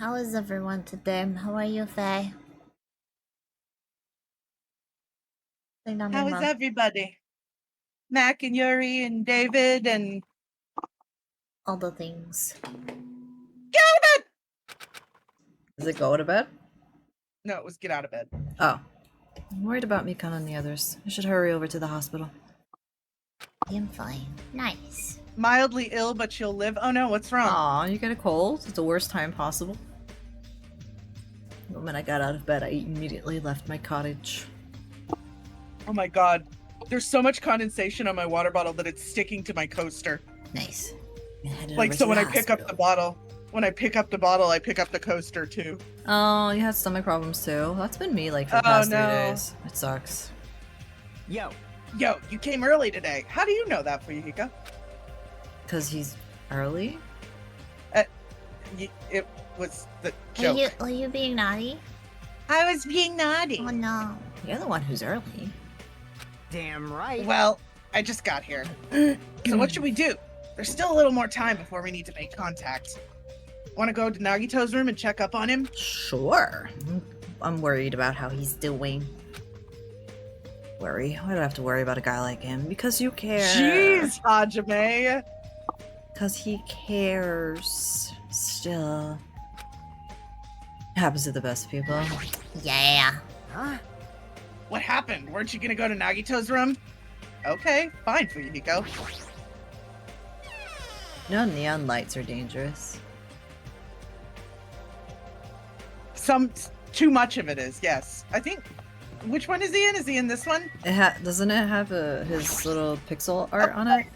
How is everyone today? How are you, Faye? How is everybody? Mac and Yuri and David and... all the things. Get out of bed! Is it go to bed? No, it was get out of bed. Oh. I'm worried about Mikan and the others. I should hurry over to the hospital. I'm fine. Nice. Mildly ill, but she'll live. Oh no, what's wrong? Aw, you get a cold? It's the worst time possible. The moment I got out of bed, I immediately left my cottage. Oh my god. There's so much condensation on my water bottle that it's sticking to my coaster. Nice. Like, so when I pick up the bottle, I pick up the coaster too. Oh, you had stomach problems too? That's been me like for the past 3 days. It sucks. Yo, you came early today. How do you know that, Fuyuhiko? Because he's early? It was the joke. Were you being naughty? I was being naughty. Oh no. You're the one who's early. Damn right. Well, I just got here. So what should we do? There's still a little more time before we need to make contact. Want to go to Nagito's room and check up on him? Sure. I'm worried about how he's doing. Worry? Why do I have to worry about a guy like him? Because you care. Jeez, Hajime. Because he cares. Still. It happens to the best people. Yeah. Huh? What happened? Weren't you gonna go to Nagito's room? Okay, fine, Fuyuhiko. No, neon lights are dangerous. Too much of it is, yes. I think, which one is he in? Is he in this one? Doesn't it have his little pixel art on it?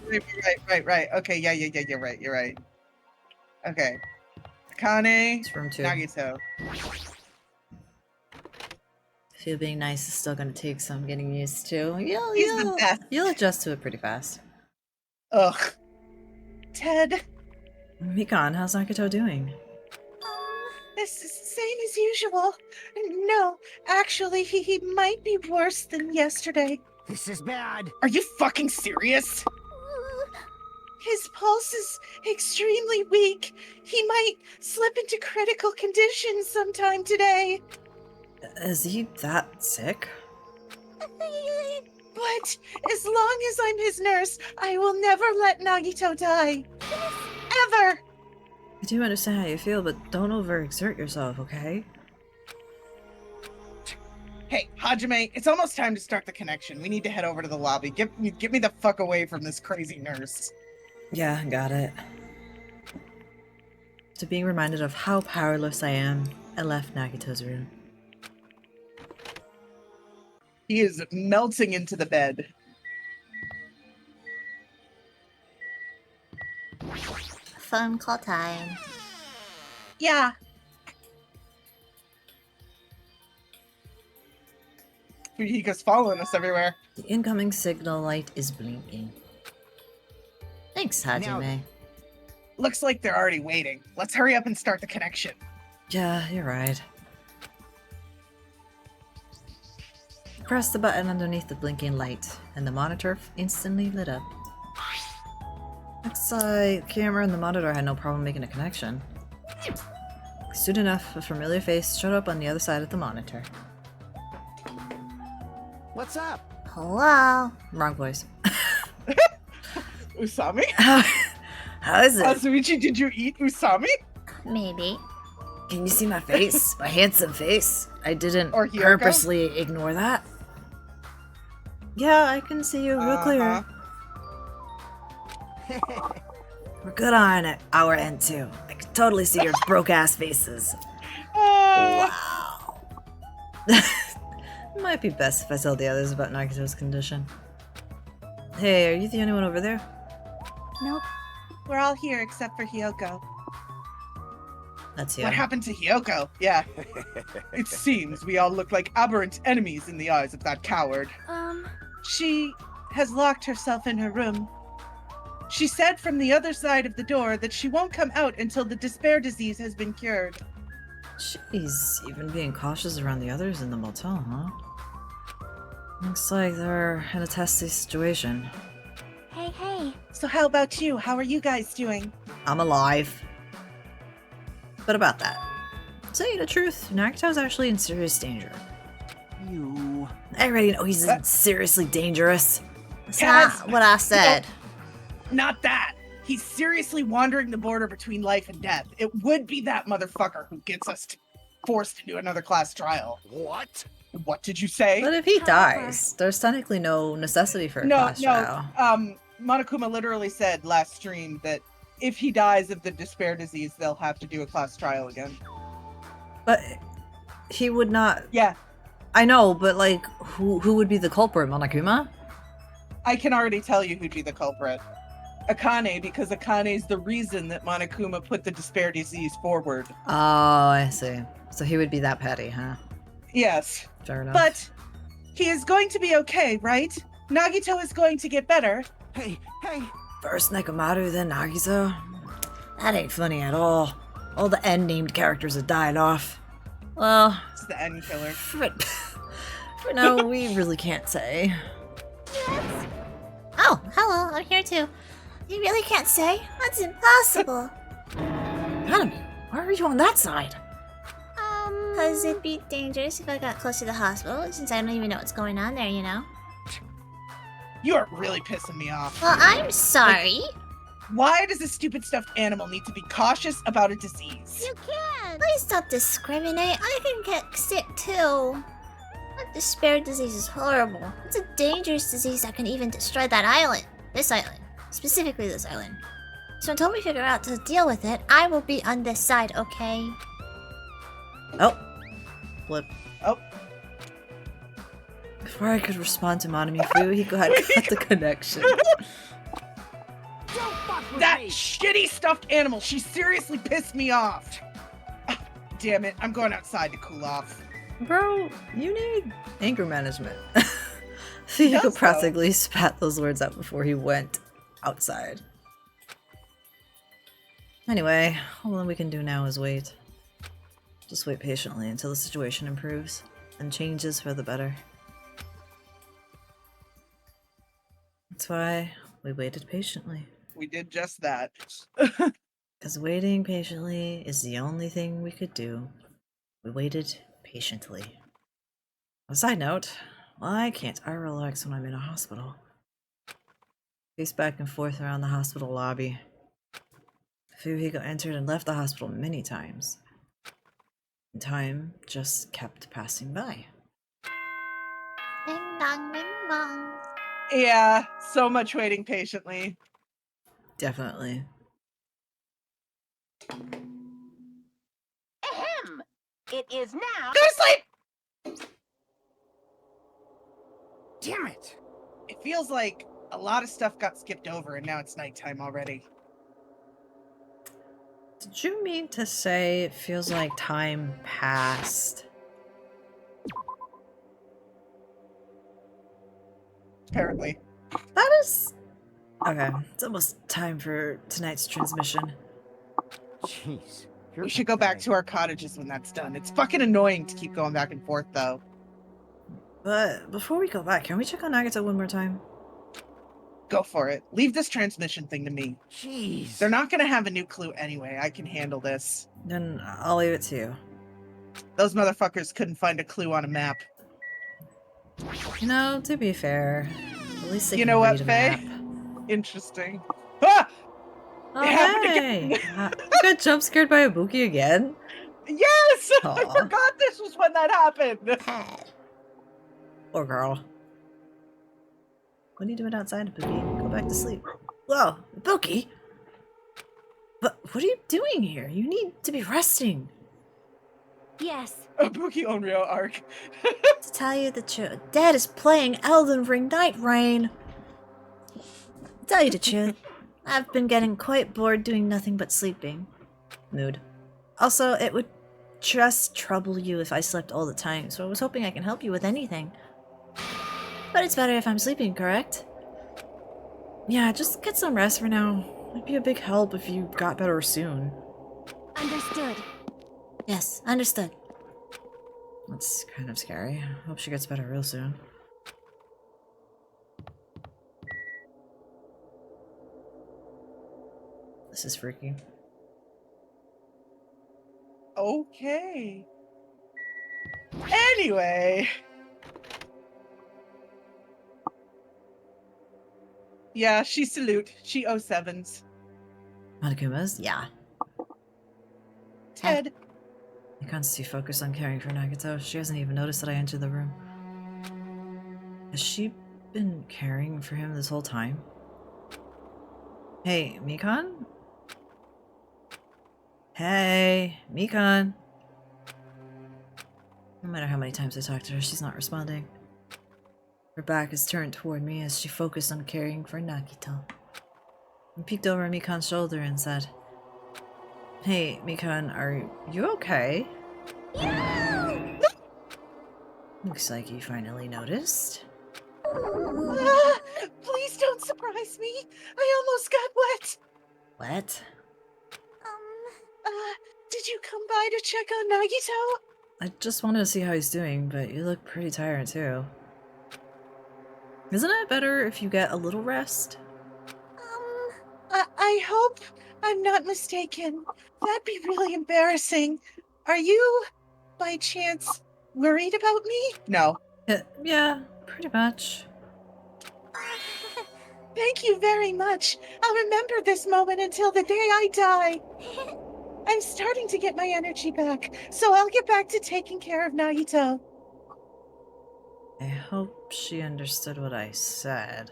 Right. Okay, yeah, you're right. Okay. Kane, It's room 2. Nagito. I feel being nice is still gonna take some getting used to. He's the best. You'll adjust to it pretty fast. Ugh. Ted. Mikan, how's Nagito doing? This is the same as usual. No, actually, he might be worse than yesterday. This is bad. Are you fucking serious? His pulse is extremely weak. He might slip into critical condition sometime today. Is he that sick? But as long as I'm his nurse, I will never let Nagito die. Ever! I do understand how you feel, but don't overexert yourself, okay? Hey, Hajime, it's almost time to start the connection. We need to head over to the lobby. Get me the fuck away from this crazy nurse. Yeah, got it. After being reminded of how powerless I am, I left Nagito's room. He is melting into the bed. Phone call time. Yeah. Fuyuhiko's following us everywhere. The incoming signal light is blinking. Thanks, Hajime. Looks like they're already waiting. Let's hurry up and start the connection. Yeah, you're right. Press the button underneath the blinking light, and the monitor instantly lit up. Looks like the camera and the monitor had no problem making a connection. Soon enough, a familiar face showed up on the other side of the monitor. What's up? Hello. Wrong voice. Usami? How is it? Azuichi, did you eat Usami? Maybe. Can you see my face? My handsome face? I didn't Or Hyoko? purposely ignore that. Yeah, I can see you real clear. We're good on it. Our end too. I can totally see your broke ass faces. Wow. Might be best if I tell the others about Nagito's condition. Hey, are you the only one over there? Nope. We're all here except for Hyoko. That's you. What happened to Hyoko? Yeah. It seems we all look like aberrant enemies in the eyes of that coward. She has locked herself in her room. She said from the other side of the door that she won't come out until the despair disease has been cured. She's even being cautious around the others in the motel, huh? Looks like they're in a testy situation. Hey. So how about you? How are you guys doing? I'm alive. But about that. To tell you the truth, Nagito's actually in serious danger. You. I already know he's seriously dangerous. That's Kaz, not what I said. Not that. He's seriously wandering the border between life and death. It would be that motherfucker who gets us forced into another class trial. What? What did you say? But if he dies, there's technically no necessity for a class trial. Monokuma literally said last stream that if he dies of the despair disease, they'll have to do a class trial again. But he would not. Yeah, I know, but like, who would be the culprit, Monokuma? I can already tell you who'd be the culprit. Akane, because Akane's the reason that Monokuma put the despair disease forward. Oh, I see. So he would be that petty, huh? Yes. Fair enough. But he is going to be okay, right? Nagito is going to get better. Hey. First Nekomaru, then Nagito? That ain't funny at all. All the N-named characters have died off. Well, It's the end killer. for now, we really can't say. Oh, hello, I'm here too. You really can't say? That's impossible. Hanami, why are you on that side? Because it'd be dangerous if I got close to the hospital, since I don't even know what's going on there, you know? You are really pissing me off. Well, I'm sorry. Why does a stupid stuffed animal need to be cautious about a disease? You can. Please stop discriminate. I can get sick too. That despair disease is horrible. It's a dangerous disease that can even destroy that island. This island. Specifically this island. So until we figure out to deal with it, I will be on this side, okay? Oh. Flip. Oh. Before I could respond to Monami Fu, he had cut the connection. Don't fuck with That me. shitty stuffed animal, she seriously pissed me off. Ah, damn it, I'm going outside to cool off. Bro, you need anger management. Theo does, though. practically spat those words out before he went outside. Anyway, all we can do now is wait. Just wait patiently until the situation improves and changes for the better. That's why we waited patiently. We did just that. Because waiting patiently is the only thing we could do. We waited patiently. On a side note, why can't I relax when I'm in a hospital? Pace back and forth around the hospital lobby. Fuhiko entered and left the hospital many times. And time just kept passing by. Ding dong, ding dong. Yeah, so much waiting patiently. Definitely. Ahem! It is now. Go to sleep! Damn it. It feels like a lot of stuff got skipped over and now it's nighttime already. Did you mean to say it feels like time passed? Apparently. That is... Okay, it's almost time for tonight's transmission. Jeez. We should go back to our cottages when that's done. It's fucking annoying to keep going back and forth, though. But before we go back, can we check on Nagito one more time? Go for it. Leave this transmission thing to me. Jeez. They're not gonna have a new clue anyway. I can handle this. Then I'll leave it to you. Those motherfuckers couldn't find a clue on a map. You know, to be fair, at least they You can know what, read a Faye? map. Interesting. Ah! Oh, It happened hey! You got jump scared by Ibuki again? Yes! I Aw. forgot this was when that happened! Poor girl. What are you doing outside, Ibuki? Go back to sleep. Whoa, Ibuki! But what are you doing here? You need to be resting. Yes. A Buki Onryo arc. To tell you the truth, Dad is playing Elden Ring Night Rain. To tell you the truth, I've been getting quite bored doing nothing but sleeping. Mood. Also, it would just trouble you if I slept all the time, so I was hoping I can help you with anything. But it's better if I'm sleeping, correct? Yeah, just get some rest for now. It'd be a big help if you got better soon. Understood. Yes, understood. That's kind of scary. Hope she gets better real soon. This is freaky. Okay. Anyway. Yeah, she salute. She 07s. Monokuma's? Yeah. Ted. I can't see focus on caring for Nagito. She hasn't even noticed that I entered the room. Has she been caring for him this whole time? Hey, Mikan? Hey, Mikan! No matter how many times I talk to her, she's not responding. Her back is turned toward me as she focused on caring for Nagito. I peeked over Mikan's shoulder and said, Hey, Mikan, are you okay? Looks like you finally noticed. Please don't surprise me. I almost got wet. What? Did you come by to check on Nagito? I just wanted to see how he's doing, but you look pretty tired too. Isn't it better if you get a little rest? I hope I'm not mistaken. That'd be really embarrassing. Are you, by chance, worried about me? No. Yeah, pretty much. Thank you very much. I'll remember this moment until the day I die. I'm starting to get my energy back, so I'll get back to taking care of Nagito. I hope she understood what I said.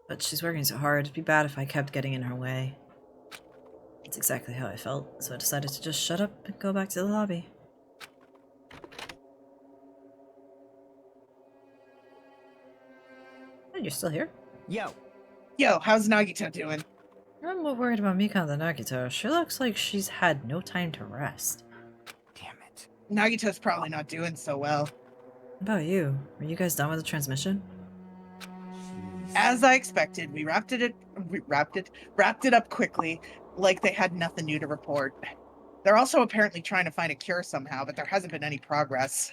But she's working so hard, it'd be bad if I kept getting in her way. That's exactly how I felt, so I decided to just shut up and go back to the lobby. Oh, you're still here? Yo, how's Nagito doing? I'm more worried about Mikan than Nagito. She looks like she's had no time to rest. Damn it. Nagito's probably not doing so well. What about you? Are you guys done with the transmission? Jeez. As I expected, we wrapped it up quickly, like they had nothing new to report. They're also apparently trying to find a cure somehow, but there hasn't been any progress.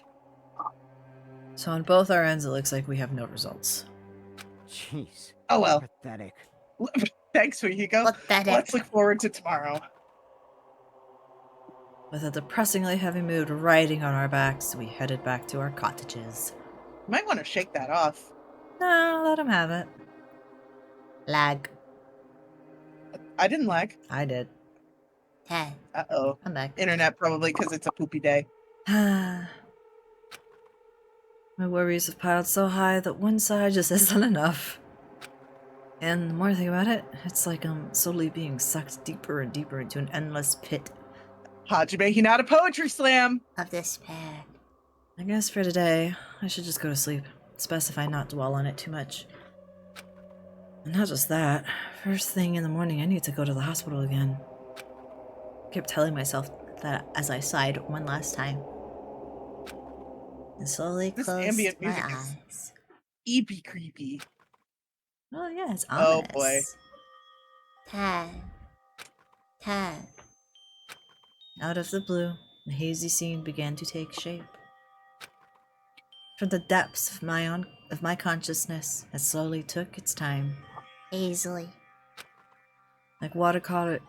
So on both our ends, it looks like we have no results. Jeez. Oh well. Pathetic. Thanks, Fujiko. Pathetic. Let's look forward to tomorrow. With a depressingly heavy mood riding on our backs, we headed back to our cottages. You might want to shake that off. No, let him have it. Lag. I didn't lag. I did. Ted, Uh-oh. I'm back. Internet probably because it's a poopy day. My worries have piled so high that one side just isn't enough. And the more I think about it, it's like I'm slowly being sucked deeper and deeper into an endless pit. Hajime Hinata Poetry Slam! Of despair. I guess for today, I should just go to sleep. It's best if I not dwell on it too much. And not just that, first thing in the morning I need to go to the hospital again. I kept telling myself that as I sighed one last time. And slowly This closed ambient my music is eyes. Eepy creepy. Oh yeah, it's Oh, ominous. boy. Ted. Out of the blue, the hazy scene began to take shape. From the depths of my consciousness, it slowly took its time. Easily. Like watercolor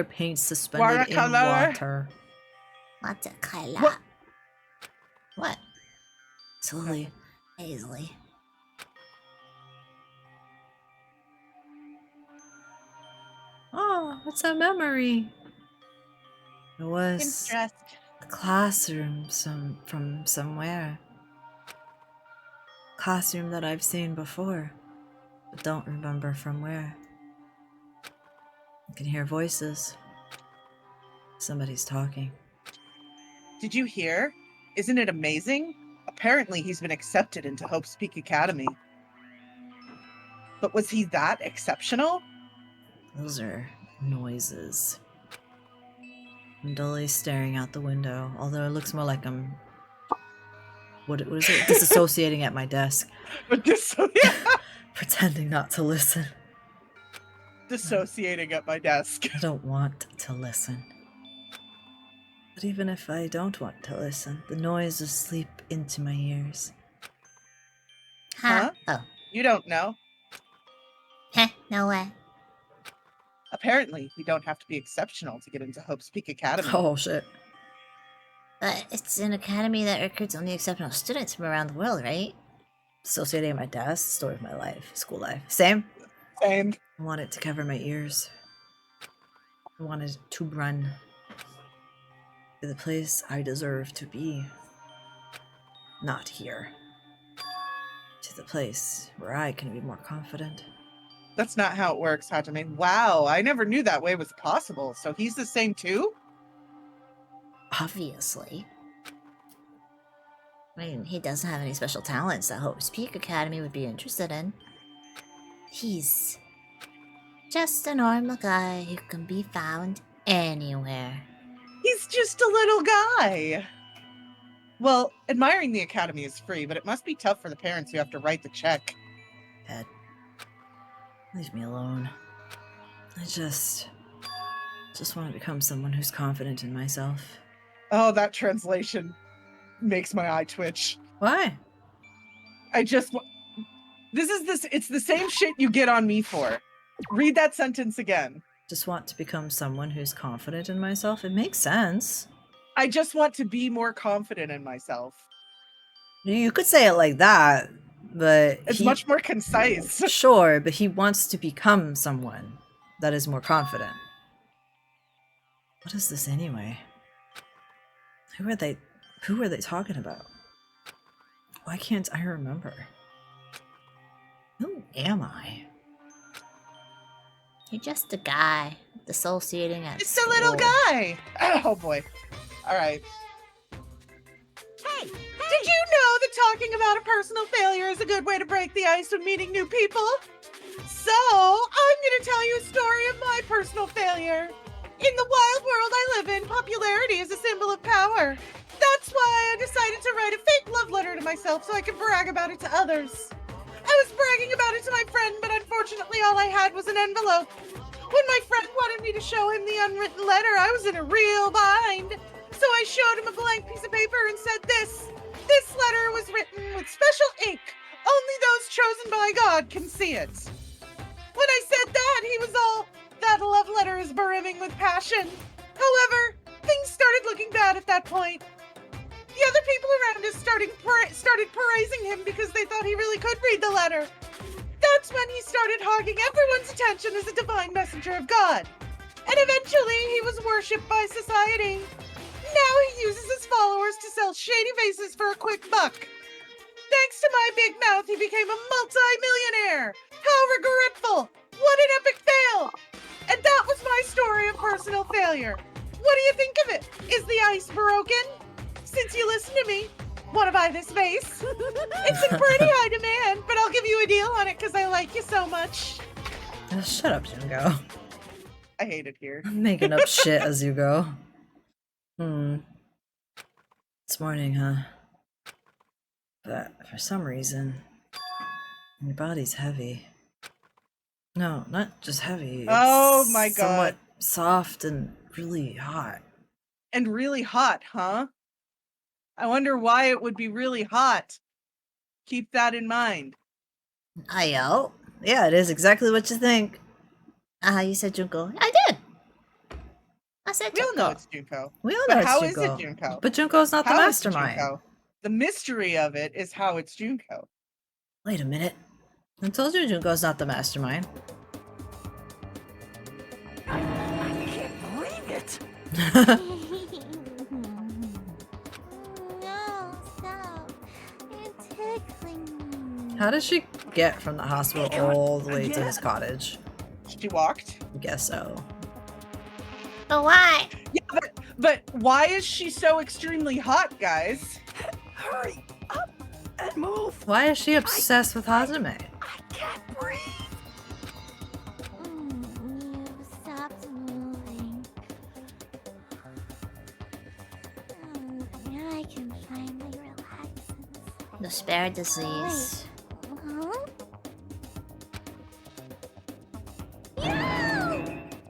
paint suspended in Watercolor? water. What's a color? What? What? Slowly, Easily. oh, it's a memory. It I'm was stressed. a classroom from somewhere. Classroom that I've seen before, but don't remember from where. I can hear voices. Somebody's talking. Did you hear? Isn't it amazing? Apparently he's been accepted into Hope's Peak Academy. But was he that exceptional? Those are noises. I'm dully staring out the window, although it looks more like I'm... What is it? Disassociating at my desk. But Pretending not to listen. Dissociating at my desk. I don't want to listen. But even if I don't want to listen, the noise will sleep into my ears. Huh? Oh. You don't know. Heh, no way. Apparently, you don't have to be exceptional to get into Hope's Peak Academy. Oh shit. But it's an academy that recruits only exceptional students from around the world, right? Associating my desk, story of my life, school life. Same. Same. I want it to cover my ears. I wanted to run to the place I deserve to be. Not here. To the place where I can be more confident. That's not how it works, Hajime. Wow, I never knew that way was possible. So he's the same too? Obviously. I mean, he doesn't have any special talents that Hope's Peak Academy would be interested in. He's just a normal guy who can be found anywhere. He's just a little guy. Well, admiring the academy is free, but it must be tough for the parents who have to write the check. Ed, leave me alone. I just want to become someone who's confident in myself. Oh, that translation makes my eye twitch. Why? It's the same shit you get on me for. Read that sentence again. Just want to become someone who's confident in myself? It makes sense. I just want to be more confident in myself. You could say it like that, but It's much more concise. Sure, but he wants to become someone that is more confident. What is this anyway? Who are they talking about? Why can't I remember? Who am I? You're just a guy dissociating at It's a little school. guy. Oh boy. All right. Hey! Did you know that talking about a personal failure is a good way to break the ice when meeting new people? So, I'm going to tell you a story of my personal failure. In the wild world I live in, popularity is a symbol of power. That's why I decided to write a fake love letter to myself so I could brag about it to others. I was bragging about it to my friend, but unfortunately all I had was an envelope. When my friend wanted me to show him the unwritten letter, I was in a real bind. So I showed him a blank piece of paper and said this letter was written with special ink. Only those chosen by God can see it. When I said that, he was all, that love letter is brimming with passion. However, things started looking bad at that point. The other people around us started praising him because they thought he really could read the letter. That's when he started hogging everyone's attention as a divine messenger of God. And eventually, he was worshipped by society. Now he uses his followers to sell shady vases for a quick buck. Thanks to my big mouth, he became a multi-millionaire. How regretful! What an epic fail! And that was my story of personal failure. What do you think of it? Is the ice broken? Since you listen to me, want to buy this vase? It's in pretty high demand, but I'll give you a deal on it because I like you so much. Shut up, Junko. I hate it here. I'm making up shit as you go. It's morning, huh? But for some reason, your body's heavy. No, not just heavy. Oh it's my God. somewhat soft and really hot. And really hot, huh? I wonder why it would be really hot. Keep that in mind. Ayo. Yeah, it is exactly what you think. You said Junko. I did. I said We all know Junko. it's Junko. We all But know it's how is Junko. it Junko? But Junko's not the How is mastermind. Junko? The mystery of it is how it's Junko. Wait a minute. I told you Junko's not the mastermind. I can't believe it! No, stop. You're tickling me. How did she get from the hospital Hey, come on. all the way to Again? his cottage? She walked. I guess so. But why? Yeah, but why is she so extremely hot, guys? Hurry up and move! Why is she obsessed with Hajime? I can't breathe! You stopped moving. Now I can finally relax. The spare disease.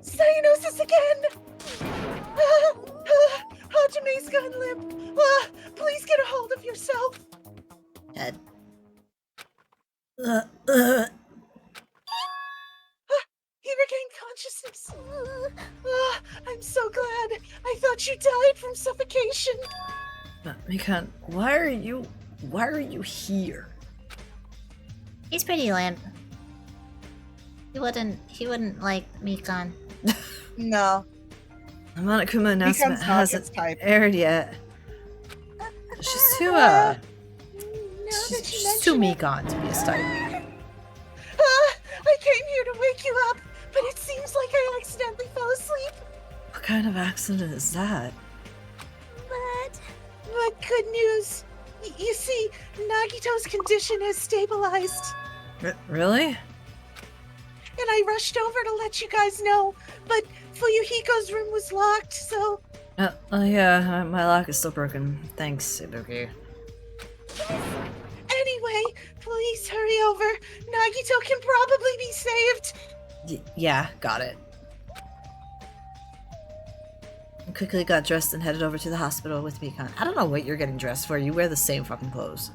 Cyanosis again! Hajime's gone limp. Please get a hold of yourself. Ed. He regained consciousness. I thought you died from suffocation. Mikan, why are you here? He's pretty limp. He wouldn't like Mikan. No. The Monokuma announcement Mikan's not his hasn't type. aired yet. She's too, Now that you she's too mention it. Mikan to be his type. I came here to wake you up, but it seems like I accidentally fell asleep. What kind of accident is that? But good news. You see, Nagito's condition has stabilized. Really? And I rushed over to let you guys know, but Fuyuhiko's room was locked, so... Yeah, my lock is still broken. Thanks, Ibuki. Anyway, please hurry over. Nagito can probably be saved. Yeah, got it. I quickly got dressed and headed over to the hospital with Mikan. I don't know what you're getting dressed for. You wear the same fucking clothes.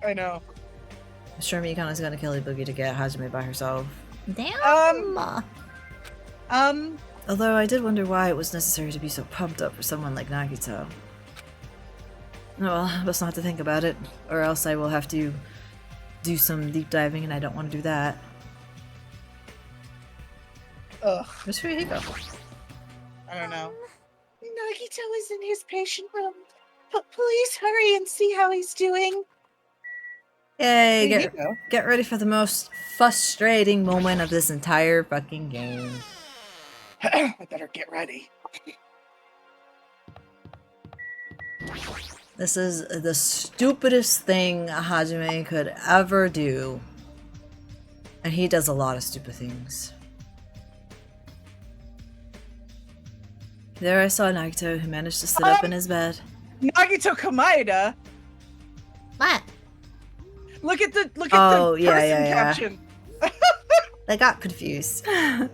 I know. I'm sure Mikan is gonna kill Ibuki to get Hajime by herself. Damn. Although I did wonder why it was necessary to be so pumped up for someone like Nagito. Well, I must not have to think about it, or else I will have to do some deep diving, and I don't want to do that. Ugh, Where's Fuyuhiko? I don't know. Nagito is in his patient room. But please hurry and see how he's doing. Yay! There you go. Get ready for the most frustrating moment of this entire fucking game. I better get ready. This is the stupidest thing Hajime could ever do. And he does a lot of stupid things. There I saw Nagito, who managed to sit up in his bed. Nagito Kamaeda. What? Look at the Oh, person yeah. caption. I got confused. Nagito,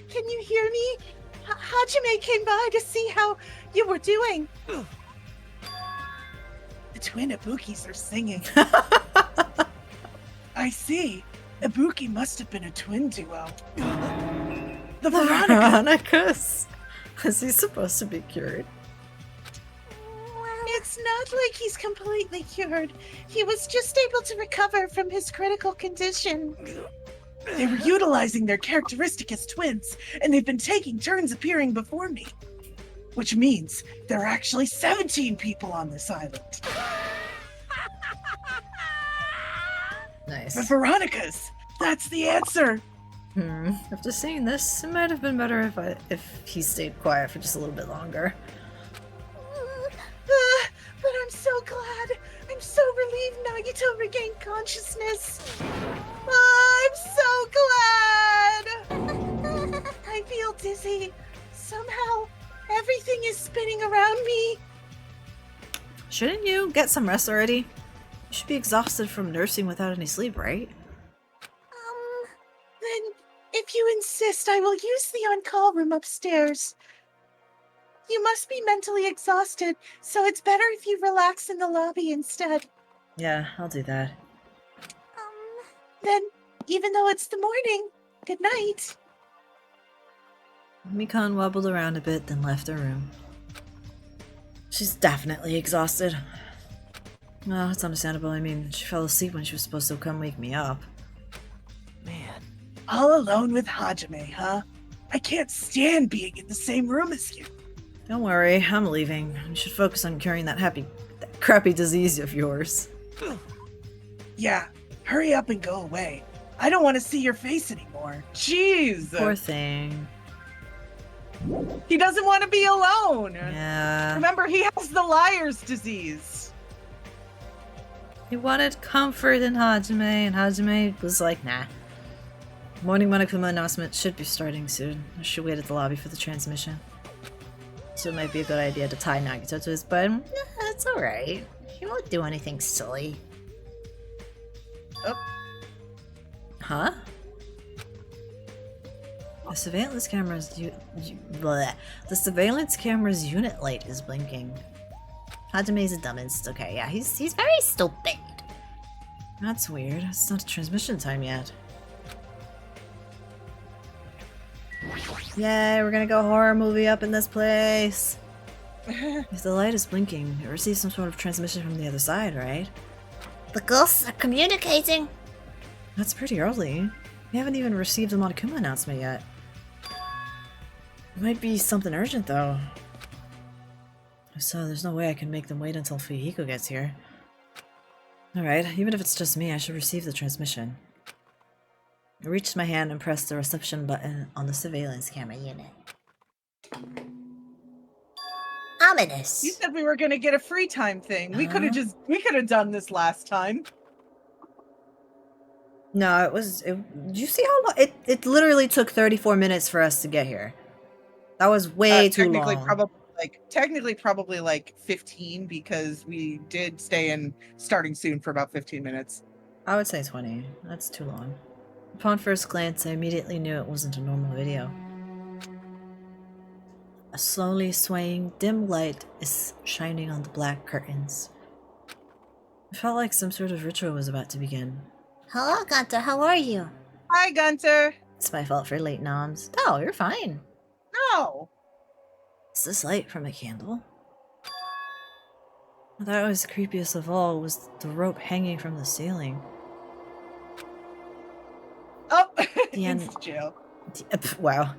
can you hear me? Hajime came by to see how you were doing. The twin Ibukis are singing. I see. Ibuki must have been a twin duo. The Veronica. Veronicas. Is he supposed to be cured? It's not like he's completely cured. He was just able to recover from his critical condition. They were utilizing their characteristic as twins, and they've been taking turns appearing before me. Which means there are actually 17 people on this island. Nice. The Veronicas! That's the answer! After seeing this, it might have been better if he stayed quiet for just a little bit longer. But I'm so glad. I'm so relieved Nagito regained consciousness. I'm so glad! I feel dizzy. Somehow, everything is spinning around me. Shouldn't you get some rest already? You should be exhausted from nursing without any sleep, right? Then, if you insist, I will use the on-call room upstairs. You must be mentally exhausted, so it's better if you relax in the lobby instead. Yeah, I'll do that. Then, even though it's the morning, good night. Mikan wobbled around a bit, then left the room. She's definitely exhausted. Well, it's understandable. I mean, she fell asleep when she was supposed to come wake me up. Man. All alone with Hajime, huh? I can't stand being in the same room as you. Don't worry, I'm leaving. You should focus on curing that crappy disease of yours. Yeah, hurry up and go away. I don't want to see your face anymore. Jeez! Poor thing. He doesn't want to be alone! Yeah. Remember, he has the liar's disease. He wanted comfort in Hajime, and Hajime was like, nah. Morning Monokuma announcement should be starting soon. I should wait at the lobby for the transmission. So it might be a good idea to tie Nagito to his bed. That's alright. He won't do anything silly. Oh. Huh? The surveillance camera's the surveillance camera's unit light is blinking. Hajime's a dumbest. Okay, yeah, he's very stupid. That's weird. It's not transmission time yet. Yay, we're gonna go horror movie up in this place. If the light is blinking, it receives some sort of transmission from the other side, right? The ghosts are communicating. That's pretty early. We haven't even received the Monokuma announcement yet. It might be something urgent, though. So there's no way I can make them wait until Fuyuhiko gets here. Alright, even if it's just me, I should receive the transmission. I reached my hand and pressed the reception button on the surveillance camera unit. Ominous. You said we were gonna get a free time thing. We could have done this last time. No, did you see how long? It literally took 34 minutes for us to get here. That was way too long. Technically, probably like 15 because we did stay in starting soon for about 15 minutes. I would say 20. That's too long. Upon first glance, I immediately knew it wasn't a normal video. A slowly swaying, dim light is shining on the black curtains. It felt like some sort of ritual was about to begin. Hello, Gunter. How are you? Hi, Gunter. It's my fault for late noms. No, you're fine. No. Is this light from a candle? What I thought was creepiest of all was the rope hanging from the ceiling. Oh, The end. it's jail. Wow.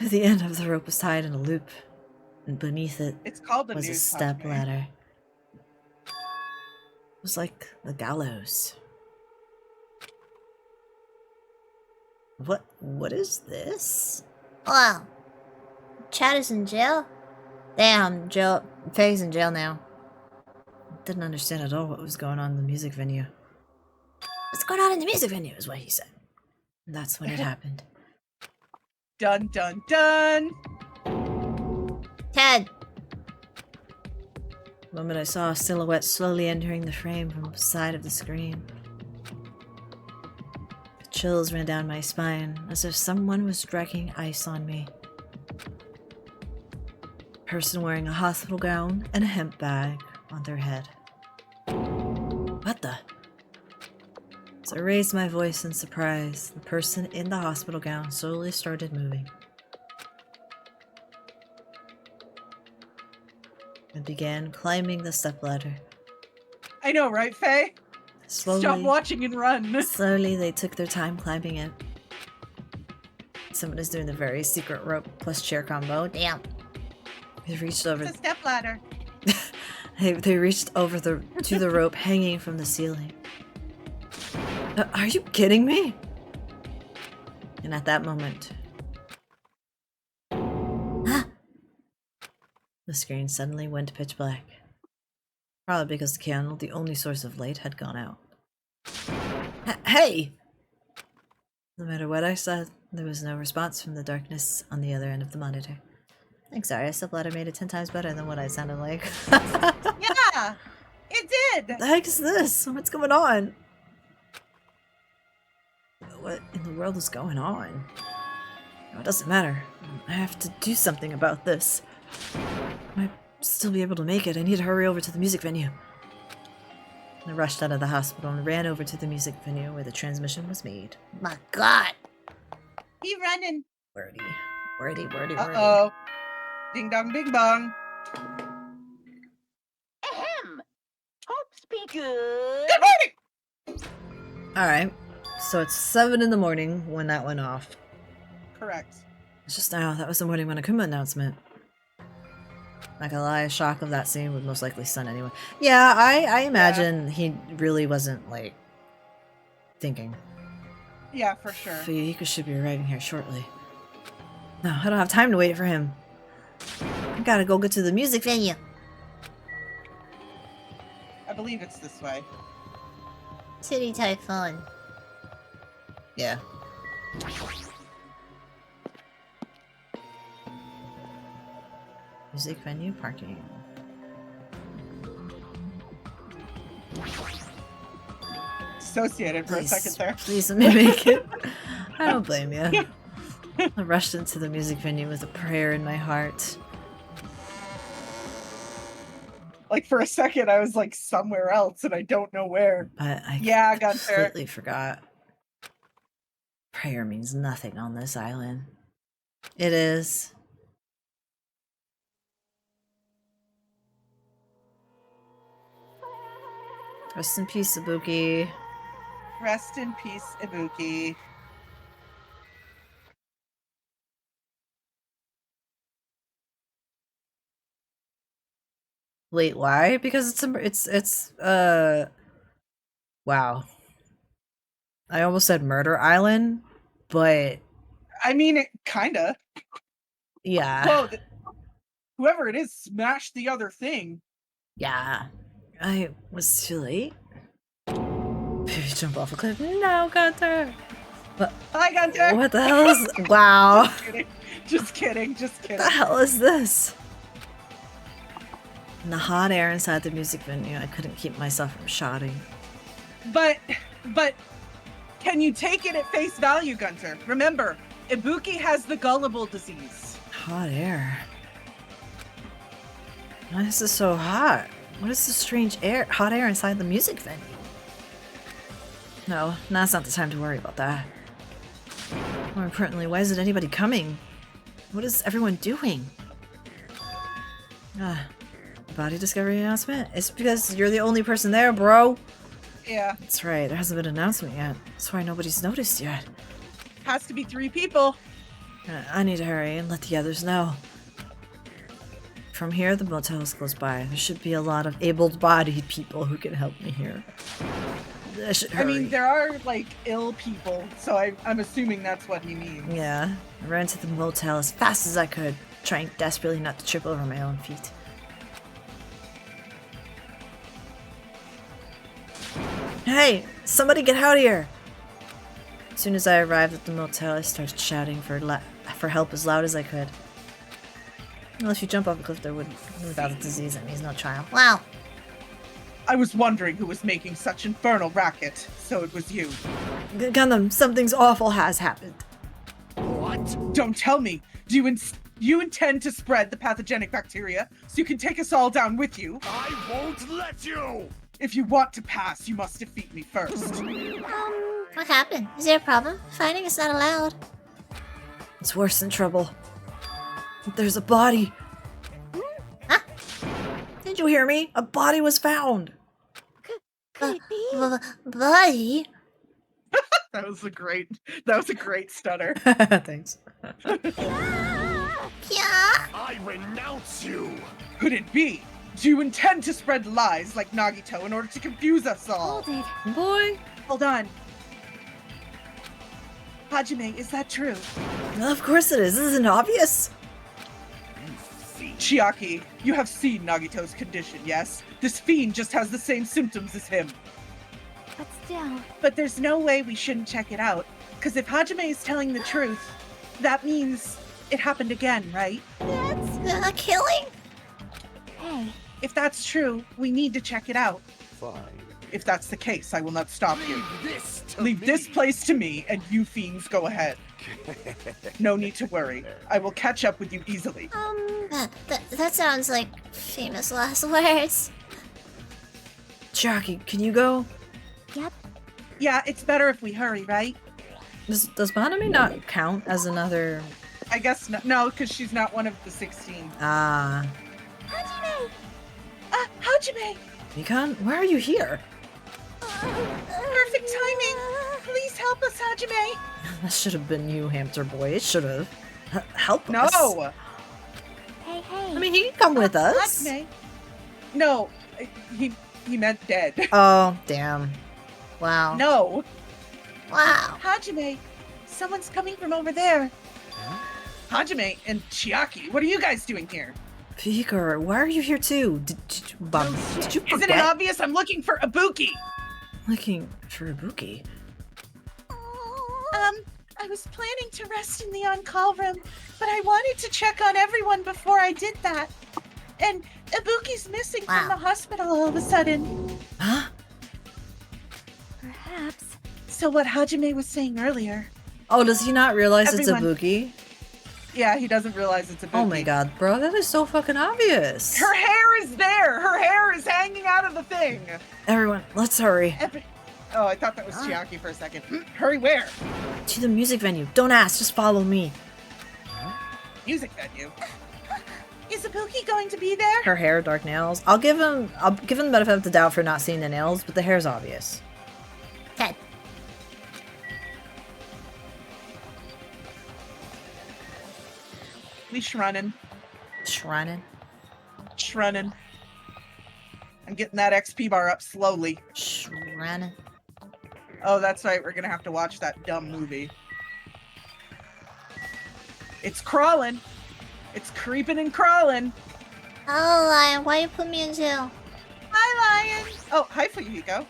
The end of the rope was tied in a loop, and beneath it It's called the was a news step company. ladder. It was like the gallows. What is this? Wow. Chad is in jail? Damn, Faye's in jail now. Didn't understand at all what was going on in the music venue. What's going on in the music venue? Venue is what he said. And that's when it happened. Dun dun dun. Ted. The moment I saw a silhouette slowly entering the frame from the side of the screen. Chills ran down my spine, as if someone was dragging ice on me. A person wearing a hospital gown and a hemp bag on their head. What the? As I raised my voice in surprise, the person in the hospital gown slowly started moving. And began climbing the stepladder. I know, right, Faye? Slowly, Stop watching and run. slowly, they took their time climbing it. Someone is doing the very secret rope plus chair combo. Damn. They reached over. It's a step ladder. They reached over to the rope hanging from the ceiling. Are you kidding me? And at that moment, the screen suddenly went pitch black. Probably because the candle, the only source of light, had gone out. Hey! No matter what I said, there was no response from the darkness on the other end of the monitor. I'm sorry, a stepladder made it 10 times better than what I sounded like. Yeah, it did. What the heck is this? What's going on? What in the world is going on? No, it doesn't matter. I have to do something about this. I might still be able to make it. I need to hurry over to the music venue. I rushed out of the hospital and ran over to the music venue where the transmission was made. My God. He running. Wordy. Wordy. Uh-oh. Ding dong bing bong. Ahem. Hopes be good. Good morning. Alright. So it's 7 in the morning when that went off. Correct. It's just now, that was the morning Monokuma announcement. Not gonna lie, a shock of that scene would most likely stun anyone. Yeah, I imagine he really wasn't, like, thinking. Yeah, for sure. Fuyuhiko should be arriving here shortly. No, I don't have time to wait for him. I gotta go get to the music venue. I believe it's this way. City Typhoon. Yeah. Music venue parking. Dissociated for a second there. Please let me make it. I don't blame you. I rushed into the music venue with a prayer in my heart. Like for a second, I was like somewhere else, and I don't know where. But I Yeah, Gunter. completely forgot. Prayer means nothing on this island. It is. Rest in peace, Ibuki. Rest in peace, Ibuki. Wait, why? Because it's wow. I almost said Murder Island, but I mean, it kinda. yeah. Whoa, whoever it is smashed the other thing. Yeah. I was too late. Jump off a cliff. No, Gunter! Hi, Gunter! What the hell is... Wow. Just kidding, just kidding. What the hell is this? In the hot air inside the music venue, I couldn't keep myself from shouting. But, can you take it at face value, Gunter? Remember, Ibuki has the gullible disease. Hot air. Why is this so hot? What is this strange hot air inside the music venue? No, now's not the time to worry about that. More importantly, why isn't anybody coming? What is everyone doing? Body discovery announcement? It's because you're the only person there, bro! Yeah. That's right, there hasn't been an announcement yet. That's why nobody's noticed yet. Has to be 3 people. I need to hurry and let the others know. From here, the motel is close by. There should be a lot of able-bodied people who can help me here. I should hurry. I mean, there are, like, ill people, so I'm assuming that's what he means. Yeah, I ran to the motel as fast as I could, trying desperately not to trip over my own feet. Hey, somebody get out of here! As soon as I arrived at the motel, I started shouting for help as loud as I could. Well, if you jump off a cliff, without a disease, that means no child. Wow. I was wondering who was making such infernal racket, so it was you. Gundam, something's awful has happened. What? Don't tell me! Do you intend to spread the pathogenic bacteria so you can take us all down with you? I won't let you! If you want to pass, you must defeat me first. What happened? Is there a problem? Fighting is not allowed. It's worse than trouble. There's a body. Huh? Did you hear me? A body was found. Could it be? Buddy? That was a great stutter. Thanks. Yeah. I renounce you! Could it be? Do you intend to spread lies like Nagito in order to confuse us all? Hold it. Boy. Hold on. Hajime, is that true? Of course it is. Isn't it obvious? Chiaki, you have seen Nagito's condition, yes? This fiend just has the same symptoms as him. But still. But there's no way we shouldn't check it out. Because if Hajime is telling the truth, that means it happened again, right? That's a killing? Hey. If that's true, we need to check it out. Fine. If that's the case, I will not stop you. Leave me. this place to me, and you fiends go ahead. No need to worry. I will catch up with you easily. That sounds like famous last words. Chiaki, can you go? Yep. Yeah, it's better if we hurry, right? Does Banami not count as another... I guess no, because she's not one of the 16. Ah. Hajime! Hajime! Mikan, why are you here? Perfect timing! Please help us, Hajime! That should have been you, hamster boy. It should have. Help No! us. Hey. I mean, he can come with us. Hajime! No, he meant dead. Oh, damn. Wow. No! Wow. Hajime! Someone's coming from over there. Hajime and Chiaki, what are you guys doing here? Pika, why are you here too? Did you forget? Isn't it obvious I'm looking for Ibuki? Looking for Ibuki? I was planning to rest in the on-call room, but I wanted to check on everyone before I did that. And Ibuki's missing from the hospital all of a sudden. Huh? Perhaps. So what Hajime was saying earlier. Oh, does he not realize Everyone- it's Ibuki? Yeah, he doesn't realize it's Ibuki. Oh my god, bro, that is so fucking obvious. Her hair is there! Her hair is hanging out of the thing! Everyone, let's hurry. Oh, I thought that was Chiaki for a second. Hurry where? To the music venue. Don't ask, just follow me. music venue. Is Ibuki going to be there? Her hair, dark nails. I'll give him the benefit of the doubt for not seeing the nails, but the hair's obvious. Ted. We shrunin'. Shrinin'. Shrunin'. I'm getting that XP bar up slowly. Shrinin'. Oh, that's right. We're gonna have to watch that dumb movie. It's crawling. It's creeping and crawling. Oh, Lion, why you put me in jail? Hi, Lion. Oh, hi, Fuyuhiko.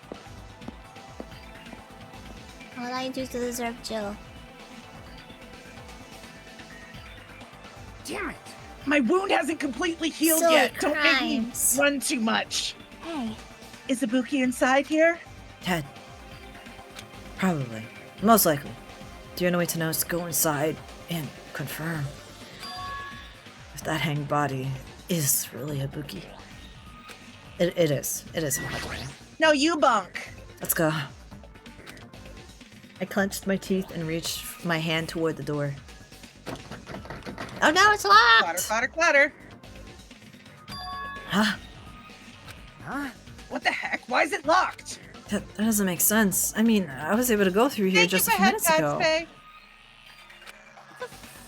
What did I do to deserve jail? Damn it. My wound hasn't completely healed Silly yet. Don't make me crimes. run too much. Hey. Is Ibuki inside here? Ted. Probably. Most likely. The only way to know is to go inside and confirm if that hanged body is really Ibuki. It is. It is hard. No, you bunk. Let's go. I clenched my teeth and reached my hand toward the door. Oh no, it's locked! Clatter, clatter, clatter. Huh? What the heck? Why is it locked? That doesn't make sense. I mean, I was able to go through here Thank just you a for few minutes ago. Faye.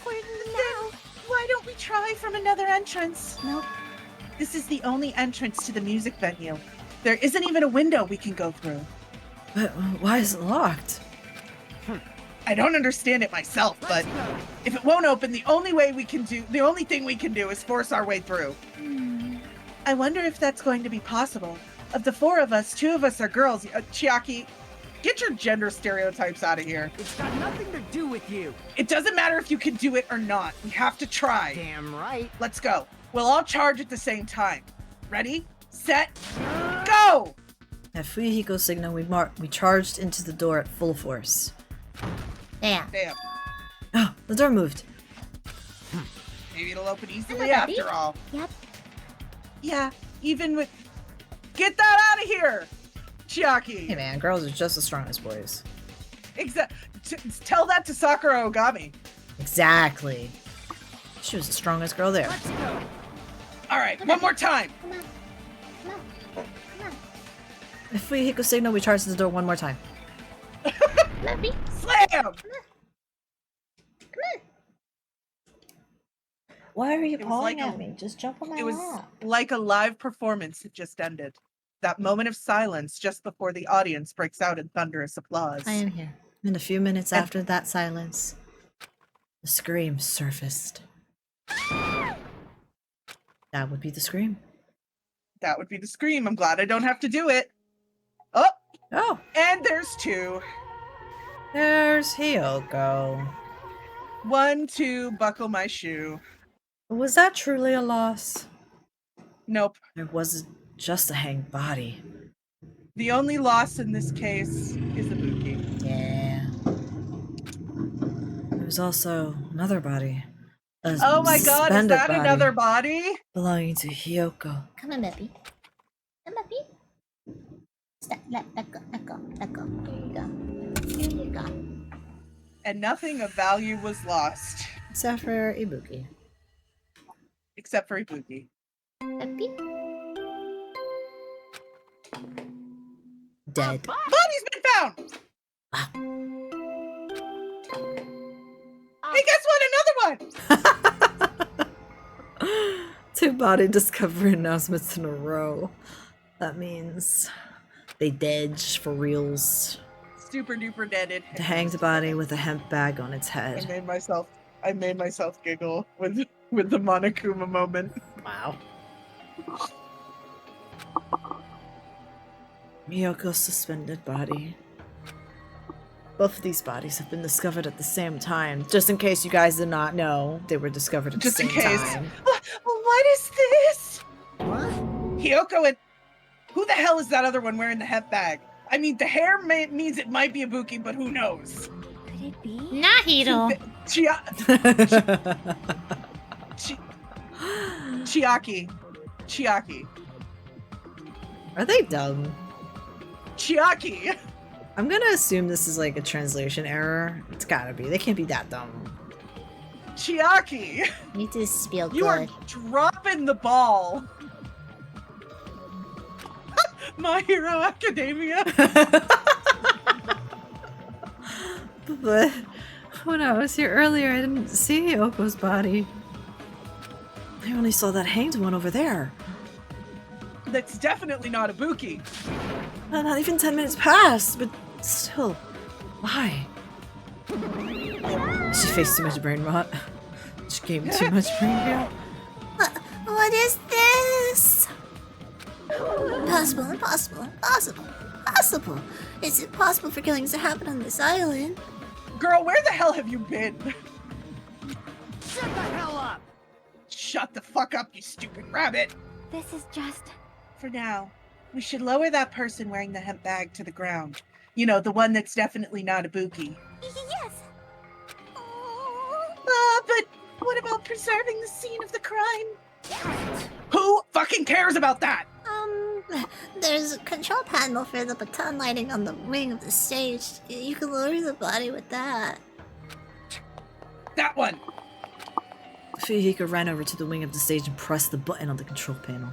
Then why don't we try from another entrance? Nope. This is the only entrance to the music venue. There isn't even a window we can go through. But why is it locked? I don't understand it myself, but if it won't open, the only thing we can do is force our way through. I wonder if that's going to be possible. Of the four of us, two of us are girls. Chiaki, get your gender stereotypes out of here. It's got nothing to do with you. It doesn't matter if you can do it or not. We have to try. Damn right. Let's go. We'll all charge at the same time. Ready, set, go! At Fuyuhiko's signal, we charged into the door at full force. Damn. Damn. Oh, the door moved. Maybe it'll open easily Hello, buddy. after all. Yep. Yeah, even with... Get that out of here! Chiaki! Hey man, girls are just as strong as boys. Tell that to Sakura Ogami. Exactly. She was the strongest girl there. Let's go. Alright, one more time! Come on. Come on. Come on. At Fuyuhiko's signal, we charged the door one more time. Luffy, Slam! come on. Why are you It was like pawing a- at me? Just jump on my It was lap. like a live performance had just ended. That moment of silence just before the audience breaks out in thunderous applause. I am here. And a few minutes And- after that silence, the scream surfaced. That would be the scream. That would be the scream. I'm glad I don't have to do it. Oh, Oh, and there's two. there's Hiyoko. 1, 2, buckle my shoe. Was that truly a loss? Nope. It was just a hanged body. The only loss in this case is Ibuki. Yeah. There was also another body. A Oh my god, is suspended that body another body? belonging to Hiyoko. Come on, Muppy. Come on, Muppy. Stop. Let go. Let go. Let go. There you go. There you go. And nothing of value was lost. Except for Ibuki. Except for Ibuki. Muppy. Dead. Body's been found! Wow. Hey, guess what? Another one! Two body discovery announcements in a row. That means they dead for reals. Super duper deaded. The hanged body with a hemp bag on its I head. made myself giggle with the Monokuma moment. Wow. Miyoko's suspended body. Both of these bodies have been discovered at the same time. Just in case you guys did not know, they were discovered at Just the in same case. time. What is this? What? Hyoko and... Who the hell is that other one wearing the hemp bag? I mean, the hair means it might be Ibuki, but who knows? Could it be? Nahiro. Chiaki. Are they dumb? Chiaki! I'm gonna assume this is like a translation error. It's gotta be. They can't be that dumb. Chiaki, You just feel you are good. dropping the ball. My Hero Academia. But when I was here earlier, I didn't see Yoko's body. I only saw that hanged one over there. That's definitely not Ibuki. Not even 10 minutes passed, but still, why? She faced too much brain rot. She gave me too much brain rot. What is this? Impossible, impossible, impossible, impossible. Is it possible for killings to happen on this island? Girl, where the hell have you been? Shut the hell up! Shut the fuck up, you stupid rabbit. This is just... For now, we should lower that person wearing the hemp bag to the ground. You know, the one that's definitely not Ibuki. Yes. But what about preserving the scene of the crime? Who fucking cares about that? There's a control panel for the baton lighting on the wing of the stage. You can lower the body with that. That one. Fuyuhiko ran over to the wing of the stage and pressed the button on the control panel.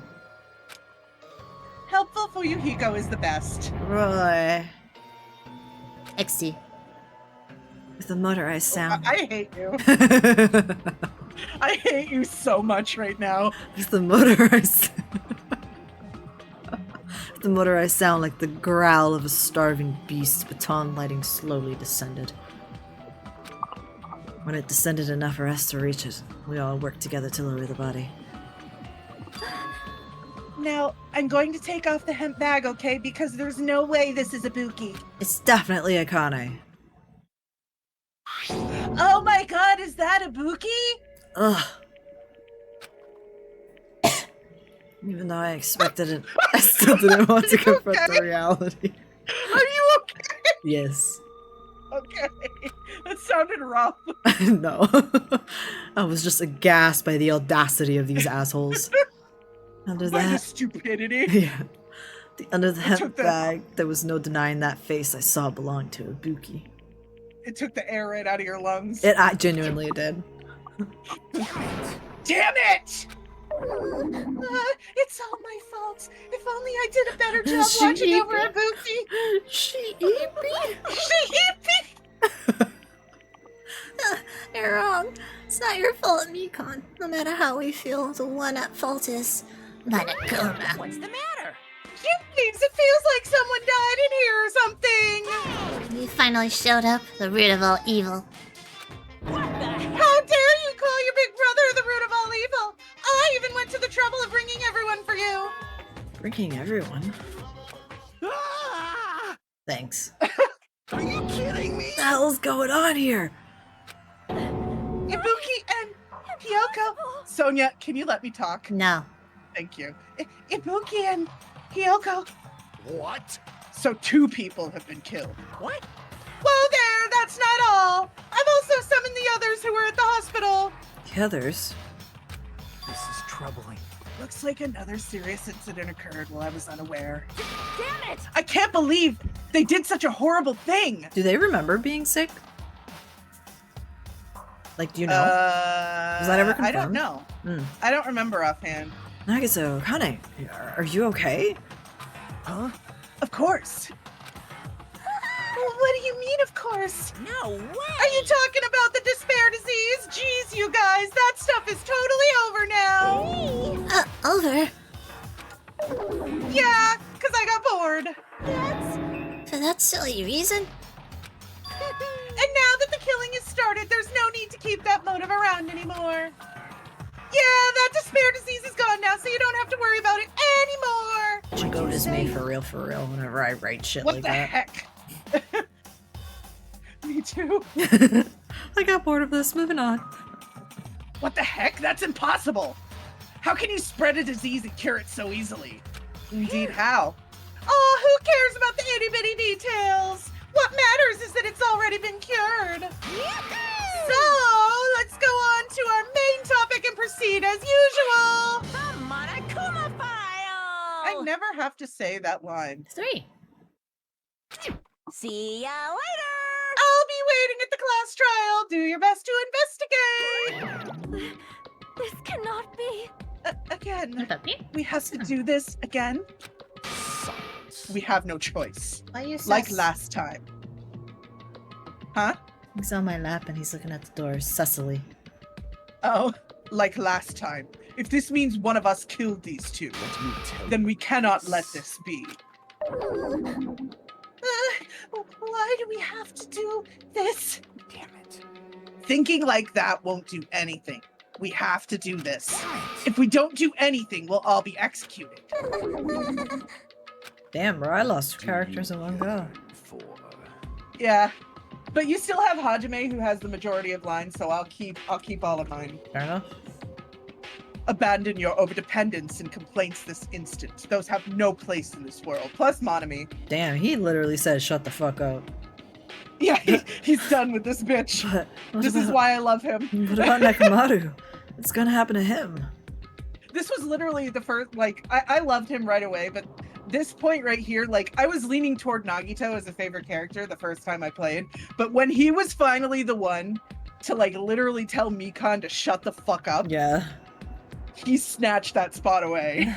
Helpful for Yuhiko is the best. Roy. XD. With the motorized sound. I hate you. I hate you so much right now. With the motorized the motorized sound like the growl of a starving beast, baton lighting slowly descended. When it descended enough for us to reach it, we all worked together to lower the body. Now, I'm going to take off the hemp bag, okay? Because there's no way this is Ibuki. It's definitely Akane. Oh my god, is that Ibuki? Ugh. Even though I expected it, I still didn't want to confront the reality. Are you okay? Yes. Okay. That sounded rough. No. I was just aghast by the audacity of these assholes. Under By the that, stupidity. yeah. Under the hemp took the- bag, there was no denying that face I saw belonged to Ibuki. It took the air right out of your lungs. I genuinely did. Damn it! It's all my fault. If only I did a better job She watching ate over me. Ibuki. She ate me. She hit me. You're wrong. It's not your fault, Mikon. No matter how we feel, the one at fault is Manakuma. What's the matter? Please, it feels like someone died in here or something. You finally showed up, the root of all evil. What the heck? How dare you call your big brother the root of all evil? I even went to the trouble of bringing everyone for you. Bringing everyone. Ah! Thanks. Are you kidding me? What the hell's going on here? Ibuki and Hyoko. Sonia, can you let me talk? No. Thank you. Ibuki and Hyoko. What? So 2 people have been killed. What? Well, that's not all. I've also summoned the others who were at the hospital. The others? This is troubling. Looks like another serious incident occurred while I was unaware. Damn it! I can't believe they did such a horrible thing. Do they remember being sick? Like, do you know? Was that ever I don't confirmed? know. Hmm. I don't remember offhand. Nagisa, Kane, are you okay? Huh? Of course. What do you mean, of course? No way! Are you talking about the despair disease? Jeez, you guys, that stuff is totally over now. Over? Yeah, because I got bored. For that silly reason? And now that the killing has started, there's no need to keep that motive around anymore. Yeah, that despair disease is gone now, so you don't have to worry about it anymore. Chico is me for real, whenever I write shit What like the that. heck? Me too. I got bored of this, moving on. What the heck? That's impossible. How can you spread a disease and cure it so easily? Indeed, how? Oh, who cares about the itty-bitty details? What matters is that it's already been cured. So, let's go on to our main topic and proceed as usual. The Monokuma file! I never have to say that line. 3. See ya later! I'll be waiting at the last trial. Do your best to investigate. This cannot be. Again, Tapi, we have to do this again. Silence. We have no choice. why you Like sus? last time. Huh? He's on my lap and he's looking at the door, sussily. Oh, like last time. If this means one of us killed these two, Let me tell then you we cannot this. let this be. Why do we have to do this? Damn it. Thinking like that won't do anything. We have to do this. Damn it. If we don't do anything, we'll all be executed. Damn, bro, I lost 2 characters in one go. For Yeah. But you still have Hajime, who has the majority of lines, so I'll keep all of mine. Fair enough. Abandon your overdependence and complaints this instant. Those have no place in this world. Plus Monami. Damn, he literally said shut the fuck up. Yeah, he's done with this bitch. But what This is about- why I love him. What about Nekomaru? What's gonna happen to him? This was literally the first, like, I loved him right away, but this point right here, like, I was leaning toward Nagito as a favorite character the first time I played, but when he was finally the one to, like, literally tell Mikan to shut the fuck up, Yeah. he snatched that spot away.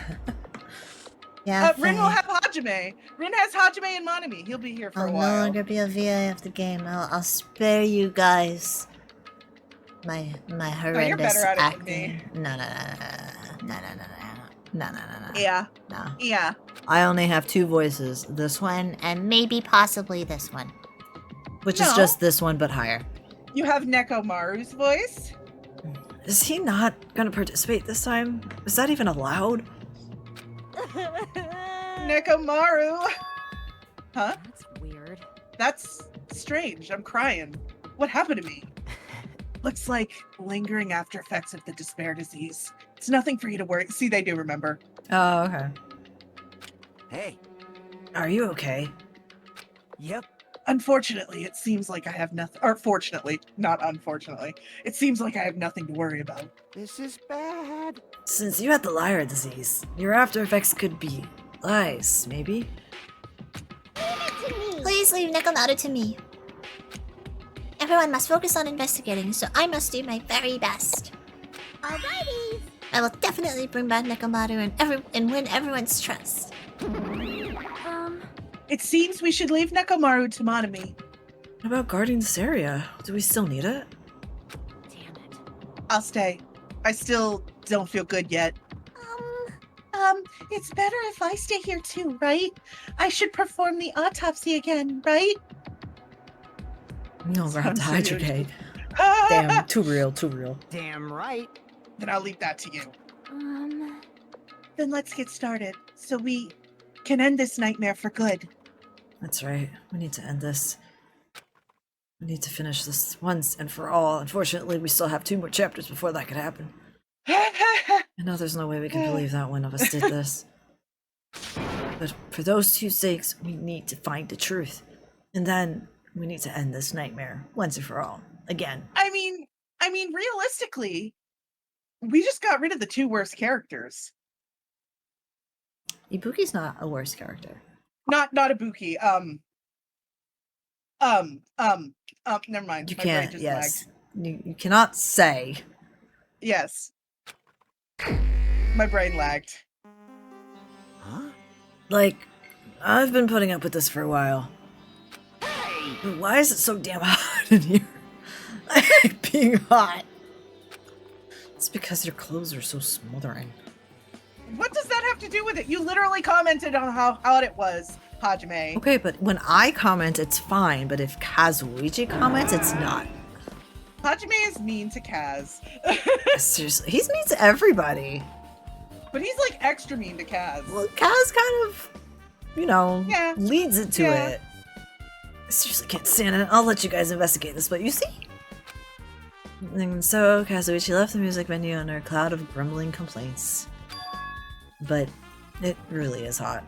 Yeah, Rin will have Hajime. Rin has Hajime and Monami. He'll be here for I'll a no while. longer be a VA of the game. I'll spare you guys my horrendous better at it than acting. No. Yeah, No. yeah. I only have 2 voices. This one, One and maybe possibly this one. which is No. just this one, but higher. You have Nekomaru's voice. Is he not gonna participate this time? Is that even allowed? Nekomaru. Huh? That's weird. That's strange. I'm crying. What happened to me? Looks like lingering after effects of the despair disease. It's nothing for you to worry. See, they do remember. Oh, okay. Hey. Are you okay? Yep. Unfortunately, it seems like I have nothing. Or fortunately, not unfortunately. It seems like I have nothing to worry about. This is bad. Since you had the liar disease, your after effects could be lies, maybe? Please leave Nekomaru to me. Everyone must focus on investigating, so I must do my very best. Alrighty. I will definitely bring back Nekomaru and win everyone's trust. It seems we should leave Nekomaru to Monami. What about guarding this area? Do we still need it? Damn it. I'll stay. I still don't feel good yet. It's better if I stay here too, right? I should perform the autopsy again, right? No, we're have to Sounds hide your weird. gate. Damn, too real, too real. Damn right. Then I'll leave that to you. Um, Then let's get started, so we can end this nightmare for good. That's right. We need to end this. We need to finish this once and for all. Unfortunately, we still have 2 more chapters before that could happen. I know there's no way we can believe that one of us did this. But for those 2 sakes, we need to find the truth. And then we need to end this nightmare once and for all. Again. I mean, realistically, we just got rid of the 2 worst characters. Ibuki's not a worse character. Not Ibuki. Never mind. You My brain can't, just yes. lagged. You cannot say. Yes. My brain lagged. Huh? Like, I've been putting up with this for a while. But why is it so damn hot in here? I hate being hot. It's because your clothes are so smothering. What does that have to do with it? You literally commented on how hot it was, Hajime. Okay, but when I comment, it's fine. But if Kazuichi comments, it's not. Hajime is mean to Kaz. Seriously, he's mean to everybody. But he's like extra mean to Kaz. Well, Kaz kind of, Yeah. leads it to Yeah. it. I seriously can't stand it. I'll let you guys investigate this, but you see? And so, Kazuichi left the music venue under a cloud of grumbling complaints. But it really is hot.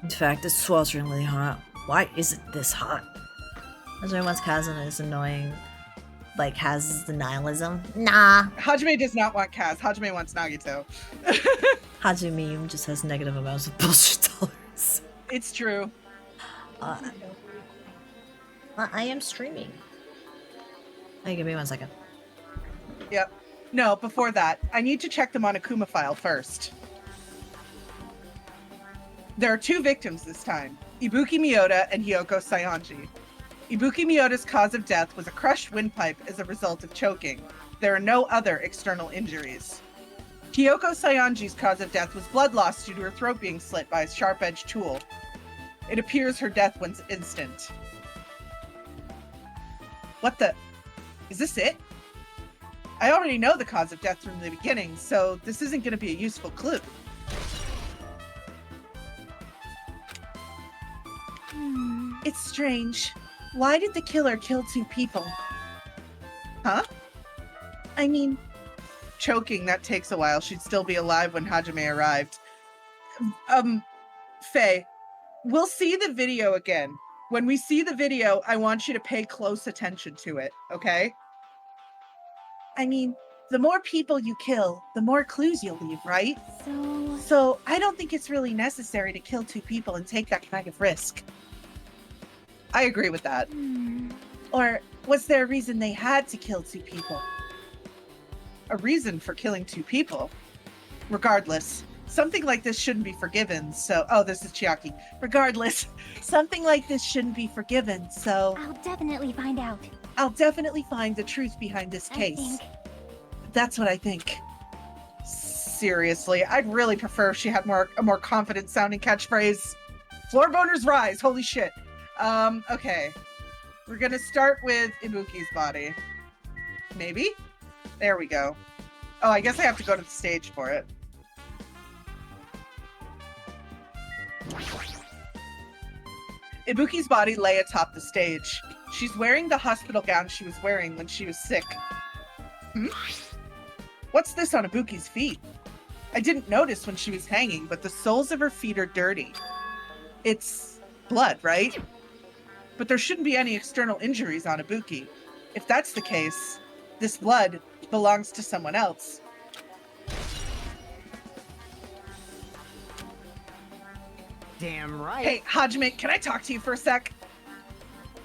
In fact, it's swelteringly hot. Why is it this hot? Hajime wants Kaz and is annoying. Like, Kaz's denialism. nah. Hajime does not want Kaz. Hajime wants Nagito. Hajime just has negative amounts of bullshit tolerance. It's true. I am streaming. Hey, give me 1 second. Yep. No, before that, I need to check the Monokuma file first. There are 2 victims this time, Ibuki Miyota and Hyoko Saionji. Ibuki Miyota's cause of death was a crushed windpipe as a result of choking. There are no other external injuries. Hyoko Saionji's cause of death was blood loss due to her throat being slit by a sharp-edged tool. It appears her death was instant. What the? Is this it? I already know the cause of death from the beginning, so this isn't going to be a useful clue. It's strange. Why did the killer kill 2 people? Huh? I mean, choking, that takes a while. She'd still be alive when Hajime arrived. Faye, we'll see the video again. When we see the video, I want you to pay close attention to it, okay? I mean, the more people you kill, the more clues you'll leave, right? So I don't think it's really necessary to kill 2 people and take that kind of risk. I agree with that. Or was there a reason they had to kill 2 people? A reason for killing 2 people? Regardless, something like this shouldn't be forgiven, so... Oh, this is Chiaki. Regardless, something like this shouldn't be forgiven, so... I'll definitely find out. I'll definitely find the truth behind this case. That's what I think. Seriously, I'd really prefer if she had a more confident sounding catchphrase. Floor boners rise, holy shit. Okay. We're gonna start with Ibuki's body. Maybe? There we go. Oh, I guess I have to go to the stage for it. Ibuki's body lay atop the stage. She's wearing the hospital gown she was wearing when she was sick. What's this on Ibuki's feet? I didn't notice when she was hanging, but the soles of her feet are dirty. It's blood, right? But there shouldn't be any external injuries on Ibuki. If that's the case, this blood belongs to someone else. Damn right. Hey, Hajime, can I talk to you for a sec?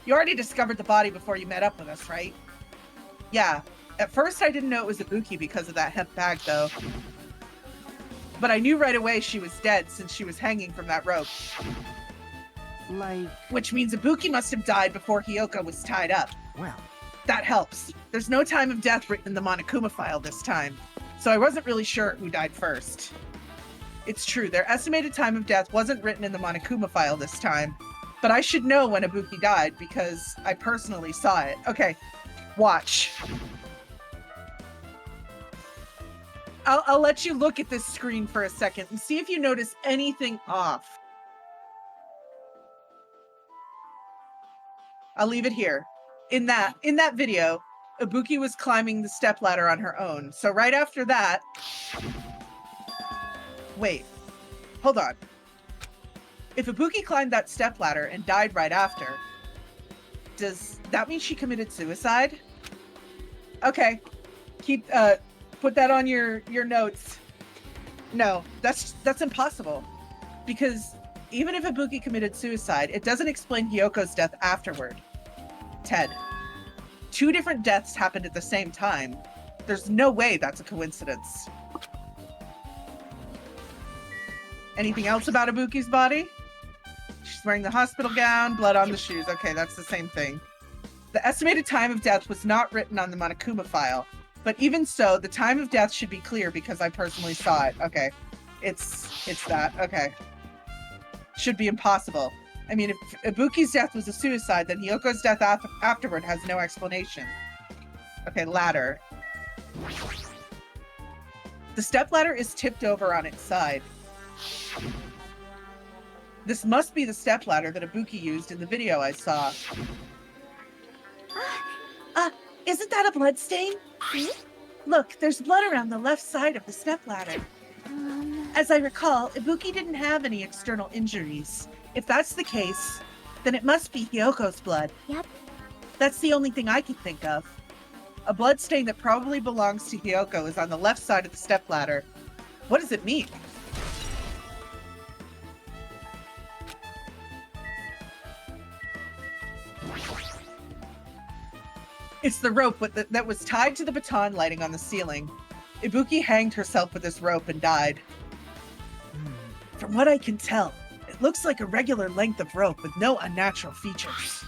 You already discovered the body before you met up with us, right? Yeah. At first, I didn't know it was Ibuki because of that hemp bag, though. But I knew right away she was dead since she was hanging from that rope. Like... Which means Ibuki must have died before Hyoko was tied up. Well... That helps. There's no time of death written in the Monokuma file this time, so I wasn't really sure who died first. It's true, their estimated time of death wasn't written in the Monokuma file this time, but I should know when Ibuki died because I personally saw it. Okay, watch. I'll let you look at this screen for a second and see if you notice anything off. I'll leave it here. In that video, Ibuki was climbing the stepladder on her own. So right after that... Wait. Hold on. If Ibuki climbed that stepladder and died right after, does that mean she committed suicide? Okay. Put that on your notes. No, that's impossible. Because even if Ibuki committed suicide, it doesn't explain Hyoko's death afterward. Ted, 2 different deaths happened at the same time. There's no way that's a coincidence. Anything else about Ibuki's body? She's wearing the hospital gown, blood on the shoes. Okay, that's the same thing. The estimated time of death was not written on the Monokuma file, but even so, the time of death should be clear because I personally saw it. Okay, it's that. Okay. Should be impossible. I mean, if Ibuki's death was a suicide, then Hyoko's death afterward has no explanation. Okay, ladder. The stepladder is tipped over on its side. This must be the stepladder that Ibuki used in the video I saw. Isn't that a blood stain? Look, there's blood around the left side of the stepladder. As I recall, Ibuki didn't have any external injuries. If that's the case, then it must be Hyoko's blood. Yep. That's the only thing I can think of. A blood stain that probably belongs to Hyoko is on the left side of the stepladder. What does it mean? It's the rope that was tied to the baton lighting on the ceiling. Ibuki hanged herself with this rope and died. From what I can tell, it looks like a regular length of rope with no unnatural features.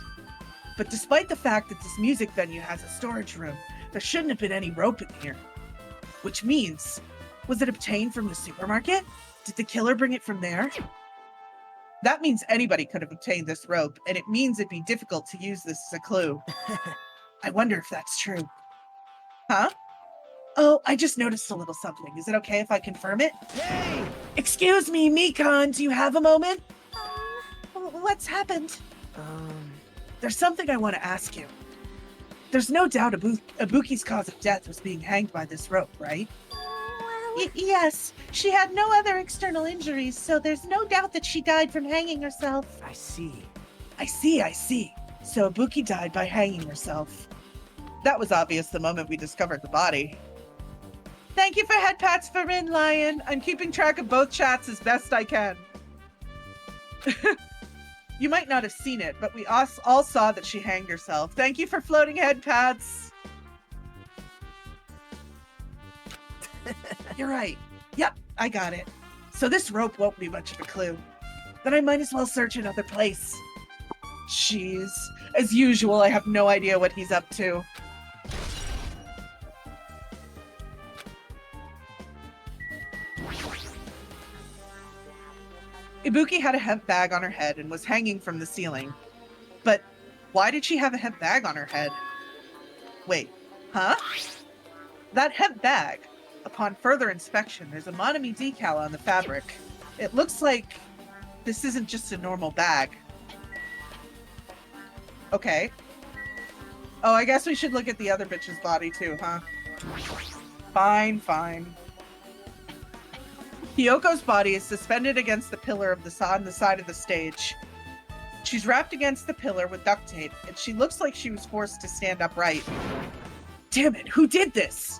But despite the fact that this music venue has a storage room, there shouldn't have been any rope in here. Which means, was it obtained from the supermarket? Did the killer bring it from there? That means anybody could have obtained this rope, and it means it'd be difficult to use this as a clue. I wonder if that's true. Huh? Oh, I just noticed a little something. Is it okay if I confirm it? Hey! Excuse me, Mikon, do you have a moment? What's happened? There's something I want to ask you. There's no doubt Ibuki's cause of death was being hanged by this rope, right? Yes, she had no other external injuries, so there's no doubt that she died from hanging herself. I see. I see. So Ibuki died by hanging herself. That was obvious the moment we discovered the body. Thank you for head pats for Rin Lion. I'm keeping track of both chats as best I can. You might not have seen it, but we all saw that she hanged herself. Thank you for floating head pats. You're right. Yep, I got it. So this rope won't be much of a clue. Then I might as well search another place. Jeez. As usual, I have no idea what he's up to. Ibuki had a hemp bag on her head and was hanging from the ceiling. But why did she have a hemp bag on her head? Wait, huh? That hemp bag, upon further inspection, there's a Monami decal on the fabric. It looks like this isn't just a normal bag. Okay. Oh, I guess we should look at the other bitch's body too, huh? Fine. Hyoko's body is suspended against the pillar on the side of the stage. She's wrapped against the pillar with duct tape, and she looks like she was forced to stand upright. Damn it, who did this?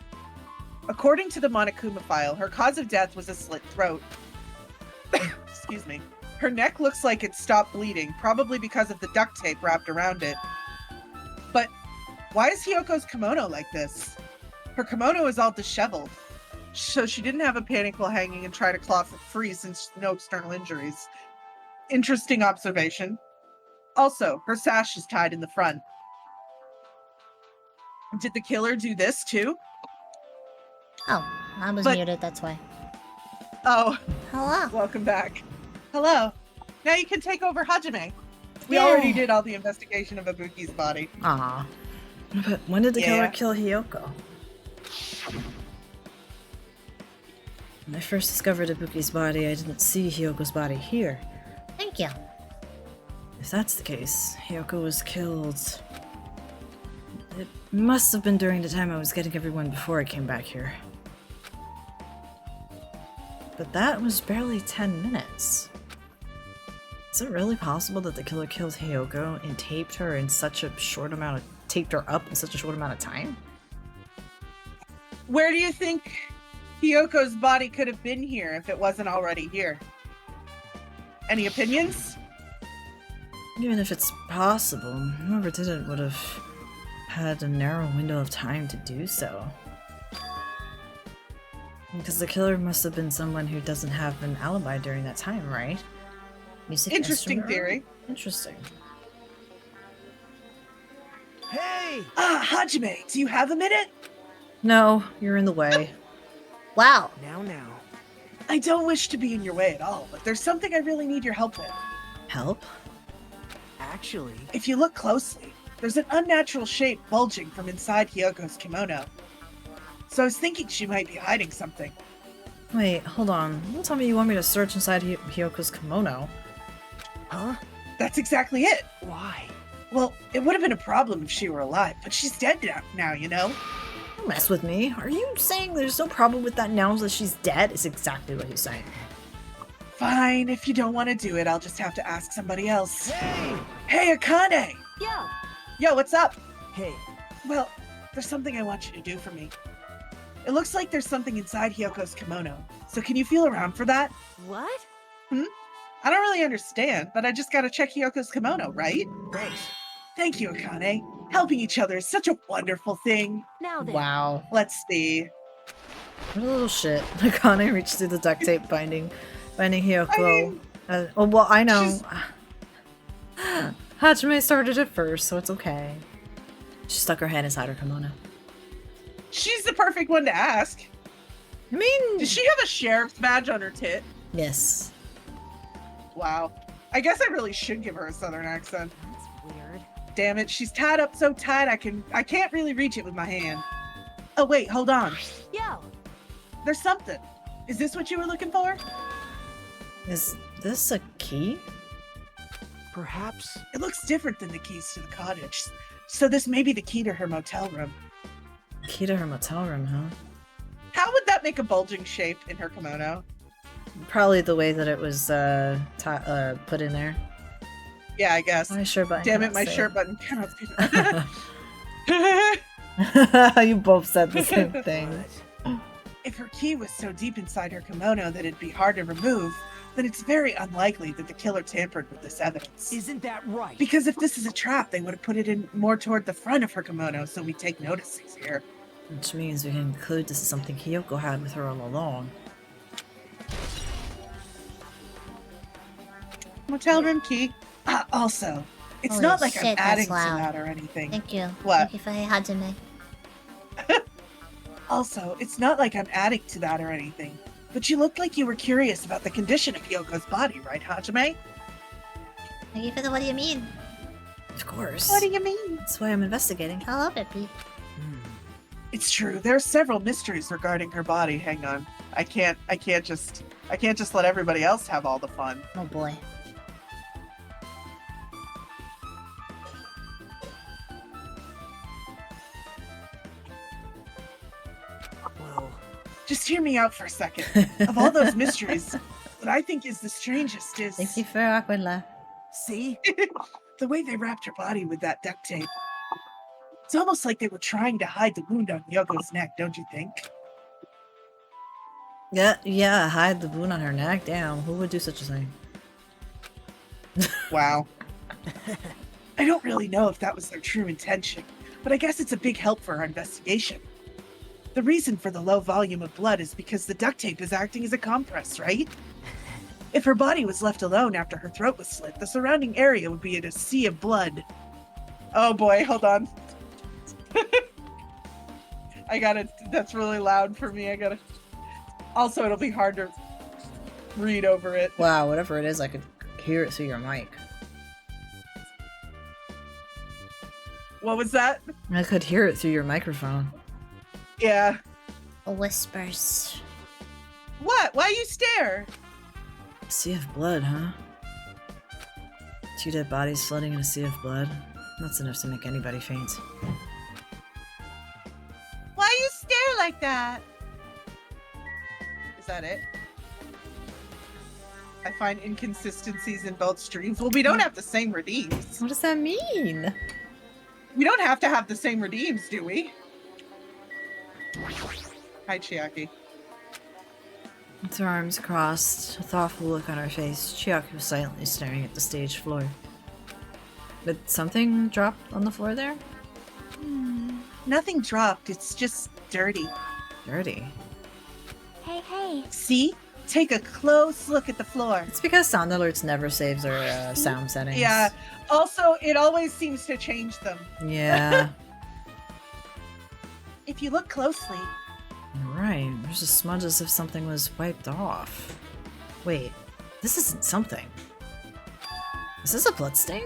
According to the Monokuma file, her cause of death was a slit throat. Excuse me. Her neck looks like it stopped bleeding, probably because of the duct tape wrapped around it. But why is Hyoko's kimono like this? Her kimono is all disheveled. So she didn't have a panic while hanging and try to cloth it free since no external injuries. Interesting observation. Also, her sash is tied in the front. Did the killer do this too? Oh, I was muted, that's why. Oh, Hello. welcome back. Hello. Now you can take over Hajime. We Yay. already did all the investigation of Ibuki's body. Aw. But when did the killer Yeah. kill Hyoko? When I first discovered Ibuki's body, I didn't see Hyoko's body here. Thank you. If that's the case, Hyoko was killed. It must have been during the time I was getting everyone before I came back here. But that was barely 10 minutes. Is it really possible that the killer killed Hyoko and taped her up in such a short amount of time? Where do you think Hyoko's body could have been here if it wasn't already here? Any opinions? Even if it's possible, whoever did it would have had a narrow window of time to do so. Because the killer must have been someone who doesn't have an alibi during that time, right? Music Interesting instrument? theory. Interesting. Hey! Hajime, do you have a minute? No, you're in the way. Wow. Now. I don't wish to be in your way at all, but there's something I really need your help with. Help? Actually, If you look closely, there's an unnatural shape bulging from inside Hyoko's kimono. So I was thinking she might be hiding something. Wait, hold on. Don't tell me you want me to search inside Hyoko's kimono. huh? That's exactly it. Why? Well, it would have been a problem if she were alive, but she's dead now, you know? Don't mess with me. Are you saying there's no problem with that now that she's dead? Is exactly what he's saying. Fine, if you don't want to do it, I'll just have to ask somebody else. Hey! Hey, Akane! Yeah. Yo, what's up? Hey, Well, there's something I want you to do for me. It looks like there's something inside Hyoko's kimono, so can you feel around for that? What? I don't really understand, but I just gotta check Hyoko's kimono, right? thanks. Thank you, Akane. Helping each other is such a wonderful thing. Now then. Wow. Let's see. What a little shit. Akane reached through the duct tape binding Hiyoko. I mean, oh, well, I know. she's- Hajime started it first, so it's okay. She stuck her hand inside her kimono. She's the perfect one to ask. I mean... Does she have a sheriff's badge on her tit? Yes. Wow. I guess I really should give her a southern accent. That's weird. Damn it, she's tied up so tight I can't really reach it with my hand. Oh wait, hold on. Yo. There's something. Is this what you were looking for? Is this a key? Perhaps. It looks different than the keys to the cottage. So this may be the key to her motel room. Key to her motel room, huh? How would that make a bulging shape in her kimono? Probably the way that it was put in there. Yeah, I guess. My shirt button. Damn it, cannot my say shirt button cannot speak. You both said the same thing. If her key was so deep inside her kimono that it'd be hard to remove, then it's very unlikely that the killer tampered with this evidence. Isn't that right? Because if this is a trap, they would have put it in more toward the front of her kimono, so we take notice he's here. Which means we can conclude this is something Hiyoko had with her all along. Motel room key. Also, it's Holy not like shit, I'm that's adding to loud. that or anything. Thank you. What? Thank you for Hajime. Also, it's not like I'm adding to that or anything. But you looked like you were curious about the condition of Yoko's body, right, Hajime? Thank you for the what do you mean? Of course. What do you mean? That's why I'm investigating. I love it, Pete. It's true. There are several mysteries regarding her body. Hang on. I can't just let everybody else have all the fun. Oh boy. Well, Just hear me out for a second. Of all those mysteries, what I think is the strangest is Thank you for Aquila. see? the way they wrapped her body with that duct tape. It's almost like they were trying to hide the wound on Yoko's neck, don't you think? Yeah, hide the wound on her neck. Damn, who would do such a thing? Wow. I don't really know if that was their true intention, but I guess it's a big help for our investigation. The reason for the low volume of blood is because the duct tape is acting as a compress, right? If her body was left alone after her throat was slit, the surrounding area would be in a sea of blood. Oh boy, hold on. That's really loud for me. Also, it'll be hard to read over it. Wow, whatever it is, I could hear it through your mic. What was that? I could hear it through your microphone. Yeah. Whispers. What? Why you stare? A sea of blood, huh? 2 dead bodies floating in a sea of blood. That's enough to make anybody faint. Why you stare like that? Is that it? I find inconsistencies in both streams. Well, we don't have the same redeems. What does that mean? We don't have to have the same redeems, do we? Hi, Chiaki. With her arms crossed, a thoughtful look on her face, Chiaki was silently staring at the stage floor. Did something drop on the floor there? Nothing dropped. It's just dirty. Dirty. Hey. See? Take a close look at the floor. It's because Sound Alerts never saves her sound settings. Yeah. Also, it always seems to change them. Yeah. If you look closely, You're right. There's a smudge as if something was wiped off. Wait, this isn't something. Is this a bloodstain?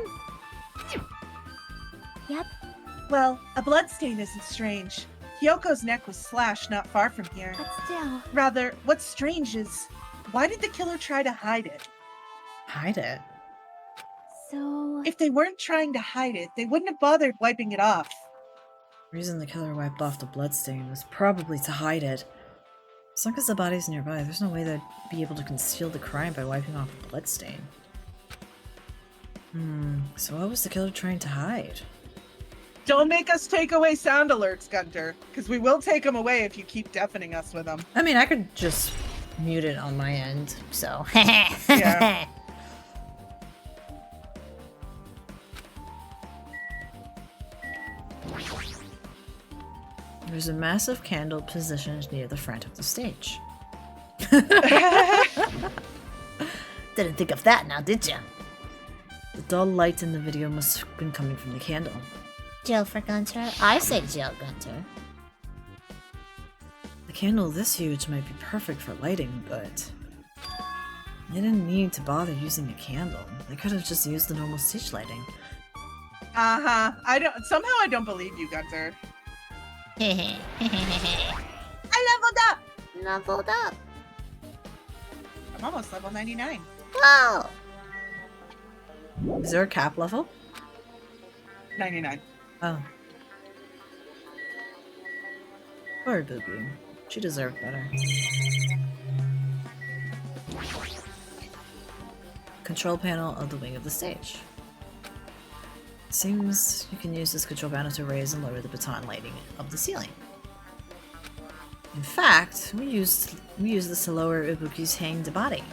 Yep. well, a bloodstain isn't strange. Hyoko's neck was slashed not far from here. But still. Rather, what's strange is, why did the killer try to hide it? Hide it. So. If they weren't trying to hide it, they wouldn't have bothered wiping it off. The reason the killer wiped off the bloodstain was probably to hide it. As long as the body's nearby, there's no way they'd be able to conceal the crime by wiping off the bloodstain. So what was the killer trying to hide? Don't make us take away sound alerts, Gunter, because we will take them away if you keep deafening us with them. I mean, I could just mute it on my end, so. Yeah. There's a massive candle positioned near the front of the stage. Didn't think of that now, did you? The dull light in the video must have been coming from the candle. Jill for Gunter? I say Jill Gunter. A candle this huge might be perfect for lighting, but they didn't need to bother using a candle. They could have just used the normal stage lighting. Uh-huh. Somehow I don't believe you, Gunter. I leveled up! Leveled up. I'm almost level 99. Whoa! Is there a cap level? 99. Oh. Poor Boo Boo. She deserved better. Control panel of the wing of the stage. Seems you can use this control panel to raise and lower the baton lighting of the ceiling. In fact, we used this to lower Ibuki's hanged body.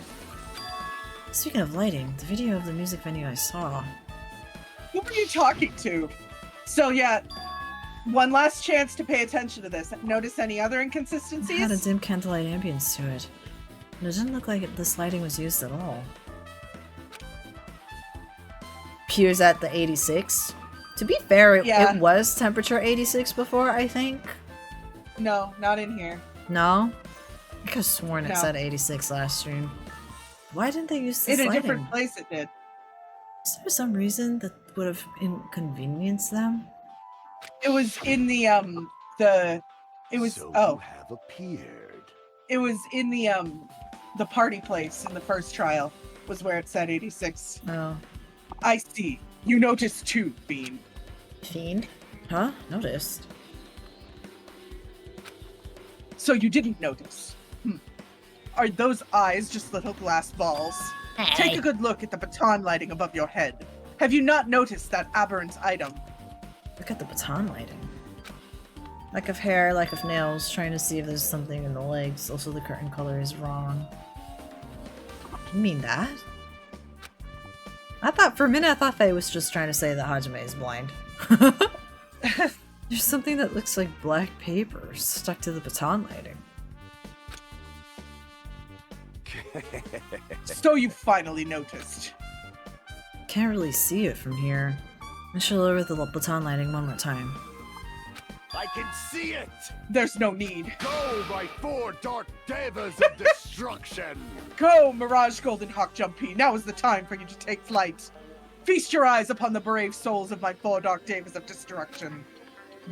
Speaking of lighting, the video of the music venue I saw. Who are you talking to? So yeah, one last chance to pay attention to this. Notice any other It inconsistencies? had a dim candlelight ambience to it. And it didn't look like this lighting was used at all. Appears at the 86. To be fair, Yeah. it was temperature 86 before, I think. No, not in here. No? I could have sworn it No. said 86 last stream. Why didn't they use this In a lighting? different place it did. Is there some reason that would have inconvenienced them? It was in the it was So oh, you have appeared. it was in the party place in the first trial was where it said 86. Oh. I see. You noticed too, Bean. Fiend? Huh? Noticed. So you didn't notice. Are those eyes just little glass balls? Take a good look at the baton lighting above your head. Have you not noticed that aberrant item? Look at the baton lighting. Lack of hair, lack of nails, trying to see if there's something in the legs. Also, the curtain color is wrong. You mean that? For a minute, I thought they was just trying to say that Hajime is blind. There's something that looks like black paper stuck to the baton lighting. So you finally noticed. Can't really see it from here. I should lower the baton lighting one more time. I can see it! There's no need. Go, my 4 dark devas of destruction! Go, Mirage Golden Hawk Jumpy. Now is the time for you to take flight. Feast your eyes upon the brave souls of my 4 dark devas of destruction.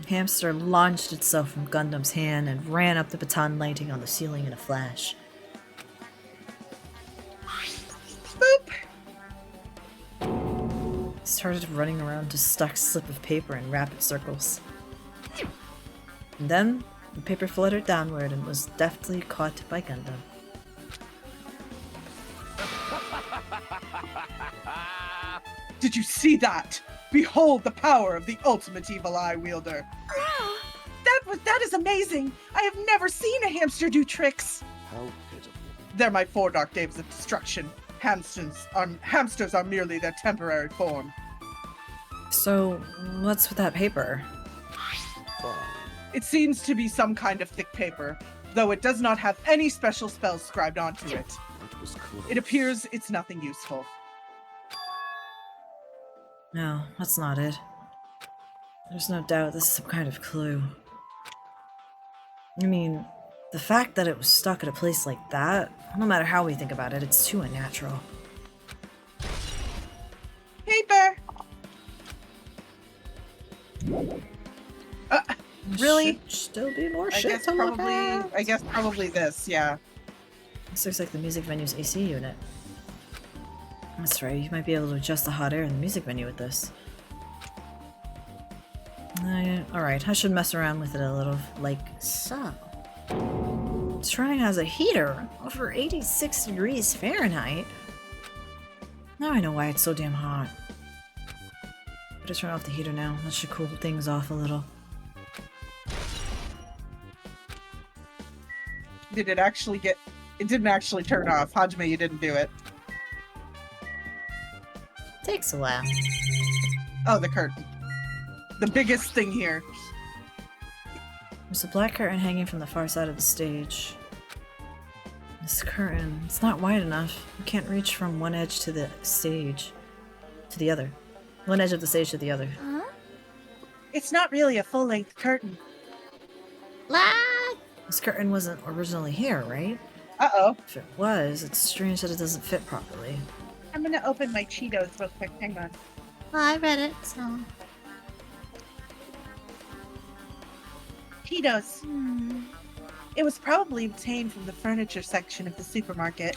Hamster launched itself from Gundam's hand and ran up the baton lighting on the ceiling in a flash. Boop. He started running around a stuck slip of paper in rapid circles. And then, the paper fluttered downward and was deftly caught by Gundam. Did you see that? Behold the power of the ultimate evil eye wielder. That is amazing. I have never seen a hamster do tricks. How pitiful. They're my 4 dark devas of destruction. Hamsters are merely their temporary form. So, what's with that paper? Fine. It seems to be some kind of thick paper, though it does not have any special spells scribed onto it. That was close. It appears it's nothing useful. No, that's not it. There's no doubt this is some kind of clue. I mean, the fact that it was stuck at a place like that, no matter how we think about it, it's too unnatural. Paper! Really? Should still be more I shit guess to look at. probably this, yeah. This looks like the music venue's AC unit. That's right, you might be able to adjust the hot air in the music venue with this. Alright, I should mess around with it a little, like so. It's running as a heater, over 86 degrees Fahrenheit. Now I know why it's so damn hot. Better turn off the heater now, that should cool things off a little. Did it actually get... It didn't actually turn off. Hajime, you didn't do it. Takes a while. Oh, the curtain. The biggest thing here. There's a black curtain hanging from the far side of the stage. This curtain, it's not wide enough. You can't reach from one edge to the stage to the other. One edge of the stage to the other. Huh? It's not really a full-length curtain. Lag! This curtain wasn't originally here, right? Uh-oh. If it was, it's strange that it doesn't fit properly. I'm gonna open my Cheetos real quick. Hang on. Well, I read it, so... Cheetos. Hmm. It was probably obtained from the furniture section of the supermarket.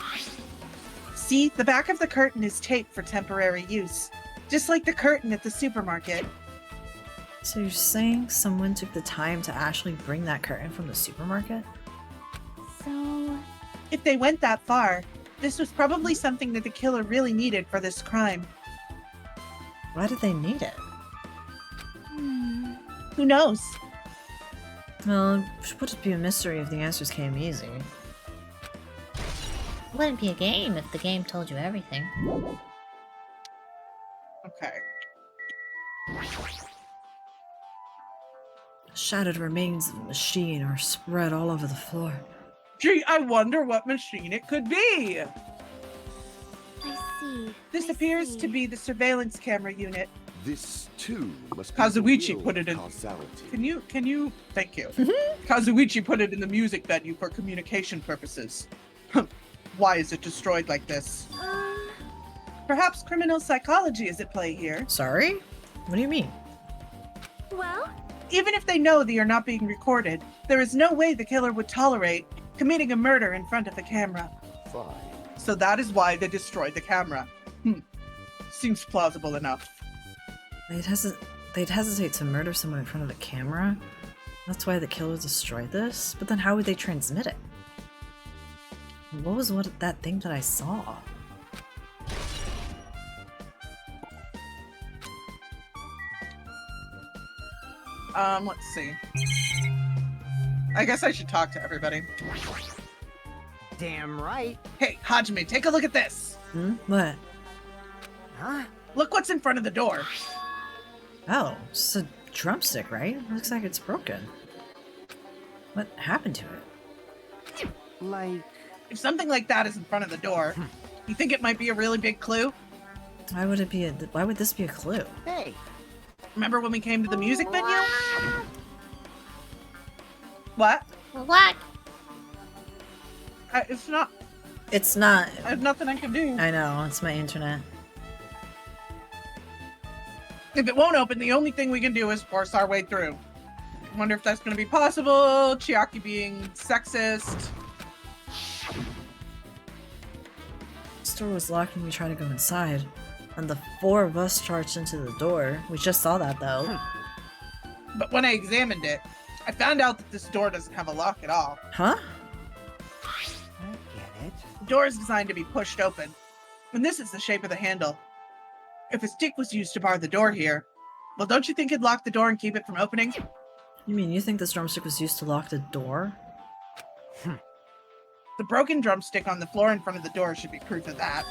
See, the back of the curtain is taped for temporary use, just like the curtain at the supermarket. So you're saying someone took the time to actually bring that curtain from the supermarket? So, If they went that far, this was probably something that the killer really needed for this crime. Why did they need it? Who knows? Well, it would be a mystery if the answers came easy. Wouldn't be a game if the game told you everything. Okay. Shattered remains of the machine are spread all over the floor. Gee, I wonder what machine it could be. I see. This I appears see. to be the surveillance camera unit. This too must be Kazuichi the real put it in. causality. Can you? Thank you. Kazuichi put it in the music venue for communication purposes. Why is it destroyed like this? Perhaps criminal psychology is at play here. Sorry? What do you mean? Well, Even if they know they are not being recorded, there is no way the killer would tolerate committing a murder in front of the camera. Fine. So that is why they destroyed the camera. Seems plausible enough. They'd hesitate to murder someone in front of a camera? That's why the killer destroyed this? But then how would they transmit it? What was that thing that I saw? Let's see. I guess I should talk to everybody. Damn right. Hey, Hajime, take a look at this. What? Huh? Look what's in front of the door. Oh, it's a drumstick, right? Looks like it's broken. What happened to it? Like, If something like that is in front of the door, you think it might be a really big clue? Why would this be a clue? hey, Remember when we came to the music venue? What? What? It's not. It's not. I have nothing I can do. I know, it's my internet. If it won't open, the only thing we can do is force our way through. Wonder if that's going to be possible. Chiaki being sexist. The door was locked when we tried to go inside. And the four of us charged into the door. We just saw that though. But when I examined it, I found out that this door doesn't have a lock at all. Huh? I get it. The door is designed to be pushed open, and this is the shape of the handle. If a stick was used to bar the door here, well, don't you think it'd lock the door and keep it from opening? You mean you think this drumstick was used to lock the door? The broken drumstick on the floor in front of the door should be proof of that.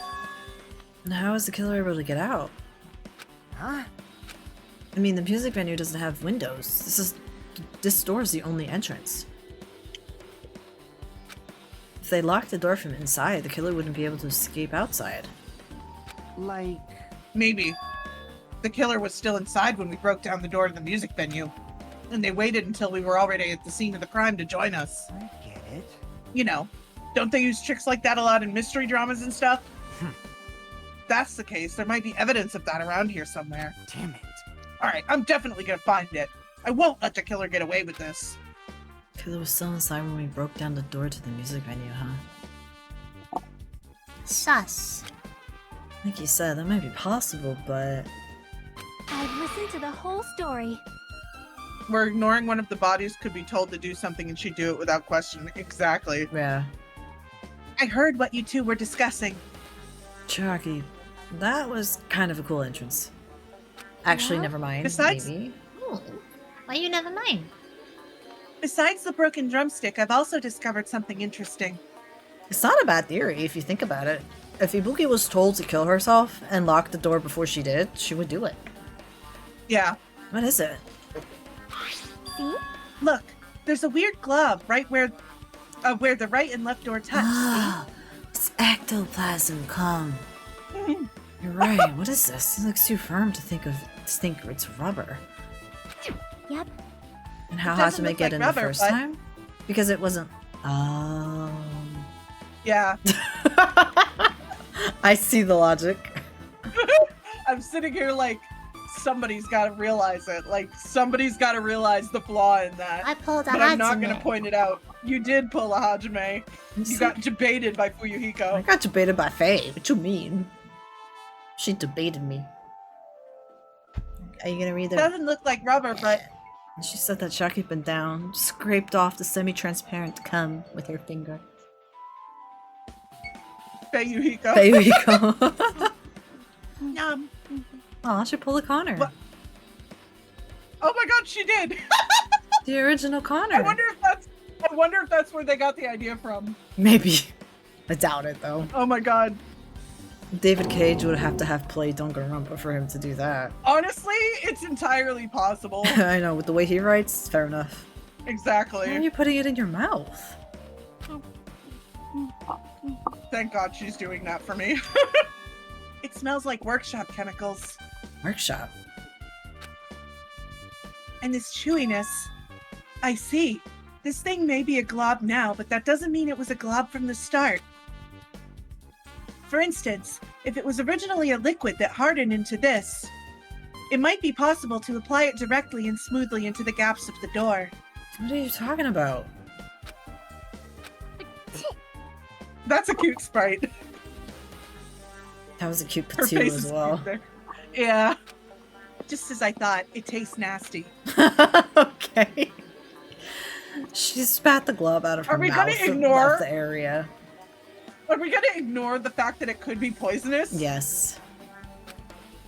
And how is the killer able to get out? Huh? I mean, the music venue doesn't have windows. This door is the only entrance. If they locked the door from inside, the killer wouldn't be able to escape outside. Like, Maybe. The killer was still inside when we broke down the door to the music venue, and they waited until we were already at the scene of the crime to join us. I get it. You know, don't they use tricks like that a lot in mystery dramas and stuff? If that's the case, there might be evidence of that around here somewhere. Damn it. Alright, I'm definitely gonna find it. I won't let the killer get away with this. The killer was still inside when we broke down the door to the music venue, huh? Sus. Like you said, that might be possible, but... I've listened to the whole story. We're ignoring one of the bodies could be told to do something and she'd do it without question. Exactly. Yeah. I heard what you two were discussing. Chiaki, that was kind of a cool entrance. Actually, Yeah? never mind. Besides- Maybe. Ooh. Why you never mind? Besides the broken drumstick, I've also discovered something interesting. It's not a bad theory if you think about it. If Ibuki was told to kill herself and lock the door before she did, she would do it. Yeah, What is it? See? look. There's a weird glob right where the right and left door touch. Ah, it's ectoplasm, come. You're right, what is this? It looks too firm to think it's rubber. Yep. And how It hot doesn't to look make it like in rubber, the first but- time? Because it wasn't... Yeah. I see the logic. I'm sitting here like, somebody's got to realize it. Like, somebody's got to realize the flaw in that. I pulled a But I'm not Hajime. going to point it out. You did pull a Hajime. You got debated by I Fuyuhiko. got debated by Faye. What you mean? She debated me. Are you gonna read It it? doesn't look like rubber, but She set that Chucky up and down, scraped off the semi-transparent cum with her finger. Fuyuhiko. There you go. Yum. Aw, she pulled a Connor. What? Oh my god, she did! The original Connor. I wonder if that's where they got the idea from. Maybe. I doubt it though. Oh my god. David Cage would have to have played Danganronpa for him to do that. Honestly, it's entirely possible. I know, with the way he writes, fair enough. Why are Exactly. you putting it in your mouth? Thank god she's doing that for me. It smells like workshop chemicals. Workshop. And this chewiness. I see. This thing may be a glob now, but that doesn't mean it was a glob from the start. For instance, if it was originally a liquid that hardened into this, it might be possible to apply it directly and smoothly into the gaps of the door. What are you talking about? That's a cute sprite. That was a cute Her patoo face as is well. cute there. Yeah. Just as I thought, it tastes nasty. Okay. She spat the glob out of her Are we mouth gonna and ignore- left the area. Are we gonna ignore the fact that it could be poisonous? Yes.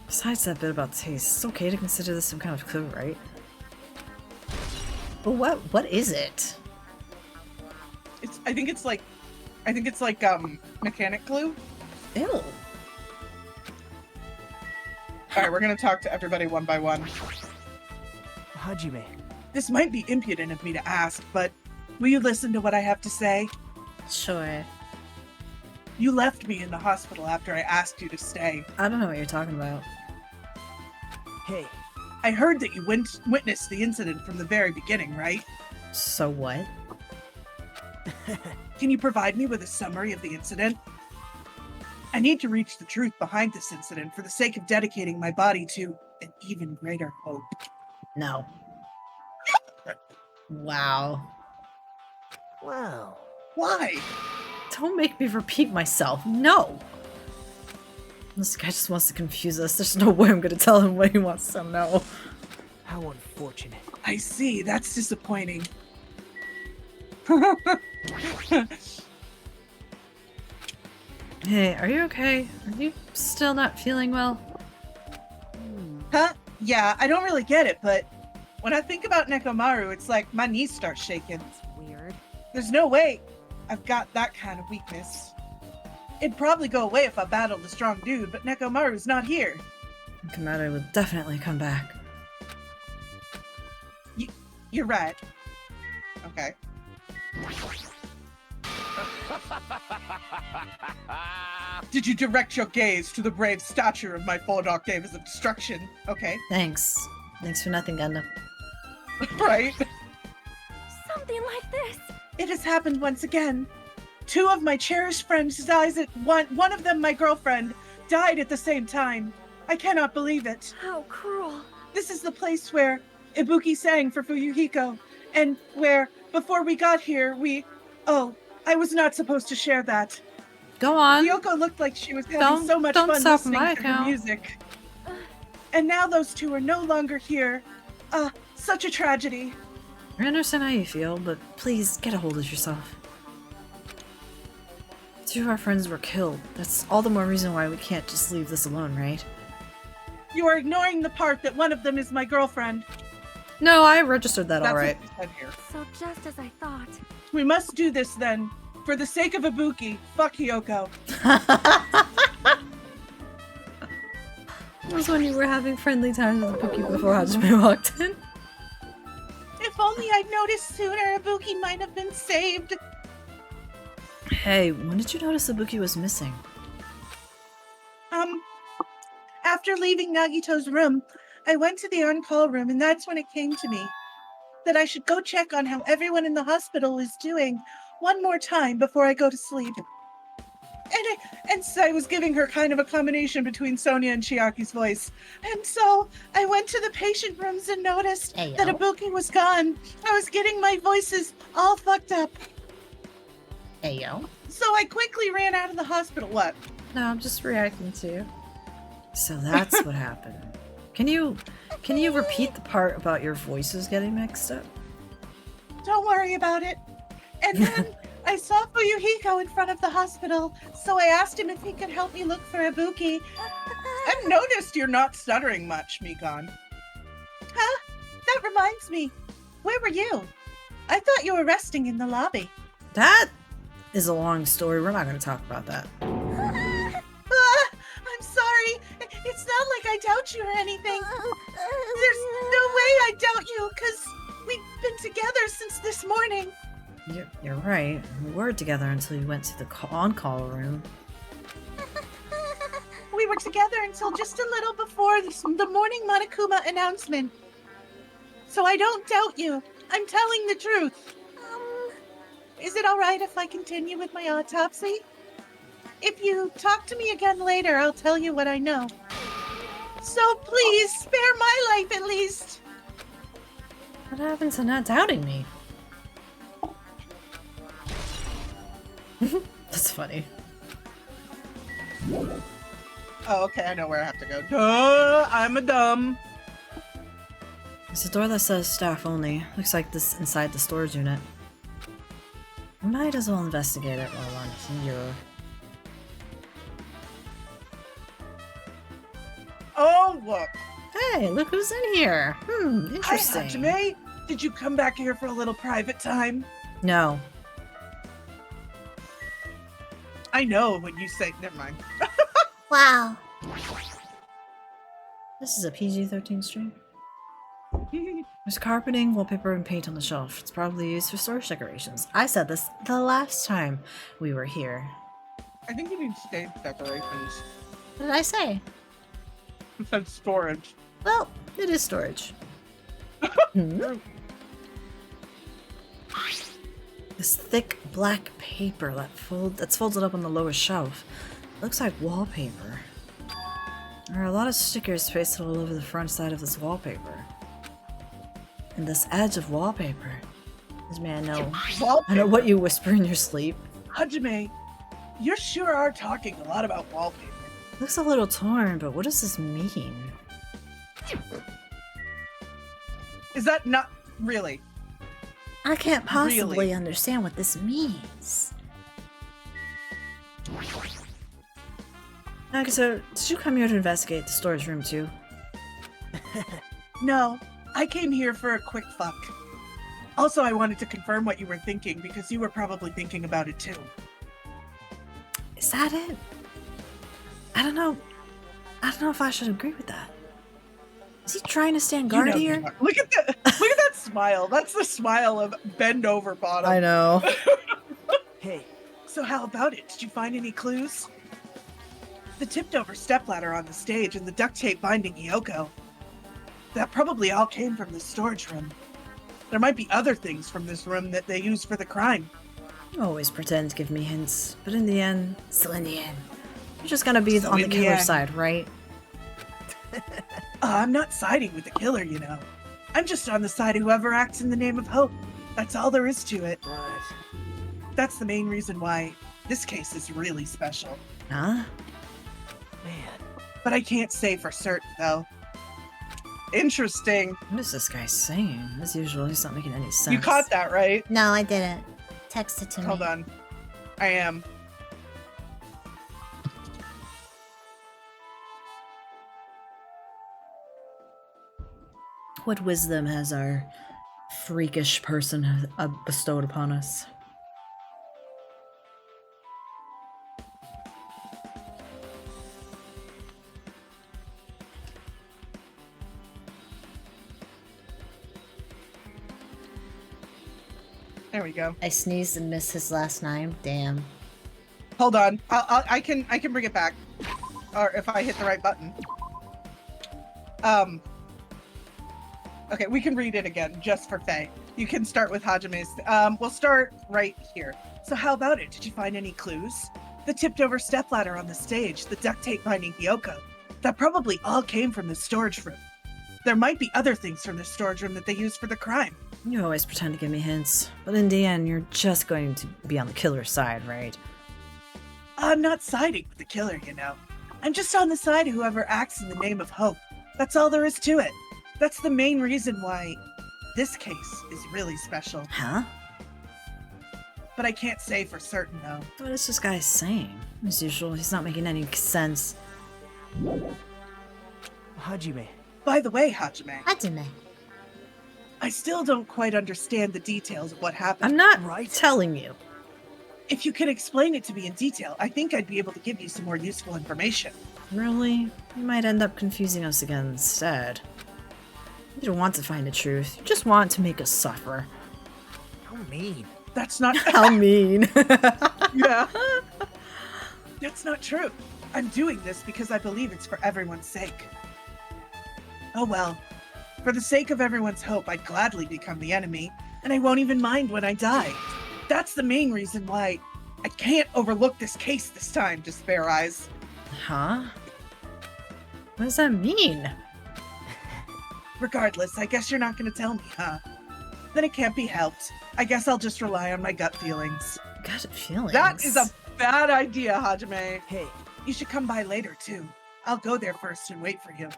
Besides that bit about taste, it's okay to consider this some kind of clue, right? But what is it? I think it's like mechanic glue. Ew. Alright, we're gonna talk to everybody one by one. Hajime. This might be impudent of me to ask, but will you listen to what I have to say? Sure. You left me in the hospital after I asked you to stay. I don't know what you're talking about. Hey, I heard that you witnessed the incident from the very beginning, right? So what? Can you provide me with a summary of the incident? I need to reach the truth behind this incident for the sake of dedicating my body to an even greater hope. No. Wow. wow. Why? Don't make me repeat myself. No! This guy just wants to confuse us. There's no way I'm gonna tell him what he wants to know. How unfortunate. I see, that's disappointing. Hey, are you okay? Are you still not feeling well? Huh? Yeah, I don't really get it, but when I think about Nekomaru, it's like my knees start shaking. Weird. There's no way I've got that kind of weakness. It'd probably go away if I battled a strong dude, but Nekomaru's not here. Kamado will definitely come back. You're right. Okay. Did you direct your gaze to the brave stature of my four dark days of destruction? Okay. Thanks. Thanks for nothing, Gundam. Right? Something like this. It has happened once again. Two of my cherished friends died at one of them, my girlfriend, died at the same time. I cannot believe it. How cruel. This is the place where Ibuki sang for Fuyuhiko, and where, before we got here, Oh, I was not supposed to share that. Go on. Kyoko looked like she was having so much don't fun stop listening my to her account. music. And now those two are no longer here. Such a tragedy. I understand how you feel, but please get a hold of yourself. Two of our friends were killed. That's all the more reason why we can't just leave this alone, right? You are ignoring the part that one of them is my girlfriend. No, I registered that That's alright. what you said here. So just as I thought. We must do this then. For the sake of Ibuki, fuck Kyoko. It was when you were having friendly times with Pookie before Hajime walked in. If only I noticed sooner, Ibuki might have been saved. Hey, when did you notice Ibuki was missing? After leaving Nagito's room, I went to the on-call room, and that's when it came to me that I should go check on how everyone in the hospital is doing one more time before I go to sleep. And so I was giving her kind of a combination between Sonia and Chiaki's voice. And so I went to the patient rooms and noticed Ayo. that Ibuki was gone. I was getting my voices all fucked up. Hey, yo. So I quickly ran out of the hospital. What? No, I'm just reacting to you. So that's what happened. Can you repeat the part about your voices getting mixed up? Don't worry about it. And then I saw Fuyuhiko in front of the hospital, so I asked him if he could help me look for Ibuki. I've noticed you're not stuttering much, Mikan. Huh? That reminds me. Where were you? I thought you were resting in the lobby. That is a long story. We're not going to talk about that. I'm sorry. It's not like I doubt you or anything. There's no way I doubt you, because we've been together since this morning. You're right. We were together until you went to the on-call room. We were together until just a little before the morning Monokuma announcement. So I don't doubt you. I'm telling the truth. Is it alright if I continue with my autopsy? If you talk to me again later, I'll tell you what I know. So please, spare my life at least. What happened to not doubting me? That's funny. Oh, okay, I know where I have to go. Duh, I'm a dumb. There's a door that says staff only. Looks like this inside the storage unit. We might as well investigate it while we're here. Oh, look. Hey, look who's in here. Hi, Interesting. Hajime. Did you come back here for a little private time? No. I know when you say... Never mind. Wow. This is a PG-13 stream. There's carpeting, wallpaper, and paint on the shelf. It's probably used for storage decorations. I said this the last time we were here. I think you need stage decorations. What did I say? You said storage. Well, it is storage. This thick black paper that's folded up on the lower shelf. Looks like wallpaper. There are a lot of stickers pasted all over the front side of this wallpaper. And this edge of wallpaper. This man, no. Wallpaper. I know what you whisper in your sleep. Hajime, you sure are talking a lot about wallpaper. Looks a little torn, but what does this mean? Is that not really? I can't possibly Really? understand what this means. Nagito, did you come here to investigate the storage room too? No, I came here for a quick fuck. Also, I wanted to confirm what you were thinking because you were probably thinking about it too. Is that it? I don't know. I don't know if I should agree with that. Is he trying to stand guard You know here? you are. Look at that smile. That's the smile of bend over bottom. I know. Hey, So how about it? Did you find any clues? The tipped over stepladder on the stage and the duct tape binding Yoko. That probably all came from the storage room. There might be other things from this room that they used for the crime. You always pretend to give me hints, but in the end, still in the end, you're just gonna be So on the in the killer's end- side, right? I'm not siding with the killer, you know. I'm just on the side of whoever acts in the name of hope. That's all there is to it. what? That's the main reason why this case is really special. Huh? Man, But I can't say for certain, though. Interesting. What is this guy saying? As usual, he's not making any sense. You caught that, right? No, I didn't. Text it to me. Hold on. I am. What wisdom has our freakish person bestowed upon us? There we go. I sneezed and missed his last name. Damn. Hold on. I can bring it back. Or if I hit the right button. Okay, we can read it again, just for Faye. You can start with Hajime's. We'll start right here. So how about it? Did you find any clues? The tipped-over stepladder on the stage, the duct tape binding Hiyoko. That probably all came from the storage room. There might be other things from the storage room that they used for the crime. You always pretend to give me hints, but in the end, you're just going to be on the killer's side, right? I'm not siding with the killer, you know. I'm just on the side of whoever acts in the name of hope. That's all there is to it. That's the main reason why this case is really special. Huh? But I can't say for certain, though. What is this guy saying? As usual, he's not making any sense. Hajime. By the way, Hajime, Hajime. I still don't quite understand the details of what happened. I'm not Right. telling you. If you could explain it to me in detail, I think I'd be able to give you some more useful information. Really? You might end up confusing us again instead. You don't want to find the truth. You just want to make us suffer. How mean. That's not How mean. Yeah. That's not true. I'm doing this because I believe it's for everyone's sake. Oh well. For the sake of everyone's hope, I'd gladly become the enemy, and I won't even mind when I die. That's the main reason why I can't overlook this case this time, Despair Eyes. Huh? What does that mean? Regardless, I guess you're not going to tell me, huh? Then it can't be helped. I guess I'll just rely on my gut feelings. Gut feelings. That is a bad idea, Hajime. Hey, You should come by later, too. I'll go there first and wait for you.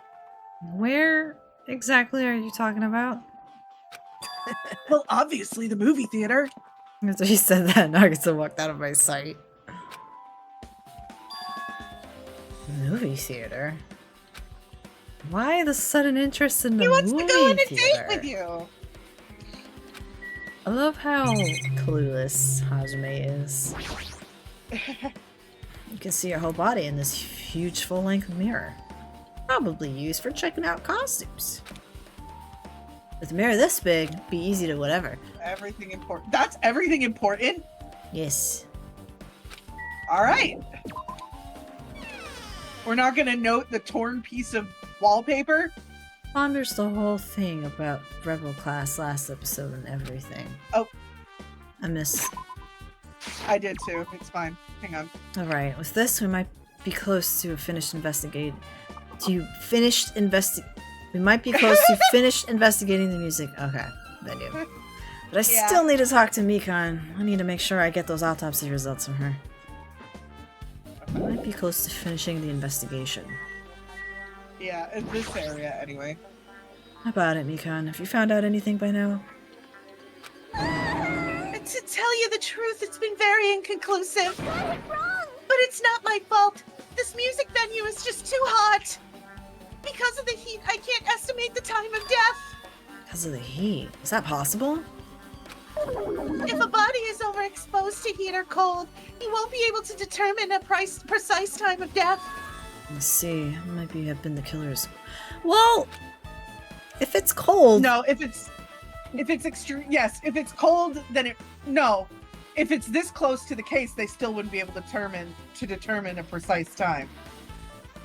Where exactly are you talking about? Well, obviously, the movie theater. After he said that, Nagisa walked out of my sight. Movie theater? Why the sudden interest in the He wants movie to go on a theater? date with you. I love how clueless Hajime is. You can see her whole body in this huge full-length mirror. Probably used for checking out costumes. With a mirror this big, it'd be easy to whatever. Everything important. That's everything important? Yes. All right. We're not going to note the torn piece of wallpaper? Ponders the whole thing about Rebel Class last episode and everything. Oh. I miss. I did too. It's fine. Hang on. Alright, with this we might be close to a finished investigate. We might be close to finished investigating the music. Okay, I knew. But I Yeah. still need to talk to Mikan. I need to make sure I get those autopsy results from her. Might be close to finishing the investigation. Yeah, in this area anyway. How about it, Mikan? Have you found out anything by now? To tell you the truth, it's been very inconclusive. But it's not my fault. This music venue is just too hot. Because of the heat, I can't estimate the time of death. Because of the heat. Is that possible? If a body is overexposed to heat or cold, you won't be able to determine a precise time of death. Let's see. It might have been the killers. Well, if it's cold. No, if it's extreme, yes. If it's cold, then no. If it's this close to the case, they still wouldn't be able to determine a precise time.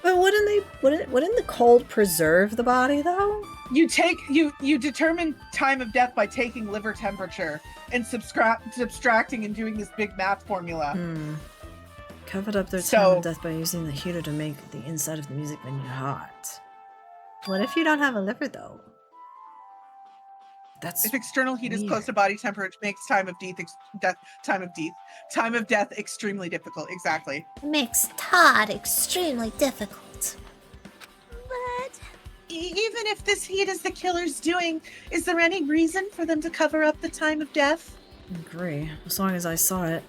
But wouldn't the cold preserve the body though? You determine time of death by taking liver temperature and subtracting and doing this big math formula. Covered up their time of death by using the heater to make the inside of the music venue hot. What if you don't have a liver though? That's If external heat is weird. close to body temperature, it makes time of death extremely difficult. Exactly. Makes Todd extremely difficult. But Even if this heat is the killer's doing, is there any reason for them to cover up the time of death? I agree. As long as I saw it,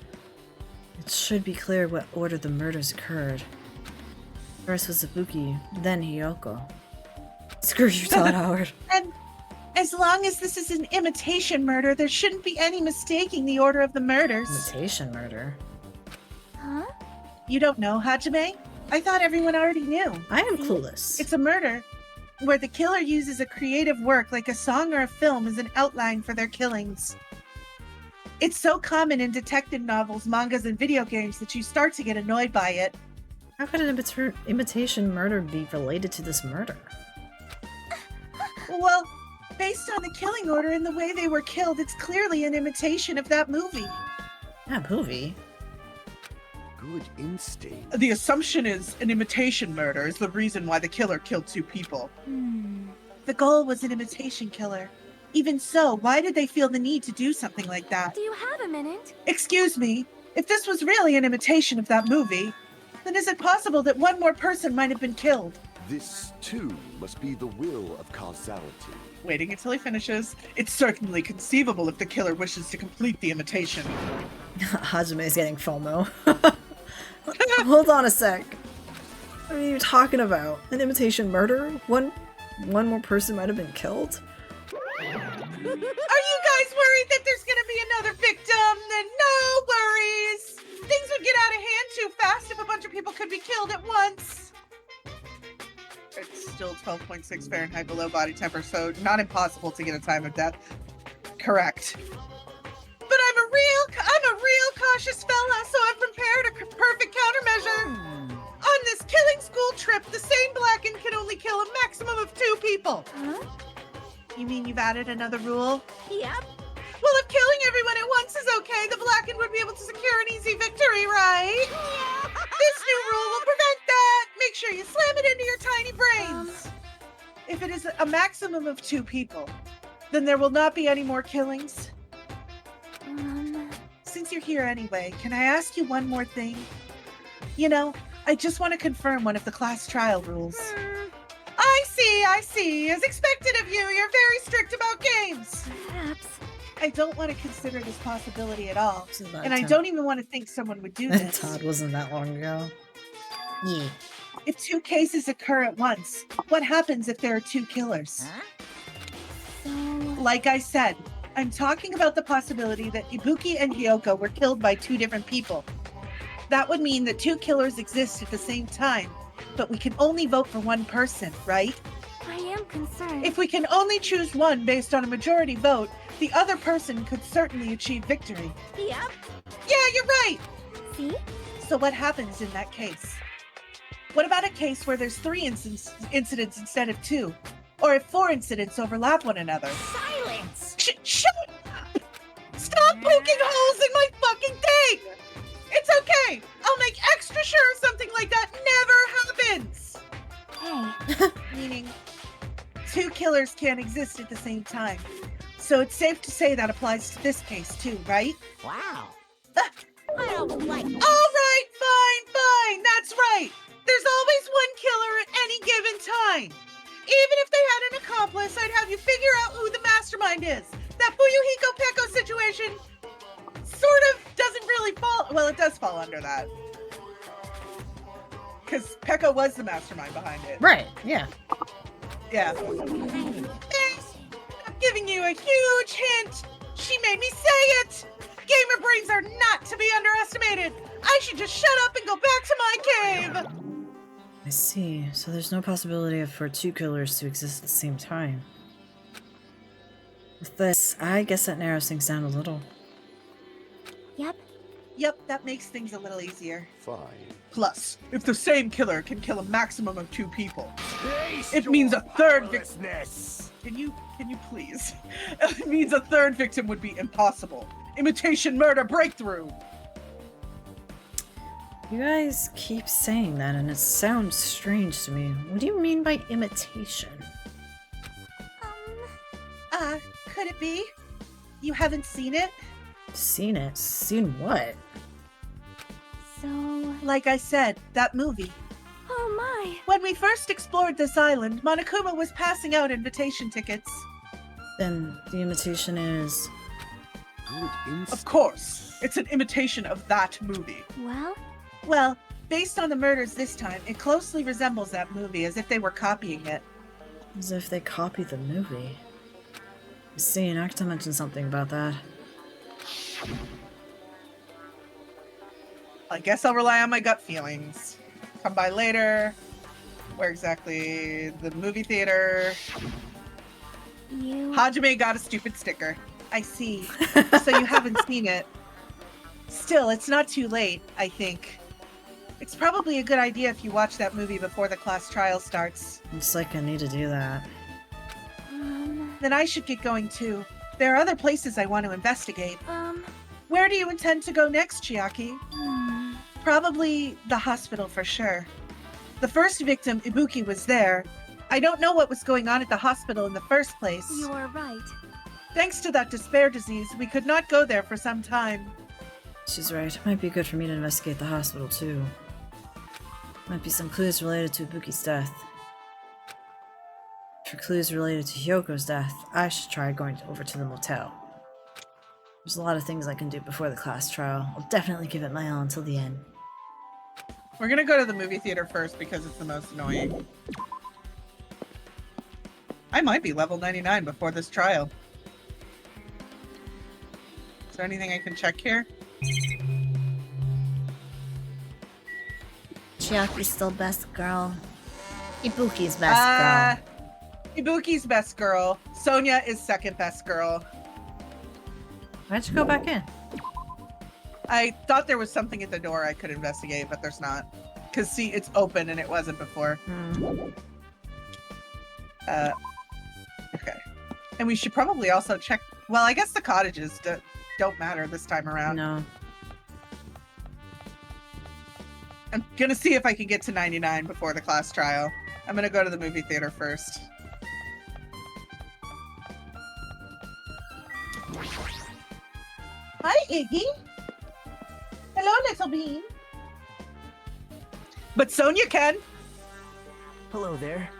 it should be clear what order the murders occurred. First was Ibuki, then Hiyoko. Screw you, Todd Howard. And as long as this is an imitation murder, there shouldn't be any mistaking the order of the murders. Imitation murder. huh? You don't know, Hajime? I thought everyone already knew. I am clueless. It's a murder where the killer uses a creative work like a song or a film as an outline for their killings. It's so common in detective novels, mangas, and video games that you start to get annoyed by it. How could an imitation murder be related to this murder? Well, based on the killing order and the way they were killed, it's clearly an imitation of that movie. That movie? Good instinct. The assumption is an imitation murder is the reason why the killer killed 2 people. The goal was an imitation killer. Even so, why did they feel the need to do something like that? Do you have a minute? Excuse me, if this was really an imitation of that movie, then is it possible that one more person might have been killed? This, too, must be the will of causality. Waiting until he finishes, it's certainly conceivable if the killer wishes to complete the imitation. Hajime is getting FOMO. Hold on a sec. What are you talking about? An imitation murder? One more person might have been killed? Are you guys worried that there's gonna be another victim? Then no worries! Things would get out of hand too fast if a bunch of people could be killed at once. It's still 12.6 Fahrenheit below body temper, so not impossible to get a time of death. Correct. But I'm a real cautious fella, so I've prepared a perfect countermeasure. On this killing school trip, the same blackened can only kill a maximum of 2 people. Huh? You mean you've added another rule? Yep. Well, if killing everyone at once is okay, the blackened would be able to secure an easy victory, right? This new rule will prevent that. Make sure you slam it into your tiny brains. If it is a maximum of 2 people, then there will not be any more killings. Since you're here anyway, can I ask you one more thing? You know, I just want to confirm one of the class trial rules. I see. As expected of you, you're very strict about games. Perhaps. I don't want to consider this possibility at all. This is about And I 10. don't even want to think someone would do this. Todd wasn't that long ago. Yeah. If 2 cases occur at once, what happens if there are 2 killers? So, Like I said, I'm talking about the possibility that Ibuki and Hyoko were killed by 2 different people. That would mean that 2 killers exist at the same time, but we can only vote for one person, right? I am concerned. If we can only choose one based on a majority vote, the other person could certainly achieve victory. Yep. Yeah, you're right! See? So what happens in that case? What about a case where there's 3 incidents instead of 2? Or if 4 incidents overlap one another? Silence! Shut up! Stop poking holes in my fucking thing! It's okay! I'll make extra sure something like that never happens! Hey. Meaning, 2 killers can't exist at the same time. So it's safe to say that applies to this case too, right? Wow. I don't like All right, fine. That's right. There's always one killer at any given time. Even if they had an accomplice, I'd have you figure out who the mastermind is. That Fuyuhiko Peko situation sort of doesn't really fall. Well, it does fall under that. Because Peko was the mastermind behind it. Right, yeah. Yeah. I'm giving you a huge hint. She made me say it. Gamer brains are not to be underestimated. I should just shut up and go back to my cave. I see. So there's no possibility for 2 killers to exist at the same time. With this, I guess that narrows things down a little. Yep, that makes things a little easier. Fine. Plus, if the same killer can kill a maximum of 2 people, Taste it means a third victim. powerlessness. Can you please? It means a third victim would be impossible. Imitation murder breakthrough. You guys keep saying that and it sounds strange to me. What do you mean by imitation? Could it be? You haven't seen it? Seen it? Seen what? So, Like I said, that movie. oh my. When we first explored this island, Monokuma was passing out invitation tickets. Then the imitation is... Good instinct. Of course, it's an imitation of that movie. Well, based on the murders this time, it closely resembles that movie, as if they were copying it. as if they copied the movie. I see, and Akta mentioned something about that. I guess I'll rely on my gut feelings. Come by later. Where exactly? The movie theater. You. Hajime got a stupid sticker. I see. So you haven't seen it. Still, it's not too late, I think. It's probably a good idea if you watch that movie before the class trial starts. Looks like I need to do that. Then I should get going too. There are other places I want to investigate. Where do you intend to go next, Chiaki? Probably the hospital for sure. The first victim, Ibuki, was there. I don't know what was going on at the hospital in the first place. You are right. Thanks to that despair disease, we could not go there for some time. She's right. It might be good for me to investigate the hospital too. Might be some clues related to Ibuki's death. For clues related to Hyoko's death, I should try going over to the motel. There's a lot of things I can do before the class trial. I'll definitely give it my all until the end. We're gonna go to the movie theater first because it's the most annoying. I might be level 99 before this trial. Is there anything I can check here? Chiaki's still best girl. Ibuki's best girl. Ibuki's best girl. Sonia is second best girl. Why'd you go back in? I thought there was something at the door I could investigate, but there's not. Because, see, it's open and it wasn't before. Okay. And we should probably also check... Well, I guess the cottages don't matter this time around. No. I'm gonna see if I can get to 99 before the class trial. I'm gonna go to the movie theater first. Hi, Iggy. Hello, little bean. But Sonia can. Hello there.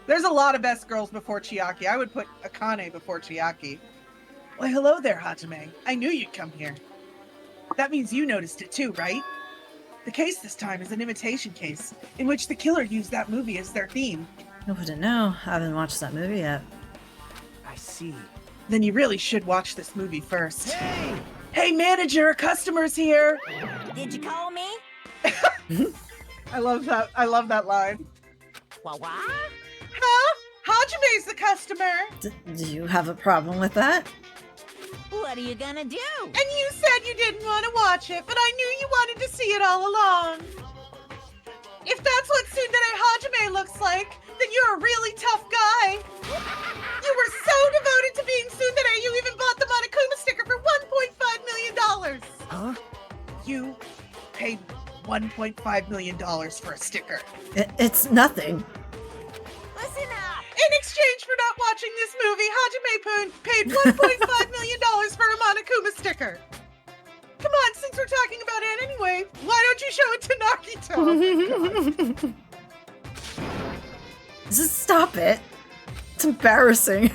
There's a lot of best girls before Chiaki. I would put Akane before Chiaki. Well, hello there, Hajime. I knew you'd come here. That means you noticed it too, right? The case this time is an imitation case, in which the killer used that movie as their theme. I wouldn't know. I haven't watched that movie yet. I see. Then you really should watch this movie first. Hey! Hey, manager, customer's here! Did you call me? I love that. I love that line. What? Huh? Hajime's the customer! Do you have a problem with that? What are you gonna do? And you said you didn't want to watch it, but I knew you wanted to see it all along. If that's what Tsundere Hajime looks like, then you're a really tough guy. You were so devoted to being Tsundere, you even bought the Monokuma sticker for $1.5 million. Huh? You paid $1.5 million for a sticker. It's nothing. Listen up! In exchange for not watching this movie, Hajime-kun paid $1.5 million for a Monokuma sticker. Come on, since we're talking about it anyway, why don't you show it to Nagito? Just stop it. It's embarrassing.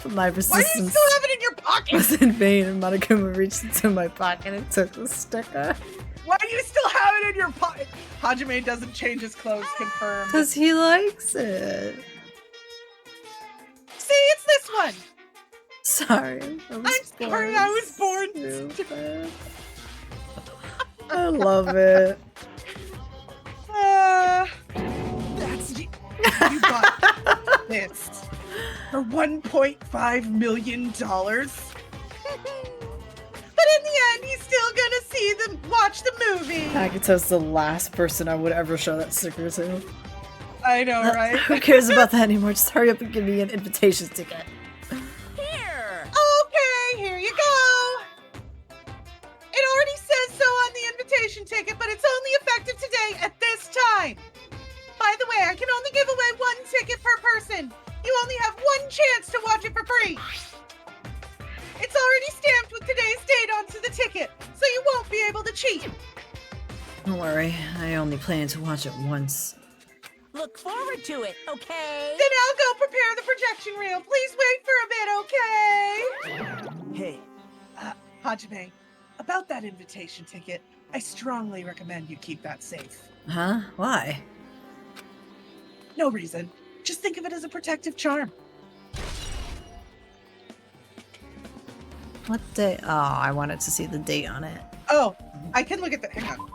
But my Why do you persistence still have it in your pocket? was in vain and Monokuma reached into my pocket and took the sticker. Why do you still have it in your pocket? Hajime doesn't change his clothes, confirmed. Because he likes it. See, it's this one. Sorry. I'm sorry, I was born stupid. I love it. That's you got this for $1.5 million. But in the end, he's still gonna watch the movie. Nagito's the last person I would ever show that sticker to. I know, right? Who cares about that anymore? Just hurry up and give me an invitation ticket. Here! Okay, here you go. It already says so on the invitation ticket, but it's only effective today at this time. By the way, I can only give away one ticket per person. You only have one chance to watch it for free. It's already stamped with today's date onto the ticket, so you won't be able to cheat. Don't worry, I only plan to watch it once. Look forward to it, okay? Then I'll go prepare the projection reel. Please wait for a bit, okay? Hey, Hajime, about that invitation ticket, I strongly recommend you keep that safe. Huh? Why? No reason. Just think of it as a protective charm. What day? Oh, I wanted to see the date on it. Oh, I can look at the. Hang on.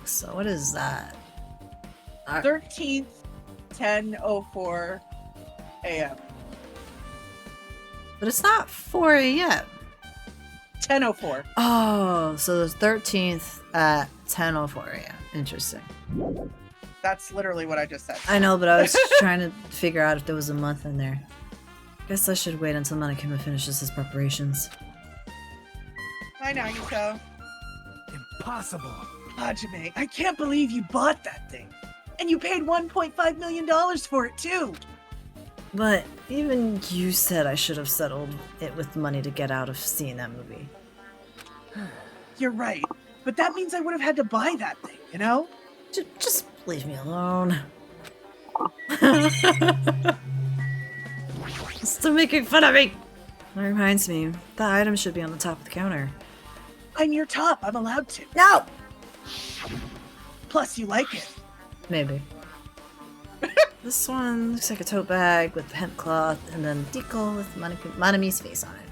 So what is that? 13th, 10:04. a.m. But it's not 4 a.m. 10:04. Oh, so the 13th at 10:04 a.m. Interesting. That's literally what I just said. I know, but I was trying to figure out if there was a month in there. Guess I should wait until Monokuma finishes his preparations. I know you so. Impossible. Hajime, I can't believe you bought that thing. And you paid $1.5 million for it too. But even you said I should have settled it with money to get out of seeing that movie. You're right. But that means I would have had to buy that thing, you know? Just leave me alone. Still making fun of me! That reminds me, the item should be on the top of the counter. I'm your top. I'm allowed to. No! Plus, you like it. Maybe. This one looks like a tote bag with hemp cloth and then decal with Manami's face on it.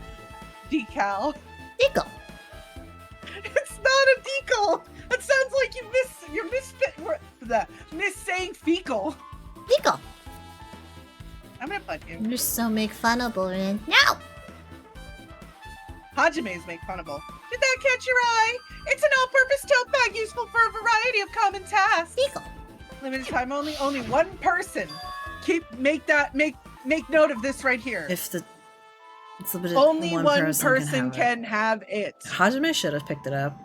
Decal. Decal. It's not a decal. That sounds like you're miss-saying fecal. Decal. I'm gonna punch you. You're so make funnable, man. No! Hajime's make funnable. Did that catch your eye? It's an all-purpose tote bag useful for a variety of common tasks. Decal. Limited time only. Only one person. Make note of this right here. If the it's limited, Only one person person can have it. Hajime should have picked it up.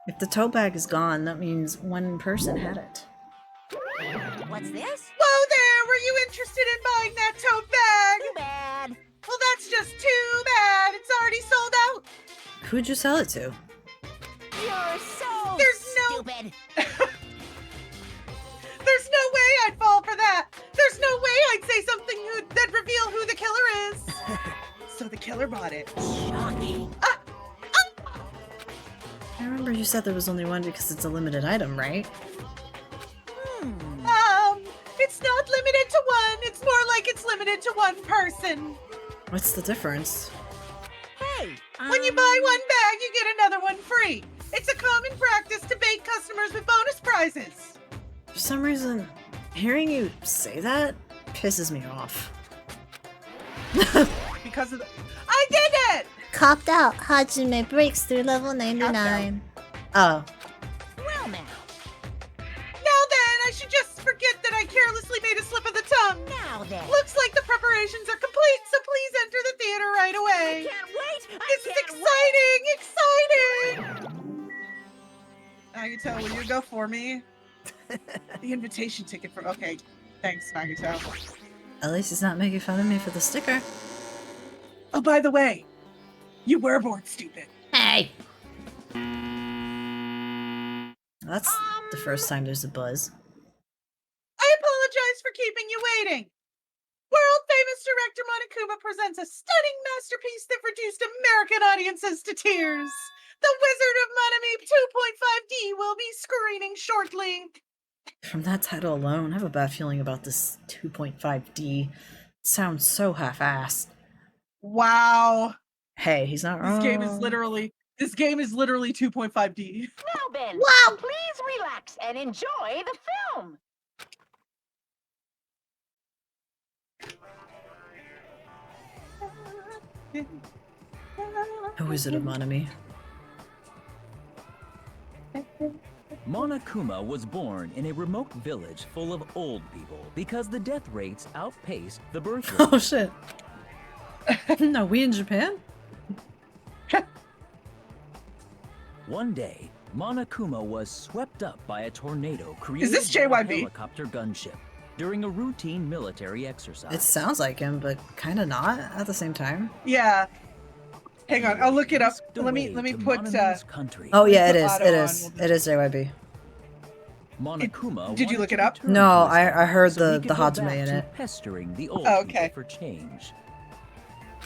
If the tote bag is gone, that means one person had it. What's this? Whoa there! Were you interested in buying that tote bag? Too bad. Well, that's just too bad. It's already sold out. Who'd you sell it to? You're so There's no- stupid. There's no way I'd fall for that. There's no way I'd say something that'd reveal who the killer is. So the killer bought it. Shocking. I remember you said there was only one because it's a limited item, right? It's not limited to one. It's more like it's limited to one person. What's the difference? Hey. When you buy one bag, you get another one free. It's a common practice to bait customers with bonus prizes. For some reason, hearing you say that pisses me off. Because of the... I did it! Copped out. Hajime breaks through level 99. Oh. Well now. Now then, I should just forget that I carelessly made a slip of the tongue. Now then. Looks like the preparations are complete, so please enter the theater right away. I can't wait. This is exciting! Nagito, will you go for me? The invitation ticket for... Okay, thanks, Nagito. At least he's not making fun of me for the sticker. Oh, by the way, you were born stupid. Hey! That's the first time there's a buzz. I apologize for keeping you waiting. World-famous director Monokuma presents a stunning masterpiece that reduced American audiences to tears. The Wizard of Manami 2.5D will be screening shortly. From that title alone, I have a bad feeling about this 2.5D. It sounds so half-assed. Wow. Hey, he's not wrong. This game is literally 2.5D. Now then. Wow. Please relax and enjoy the film. A Wizard of Manami. Monokuma was born in a remote village full of old people because the death rates outpaced the birth rate. Oh shit. No, we in Japan? One day, Monokuma was swept up by a tornado created this by a JYP? helicopter gunship during a routine military exercise. It sounds like him, but kind of not at the same time. Yeah. Hang on, I'll look it up. Whisked Let me away to put Monami's country. Oh yeah, it put is. auto It on, is. we'll It is JYP. Monokuma Did you wanted look to it up? return No, to his I heard so he the could go Hajime back in to it. pestering the old Oh, okay. people for change.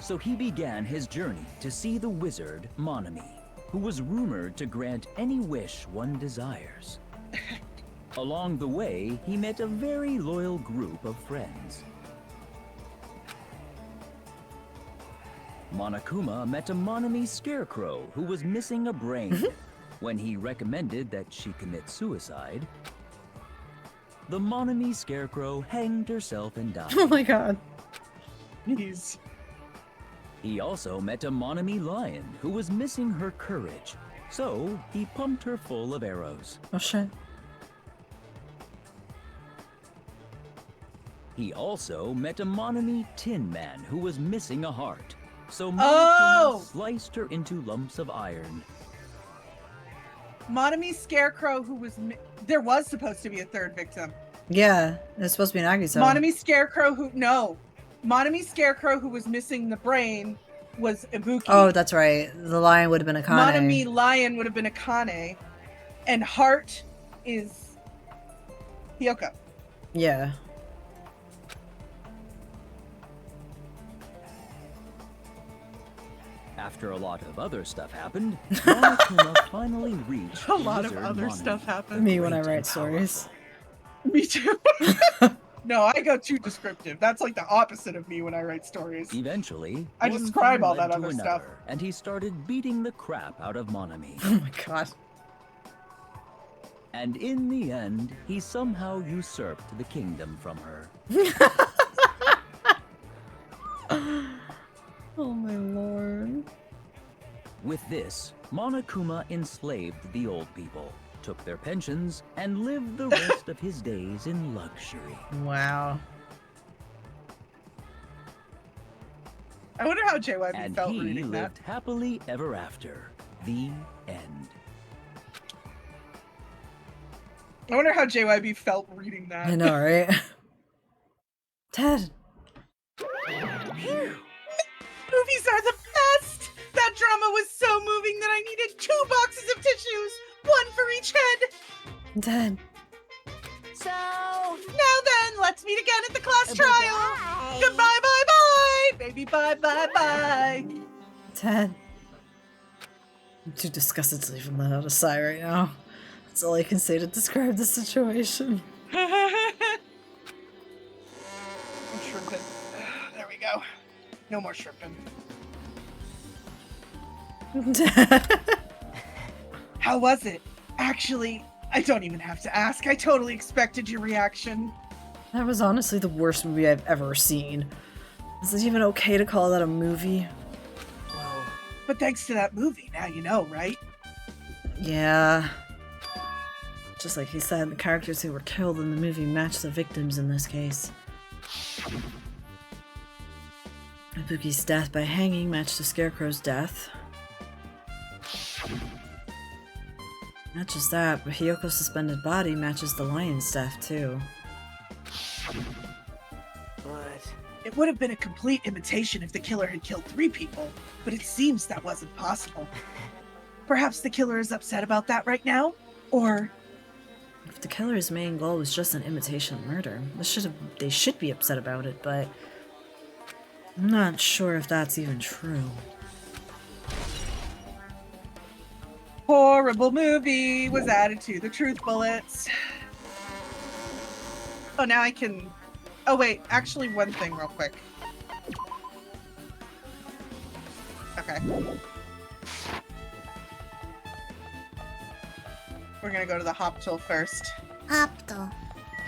So he began his journey to see the wizard Monami, who was rumored to grant any wish one desires. Along the way, he met a very loyal group of friends. Monokuma met a Monami scarecrow who was missing a brain. When he recommended that she commit suicide, the Monami scarecrow hanged herself and died. Oh my god. Jeez. He also met a Monami lion who was missing her courage, so he pumped her full of arrows. Oh shit. He also met a Monami Tin Man who was missing a heart, so Monokuma Oh! sliced her into lumps of iron. Monami Scarecrow, who was... There was supposed to be a third victim. Yeah, it's supposed to be Nagisa. Monami Scarecrow who... No. Monami Scarecrow, who was missing the brain, was Ibuki. Oh, that's right. The lion would have been Akane. Monami Lion would have been Akane. And Heart is... Hiyoko. Yeah. After a lot of other stuff happened, Monokuma finally reached A lot of Wizard other Monami. stuff happened. Me when I Great and write stories. Me too. No, I go too descriptive. That's like the opposite of me when I write stories. Eventually, I one describe thing all led that to other stuff. another, and he started beating the crap out of Monami. Oh my god. And in the end, he somehow usurped the kingdom from her. Oh my lord. With this, Monokuma enslaved the old people, took their pensions, and lived the rest of his days in luxury. Wow. I wonder how JYB And felt he reading that. lived happily ever after. The end. I wonder how JYB felt reading that. I know, right? Ted. Movies are the best! That drama was so moving that I needed 2 boxes of tissues, 1 for each head. Ted. So, Now then, let's meet again at the class trial. bye-bye. Goodbye, bye, bye, baby, bye, bye, bye. Ted. I'm too disgusted to even let out a sigh right now. That's all I can say to describe the situation. I'm shrimping. There we go. No more shrimping. How was it? Actually, I don't even have to ask. I totally expected your reaction. That was honestly the worst movie I've ever seen. Is it even okay to call that a movie? But thanks to that movie, now you know, right? Yeah. Just like he said, the characters who were killed in the movie match the victims in this case. Ibuki's death by hanging matched the Scarecrow's death. Not just that, but Hiyoko's suspended body matches the lion's death too. But it would have been a complete imitation if the killer had killed 3 people, but it seems that wasn't possible. Perhaps the killer is upset about that right now? Or... If the killer's main goal was just an imitation murder, they should be upset about it, but I'm not sure if that's even true. horrible movie was added to the truth bullets. Oh, now I can... Oh, wait. Actually, one thing real quick. Okay. We're gonna go to the hop tool first. Hopto.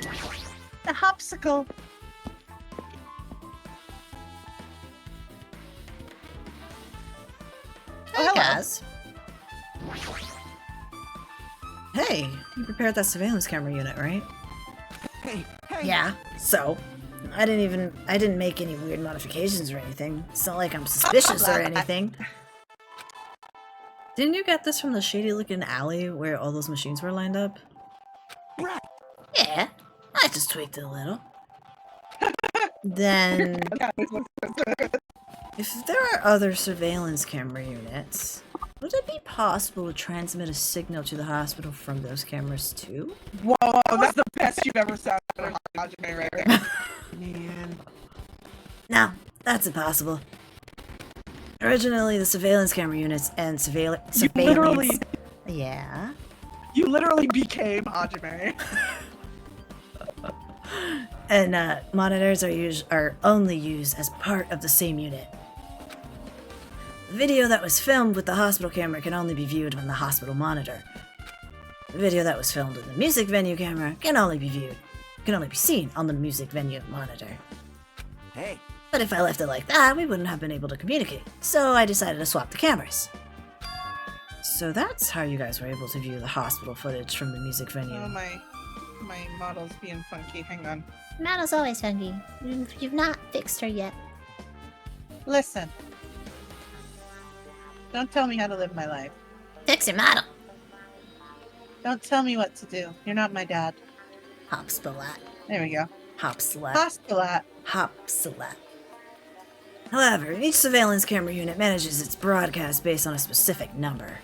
The hopsicle. Hey, guys. Hey, you prepared that surveillance camera unit, right? Hey, Yeah. So, I didn't make any weird modifications or anything. It's not like I'm suspicious or anything. Didn't you get this from the shady-looking alley where all those machines were lined up? Yeah, I just tweaked it a little. Then, if there are other surveillance camera units, would it be possible to transmit a signal to the hospital from those cameras too? Whoa, that's the best you've ever sounded. Hajime right there. man. No, that's impossible. Originally, the surveillance camera units and surveillance... Yeah? You literally became Hajime. And monitors are only used as part of the same unit. The video that was filmed with the hospital camera can only be viewed on the hospital monitor. The video that was filmed with the music venue camera can only be seen on the music venue monitor. Hey, But if I left it like that, we wouldn't have been able to communicate. So I decided to swap the cameras. So that's how you guys were able to view the hospital footage from the music venue. Oh, my model's being funky. Hang on. Model's always funky. You've not fixed her yet. Listen. Don't tell me how to live my life. Fix your model. Don't tell me what to do. You're not my dad. Hopspalat. There we go. Hopspalat. Hospital. Hopspalat. However, each surveillance camera unit manages its broadcast based on a specific number.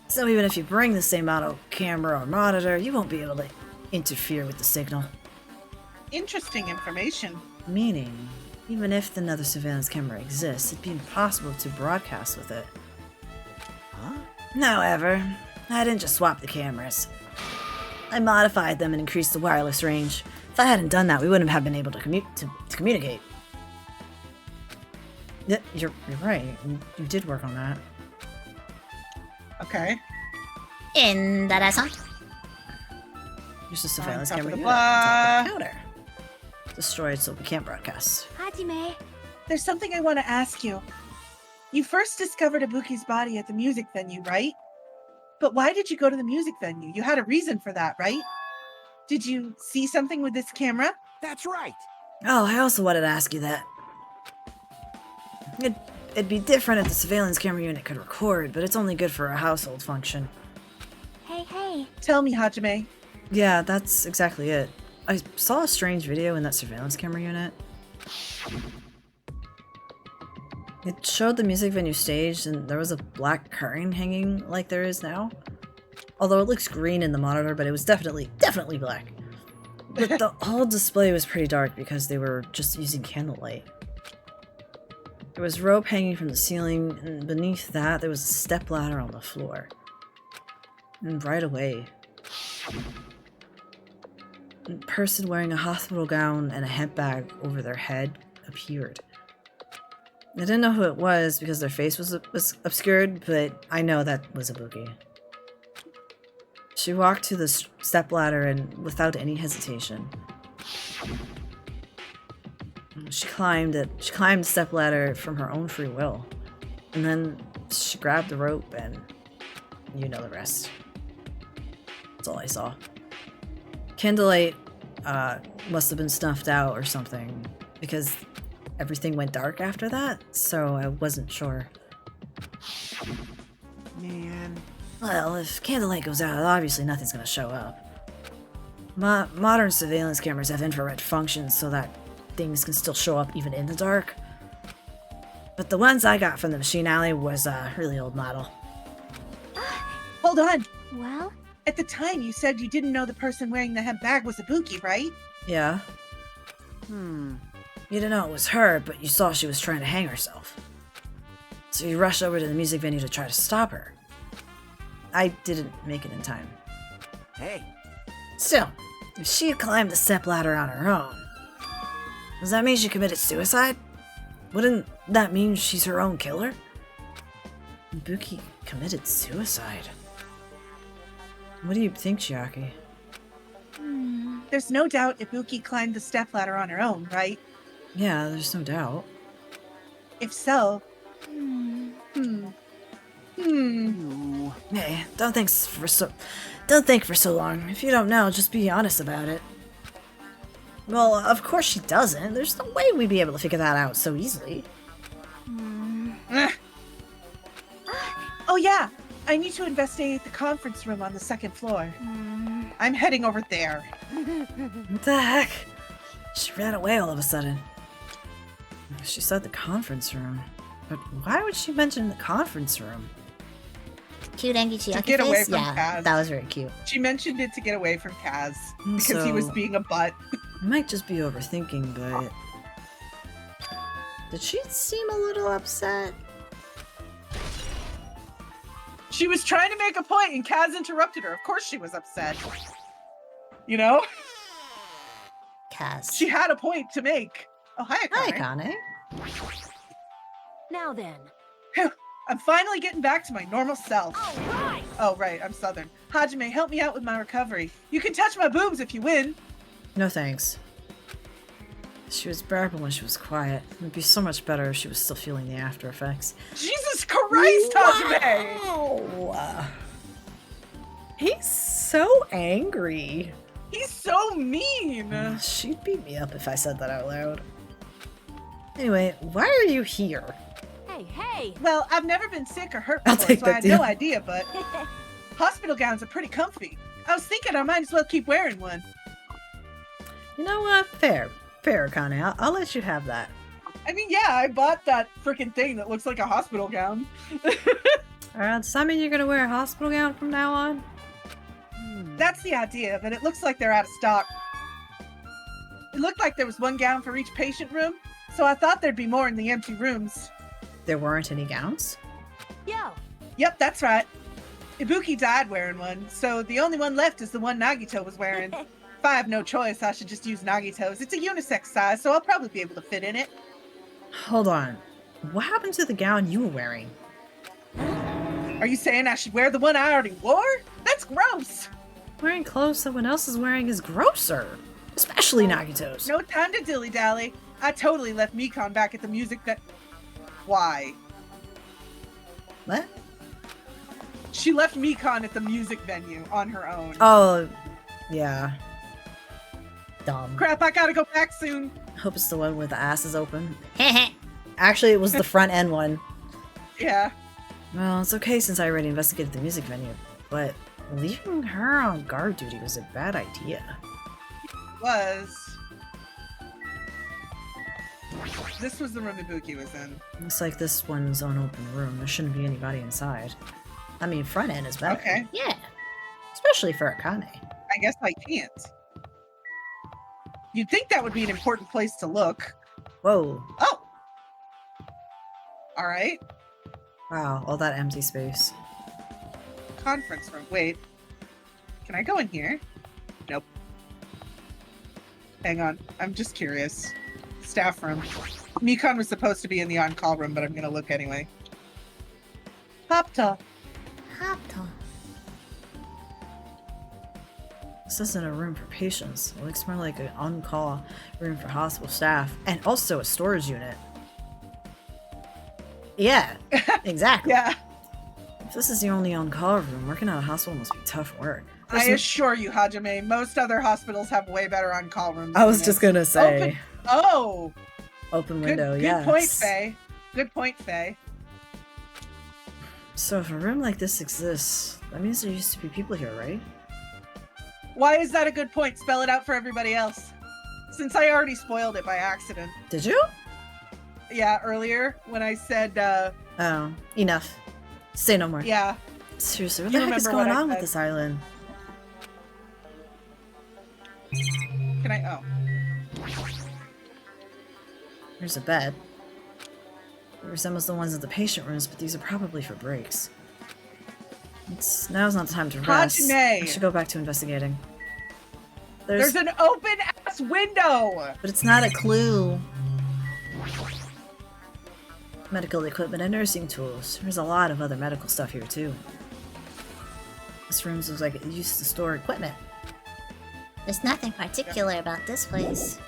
So even if you bring the same model camera or monitor, you won't be able to interfere with the signal. Interesting information. Meaning, even if another surveillance camera exists, it'd be impossible to broadcast with it. Huh? However, I didn't just swap the cameras. I modified them and increased the wireless range. If I hadn't done that, we wouldn't have been able to communicate. Yeah, you're right. You did work on that. Okay. In that ass on. Use the surveillance top of camera the unit on top of the block. counter. Destroyed so we can't broadcast. Hajime. There's something I want to ask you. You first discovered Ibuki's body at the music venue, right? But why did you go to the music venue? You had a reason for that, right? Did you see something with this camera? That's right. Oh, I also wanted to ask you that. It'd be different if the surveillance camera unit could record, but it's only good for a household function. Hey. Tell me, Hajime. Yeah, that's exactly it. I saw a strange video in that surveillance camera unit. It showed the music venue stage, and there was a black curtain hanging like there is now. Although it looks green in the monitor, but it was definitely black. But the whole display was pretty dark because they were just using candlelight. There was rope hanging from the ceiling, and beneath that there was a stepladder on the floor. And right away, a person wearing a hospital gown and a hemp bag over their head appeared. I didn't know who it was because their face was obscured, but I know that was Ibuki. She walked to the stepladder and, without any hesitation, she climbed the stepladder from her own free will. And then she grabbed the rope and you know the rest. That's all I saw. Candlelight must have been snuffed out or something because everything went dark after that, so I wasn't sure. Man. Well, if candlelight goes out, obviously nothing's gonna show up. Modern surveillance cameras have infrared functions so that things can still show up even in the dark. But the ones I got from the machine alley was a really old model. Hold on. Well, At the time, you said you didn't know the person wearing the hemp bag was Ibuki, right? Yeah. You didn't know it was her, but you saw she was trying to hang herself. So you rushed over to the music venue to try to stop her. I didn't make it in time. Hey. Still, if she had climbed the stepladder on her own, does that mean she committed suicide? Wouldn't that mean she's her own killer? Ibuki committed suicide. What do you think, Chiaki? There's no doubt Ibuki climbed the stepladder on her own, right? Yeah, there's no doubt. If so, You. Hey, don't think for so long. If you don't know, just be honest about it. Well, of course she doesn't. There's no way we'd be able to figure that out so easily. Oh yeah, I need to investigate the conference room on the second floor. I'm heading over there. What the heck? She ran away all of a sudden. She said the conference room. But why would she mention the conference room? Cute Angie Chiaki get away face? from Yeah, Kaz. that was very cute. She mentioned it to get away from Kaz because he was So- being a butt. I might just be overthinking, but... Did she seem a little upset? She was trying to make a point and Kaz interrupted her. Of course she was upset. You know? Kaz. She had a point to make. Oh, hi, Hi, Akane. Kane. now then. Phew, I'm finally getting back to my normal self. All right. Oh, right, I'm Southern. Hajime, help me out with my recovery. You can touch my boobs if you win. No thanks. She was bearable when she was quiet. It'd be so much better if she was still feeling the after effects. Jesus Christ, Hajime! Wow! He's so angry. He's so mean! She'd beat me up if I said that out loud. Anyway, why are you here? Hey, hey! Well, I've never been sick or hurt I'll before, take so I that had deal. no idea, but hospital gowns are pretty comfy. I was thinking I might as well keep wearing one. You know what? Fair. Fair, Akane. I'll let you have that. I mean, yeah, I bought that freaking thing that looks like a hospital gown. Does that mean you're gonna wear a hospital gown from now on? That's the idea, but it looks like they're out of stock. It looked like there was one gown for each patient room, so I thought there'd be more in the empty rooms. There weren't any gowns? Yo! Yep, that's right. Ibuki died wearing one, so the only one left is the one Nagito was wearing. If I have no choice, I should just use Nagito's. It's a unisex size, so I'll probably be able to fit in it. Hold on. What happened to the gown you were wearing? Are you saying I should wear the one I already wore? That's gross! Wearing clothes someone else is wearing is grosser. Especially Nagito's. No time to dilly-dally. I totally left Mikon back at the music that... Why? What? She left Mikon at the music venue on her own. Oh, yeah. Dumb. Crap, I gotta go back soon. Hope it's the one where the ass is open. Actually, it was the front end one. Yeah. Well, it's okay since I already investigated the music venue, but leaving her on guard duty was a bad idea. Was. This was the room Ibuki was in. Looks like this one's an open room. There shouldn't be anybody inside. I mean, front end is better. Okay. Yeah. Especially for Akane. I guess I can't. You'd think that would be an important place to look. Whoa. Oh! Alright. Wow, all that empty space. Conference room. Wait. Can I go in here? Nope. Hang on. I'm just curious. Staff room. Mikon was supposed to be in the on-call room, but I'm gonna look anyway. Hopta. Hopta. This isn't a room for patients. It looks more like an on-call room for hospital staff, and also a storage unit. Yeah, exactly. Yeah. If this is the only on-call room, working at a hospital must be tough work. I assure you, Hajime, most other hospitals have way better on-call rooms. I was than just this. gonna say. Open. Oh! Open window, good yes. point, Faye. Good point, Faye. So if a room like this exists, that means there used to be people here, right? Why is that a good point? Spell it out for everybody else. Since I already spoiled it by accident. Did you? Yeah, earlier when I said, Oh, enough. Say no more. yeah. Seriously, what You the heck is remember what going I on with said. this island? Can I? Oh. There's a bed. It resembles the ones in the patient rooms, but these are probably for breaks. Now's not the time to rest. Hajime! I should go back to investigating. There's an open-ass window! But it's not a clue. Medical equipment and nursing tools. There's a lot of other medical stuff here, too. This room looks like it used to store equipment. There's nothing particular about this place.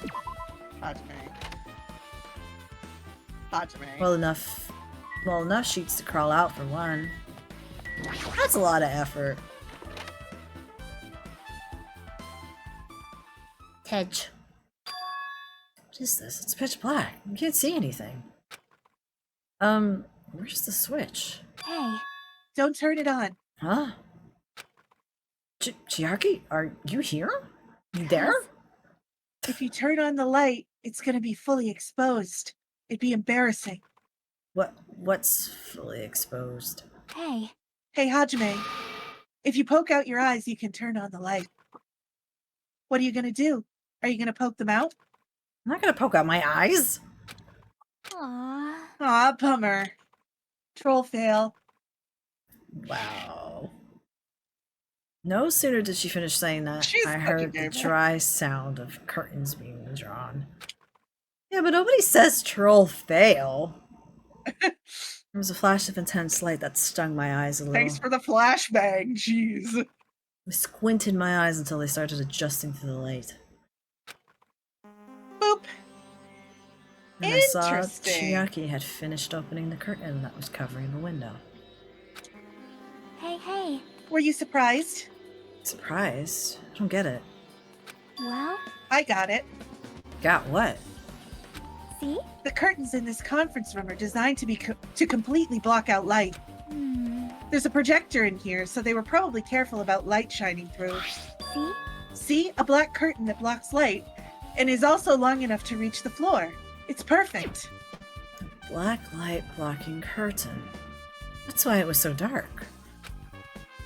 Hajime. Hajime. Well enough sheets to crawl out for one. That's a lot of effort. Tej. What is this? It's pitch black. You can't see anything. Where's the switch? Hey, Don't turn it on. Huh? Chiaki, are you here? You there? If you turn on the light, it's gonna be fully exposed. It'd be embarrassing. What's fully exposed? hey. Hey, Hajime. If you poke out your eyes, you can turn on the light. What are you gonna do? Are you gonna poke them out? I'm not gonna poke out my eyes. Aww. Aw, bummer. Troll fail. Wow. No sooner did she finish saying that, She's I such a heard the gamer. dry sound of curtains being drawn. Yeah, but nobody says troll fail. There was a flash of intense light that stung my eyes a little. Thanks for the flashbang, jeez. I squinted my eyes until they started adjusting to the light. Boop. And I saw Interesting. Chiaki had finished opening the curtain that was covering the window. Hey, hey. Were you surprised? Surprised? I don't get it. Well, I got it. Got what? see? The curtains in this conference room are designed to be to completely block out light. There's a projector in here, so they were probably careful about light shining through. See? See? A black curtain that blocks light and is also long enough to reach the floor. It's perfect. Black light blocking curtain. That's why it was so dark.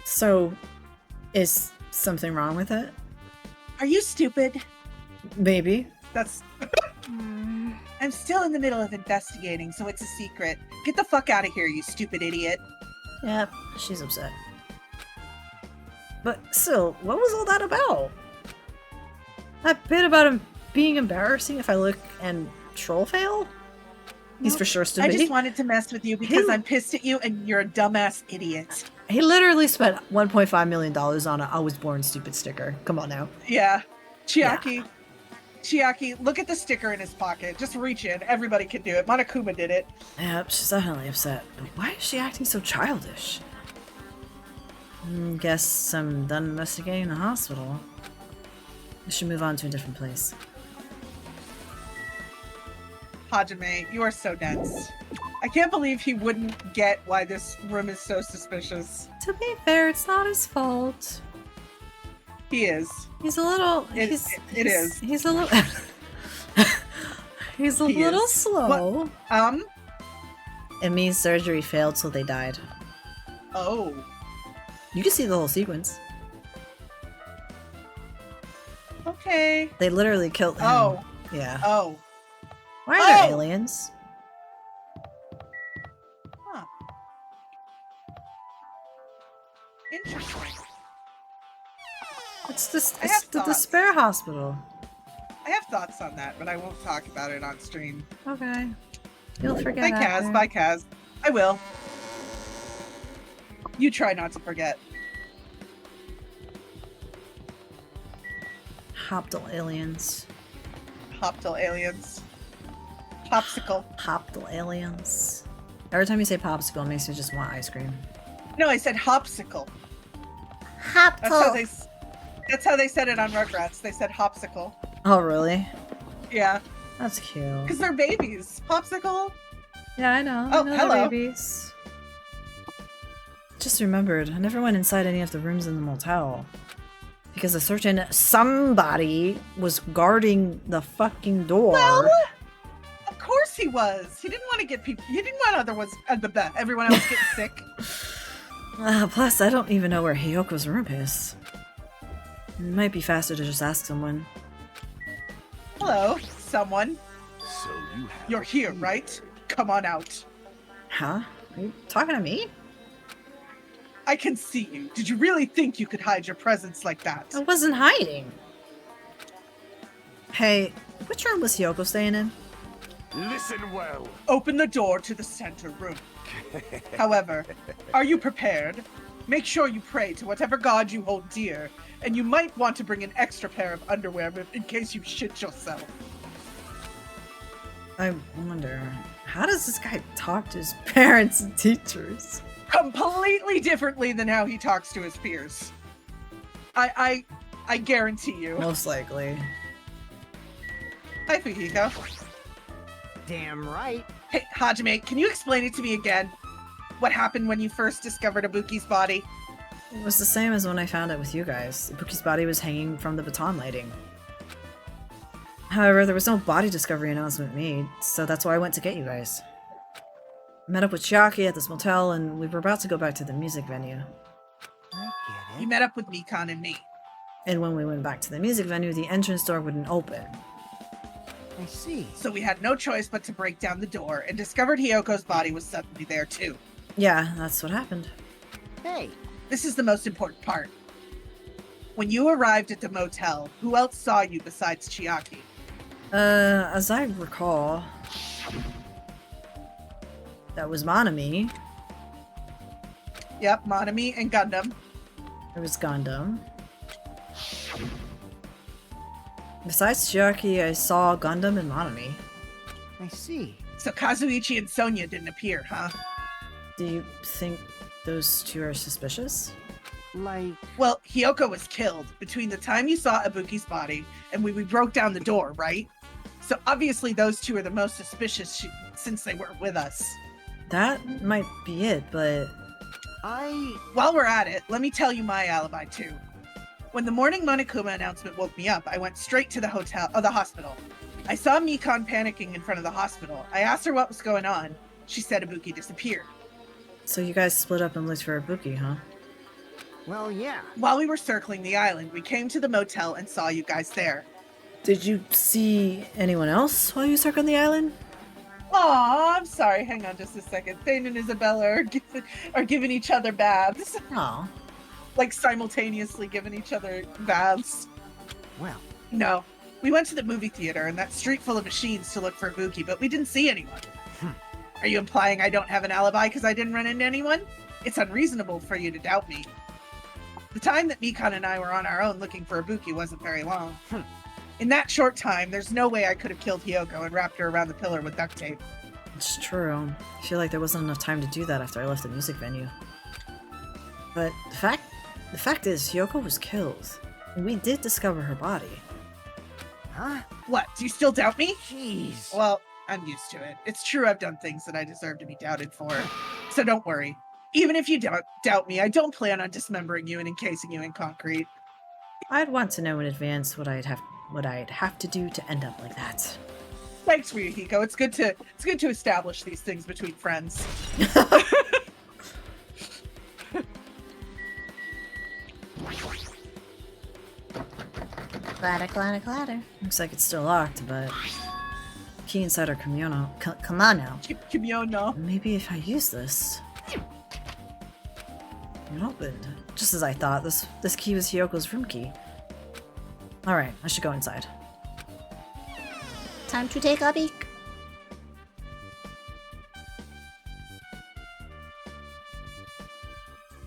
So, is something wrong with it? Are you stupid? Maybe. That's... I'm still in the middle of investigating, so it's a secret. Get the fuck out of here, you stupid idiot. Yep, she's upset. But still, what was all that about? That bit about him being embarrassing if I look and troll fail? He's for sure I stupid. just wanted to mess with you because Who- I'm pissed at you and you're a dumbass idiot. He literally spent $1.5 million on a I was born stupid sticker. Come on now. Yeah. Chiaki. Chiaki, look at the sticker in his pocket. Just reach in. Everybody can do it. Monokuma did it. Yep, she's definitely upset. But why is she acting so childish? Guess I'm done investigating the hospital. We should move on to a different place. Hajime, you are so dense. I can't believe he wouldn't get why this room is so suspicious. To be fair, it's not his fault. He is. He's a little. It is. He's a little. He's a He little is. slow. It means surgery failed, so they died. Oh. You can see the whole sequence. Okay. They literally killed him. Oh. Yeah. Oh. Why are there Oh! aliens? Huh. Interesting. It's this. I It's have the thoughts. despair hospital. I have thoughts on that, but I won't talk about it on stream. Okay. You'll forget. Bye, Kaz. after. Bye, Kaz. I will. You try not to forget. Hoptal aliens. Hoptal aliens. Popsicle. Hoptal aliens. Every time you say popsicle, it makes me just want ice cream. No, I said hopsicle. That's how they. Hopple. That's how they said it on Rugrats. They said hopsicle. Oh, really? Yeah, That's cute. because they're babies. Popsicle. Yeah, I know. Oh, I know they're hello. babies. Just remembered, I never went inside any of the rooms in the motel. Because a certain somebody was guarding the fucking door. Well, of course he was. He didn't want to get people. He didn't want everyone else getting sick. Plus, I don't even know where Hiyoko's room is. It might be faster to just ask someone. Hello, someone. So you have You're here, right? Come on out. Huh? Are you talking to me? I can see you. Did you really think you could hide your presence like that? I wasn't hiding. Hey, which room was Hiyoko staying in? Listen well. Open the door to the center room. However, are you prepared? Make sure you pray to whatever god you hold dear, and you might want to bring an extra pair of underwear in case you shit yourself. I wonder, how does this guy talk to his parents and teachers? Completely differently than how he talks to his peers. I guarantee you. Most likely. Hi, Fujiko. Damn right. Hey, Hajime, can you explain it to me again? What happened when you first discovered Ibuki's body? It was the same as when I found it with you guys. Ibuki's body was hanging from the baton lighting. However, there was no body discovery announcement made, so that's why I went to get you guys. I met up with Chiaki at this motel, and we were about to go back to the music venue. I get You it. met up with Mikan and me. And when we went back to the music venue, the entrance door wouldn't open. I see. So we had no choice but to break down the door and discovered Hiyoko's body was suddenly there too. Yeah, that's what happened. Hey, This is the most important part. When you arrived at the motel, who else saw you besides Chiaki? As I recall, that was Monami. Yep, Monami and Gundam. There was Gundam. Besides Chiaki, I saw Gundam and Monami. I see. So Kazuichi and Sonia didn't appear, huh? Do you think those two are suspicious? Like, Well, Hiyoko was killed between the time you saw Ibuki's body and when we broke down the door, right? So obviously those two are the most suspicious since they weren't with us. That might be it, but While we're at it, let me tell you my alibi too. When the morning Monokuma announcement woke me up, I went straight to the hospital. I saw Mikon panicking in front of the hospital. I asked her what was going on. She said Ibuki disappeared. so you guys split up and looked for Ibuki, huh? well, yeah. While we were circling the island, we came to the motel and saw you guys there. Did you see anyone else while you circled the island? Aw, I'm sorry. Hang on just a second. Thane and Isabella are giving each other baths. Oh. Like simultaneously giving each other baths. Well, No. We went to the movie theater and that street full of machines to look for Ibuki, but we didn't see anyone. Are you implying I don't have an alibi because I didn't run into anyone? It's unreasonable for you to doubt me. The time that Mikon and I were on our own looking for Ibuki wasn't very long. In that short time, there's no way I could have killed Hiyoko and wrapped her around the pillar with duct tape. It's true. I feel like there wasn't enough time to do that after I left the music venue. But the fact is, Hiyoko was killed. And we did discover her body. huh? What, do you still doubt me? Jeez. Well, I'm used to it. It's true I've done things that I deserve to be doubted for. So don't worry. Even if you doubt me, I don't plan on dismembering you and encasing you in concrete. I'd want to know in advance what I'd have to do to end up like that. Thanks, Ryuhiko. It's good to establish these things between friends. Clatter, clatter, clatter. Looks like it's still locked, but key inside our kimono. Kimono. Kimono. Maybe if I use this. It opened. Just as I thought. This key was Hiyoko's room key. Alright, I should go inside. Time to take a peek.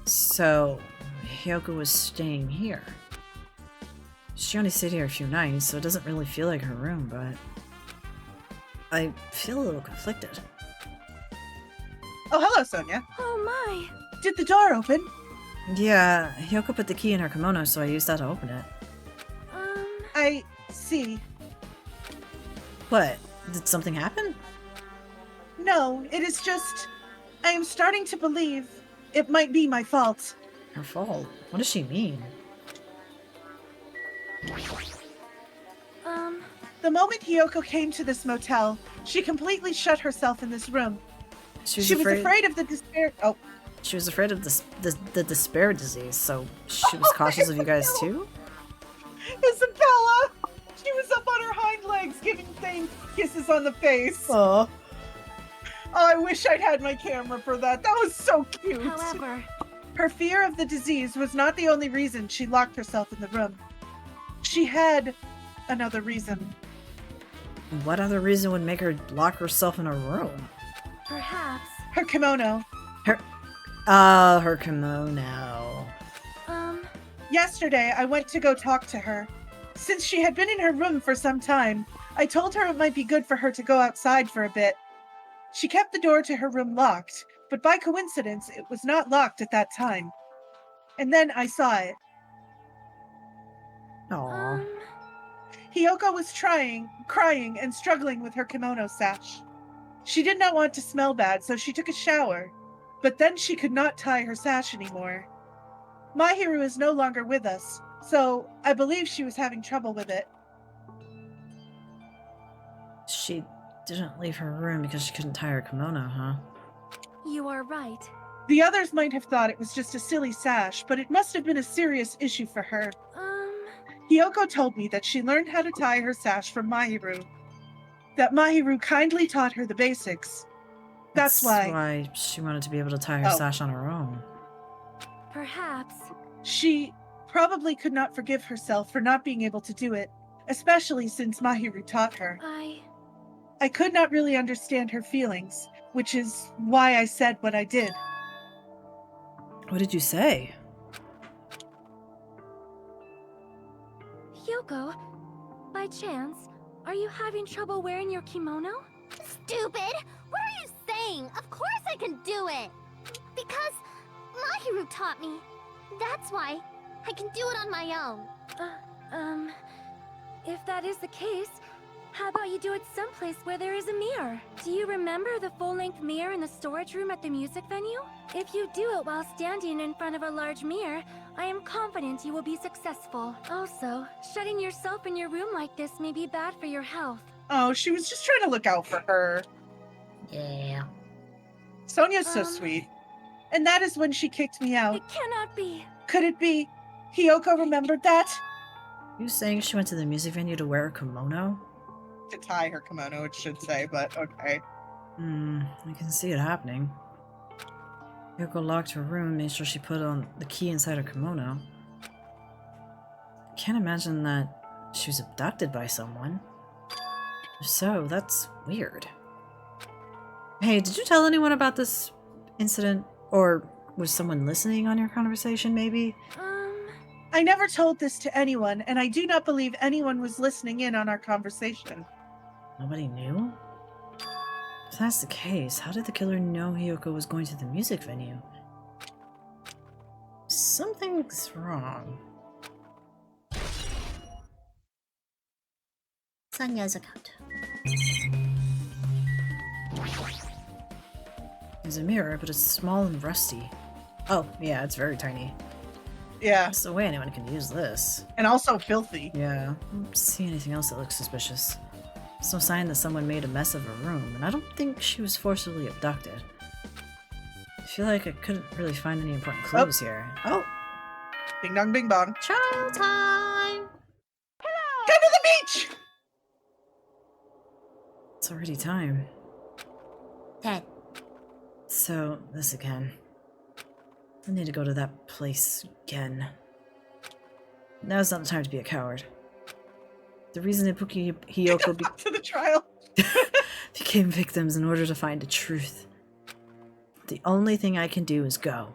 So, Hiyoko was staying here. She only stayed here a few nights, so it doesn't really feel like her room, but I feel a little conflicted. Oh, hello, Sonia. Oh my. Did the door open? Yeah, Hiyoko put the key in her kimono, so I used that to open it. I see. What? Did something happen? No, it is just... I am starting to believe it might be my fault. Her fault? What does she mean? The moment Hiyoko came to this motel, she completely shut herself in this room. She She was afraid of the despair... Oh, She was afraid of the despair disease, so she was cautious of you guys too? Isabella! She was up on her hind legs giving Thane kisses on the face. Aw. Oh, I wish I'd had my camera for that. That was so cute. However, Her fear of the disease was not the only reason she locked herself in the room. She had another reason. What other reason would make her lock herself in a room? perhaps. Her kimono. Her kimono. Yesterday, I went to go talk to her. Since she had been in her room for some time, I told her it might be good for her to go outside for a bit. She kept the door to her room locked, but by coincidence, it was not locked at that time. And then I saw it. Aww. Hiyoko was crying and struggling with her kimono sash. She did not want to smell bad, so she took a shower. But then she could not tie her sash anymore. Mahiru is no longer with us, so I believe she was having trouble with it. She didn't leave her room because she couldn't tie her kimono, huh? You are right. The others might have thought it was just a silly sash, but it must have been a serious issue for her. Hiyoko told me that she learned how to tie her sash from Mahiru. That Mahiru kindly taught her the basics. That's why she wanted to be able to tie her sash on her own. Perhaps. she probably could not forgive herself for not being able to do it, especially since Mahiru taught her. I could not really understand her feelings, which is why I said what I did. What did you say? Hyoko, by chance, are you having trouble wearing your kimono? stupid! What are you saying? Of course I can do it! Because Mahiru taught me. That's why I can do it on my own. If that is the case, how about you do it someplace where there is a mirror? Do you remember the full-length mirror in the storage room at the music venue? If you do it while standing in front of a large mirror, I am confident you will be successful. Also, shutting yourself in your room like this may be bad for your health. Oh, she was just trying to look out for her. Yeah. Sonia's so sweet. And that is when she kicked me out. It cannot be. Could it be Hiyoko remembered that? You saying she went to the music venue to wear a kimono? To tie her kimono, it should say, but okay. I can see it happening. Hiyoko locked her room, made sure she put on the key inside her kimono. Can't imagine that she was abducted by someone. If so, that's weird. Hey, did you tell anyone about this incident? Or was someone listening on your conversation, maybe? I never told this to anyone, and I do not believe anyone was listening in on our conversation. Nobody knew? If that's the case, how did the killer know Hiyoko was going to the music venue? Something's wrong. Sonya's account. There's a mirror, but it's small and rusty. Oh, yeah, it's very tiny. Yeah, That's the way anyone can use this. and also filthy. Yeah, I don't see anything else that looks suspicious. There's no sign that someone made a mess of her room, and I don't think she was forcibly abducted. I feel like I couldn't really find any important clues here. Oh, Bing dong bing bong. Trial time! Come to the beach! it's already time. 10. So, this again. I need to go to that place again. Now's not the time to be a coward. The reason Ibuki Hiyoko To the trial. became victims in order to find the truth. The only thing I can do is go.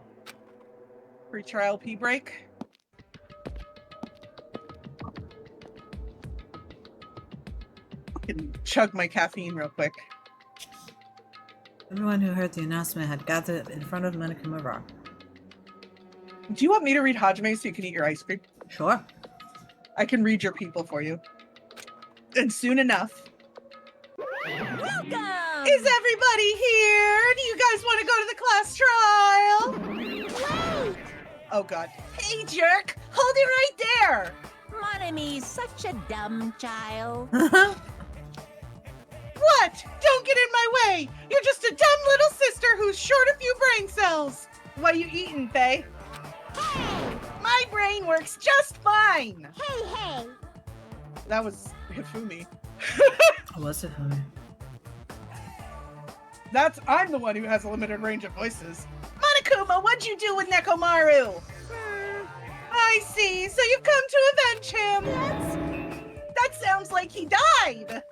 Free trial pee break. I can chug my caffeine real quick. Everyone who heard the announcement had gathered in front of Monokuma Rock. Do you want me to read Hajime so you can eat your ice cream? Sure. I can read your people for you. And soon enough. Welcome! Is everybody here? Do you guys want to go to the class trial? Wait! Oh god. Hey jerk! Hold it right there! Monomi's such a dumb child. What? Don't get in my way! You're just a dumb little sister who's short a few brain cells! What you eating, Faye? Hey! My brain works just fine! Hey, hey! That was Hifumi. Was it, honey? I'm the one who has a limited range of voices. Monokuma, what'd you do with Nekomaru? I see, so you've come to avenge him! That sounds like he died!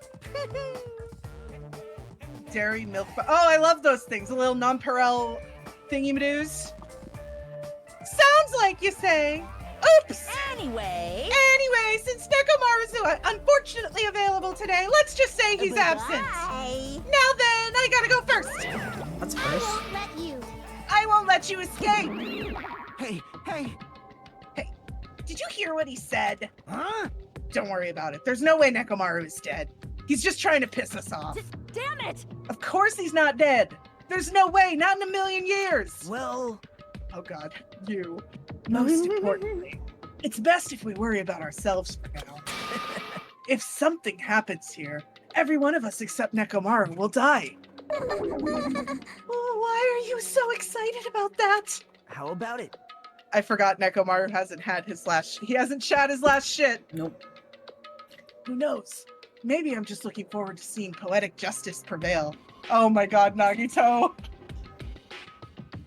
Dairy milk. Oh, I love those things. A little nonpareil thingy-madoos. Sounds like you say. Oops! Anyway, Since Nekomaru's unfortunately available today, let's just say he's absent. Bye. Now then, I gotta go first. That's I first. won't let you. I won't let you escape. Hey, hey! Did you hear what he said? Huh? Don't worry about it. There's no way Nekomaru is dead. He's just trying to piss us off. Damn it! Of course he's not dead. There's no way, not in a million years. Well, Oh god, you. Most importantly, it's best if we worry about ourselves for now. If something happens here, every one of us except Nekomaru will die. Oh, why are you so excited about that? how about it? I forgot Nekomaru hasn't he hasn't shot his last shit. Nope. Who knows? Maybe I'm just looking forward to seeing poetic justice prevail. Oh my god, Nagito.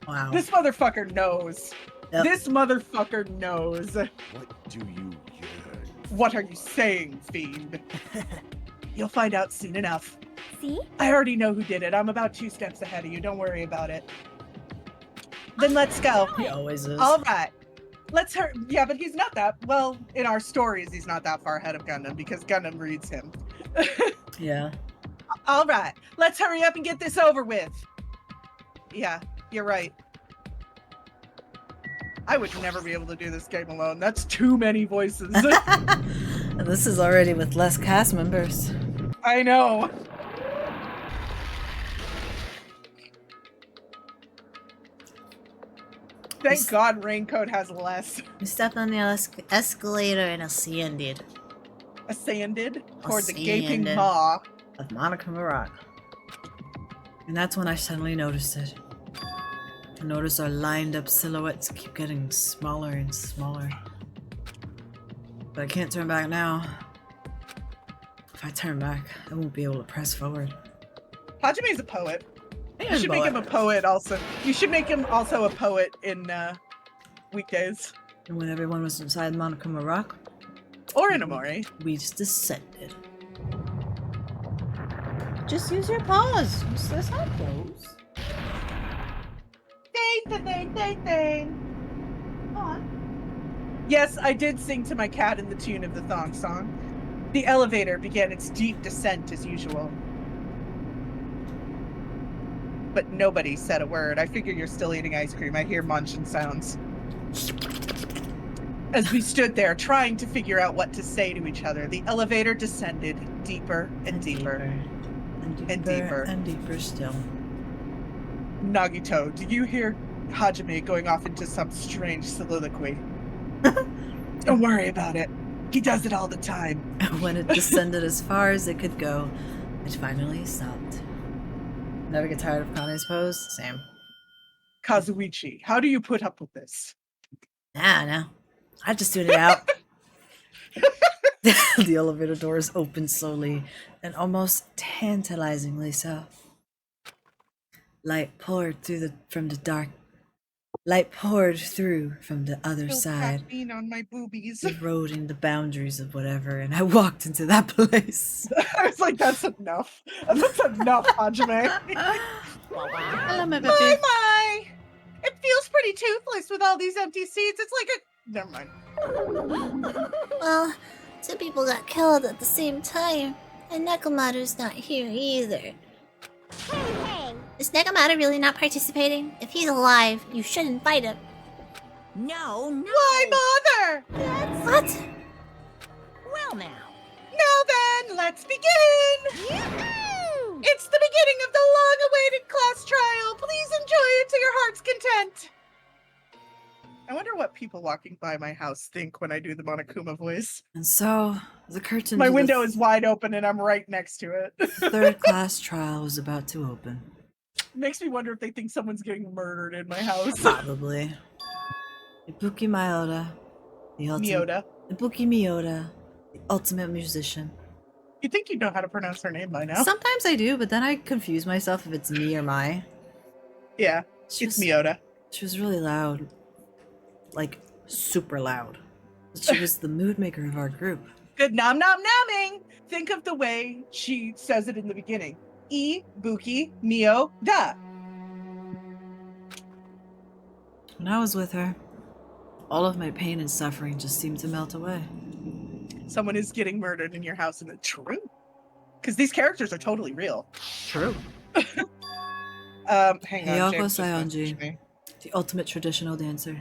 Wow. This motherfucker knows. Yep. This motherfucker knows. What do you yearn? What are you saying, fiend? You'll find out soon enough. See? I already know who did it. I'm about 2 steps ahead of you. Don't worry about it. Then let's go. He always is. All right. Let's hurt. Yeah, but he's not that. Well, in our stories, he's not that far ahead of Gundam because Gundam reads him. Yeah. All right, let's hurry up and get this over with. Yeah, you're right. I would never be able to do this game alone. That's too many voices. And this is already with less cast members. I know. Thank God Raincoat has less. We stepped on the escalator and ascended. Ascended toward the Ascended. gaping maw. Of Monokuma Rock. And that's when I suddenly noticed it. I noticed our lined up silhouettes keep getting smaller and smaller. But I can't turn back now. If I turn back, I won't be able to press forward. Hajime's a poet. He You is should a make poet. him a poet also. You should make him also a poet in weekdays. And when everyone was inside Monokuma Rock, Or in Amori. we just descended. Just use your paws. That's how it goes. Come on. Yes, I did sing to my cat in the tune of the thong song. The elevator began its deep descent as usual. But nobody said a word. I figure you're still eating ice cream. I hear munching sounds. As we stood there trying to figure out what to say to each other, the elevator descended deeper and deeper. And deeper. And deeper still. Nagito, do you hear Hajime going off into some strange soliloquy? Don't worry about it. He does it all the time. When it descended as far as it could go, it finally stopped. Never get tired of Kane's pose? Same. Kazuichi, how do you put up with this? No. I just tuned it out. The elevator doors opened slowly and almost tantalizingly so. Light poured through from the dark. Light poured through from the other side, Caffeine on my boobies. eroding the boundaries of whatever, and I walked into that place. I was like, that's enough. That's enough, Hajime. Hello, my My! It feels pretty toothless with all these empty seats. It's like a... Never mind. Well, two people got killed at the same time, and Nekomaru's not here either. Hey! Is Nekomaru really not participating? If he's alive, you shouldn't fight him. No. Why bother? What? Well now. Now then, let's begin! Yoo-hoo! It's the beginning of the long-awaited class trial. Please enjoy it to your heart's content. I wonder what people walking by my house think when I do the Monokuma voice. And so, the curtain My to the window is wide open and I'm right next to it. third class trial was about to open. Makes me wonder if they think someone's getting murdered in my house. Probably. Ibuki Miyota, Ibuki Miyota, the ultimate musician. You think you know how to pronounce her name by now? Sometimes I do, but then I confuse myself if it's me or Mai. Yeah, She it's was- Miyota. She was really loud. Like, super loud. She was the mood maker of our group. Good nom nom nomming. Think of the way she says it in the beginning. Ibuki Mio da. When I was with her, all of my pain and suffering just seemed to melt away. Someone is getting murdered in your house, and it's true. Because these characters are totally real. True. Hang on. Hiyoko James just messaged Sayonji, me. the ultimate traditional dancer.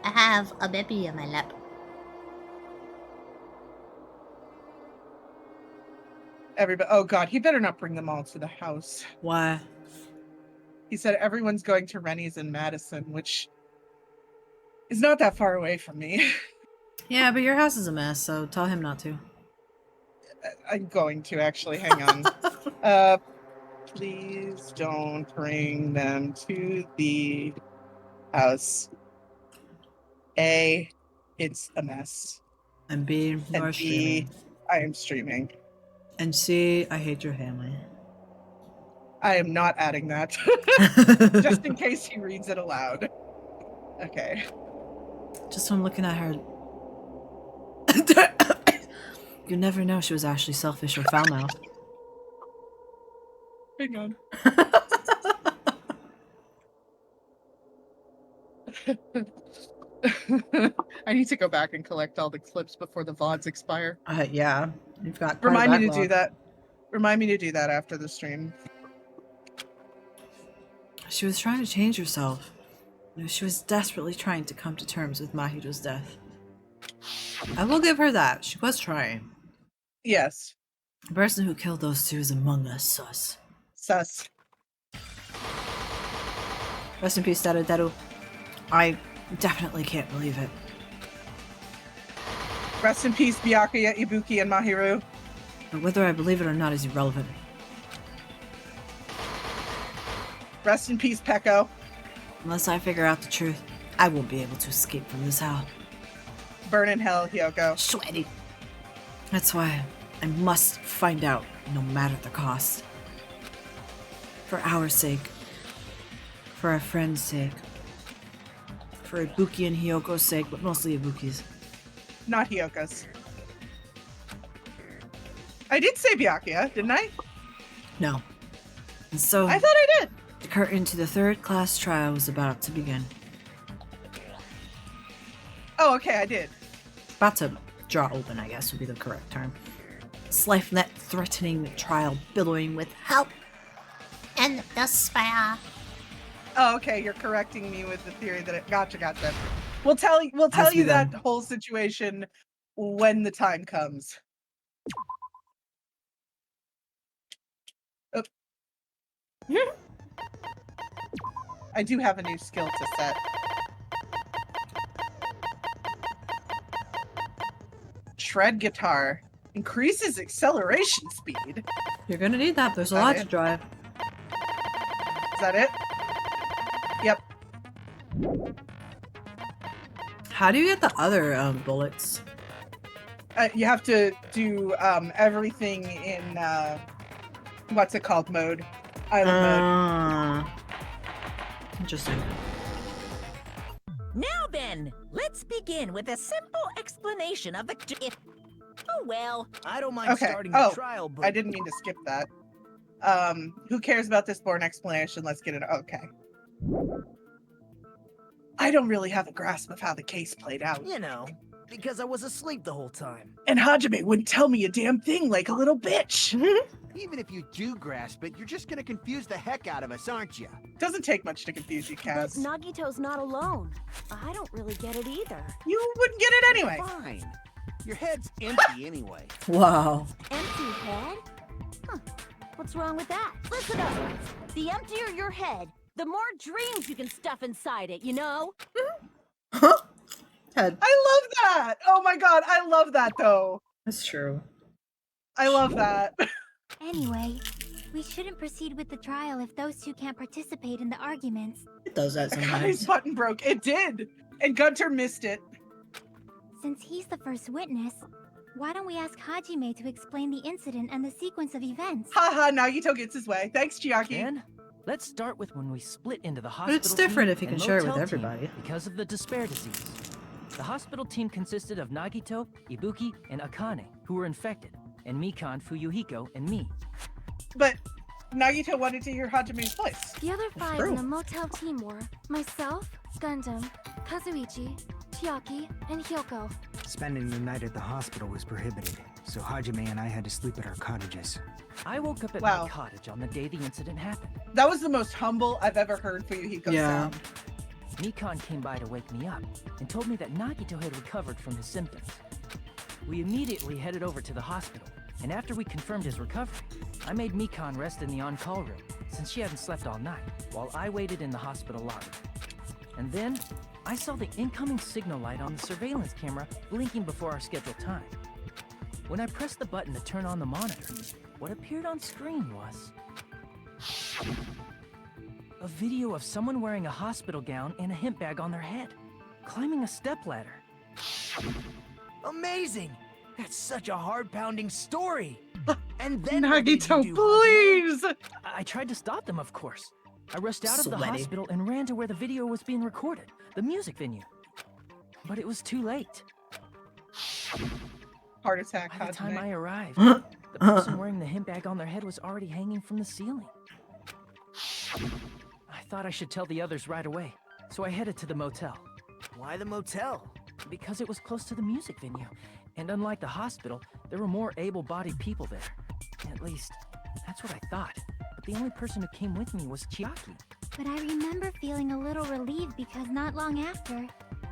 I have a baby on my lap. Everybody. Oh God, he better not bring them all to the house. Why? He said everyone's going to Rennie's in Madison, which is not that far away from me. Yeah, but your house is a mess, so tell him not to. I'm going to actually. Hang on. Please don't bring them to the house. A, it's a mess. And B, you And are B, streaming. I am streaming. And C, I hate your family. I am not adding that. Just in case he reads it aloud. Okay. Just from looking at her. You never know she was actually selfish or foul mouthed. Hang on. I need to go back and collect all the clips before the VODs expire. Yeah. You've got quite a Remind me to backlog. do that. Remind me to do that after the stream. She was trying to change herself. She was desperately trying to come to terms with Mahiro's death. I will give her that. She was trying. Yes. The person who killed those two is among us, sus. Sus. Rest in peace, Daru. I definitely can't believe it. Rest in peace, Byakuya, Ibuki, and Mahiru. But whether I believe it or not is irrelevant. Rest in peace, Peko. Unless I figure out the truth, I won't be able to escape from this hell. Burn in hell, Hyoko. Sweaty. That's why I must find out, no matter the cost. For our sake. For our friend's sake. For Ibuki and Hyoko's sake, but mostly Ibuki's. Not Hyoko's. I did say Byakuya, didn't I? No. And so, I thought I did. the curtain to the third class trial was about to begin. Oh, okay, I did. About to draw open, I guess would be the correct term. This life-threatening trial billowing with help. And despair. Oh, okay, you're correcting me with the theory that it. Gotcha. We'll tell Has you begun. that whole situation when the time comes. Oh. I do have a new skill to set. Shred guitar increases acceleration speed. You're gonna need that. There's a That lot it? to drive. Is that it? Yep. How do you get the other bullets? You have to do everything in what's it called mode? Island mode. Interesting. Now then, let's begin with a simple explanation of the. Oh well. I don't mind Okay. starting the Oh, trial, but I didn't mean to skip that. Who cares about this boring explanation? Let's get it. Okay. I don't really have a grasp of how the case played out. you know, because I was asleep the whole time. And Hajime wouldn't tell me a damn thing like a little bitch. Even if you do grasp it, you're just gonna confuse the heck out of us, aren't you? Doesn't take much to confuse you, But Kaz. Nagito's not alone. I don't really get it either. You wouldn't get it anyway. Fine. Your head's empty anyway. Wow. Empty head? Huh. What's wrong with that? Listen up. The emptier your head, the more dreams you can stuff inside it, you know? Head. I love that. Oh my god, I love that though. That's true. I love that. Anyway, we shouldn't proceed with the trial if those two can't participate in the arguments. It does that Kai's sometimes. button broke. It did. And Gunter missed it. Since he's the first witness, why don't we ask Hajime to explain the incident and the sequence of events? Haha, Nagito gets his way. Thanks, Chiaki. Then, let's start with when we split into the But hospital it's different team if you and can share it with motel team everybody. because of the despair disease. The hospital team consisted of Nagito, Ibuki, and Akane, who were infected, and Mikan, Fuyuhiko, and me. But Nagito wanted to hear Hajime's voice. The other five true. in the motel team were myself, Gundam, Kazuichi, Chiaki, and Hyoko. Spending the night at the hospital was prohibited, so Hajime and I had to sleep at our cottages. I woke up at Wow. my cottage on the day the incident happened. That was the most humble I've ever heard Fuyuhiko Yeah. sound. Mikan came by to wake me up and told me that Nagito had recovered from his symptoms. We immediately headed over to the hospital, and after we confirmed his recovery, I made Mikan rest in the on-call room since she hadn't slept all night, while I waited in the hospital lobby. And then, I saw the incoming signal light on the surveillance camera blinking before our scheduled time. When I pressed the button to turn on the monitor, what appeared on screen was a video of someone wearing a hospital gown and a hemp bag on their head, climbing a stepladder. Amazing! That's such a heart-pounding story. And then what did Nagito, you do, Hajime? please! I tried to stop them, of course. I rushed out of the Sweaty. hospital and ran to where the video was being recorded, the music venue. But it was too late. Heart attack, By the time I Hajime. arrived, the person wearing the hemp bag on their head was already hanging from the ceiling. I thought I should tell the others right away, so I headed to the motel. Why the motel? Because it was close to the music venue. And unlike the hospital, there were more able-bodied people there. At least, that's what I thought. But the only person who came with me was Chiaki. But I remember feeling a little relieved because not long after,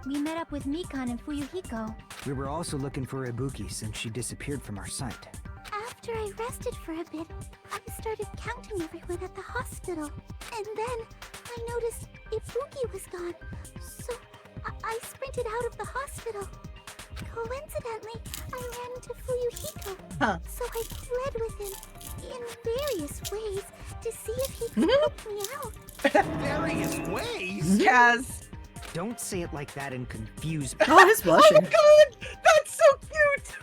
we met up with Mikan and Fuyuhiko. We were also looking for Ibuki since she disappeared from our sight. After I rested for a bit, I started counting everyone at the hospital. And then I noticed Ibuki was gone. So I sprinted out of the hospital. Coincidentally, I ran into Fuyuhiko. So I fled with him in various ways to see if he could help me out. Various ways? Kaz. Don't say it like that and confuse me. Oh, he's blushing. Oh my god! That's so cute!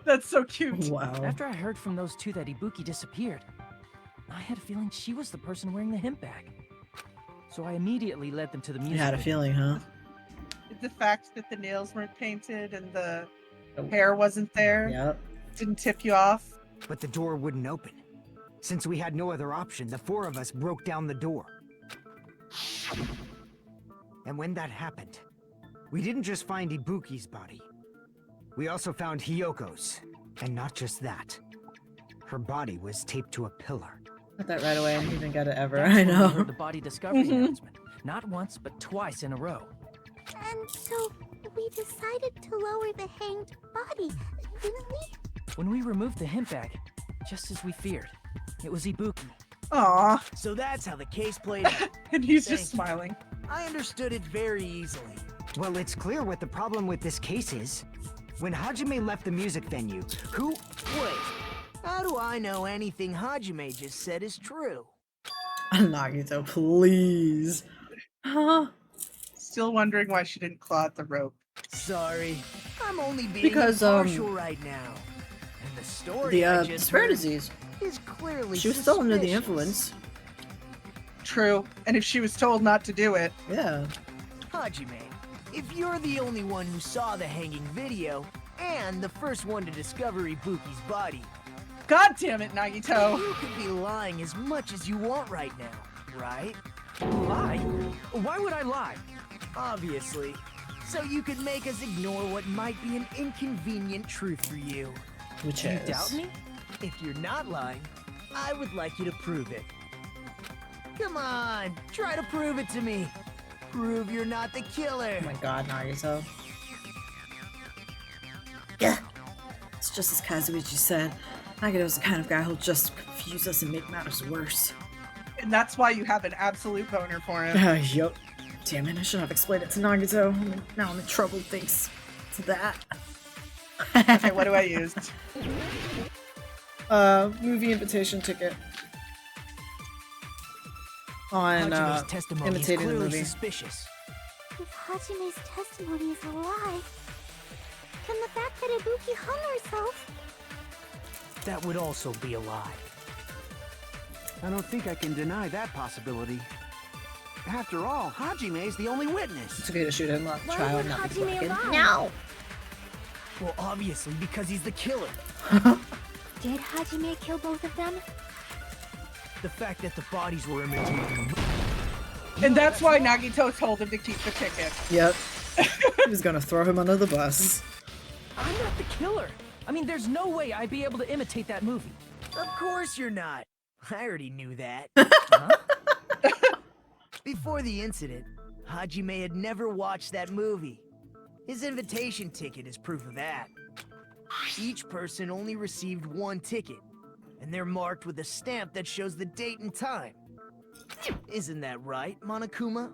That's so cute. Wow. After I heard from those two that Ibuki disappeared, I had a feeling she was the person wearing the hemp bag. So I immediately led them to the music. You had a venue. feeling, huh? The fact that the nails weren't painted and the hair wasn't there Yep. didn't tip you off. But the door wouldn't open. Since we had no other option, the four of us broke down the door. And when that happened, we didn't just find Ibuki's body. We also found Hyoko's. And not just that. Her body was taped to a pillar. Got that right away. I didn't even get it ever. That's I when we know. heard the body discovery announcement. Not once, but twice in a row. And so we decided to lower the hanged body, didn't we? When we removed the hemp bag, just as we feared, it was Ibuki. Aw. So that's how the case played out. And he's Thank just you. smiling. I understood it very easily. Well, it's clear what the problem with this case is. When Hajime left the music venue, who... Wait, how do I know anything Hajime just said is true? Nagito, please. Huh? Still wondering why she didn't claw at the rope. Sorry, I'm only being Because, impartial right now. And the story The I just spirit heard disease. is clearly She was still under the suspicious. influence. True. And if she was told not to do it, Yeah. Hajime, if you're the only one who saw the hanging video, and the first one to discover Ibuki's body, God damn it, Nagito! you could be lying as much as you want right now, right? Lie? Why would I lie? Obviously. So you could make us ignore what might be an inconvenient truth for you. Which You is... doubt me? If you're not lying, I would like you to prove it. Come on, try to prove it to me. Prove you're not the killer. Oh my god, Nagito. Yeah. It's just as Kazuichi said. Nagito's the kind of guy who'll just confuse us and make matters worse. And that's why you have an absolute boner for him. Yup. Damn it, I should have explained it to Nagito. Now I'm in trouble thanks to that. Okay, what do I use? Movie invitation ticket. On, Hajime's testimony is imitating the clearly movie. suspicious. If Hajime's testimony is a lie, then the fact that Ibuki hung herself... That would also be a lie. I don't think I can deny that possibility. After all, Hajime's the only witness. It's okay to shoot him up. Why Child, would not be Hajime fucking. lie? No! Well, obviously, because he's the killer. Did Hajime kill both of them? The fact that the bodies were imitated. And that's why Nagito told him to keep the ticket. Yep. He was gonna throw him under the bus. I'm not the killer. I mean, there's no way I'd be able to imitate that movie. Of course you're not. I already knew that. Huh? Before the incident, Hajime had never watched that movie. His invitation ticket is proof of that. Each person only received one ticket, and they're marked with a stamp that shows the date and time. Isn't that right, Monokuma?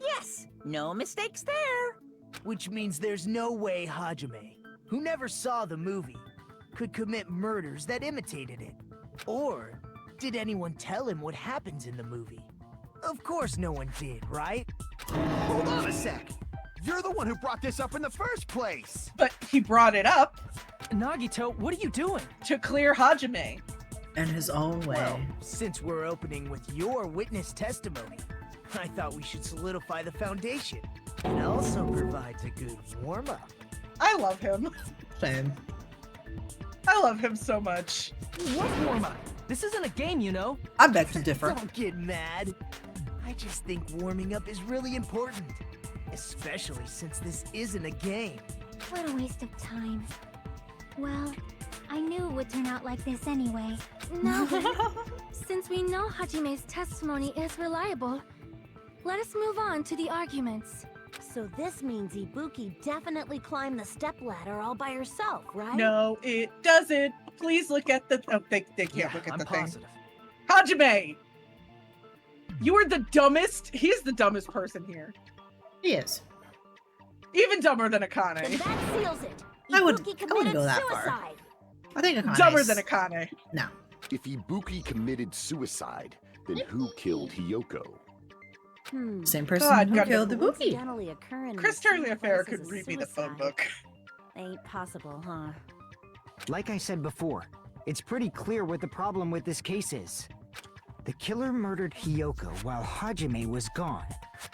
Yes, no mistakes there. Which means there's no way Hajime, who never saw the movie, could commit murders that imitated it. Or did anyone tell him what happens in the movie? Of course no one did, right? Hold on a sec. You're the one who brought this up in the first place. But he brought it up Nagito, what are you doing? to clear Hajime. In his own way. Well, since we're opening with your witness testimony, I thought we should solidify the foundation. It also provides a good warm-up. I love him. Same. I love him so much. What warm-up? This isn't a game, you know. I beg to differ. Don't get mad. I just think warming up is really important. Especially since this isn't a game. What a waste of time. Well, I knew it would turn out like this anyway. Now then, since we know Hajime's testimony is reliable, let us move on to the arguments. So this means Ibuki definitely climbed the stepladder all by herself, right? No, it doesn't. Please look at the. Oh, they can't look at I'm the positive. thing. Hajime, you are the dumbest. He's the dumbest person here. He is. Even dumber than Then Akane. that seals it. I wouldn't Ibuki go that suicide. far. I think Akane's Dumber than Akane. No. If Ibuki committed suicide, then who killed Hiyoko? Same person God, who God, killed the Ibuki. Coincidentally occurring in Chris the same Turley-Affair place as could a read me the phone suicide. book. Ain't possible, huh? Like I said before, it's pretty clear what the problem with this case is. The killer murdered Hiyoko while Hajime was gone.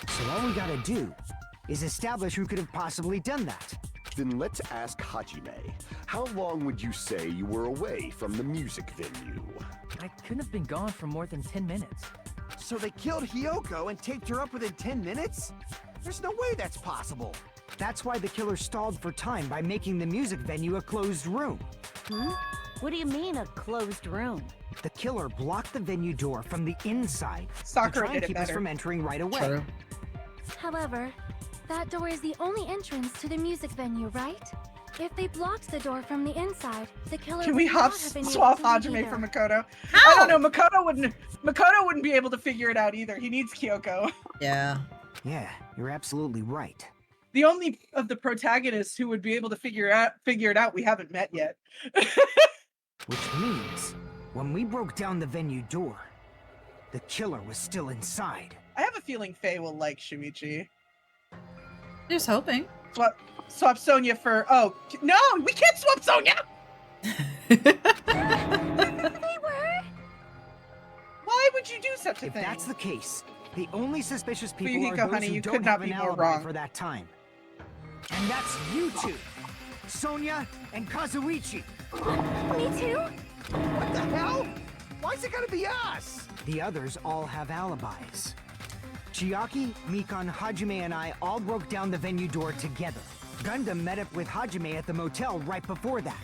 So all we gotta do is establish who could have possibly done that. Then let's ask Hajime. How long would you say you were away from the music venue? I couldn't have been gone for more than 10 minutes. So they killed Hiyoko and taped her up within 10 minutes? There's no way that's possible. That's why the killer stalled for time by making the music venue a closed room. What do you mean, a closed room? The killer blocked the venue door from the inside Sakura to try and did it keep us better. from entering right away. True. However, that door is the only entrance to the music venue, right? If they blocked the door from the inside, the killer Can would we not have been swap able to leave Hajime either. for Makoto? I don't know. Makoto wouldn't be able to figure it out either. He needs Kyoko. Yeah. Yeah, you're absolutely right. The only of the protagonists who would be able to figure it out we haven't met yet. Which means, when we broke down the venue door, the killer was still inside. I have a feeling Faye will like Shuichi. Just hoping. Swap Sonya for no, we can't swap Sonya. They were? Why would you do such a If thing? that's the case, the only suspicious people Yukiko, are those honey, who you don't could not have be an more alibi wrong. for that time. And that's you two, Sonya and Kazuichi. Me too? What the hell? Why's it gotta be us? The others all have alibis. Chiaki, Mikan, Hajime, and I all broke down the venue door together. Gundam met up with Hajime at the motel right before that.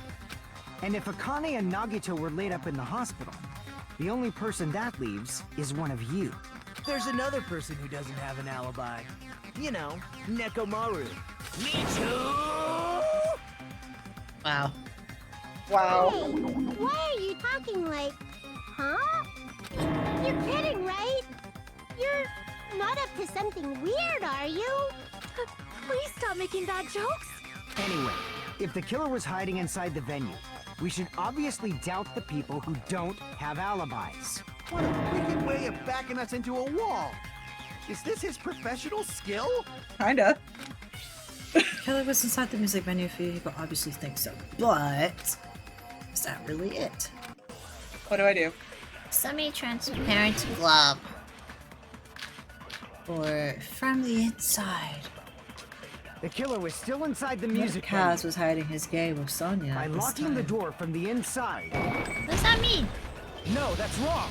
And if Akane and Nagito were laid up in the hospital, the only person that leaves is one of you. There's another person who doesn't have an alibi. You know, Nekomaru. Me too! Wow. Wow. Hey, why are you talking like, huh? You're kidding, right? You're not up to something weird, are you? Please stop making bad jokes. Anyway, if the killer was hiding inside the venue, we should obviously doubt the people who don't have alibis. What a wicked way of backing us into a wall. Is this his professional skill? Kinda. Killer was inside the music venue for you, but obviously think so. But is that really it? What do I do? Semi-transparent glove. Or from the inside? The killer was still inside the Music music Kaz venue was hiding his game with Sonya. by at this locking the time. door from the inside. What does that mean? No, that's wrong.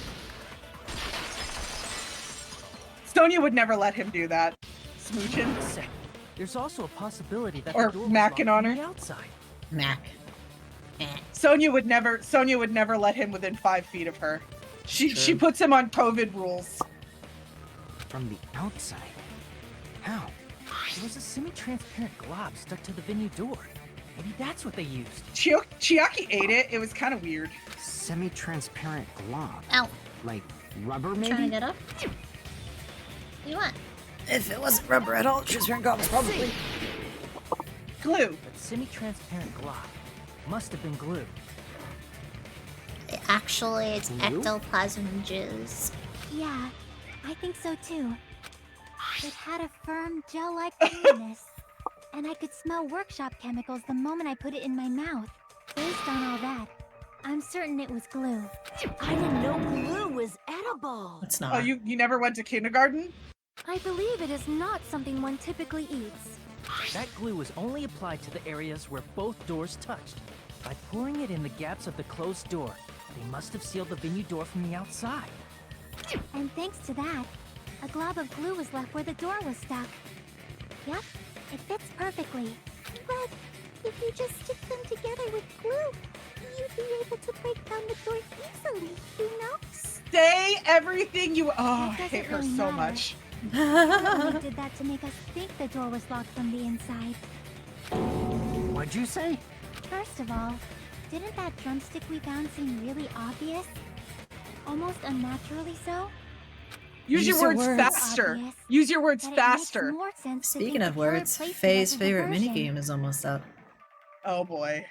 Sonya would never let him do that. Smooching. There's also a possibility that Or the door was macking locked on from her. the outside. Mac. Sonya would never let him within 5 feet of her. She True. puts him on COVID rules. From the outside? How? There was a semi-transparent glob stuck to the venue door. Maybe that's what they used. Chiaki ate it. It was kind of weird. Semi-transparent glob. Ow. Like rubber, Trying to maybe? get up? What do you want? If it wasn't rubber at all, transparent glob was probably. Glue. But semi-transparent glob must have been glue. Actually, it's Glue? ectoplasm jizz. Yeah, I think so too. It had a firm, gel-like firmness. And I could smell workshop chemicals the moment I put it in my mouth. Based on all that, I'm certain it was glue. I didn't know glue was edible. It's not. Oh, you never went to kindergarten? I believe it is not something one typically eats. That glue was only applied to the areas where both doors touched. By pouring it in the gaps of the closed door, they must have sealed the venue door from the outside. And thanks to that, a glob of glue was left where the door was stuck. Yep, it fits perfectly. But if you just stick them together with glue, you'd be able to break down the door easily, you know? Say everything you. Oh, I That hate her doesn't so really matter. much. We only did that to make us think the door was locked from the inside. What'd you say? First of all, didn't that drumstick we found seem really obvious? Almost unnaturally so? Use your words faster. Obvious, Use your words but it makes faster. more sense to Speaking think of the killer words, placed it Faye's as a favorite diversion. minigame is almost up. Oh boy.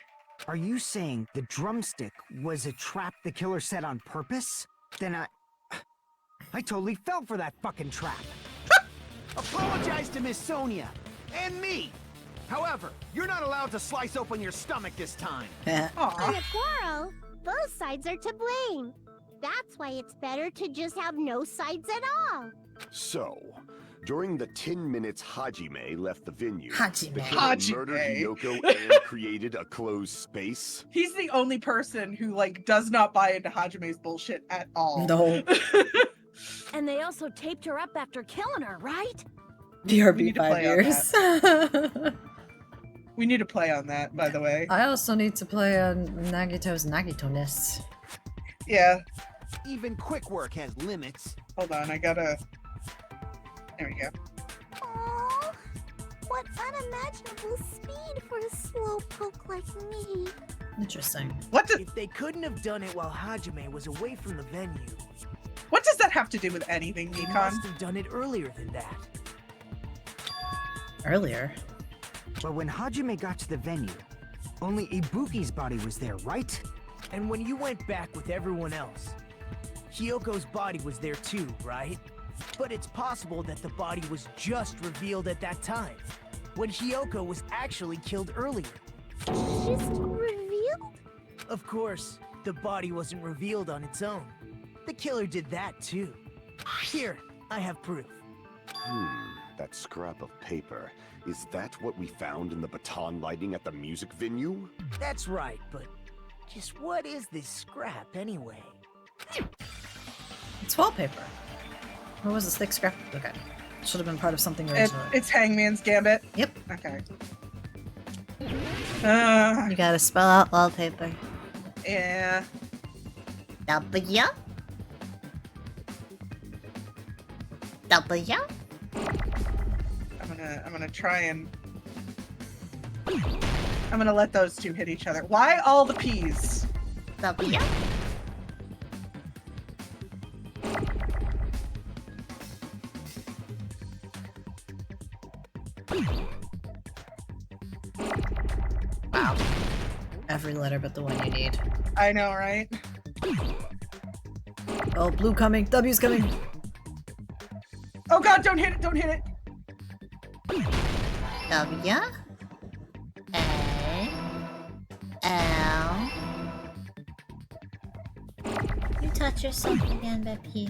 Are you saying the drumstick was a trap the killer set on purpose? Then I totally fell for that fucking trap. Apologize to Miss Sonia and me. However, you're not allowed to slice open your stomach this time. In a quarrel, both sides are to blame. That's why it's better to just have no sides at all. So, during the 10 minutes Hajime left the venue, Hajime. the killer murdered Hiyoko and created a closed space. He's the only person who like does not buy into Hajime's bullshit at all. No. And they also taped her up after killing her, right? BRB 5 years. We need to play on that, by the way. I also need to play on Nagito's Nagito-ness. Yeah. Even quick work has limits. Hold on, I gotta. There we go. Oh, what unimaginable speed for a slowpoke like me. Interesting. What does If they couldn't have done it while Hajime was away from the venue, what does that have to do with anything, they Nikon? must have done it earlier than that. Earlier. But when Hajime got to the venue, only Ibuki's body was there, right? And when you went back with everyone else, Hiyoko's body was there too, right? But it's possible that the body was just revealed at that time, when Hiyoko was actually killed earlier. Just revealed? Of course, the body wasn't revealed on its own. The killer did that too. Here, I have proof. That scrap of paper. Is that what we found in the baton lighting at the music venue? That's right, but just what is this scrap anyway? It's wallpaper. Or was this thick scrap? Okay. Should have been part of something original. It's Hangman's Gambit. Yep. Okay. You gotta spell out wallpaper. Yeah. W? W? I'm gonna try and I'm gonna let those two hit each other. Why all the P's? W? Wow. Every letter but the one you need. I know, right? Oh, blue coming. W's coming. Oh god, don't hit it, don't hit it. W? A? L? You touch yourself again, Becky.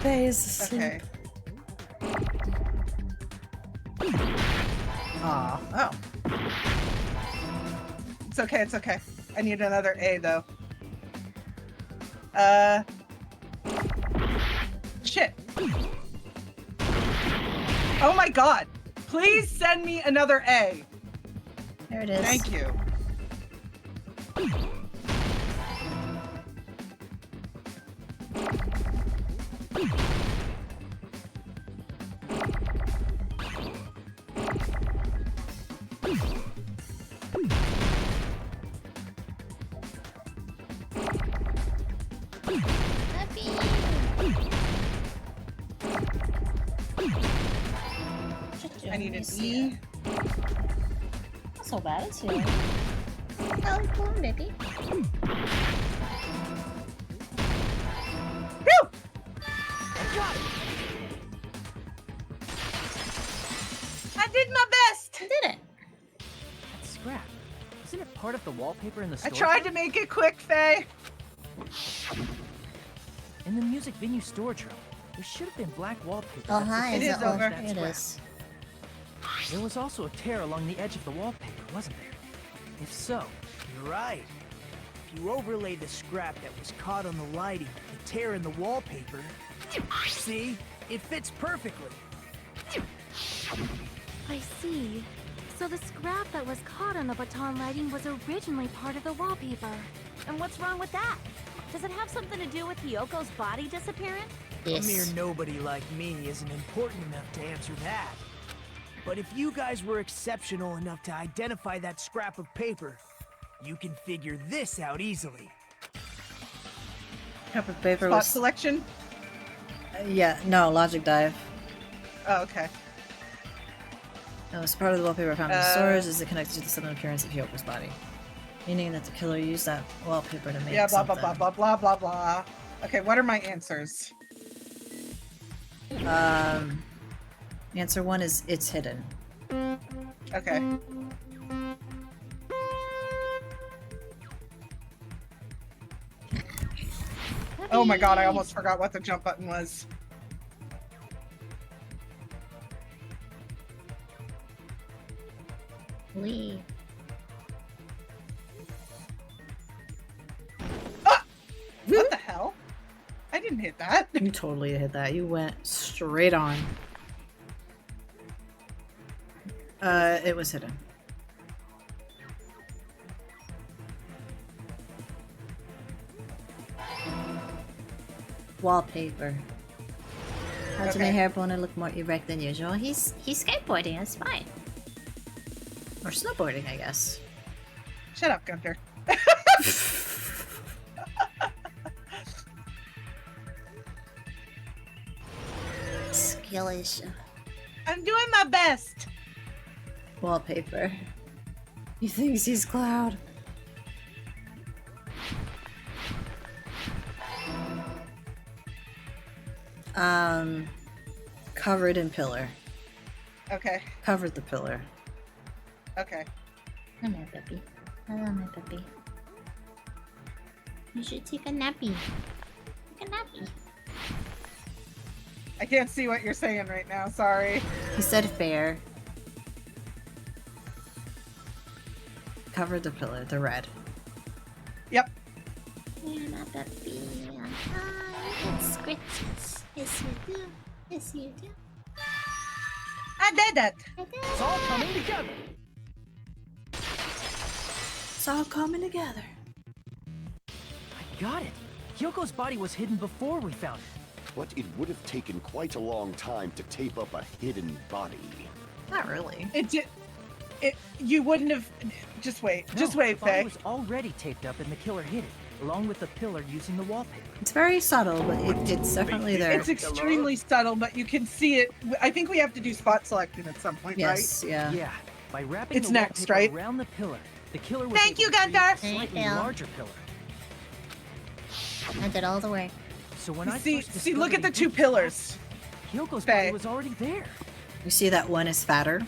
Faye's asleep. Okay. Aw. Oh. It's okay, it's okay. I need another A though. Shit. Oh my god. Please send me another A. There it is. Thank you. I need an E. Not so bad, it's here. Oh, cool, baby. Woo! I did my best! I did it. That scrap. Isn't it part of the wallpaper in the I store? tried to make it quick, Faye. In the music venue storage room, there should have been black wallpaper. Oh, that hi. It supported is that over. scrap. It is. There was also a tear along the edge of the wallpaper, wasn't there? If so, You're right. If you overlay the scrap that was caught on the lighting, the tear in the wallpaper, see? It fits perfectly. I see. So the scrap that was caught on the baton lighting was originally part of the wallpaper. And what's wrong with that? Does it have something to do with Hyoko's body disappearing? A mere nobody like me isn't important enough to answer that. But if you guys were exceptional enough to identify that scrap of paper, you can figure this out easily. Cup of paper Spot was... selection? yeah, no, logic dive. Oh, okay. It was part of the wallpaper found in the storage. Is it connected to the sudden appearance of Hyoko's body? Meaning that the killer used that wallpaper to make Yeah, blah, something. blah, blah, blah, blah, blah, blah. Okay, what are my answers? Answer 1 is it's hidden. Okay. Oh my god, I almost forgot what the jump button was. Wee. Ah! What the hell? I didn't hit that. You totally hit that. You went straight on. It was hidden. Wallpaper. How to Okay. make Hairbone look more erect than usual? He's skateboarding, it's fine. Or snowboarding, I guess. Shut up, Gunther. Skill issue. I'm doing my best. Wallpaper. He thinks he's Cloud. Covered in pillar. Okay, Covered the pillar. okay. Come here, puppy. Hello, my puppy. You should take a nappy. Take a nappy. I can't see what you're saying right now, sorry. He said fair. Covered the pillar, the red. Yep. You're my puppy. Hi, it's scritches. Yes, you do. Yes, you do. I did that. It's all coming together. It's all coming together. I got it. Hyoko's body was hidden before we found it. But it would have taken quite a long time to tape up a hidden body. Not really. It did. You wouldn't have. Just wait. No, Just wait, the body Faye. was already taped up and the killer hid it, along with the pillar using the wallpaper. It's very subtle, but it's definitely there. It's extremely subtle, but you can see it. I think we have to do spot selecting at some point, Yes, right? yeah. Yeah, by wrapping It's the next, wallpaper right? around the pillar, the killer was Thank able you, to create Gunther. a slightly Thank you. larger pillar. I did all the work. So when I See, first look at the discovered two Hyoko's pillars. body, Hyoko's Faye. body was already there. You see that one is fatter?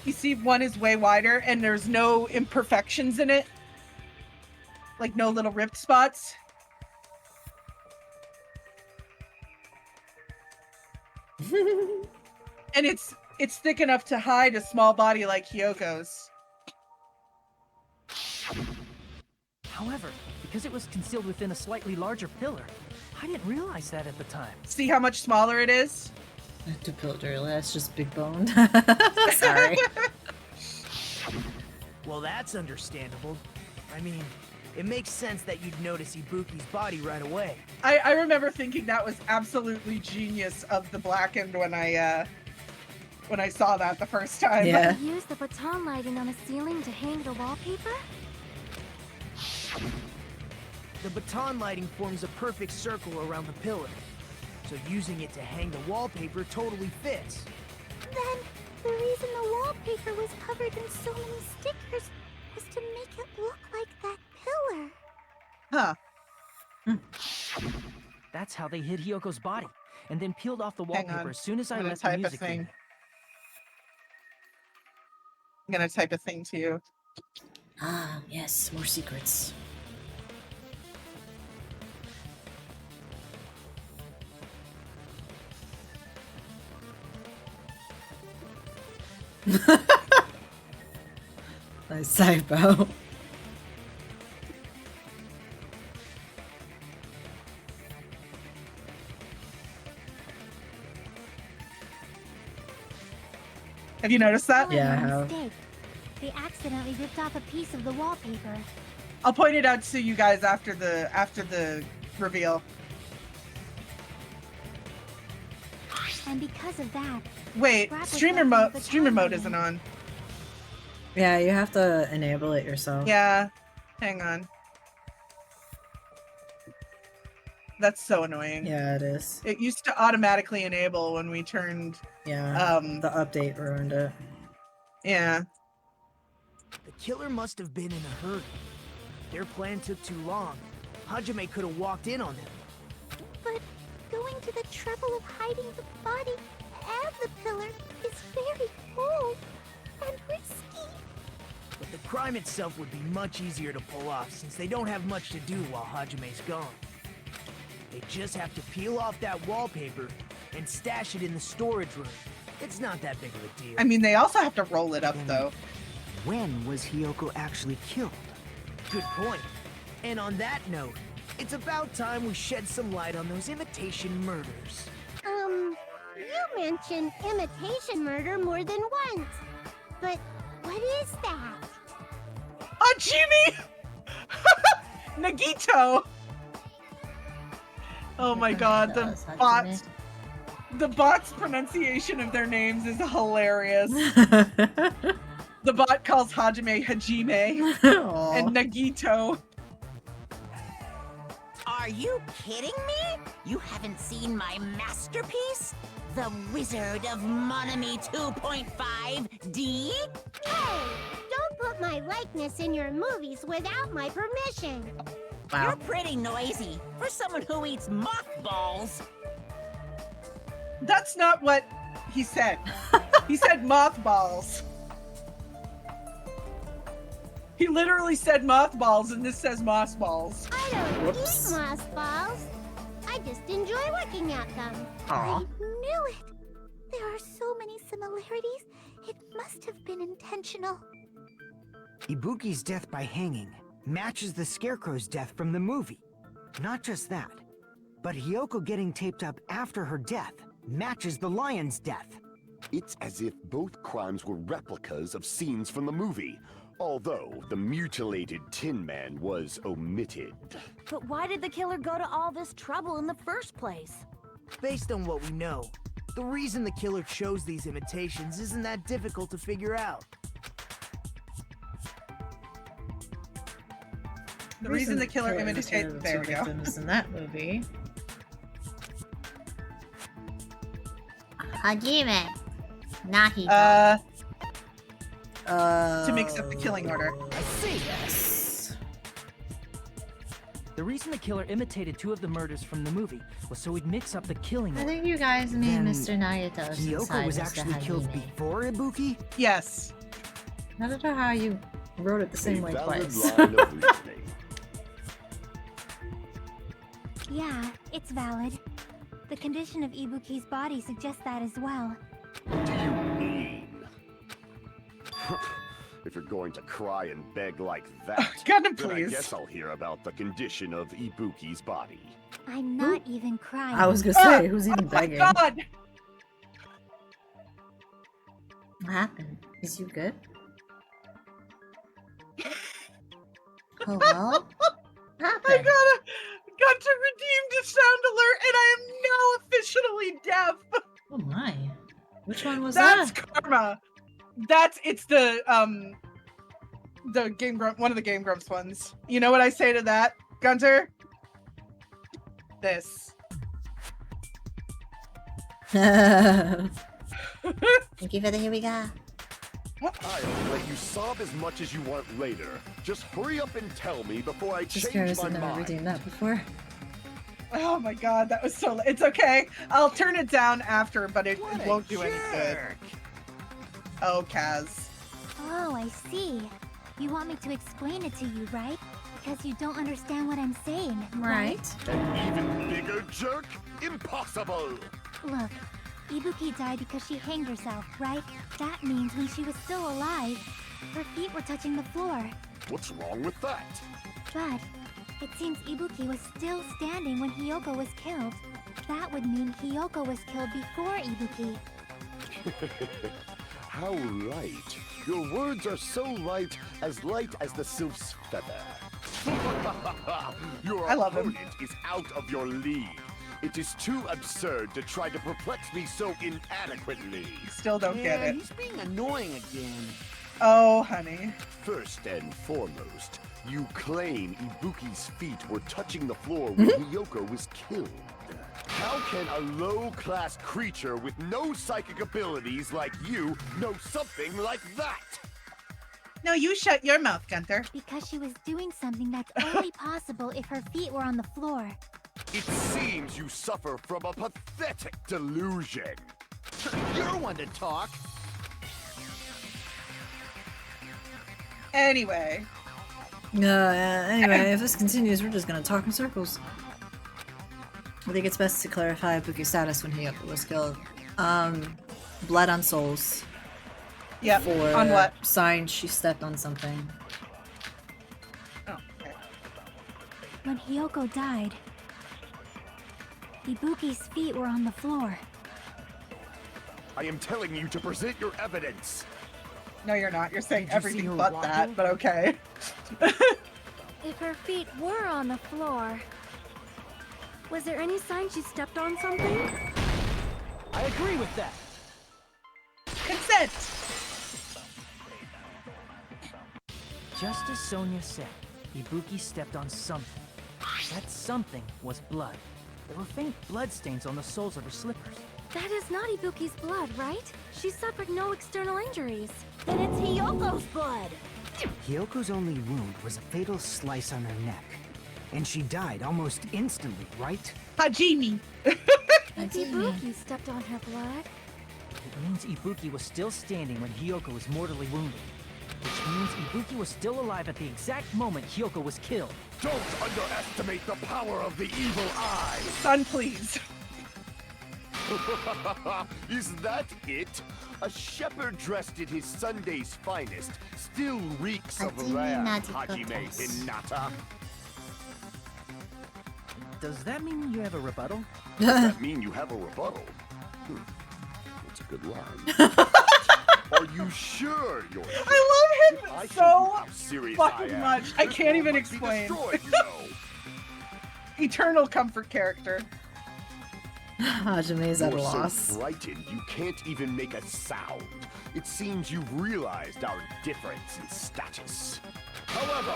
You see, one is way wider, and there's no imperfections in it, like no little ripped spots. And it's thick enough to hide a small body like Hyoko's. However, because it was concealed within a slightly larger pillar, I didn't realize that at the time. See how much smaller it is? The pillar, that's just big boned. Sorry. Well, that's understandable. I mean, it makes sense that you'd notice Ibuki's body right away. I remember thinking that was absolutely genius of the Blackened when I saw that the first time. Yeah. Use the baton lighting on the ceiling to hang the wallpaper? The baton lighting forms a perfect circle around the pillar, so using it to hang the wallpaper totally fits. Then, the reason the wallpaper was covered in so many stickers was to make it look like that pillar. Huh. That's how they hid Hyoko's body, and then peeled off the Hang wallpaper on. as soon as I I'm gonna left the type a music thing. venue. I'm gonna type a thing to you. Ah, yes, more secrets. Nice typo. Have you noticed that? Yeah, I A have. mistake. They accidentally ripped off a piece of the wallpaper. I'll point it out to you guys after the reveal. And because of that, Wait, Scrap was streamer left mode with the streamer mode timeline. isn't on. Yeah, you have to enable it yourself. Yeah, hang on. That's so annoying. Yeah, it is. It used to automatically enable when we turned. Yeah. The update ruined it. Yeah. The killer must have been in a hurry. Their plan took too long. Hajime could have walked in on them. But going to the trouble of hiding the body and the pillar is very bold and risky. But the crime itself would be much easier to pull off since they don't have much to do while Hajime's gone. They just have to peel off that wallpaper and stash it in the storage room. It's not that big of a deal. I mean, they also have to roll it up, though. When was Hiyoko actually killed? Good point. And on that note, it's about time we shed some light on those imitation murders. You mentioned imitation murder more than once. But what is that? Hajime! Nagito! Oh my god, the bot's pronunciation of their names is hilarious. The bot calls Hajime Hajime and Nagito. Are you kidding me? You haven't seen my masterpiece? The Wizard of Monami 2.5D? Hey, don't put my likeness in your movies without my permission. You're pretty noisy for someone who eats mothballs. That's not what he said. He said mothballs. He literally said mothballs, and this says mossballs. I don't eat mothballs. I just enjoy looking at them. Aw. I knew it. There are so many similarities. It must have been intentional. Ibuki's death by hanging matches the Scarecrow's death from the movie. Not just that, but Hiyoko getting taped up after her death matches the lion's death. It's as if both crimes were replicas of scenes from the movie, although the mutilated Tin Man was omitted. But why did the killer go to all this trouble in the first place? Based on what we know, the reason the killer chose these imitations isn't that difficult to figure out. The reason the killer imitated. There we go. Victims in that movie. Hajime. Nahito. To mix up the killing order. I see. Yes. The reason the killer imitated two of the murders from the movie was so he'd mix up the killing I order. think you guys mean Then Mr. Nagito's Hiyoko inside was Mr. actually Hajime. killed before Ibuki? Yes. I don't know how you wrote it the same A way valid twice. line of reasoning. Yeah, it's valid. The condition of Ibuki's body suggests that as well. What do you mean? If you're going to cry and beg like that, Gundam, then I please. guess I'll hear about the condition of Ibuki's body. I'm not even crying. I was gonna say, who's even begging? Oh my god! What happened? Is you good? Hello? What I happened? got to redeem the sound alert, and I am now officially deaf. Oh my. Which one was That's that? karma. It's the Game Grumps, one of the Game Grumps ones. You know what I say to that, Gunter? This. Thank you for the here we go. I'll let you sob as much as you want later. Just hurry up and tell me before I Just change curious, my I've never mind. redeemed that before. Oh my god, that was so. It's okay. I'll turn it down after, but it won't do any good. Oh, Kaz. Oh, I see. You want me to explain it to you, right? Because you don't understand what I'm saying, right? An even bigger jerk? Impossible! Look, Ibuki died because she hanged herself, right? That means when she was still alive, her feet were touching the floor. What's wrong with that? But it seems Ibuki was still standing when Hiyoko was killed. That would mean Hiyoko was killed before Ibuki. How light. Your words are so light as the sylph's feather. Your I love him. opponent is out of your league. It is too absurd to try to perplex me so inadequately. Still don't get it. He's being annoying again. Oh, honey. First and foremost, you claim Ibuki's feet were touching the floor when Hiyoko was killed. How can a low-class creature with no psychic abilities like you know something like that? No, you shut your mouth, Gunther. Because she was doing something that's only possible if her feet were on the floor. It seems you suffer from a pathetic delusion. You're one to talk. Anyway. Anyway, if this continues, we're just gonna talk in circles. I think it's best to clarify Ibuki's status when he was killed. Blood on souls. Yeah. For On what? signs she stepped on something. Oh, okay. When Hiyoko died, Ibuki's feet were on the floor. I am telling you to present your evidence. No, you're not. You're saying Did you see everything her but walking? that, but okay. If her feet were on the floor, was there any sign she stepped on something? I agree with that. Consent! Just as Sonia said, Ibuki stepped on something. That something was blood. There were faint bloodstains on the soles of her slippers. That is not Ibuki's blood, right? She suffered no external injuries. Then it's Hiyoko's blood. Hiyoko's only wound was a fatal slice on her neck. And she died almost instantly, right? Hajime! If Ibuki stepped on her blood, It means Ibuki was still standing when Hiyoko was mortally wounded. Which means Ibuki was still alive at the exact moment Hiyoko was killed. Don't underestimate the power of the evil eye. Son, please. Is that it? A shepherd dressed in his Sunday's finest still reeks of Hajime rare Nazi Hajime Kotos. Hinata. Does that mean you have a rebuttal? Does that mean you have a rebuttal? That's a good line. Are you sure you're sure? I love him I should so know how serious fucking I am. much. I This can't world even might be explain. destroyed, you know. Eternal comfort character. Hajime's at a You're loss. so frightened you can't even make a sound. It seems you've realized our difference in status. However,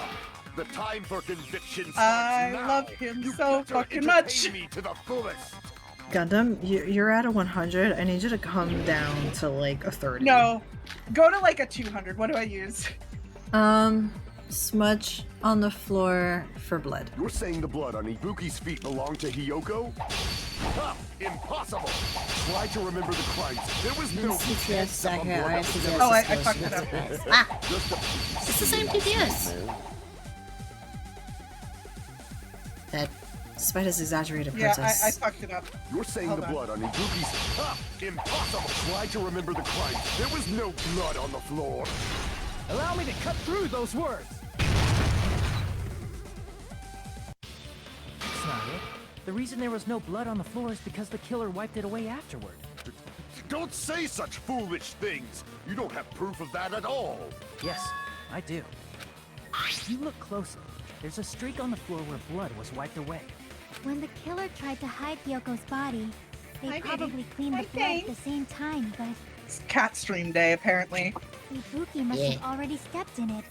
the time for conviction starts I now. love him You so better fucking entertain much. me to the fullest. Gundam, you're at a 100. I need you to come down to like a 30. No. Go to like a 200. What do I use? Smudge on the floor for blood. You're saying the blood on Ibuki's feet belonged to Hiyoko? Ha! Impossible! Try to remember the crimes. There was no chance of a blood episode. Oh, I fucked it up. Ah, Just a it's the same PTS. That, despite his exaggerated Yeah, princess. I fucked it up. You're saying Hold the on. blood on Ibuki's... Ha! Impossible! Try to remember the crimes. There was no blood on the floor. Allow me to cut through those words! That's not it. The reason there was no blood on the floor is because the killer wiped it away afterward. Don't say such foolish things. You don't have proof of that at all. Yes, I do. If you look closely, there's a streak on the floor where blood was wiped away. When the killer tried to hide Hyoko's body, they Hi, baby. probably cleaned Hi, the blood at Kane. the same time, but It's cat stream day, apparently. Ibuki must have already stepped in it.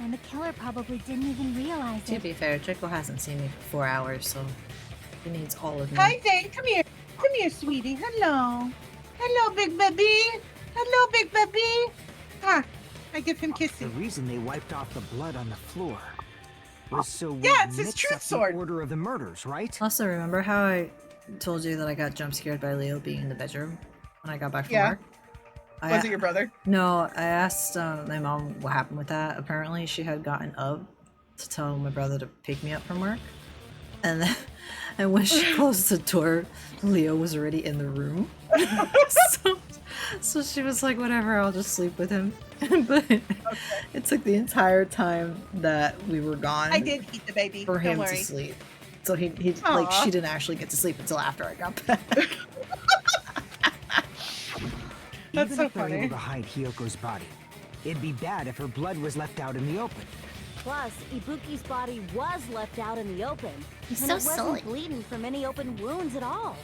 And the killer probably didn't even realize To it. be fair, Draco hasn't seen me for 4 hours, so he needs all of me. Hi, Zane. Come here. Come here, sweetie. Hello. Hello, big baby. Hello, big baby. Ah, I give him The kisses. reason they wiped off the blood on the floor was so we Yeah, it's his mix truth up the sword. order of the murders, right? Also, remember how I told you that I got jump scared by Leo being in the bedroom when I got back from Yeah. work? Was it your brother? No, I asked my mom what happened with that. Apparently, she had gotten up to tell my brother to pick me up from work, and then, and when she closed the door, Leo was already in the room. so she was like, "Whatever, I'll just sleep with him." But it took the entire time that we were gone I did eat the baby. for Don't him worry. to sleep. So he like Aw. she didn't actually get to sleep until after I got back. That's Even so if they're funny. able to hide Hyoko's body, it'd be bad if her blood was left out in the open. Plus, Ibuki's body was left out in the open. He's and so it wasn't silly. bleeding from any open wounds at all.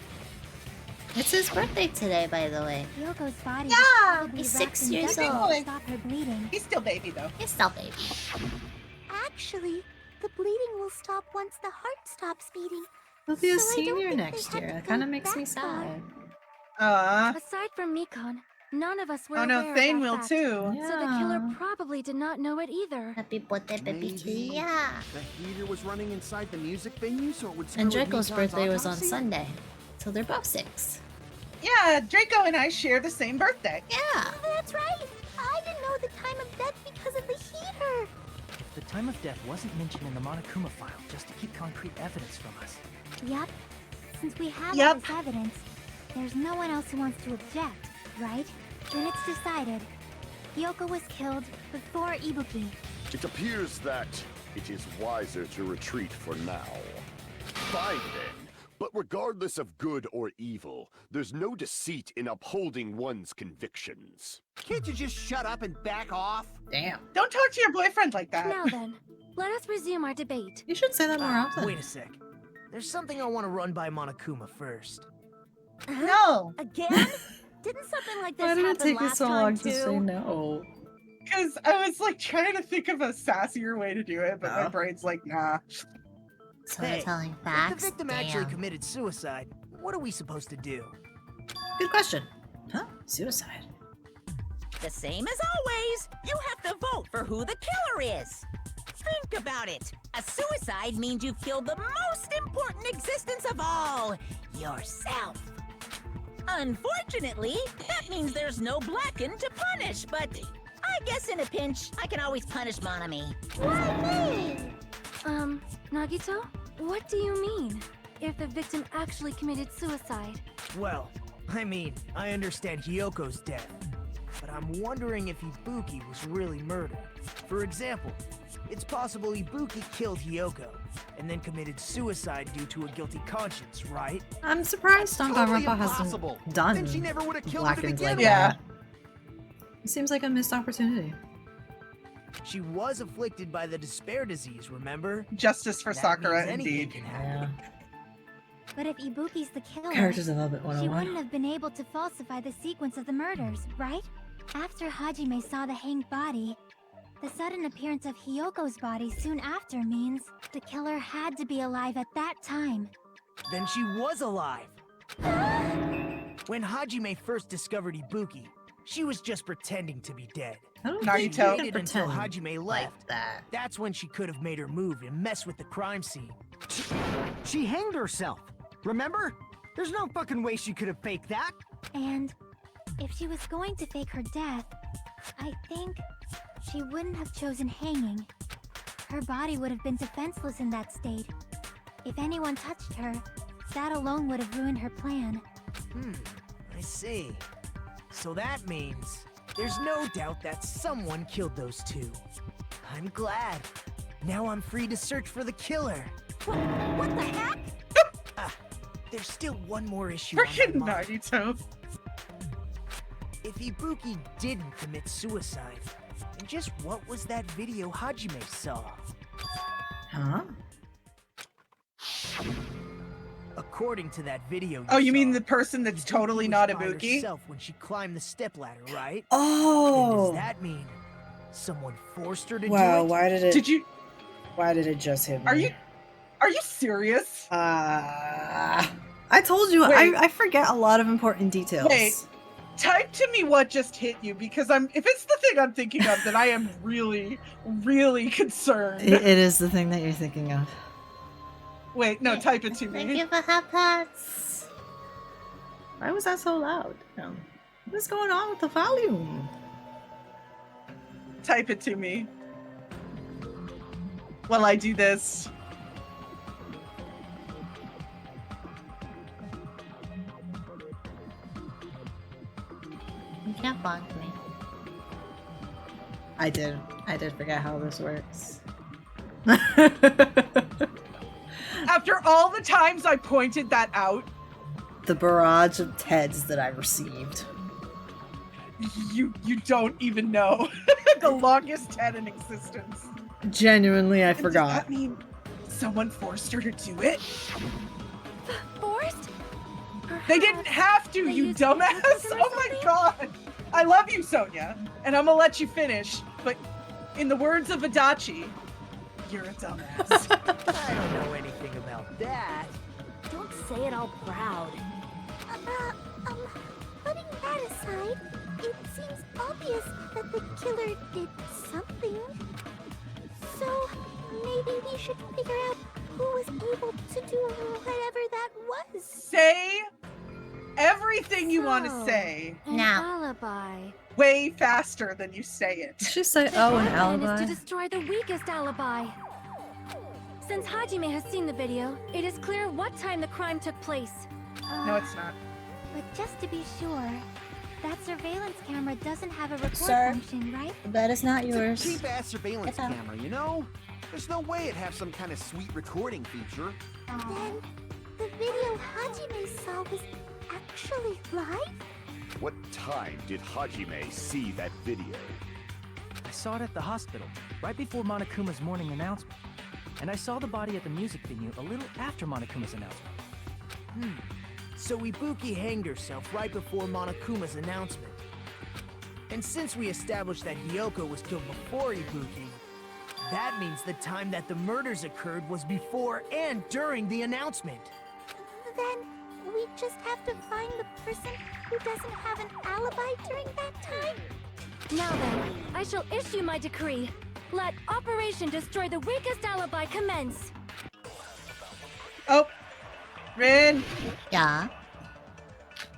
It's his birthday today, by the way. Yoko's body Yeah, was probably he's wrapped 6 in years duct tape old. to stop her bleeding. He's still baby though. He's still baby. Actually, the bleeding will stop once the heart stops beating. He'll be a So I don't senior think they next had year. to That go kind of makes me that far. sad. Aside from Mikon, none of us were Oh no, aware Thane of that will fact. too. So the killer probably did not know it either. Happy birthday, baby Maybe Kia. the heater was running inside the music venue, so it would screw And with Draco's Mikan's birthday was on autopsy? Sunday. So they're both 6. Yeah, Draco and I share the same birthday. Yeah. That's right. I didn't know the time of death because of the heater. If the time of death wasn't mentioned in the Monokuma file, just to keep concrete evidence from us. Yep. Since we have all Yep. this evidence, there's no one else who wants to object, right? Then it's decided. Hyoko was killed before Ibuki. It appears that it is wiser to retreat for now. Fine then. But regardless of good or evil, there's no deceit in upholding one's convictions. Can't you just shut up and back off? Damn. Don't talk to your boyfriend like that. Now then, let us resume our debate. You should say that more often. Wait a sec. There's something I want to run by Monokuma first. No, Again? Didn't something like this Why did it happen take you last so time long too? to say no? because I was like trying to think of a sassier way to do it, but my Oh. brain's like, nah. Storytelling If the facts. victim actually Damn. committed suicide, what are we supposed to do? Good question. Huh? Suicide. The same as always. You have to vote for who the killer is. Think about it. A suicide means you've killed the most important existence of all, yourself. Unfortunately, that means there's no Blacken to punish, but I guess in a pinch, I can always punish Monami. Nagito? What do you mean? If the victim actually committed suicide? Well, I mean, I understand Hyoko's death, but I'm wondering if Ibuki was really murdered. For example, it's possible Ibuki killed Hyoko, and then committed suicide due to a guilty conscience, right? I'm surprised Totally Danganronpa impossible. hasn't done Then she never would have killed him to Blackened begin like with. Yeah. that. It seems like a missed opportunity. She was afflicted by the despair disease, remember? Justice for That Sakura, means anything indeed. can happen. But if Ibuki's the killer, Character Development she 101. wouldn't have been able to falsify the sequence of the murders, right? After Hajime saw the hanged body, the sudden appearance of Hyoko's body soon after means the killer had to be alive at that time. Then she was alive. When Hajime first discovered Ibuki, she was just pretending to be dead. I don't Now think you tell- can Waited until pretend Hajime like left. that. That's when she could have made her move and mess with the crime scene. She hanged herself. Remember? There's no fucking way she could have faked that. And if she was going to fake her death, I think she wouldn't have chosen hanging. Her body would have been defenseless in that state. If anyone touched her, that alone would have ruined her plan. I see. So that means there's no doubt that someone killed those two. I'm glad. Now I'm free to search for the killer. What the heck? There's still one more issue on Freaking my mind. Nagito. If Ibuki didn't commit suicide, then just what was that video Hajime saw? Huh? According to that video, Oh, you mean saw, the person that's Ibuki totally was not by Ibuki? herself when she climbed the stepladder, right? Oh. And does that mean someone forced her to Wow, do it? why did it Did you? why did it just hit me? Are you serious? I told you Wait. I forget a lot of important details. Wait. Type to me what just hit you, because if it's the thing I'm thinking of, then I am really, really concerned. It is the thing that you're thinking of. Wait, no, type it to Thank me. you for hot pots. Why was that so loud? What's going on with the volume? Type it to me. While I do this. You can't bonk me. I did forget how this works. After all the times I pointed that out, The barrage of TEDs that I received. You don't even know. The longest head in existence. Genuinely, I And forgot. Does that mean someone forced her to do it? Forced? They didn't have to, you dumbass! Oh my god! I love you, Sonia, and I'm gonna let you finish, but in the words of Adachi, you're a dumbass. I don't know anything about that. Don't say it all proud. Putting that aside, it seems obvious that the killer did something. So, maybe we should figure out who was able to do whatever that was. Say everything you want to say An alibi. way faster than you say it. Did she say, The oh, an plan is alibi? to destroy the weakest alibi. Since Hajime has seen the video, it is clear what time the crime took place. No, it's not. But just to be sure, that surveillance camera doesn't have a record Sir, function, right? that is not yours. It's a cheap-ass surveillance It's not. camera, you know? There's no way it'd have some kind of sweet recording feature. Then, the video Hajime saw was actually live? What time did Hajime see that video? I saw it at the hospital, right before Monokuma's morning announcement. And I saw the body at the music venue a little after Monokuma's announcement. So Ibuki hanged herself right before Monokuma's announcement. And since we established that Hiyoko was killed before Ibuki, that means the time that the murders occurred was before and during the announcement. Then, we just have to find the person who doesn't have an alibi during that time? Now then, I shall issue my decree. Let Operation Destroy the Weakest Alibi commence. Oh, Rin, Yeah.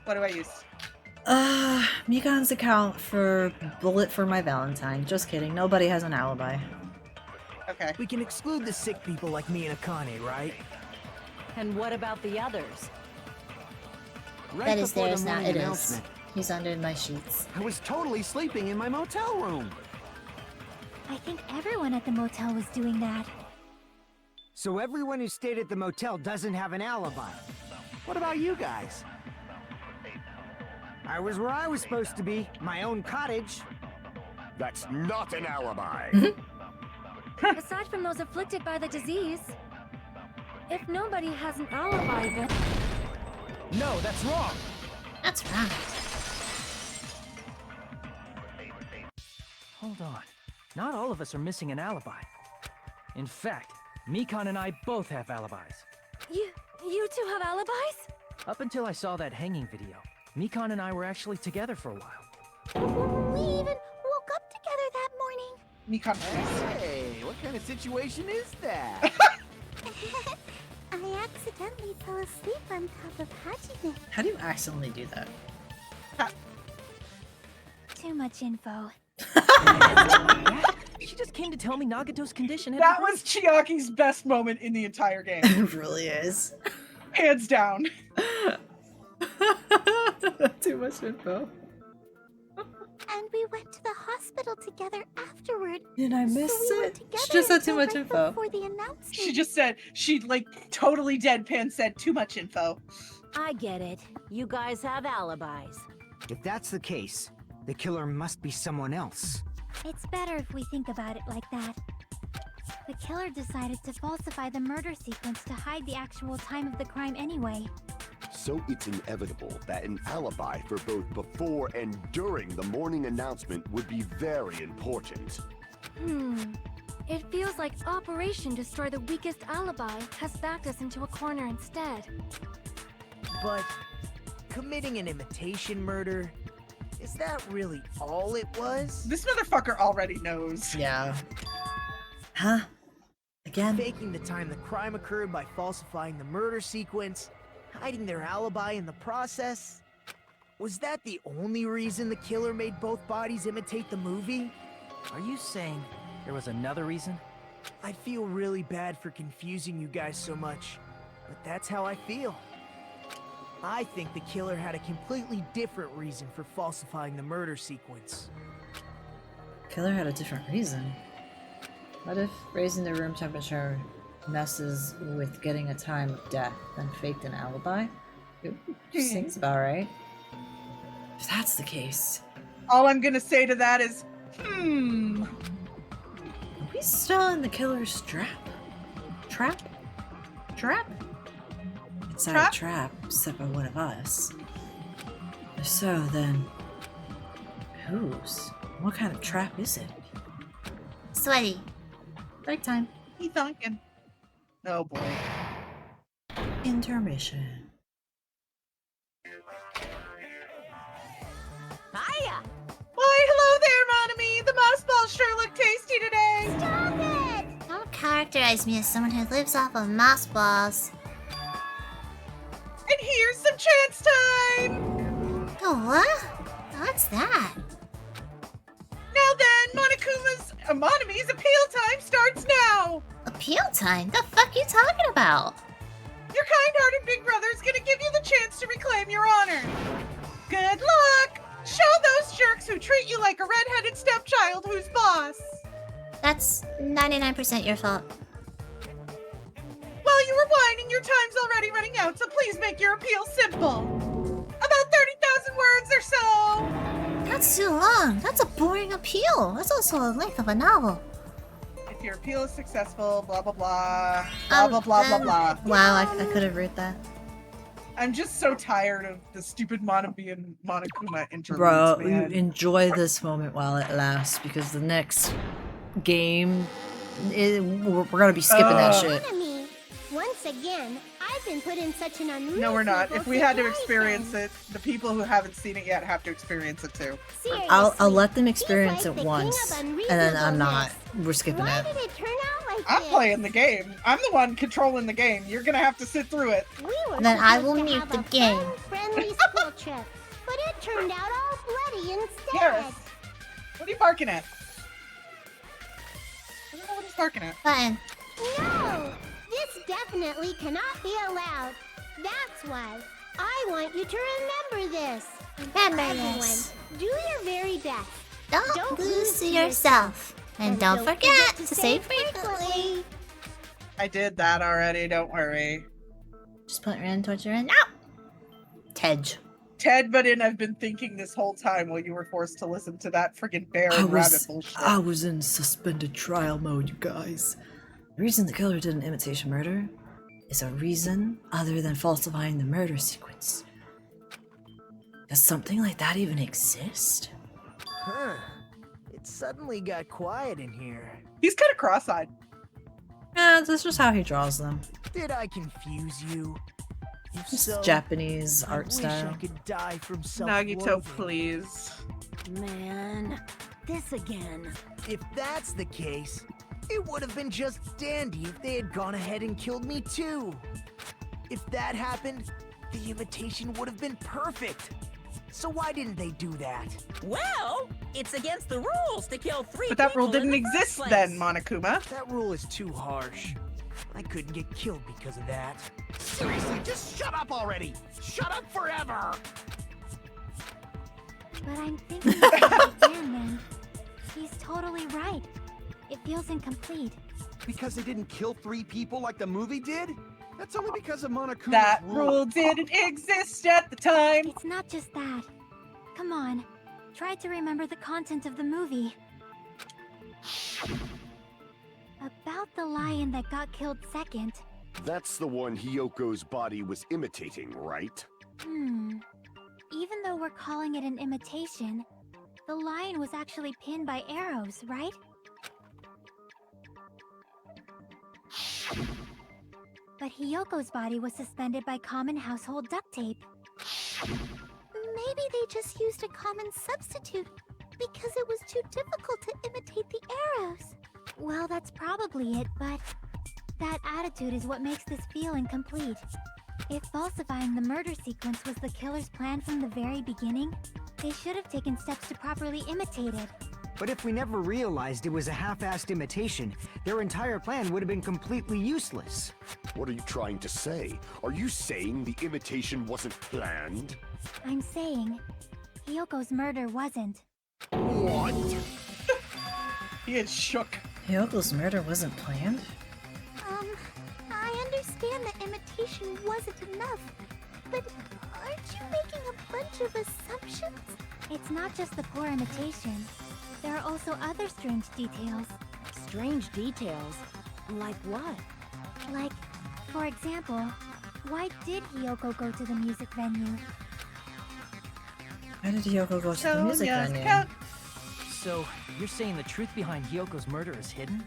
what do I use? Mikan's account for Bullet for My Valentine. Just kidding. Nobody has an alibi. Okay. We can exclude the sick people like me and Akane, right? And what about the others? Right That is before theirs the now. morning It is. announcement, He's under my sheets. I was totally sleeping in my motel room. I think everyone at the motel was doing that. So everyone who stayed at the motel doesn't have an alibi. What about you guys? I was where I was supposed to be, my own cottage. That's not an alibi. Aside from those afflicted by the disease, if nobody has an alibi, then... No, that's wrong! That's right. Hold on. Not all of us are missing an alibi. In fact, Mikan and I both have alibis. You two have alibis? Up until I saw that hanging video, Mikan and I were actually together for a while. We even woke up together that morning. Mikan. Hey, what kind of situation is that? I accidentally fell asleep on top of Hajime. How do you accidentally do that? Too much info. She just came to tell me Nagato's condition had That improved. was Chiaki's best moment in the entire game. It really is. Hands down. Too much info. And we went to the hospital together afterward. Did I miss So we were it? together She just said too until much right info. Before the announcement. She just said, she like totally deadpan said too much info. I get it. You guys have alibis. If that's the case, the killer must be someone else. It's better if we think about it like that. The killer decided to falsify the murder sequence to hide the actual time of the crime anyway. So it's inevitable that an alibi for both before and during the morning announcement would be very important. It feels like Operation Destroy the Weakest Alibi has backed us into a corner instead. But committing an imitation murder, is that really all it was? This motherfucker already knows. Yeah. Huh? Again? Faking the time the crime occurred by falsifying the murder sequence, hiding their alibi in the process. Was that the only reason the killer made both bodies imitate the movie? Are you saying there was another reason? I feel really bad for confusing you guys so much, but that's how I feel. I think the killer had a completely different reason for falsifying the murder sequence. Killer had a different reason. What if raising the room temperature messes with getting a time of death, then faked an alibi? It seems about right. If that's the case, All I'm gonna say to that is, Are we still in the killer's trap? Trap? It's not a trap, except by one of us. If so, then whose? What kind of trap is it? Sweaty. Break time. he thunking. Oh boy. Intermission. Hiya! Why, hello there, Monami! The mouse balls sure look tasty today! Stop it! Don't characterize me as someone who lives off of mouse balls. And here's some chance time! Oh, what? What's that? Now then, Monami's appeal time starts now! Appeal time? The fuck you talking about? Your kind-hearted big brother's gonna give you the chance to reclaim your honor. Good luck! Show those jerks who treat you like a red-headed stepchild who's boss! That's 99% your fault. While you were whining, your time's already running out, so please make your appeal simple. About 30,000 words or so! That's too long. That's a boring appeal. That's also the length of a novel. If your appeal is successful, blah blah blah, blah blah blah blah blah. Wow, I could have read that. I'm just so tired of the stupid Monami and Monokuma interludes, Bro, man. enjoy this moment while it lasts, because the next game, we're gonna be skipping that shit. Monami, once again, I've been put in such an unreasonable No, we're not. If we had to situation. experience it, the people who haven't seen it yet have to experience it too. Seriously, I'll let them experience he's it like the king once, of and then I'm not. We're skipping Why it. did it turn out like I'm this? playing the game. I'm the one controlling the game. You're gonna have to sit through it. We were Then I supposed will to mute have the a game. fun, friendly school trip, but it turned out all bloody instead. Harris, what are you barking at? I don't know what he's barking at. Button. No! This definitely cannot be allowed. That's why I want you to remember this. Remember Everyone, this. do your very best. Don't lose to yourself. And don't forget to say frequently. I did that already. Don't worry. Just put your end towards your end. Ow! Tej. Ted, but I've been thinking this whole time while you were forced to listen to that friggin' bear and rabbit bullshit. I was in suspended trial mode, you guys. The reason the killer did an imitation murder is a reason other than falsifying the murder sequence. Does something like that even exist? Huh. It suddenly got quiet in here. He's kind of cross-eyed. Yeah, that's just how he draws them. Did I confuse you? If Just so, Japanese I art wish style. I could die from Nagito, self-loathing. please. Man, this again. If that's the case, it would have been just dandy if they had gone ahead and killed me too. If that happened, the imitation would have been perfect. So why didn't they do that? Well, it's against the rules to kill 3 But that rule people in didn't the first exist place. then, Monokuma. That rule is too harsh. I couldn't get killed because of that. Seriously, just shut up already! Shut up forever! But I'm thinking about it again, then. He's totally right. It feels incomplete. Because they didn't kill 3 people like the movie did? That's only because of Monokuma's That rule didn't exist at the time. It's not just that. Come on. Try to remember the content of the movie. About the lion that got killed second. That's the one Hyoko's body was imitating, right? Even though we're calling it an imitation, the lion was actually pinned by arrows, right? But Hyoko's body was suspended by common household duct tape. Maybe they just used a common substitute because it was too difficult to imitate the arrows. Well, that's probably it, but that attitude is what makes this feel incomplete. If falsifying the murder sequence was the killer's plan from the very beginning, they should have taken steps to properly imitate it. But if we never realized it was a half-assed imitation, their entire plan would have been completely useless. What are you trying to say? Are you saying the imitation wasn't planned? I'm saying, Hyoko's murder wasn't. What? He is shook. Hyoko's murder wasn't planned? I understand that imitation wasn't enough, But aren't you making a bunch of assumptions? It's not just the poor imitation. There are also other strange details. Strange details? Like what? Like, for example, why did Hiyoko go to the music venue? Why did Hiyoko go to the music Sonya's venue? account. So, you're saying the truth behind Hyoko's murder is hidden?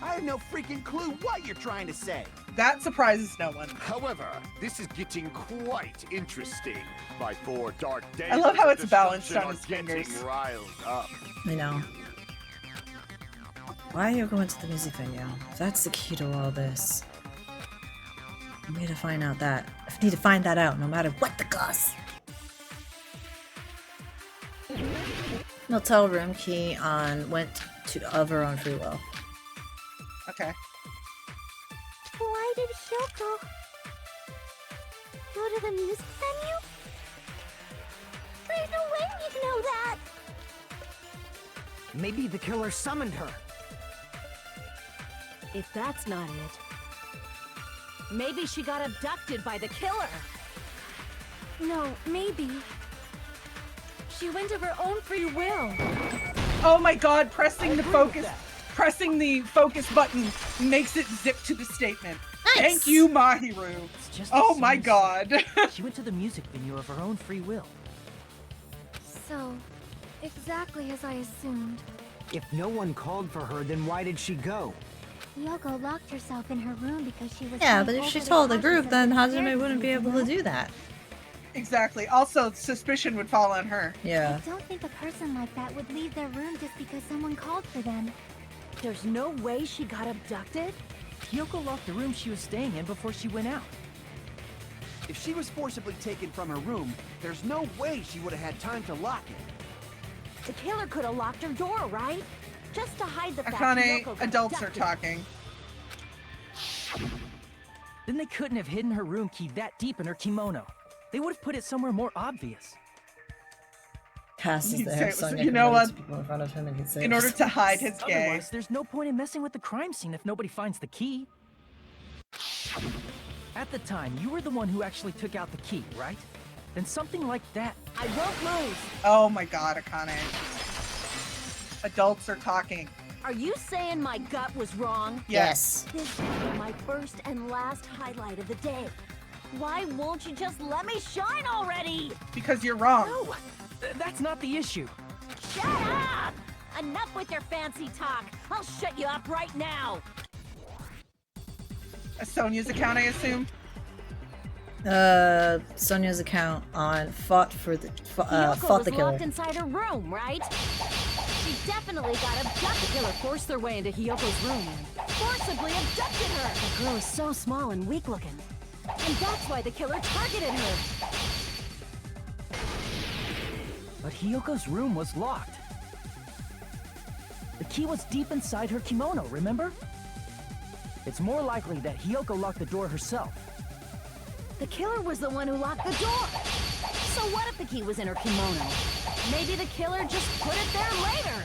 I have no freaking clue what you're trying to say. That surprises no one. However, this is getting quite interesting. My 4 dark days I love how of it's balanced destruction on his are getting fingers. riled up. I know. Why are you going to the music venue? That's the key to all this. I need to find out that. I need to find that out, no matter what the cost. Motel room key on went to of her own free will. Okay. Why did Hiyoko go to the music venue? There's no way you'd know that! Maybe the killer summoned her. If that's not it, maybe she got abducted by the killer. No, maybe. She went of her own free will. Oh my god, pressing the focus button makes it zip to the statement. Nice. Thank you, Mahiru. It's just Oh the my same god. She went to the music venue of her own free will. So, exactly as I assumed. If no one called for her, then why did she go? Hiyoko locked herself in her room because she was Yeah, going but if over she the told the causes group, of then the Hajime scared wouldn't be disease, able you to know? do that. Exactly. Also, suspicion would fall on her. Yeah. I don't think a person like that would leave their room just because someone called for them. There's no way she got abducted? Hiyoko locked the room she was staying in before she went out. If she was forcibly taken from her room, there's no way she would have had time to lock it. The killer could have locked her door, right? Just to hide the fact Akane, Hiyoko got adults are abducted. talking. Then they couldn't have hidden her room key that deep in her kimono. They would have put it somewhere more obvious. Cass is He'd there. say, Sonya you know can what? run to people in front of him and he'd say, In order to hide his gay. Otherwise, there's no point in messing with the crime scene if nobody finds the key. At the time, you were the one who actually took out the key, right? Then something like that. I won't lose. Oh my god, Akane. Adults are talking. Are you saying my gut was wrong? Yes. This is my first and last highlight of the day. Why won't you just let me shine already? Because you're wrong. No, that's not the issue. Shut up! Enough with your fancy talk. I'll shut you up right now. Sonya's account, I assume? Sonya's account on fought the Hiyoko was killer. locked inside her room, right? She definitely got abducted. The killer forced their way into Hiyoko's room and Forcibly abducted her. the girl is so small and weak looking. And that's why the killer targeted her. But Hiyoko's room was locked. The key was deep inside her kimono, remember? It's more likely that Hiyoko locked the door herself. The killer was the one who locked the door. So what if the key was in her kimono? Maybe the killer just put it there later.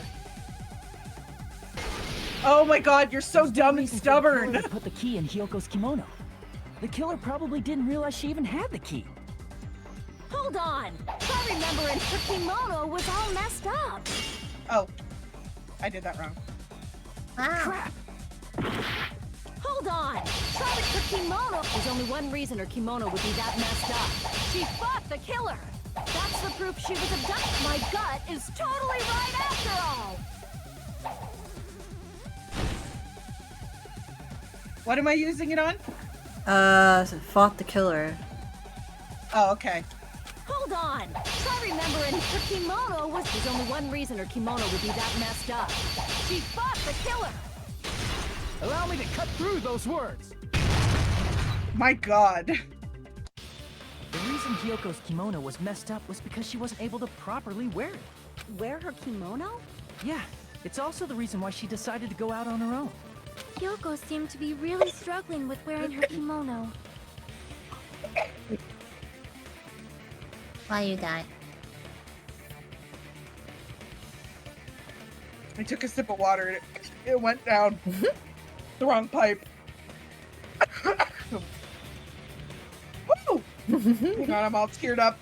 Oh my god, you're so dumb and Reason for the killer stubborn. to put the key in Hyoko's kimono. The killer probably didn't realize she even had the key. Hold on. Try remembering her kimono was all messed up. Oh. I did that wrong. Wow. Crap! Hold on. Try with her kimono. There's only one reason her kimono would be that messed up. She fought the killer. That's the proof she was abducted. My gut is totally right after all. What am I using it on? Fought the killer. Oh, okay. Hold on. Try remembering her kimono was... There's only one reason her kimono would be that messed up. She fought the killer. Allow me to cut through those words! My god. The reason Hyoko's kimono was messed up was because she wasn't able to properly wear it. Wear her kimono? Yeah, it's also the reason why she decided to go out on her own. Hiyoko seemed to be really struggling with wearing her kimono. Why you die? I took a sip of water and it went down the wrong pipe. Woo! Hang on, I'm all teared up.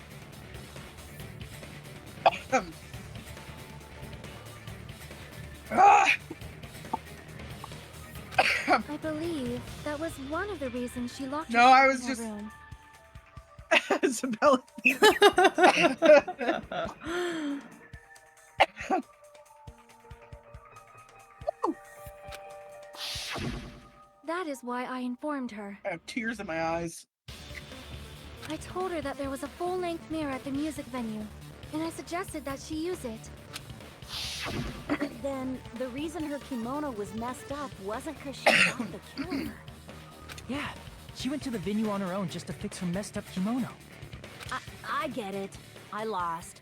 I believe that was one of the reasons she locked No, herself I was in her just- room. Isabella. That is why I informed her. I have tears in my eyes. I told her that there was a full-length mirror at the music venue, and I suggested that she use it. Then the reason her kimono was messed up wasn't because she shot the killer. Yeah, she went to the venue on her own just to fix her messed up kimono. I get it. I lost.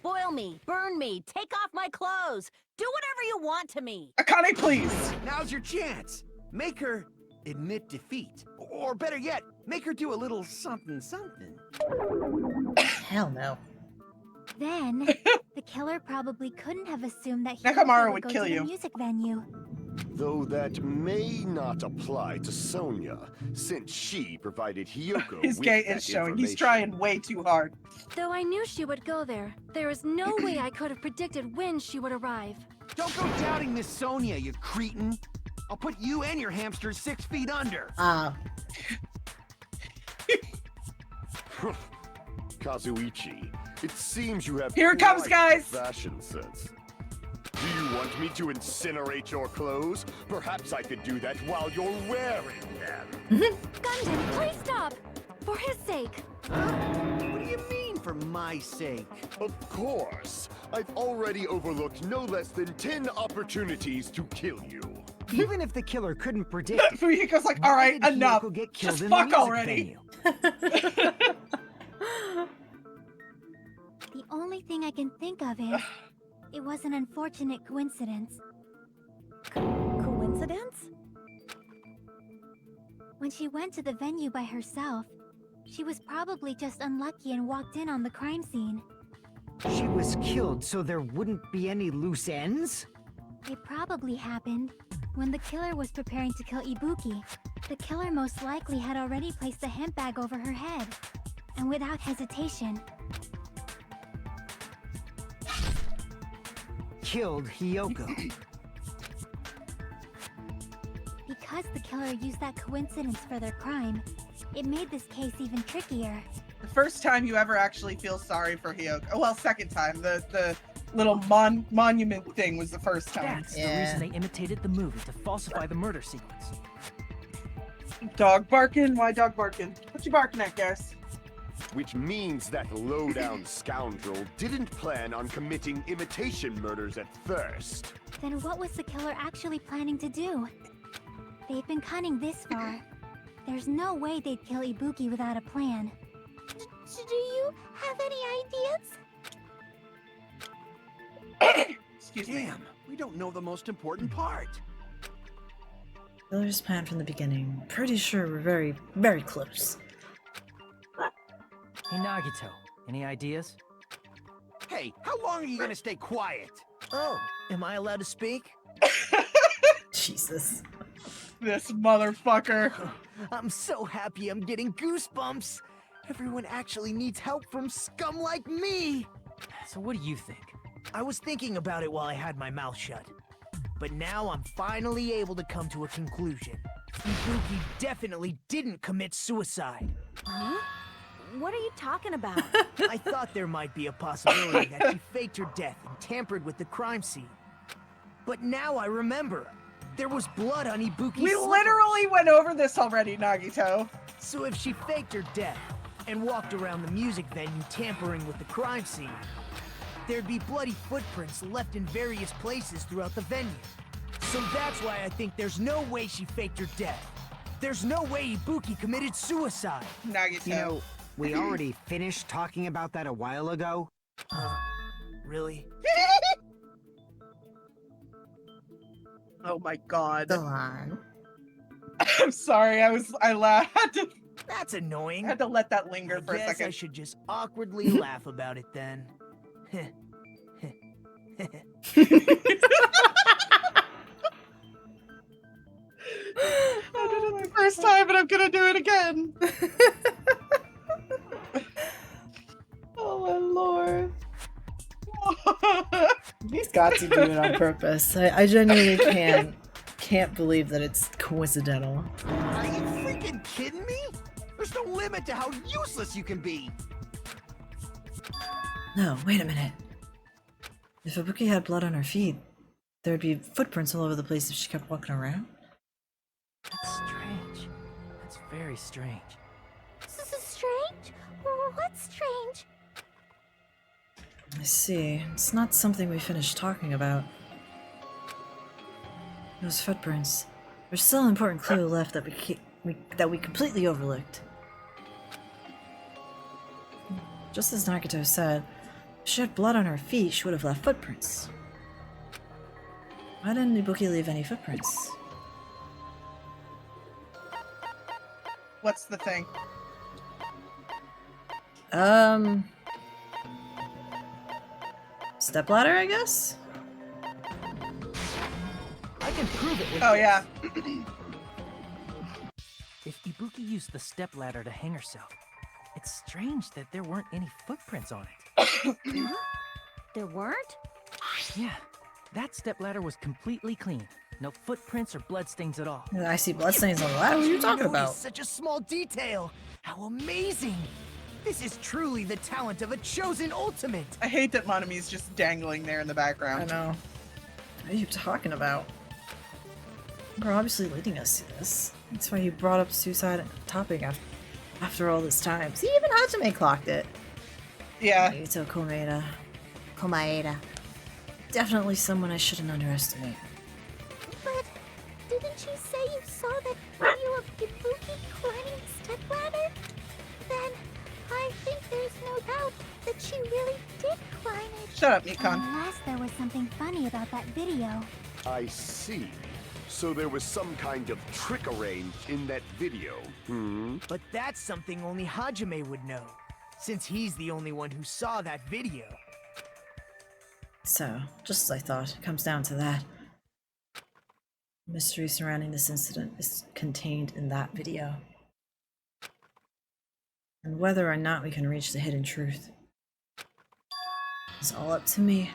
Boil me, burn me, take off my clothes. Do whatever you want to me. Akane, please. Now's your chance. Make her admit defeat. Or better yet, make her do a little something something. Hell no. Then, the killer probably couldn't have assumed that Nekomaru Hiyoko would go kill to you. the music venue. Though that may not apply to Sonia, since she provided Hiyoko His with gay that is showing. He's information. trying way too hard. Though I knew she would go there, there is no way I could have predicted when she would arrive. Don't go doubting Miss Sonia, you cretin. I'll put you and your hamsters 6 feet under. Kazuichi, it seems you have Here it comes, quite guys! the fashion sense. Do you want me to incinerate your clothes? Perhaps I could do that while you're wearing them. Gundam, please stop! For his sake. What do you mean, for my sake? Of course. I've already overlooked no less than 10 opportunities to kill you. Even if the killer couldn't predict it, Fumiko's like, why alright, did enough. Hiyoko get killed Just in the fuck music already. venue? The only thing I can think of is, it was an unfortunate coincidence. Coincidence? When she went to the venue by herself, she was probably just unlucky and walked in on the crime scene. She was killed so there wouldn't be any loose ends? It probably happened when the killer was preparing to kill Ibuki. The killer most likely had already placed a hemp bag over her head. And without hesitation, Killed Hiyoko. because the killer used that coincidence for their crime, it made this case even trickier. The first time you ever actually feel sorry for Hiyoko. Oh, well, second time. The little monument thing was the first time. That's the reason they imitated the movie to falsify the murder sequence. Dog barking? Why dog barking? What you barking at, guys? Which means that low-down scoundrel didn't plan on committing imitation murders at first. Then what was the killer actually planning to do? They've been cunning this far. There's no way they'd kill Ibuki without a plan. Do you have any ideas? Excuse me. Damn, we don't know the most important part. Killer's plan from the beginning. Pretty sure we're very, very close. Hey Nagito, any ideas? Hey, how long are you gonna stay quiet? Oh, am I allowed to speak? Jesus. This motherfucker. I'm so happy I'm getting goosebumps. Everyone actually needs help from scum like me. So what do you think? I was thinking about it while I had my mouth shut. But now I'm finally able to come to a conclusion. Ibuki definitely didn't commit suicide. Huh? What are you talking about? I thought there might be a possibility that she faked her death and tampered with the crime scene. But now I remember. There was blood on Ibuki's We slippers. literally went over this already, Nagito. So if she faked her death and walked around the music venue tampering with the crime scene, there'd be bloody footprints left in various places throughout the venue. So that's why I think there's no way she faked her death. There's no way Ibuki committed suicide. Nagito. You know, we already finished talking about that a while ago. Really? Oh my god. Go on. I'm sorry, I laughed. That's annoying. I had to let that linger for a Guess I second. should just awkwardly laugh about it then. I did it the first time, and I'm gonna do it again. got to do it on purpose. I genuinely can't believe that it's coincidental. Are you freaking kidding me? There's no limit to how useless you can be. No, wait a minute. If Ibuki had blood on her feet, there'd be footprints all over the place if she kept walking around. That's strange. That's very strange. This is strange? What's strange? I see. It's not something we finished talking about. Those footprints. There's still an important clue left that we completely overlooked. Just as Nagito said, if she had blood on her feet, she would have left footprints. Why didn't Ibuki leave any footprints? What's the thing? Stepladder, I guess? I can prove it with Oh, this. yeah. If Ibuki used the stepladder to hang herself, it's strange that there weren't any footprints on it. There weren't? Yeah, that stepladder was completely clean. No footprints or bloodstains at all. I see bloodstains on the ladder. What are you talking Notice about? Such a small detail. How amazing! This is truly the talent of a chosen ultimate. I hate that Monami's just dangling there in the I background. know. What are you talking about? You're obviously leading us to this. That's why you brought up suicide topic after all this time. See, even Hajime clocked it. Yeah. Yuto Komaeda. Definitely someone I shouldn't underestimate. But didn't you say you saw that video of Ibuki climbing the stepladder? Then I think there's no doubt that she really did climb it. Shut up, Mikon. Unless there was something funny about that video. I see. So there was some kind of trick arranged in that video, hmm? But that's something only Hajime would know, since he's the only one who saw that video. So, just as I thought, it comes down to that. The mystery surrounding this incident is contained in that video. And whether or not we can reach the hidden truth is all up to me.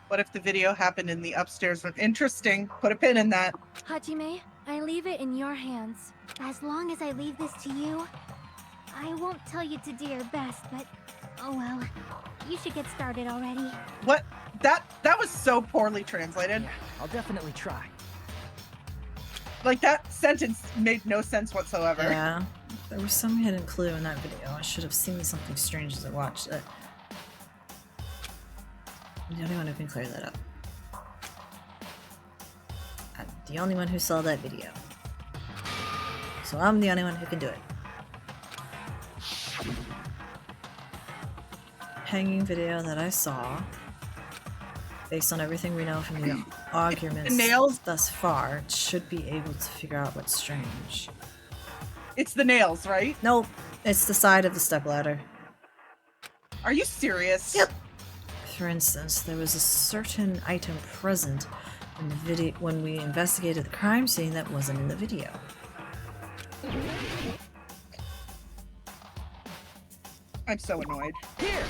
What if the video happened in the upstairs room? Interesting. Put a pin in that. Hajime, I leave it in your hands. As long as I leave this to you, I won't tell you to do your best, but oh well. You should get started already. What? That was so poorly translated. Yeah, I'll definitely try. Like, that sentence made no sense whatsoever. Yeah. There was some hidden clue in that video. I should have seen something strange as I watched it. I'm the only one who can clear that up. I'm the only one who saw that video. So I'm the only one who can do it. Hanging video that I saw, based on everything we know from the arguments nails thus far, should be able to figure out what's strange. It's the nails, right? Nope, it's the side of the stepladder. Are you serious? Yep. For instance, there was a certain item present in the video when we investigated the crime scene that wasn't in the video. I'm so annoyed. Here!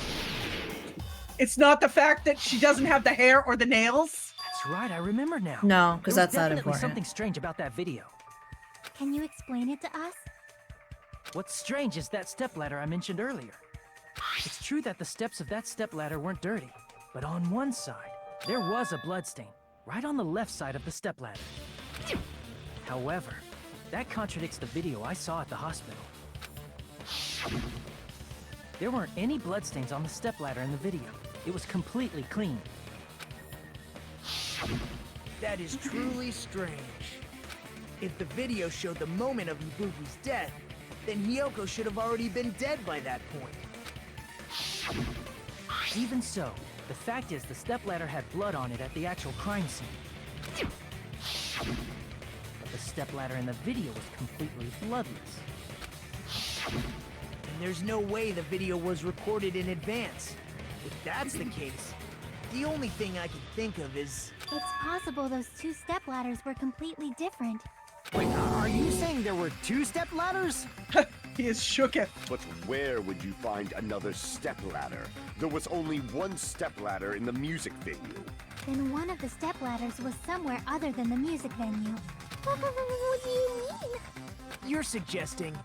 It's not the fact that she doesn't have the hair or the nails? That's right, I remember now. No, because that's not There was definitely important. something strange about that video. Can you explain it to us? What's strange is that stepladder I mentioned earlier. It's true that the steps of that stepladder weren't dirty, but on one side, there was a bloodstain, right on the left side of the stepladder. However, that contradicts the video I saw at the hospital. There weren't any bloodstains on the stepladder in the video. It was completely clean. That is truly strange. If the video showed the moment of Ibuki's death, then Hiyoko should have already been dead by that point. Even so, the fact is the stepladder had blood on it at the actual crime scene. But the stepladder in the video was completely bloodless. And there's no way the video was recorded in advance. If that's the case, the only thing I can think of is... It's possible those two stepladders were completely different. Wait, are you saying there were two stepladders? He is shooketh. But where would you find another stepladder? There was only one stepladder in the music venue. Then one of the stepladders was somewhere other than the music venue. What do you mean? You're suggesting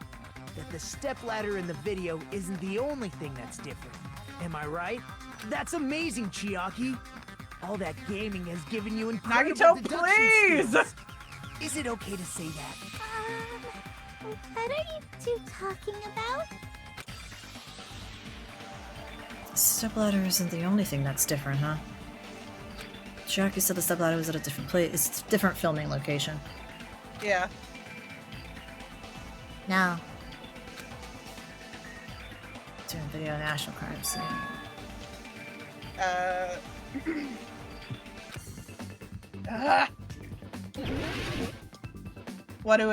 that the stepladder in the video isn't the only thing that's different. Am I right? That's amazing, Chiaki. All that gaming has given you incredible Nagito, deduction please! skills. Is it okay to say that? What are you two talking about? Stepladder isn't the only thing that's different, huh? Chiaki said the stepladder was at a different place. It's a different filming location. Yeah. No. Doing video national crime scene.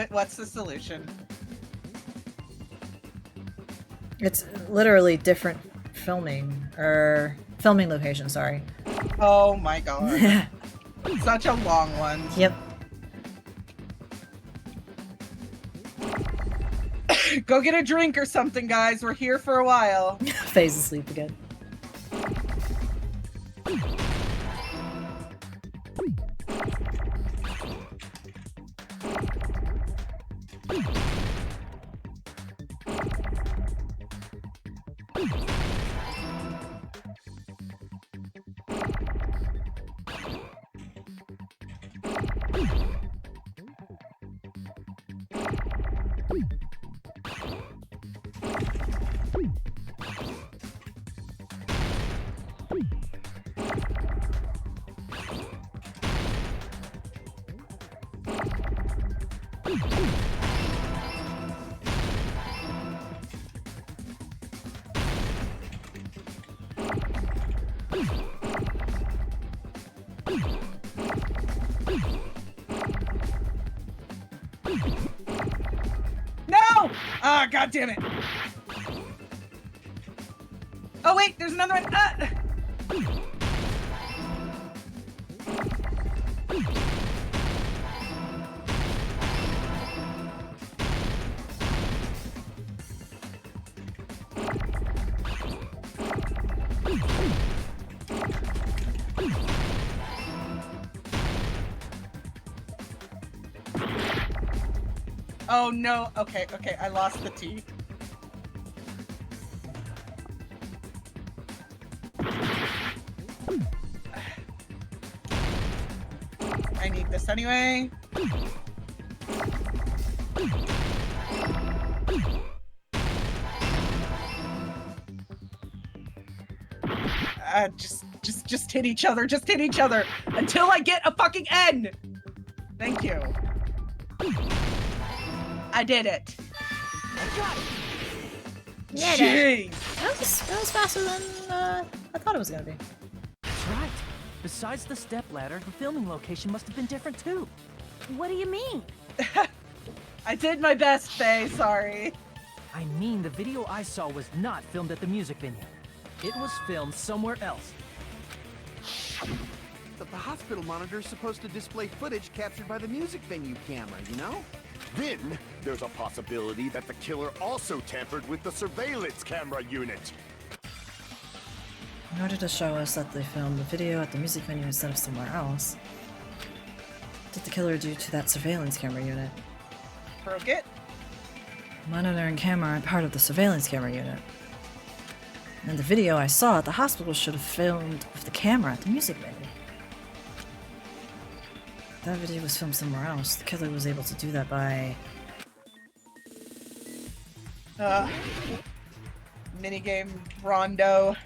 What's the solution? It's literally different filming location, sorry. Oh my god. Such a long one. Yep. Go get a drink or something, guys. We're here for a while. Faye's asleep again. No! Ah, god damn it. Oh wait, there's another one. Ah! Oh no, okay, I lost the T. I need this anyway. Just hit each other, just hit each other until I get a fucking N! Thank you. I did it. I got it. Yeah, Jeez. That was faster than I thought it was gonna be. That's right. Besides the stepladder, the filming location must have been different too. What do you mean? I did my best, Faye, sorry. I mean, the video I saw was not filmed at the music venue. It was filmed somewhere else. But the hospital monitor is supposed to display footage captured by the music venue camera, you know? Then, there's a possibility that the killer also tampered with the surveillance camera unit. In order to show us that they filmed the video at the music venue instead of somewhere else, what did the killer do to that surveillance camera unit? Broke it? Monitor and camera aren't part of the surveillance camera unit. And the video I saw at the hospital should have filmed with the camera at the music venue. That video was filmed somewhere else. The killer was able to do that by... Minigame Rondo.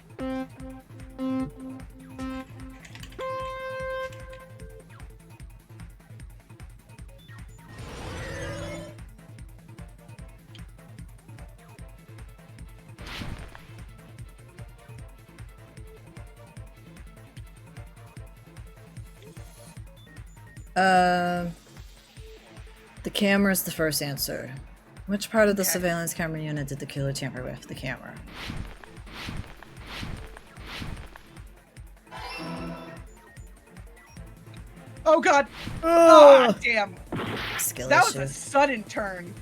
The camera's the first answer. Which part of the surveillance camera unit did the killer tamper with? The camera. Oh god! Oh, damn! Skill That issue. was a sudden turn.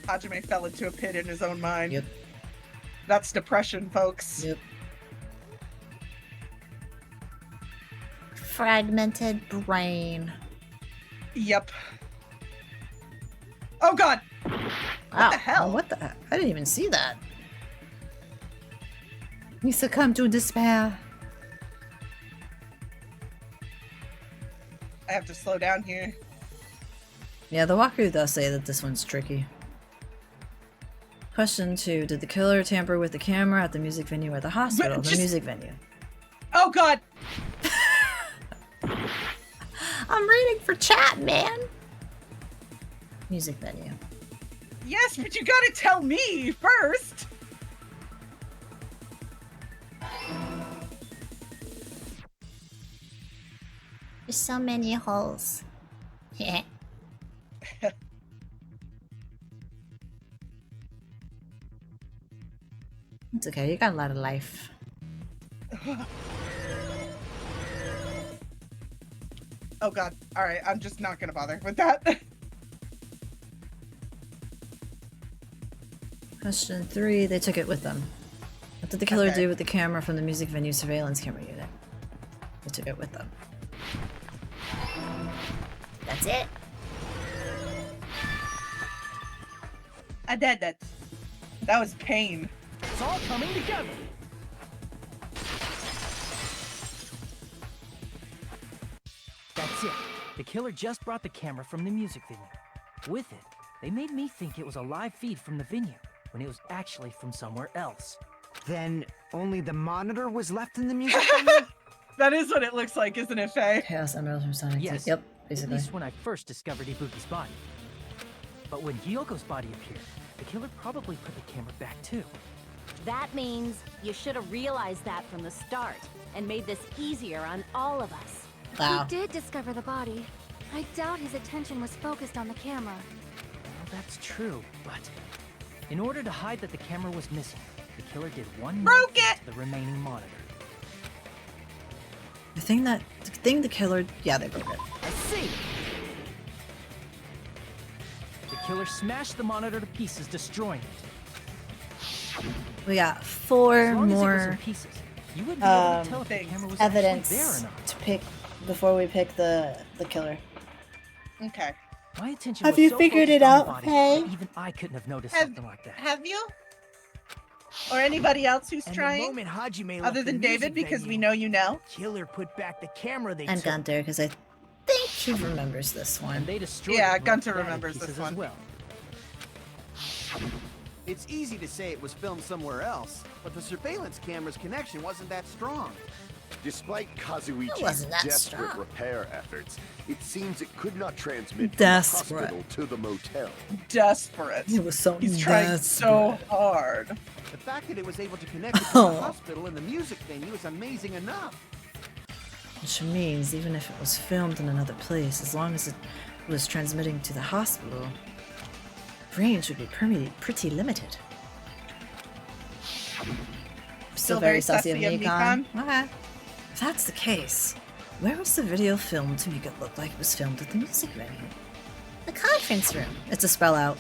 Hajime fell into a pit in his own mind. Yep. That's depression, folks. Yep. Fragmented brain. Yep. Oh god! Wow. the hell? Oh, what the? I didn't even see that. He succumbed to despair. I have to slow down here. Yeah, the walkthrough does say that this one's tricky. Question 2. Did the killer tamper with the camera at the music venue or the hospital? The music venue. Oh god! I'm reading for chat, man. Music venue. Yes, but you gotta tell me first! There's so many holes. Yeah. It's okay, you got a lot of life. Oh god. Alright, I'm just not gonna bother with that. Question 3. They took it with them. What did the killer do with the camera from the music venue surveillance camera unit? They took it with them. That's it. I did that. That was pain. It's all coming together. That's it. The killer just brought the camera from the music venue. With it, they made me think it was a live feed from the venue, when it was actually from somewhere else. Then only the monitor was left in the music venue? That is what it looks like, isn't it, Faye? Chaos Emerald from Sonic. Yes. Yep, At basically. least when I first discovered Ibuki's body. But when Hyoko's body appeared, the killer probably put the camera back too. That means you should have realized that from the start and made this easier on all of us. Wow. He did discover the body. I doubt his attention was focused on the camera. Well, that's true, but in order to hide that the camera was missing, the killer did one more Broke thing it! to the remaining monitor. The thing the killer... Yeah, they broke it. I see! The killer smashed the monitor to pieces, destroying it. We got 4 As long as it was in more pieces, you wouldn't be able to tell if the things. camera was actually evidence there or not. to pick before we pick the killer. Okay. My attention Have was you so figured focused it on the out, body Faye? that even I couldn't have noticed Have- something like that. Have you? Or anybody else who's And trying? the moment Hajime Other left the than music David, because venue, we know you know. Killer put back the camera they And took. Gunter, because I think he remembers this one. And they destroyed Yeah, it with Gunter battered remembers this pieces one. as well. It's easy to say it was filmed somewhere else, but the surveillance camera's connection wasn't that strong. Despite Kazuichi's wasn't that desperate strong. repair efforts, it seems it could not transmit from the Desperate. hospital to the motel. Desperate. It was so He's trying so hard. The fact that it was able to connect it to the Oh. hospital and the music venue is amazing enough. Which means even if it was filmed in another place, as long as it was transmitting to the hospital, range would be pretty limited. Still very sassy of Nikon. Okay. If that's the case, where was the video filmed to make it look like it was filmed at the music venue? The conference room. It's a spell out.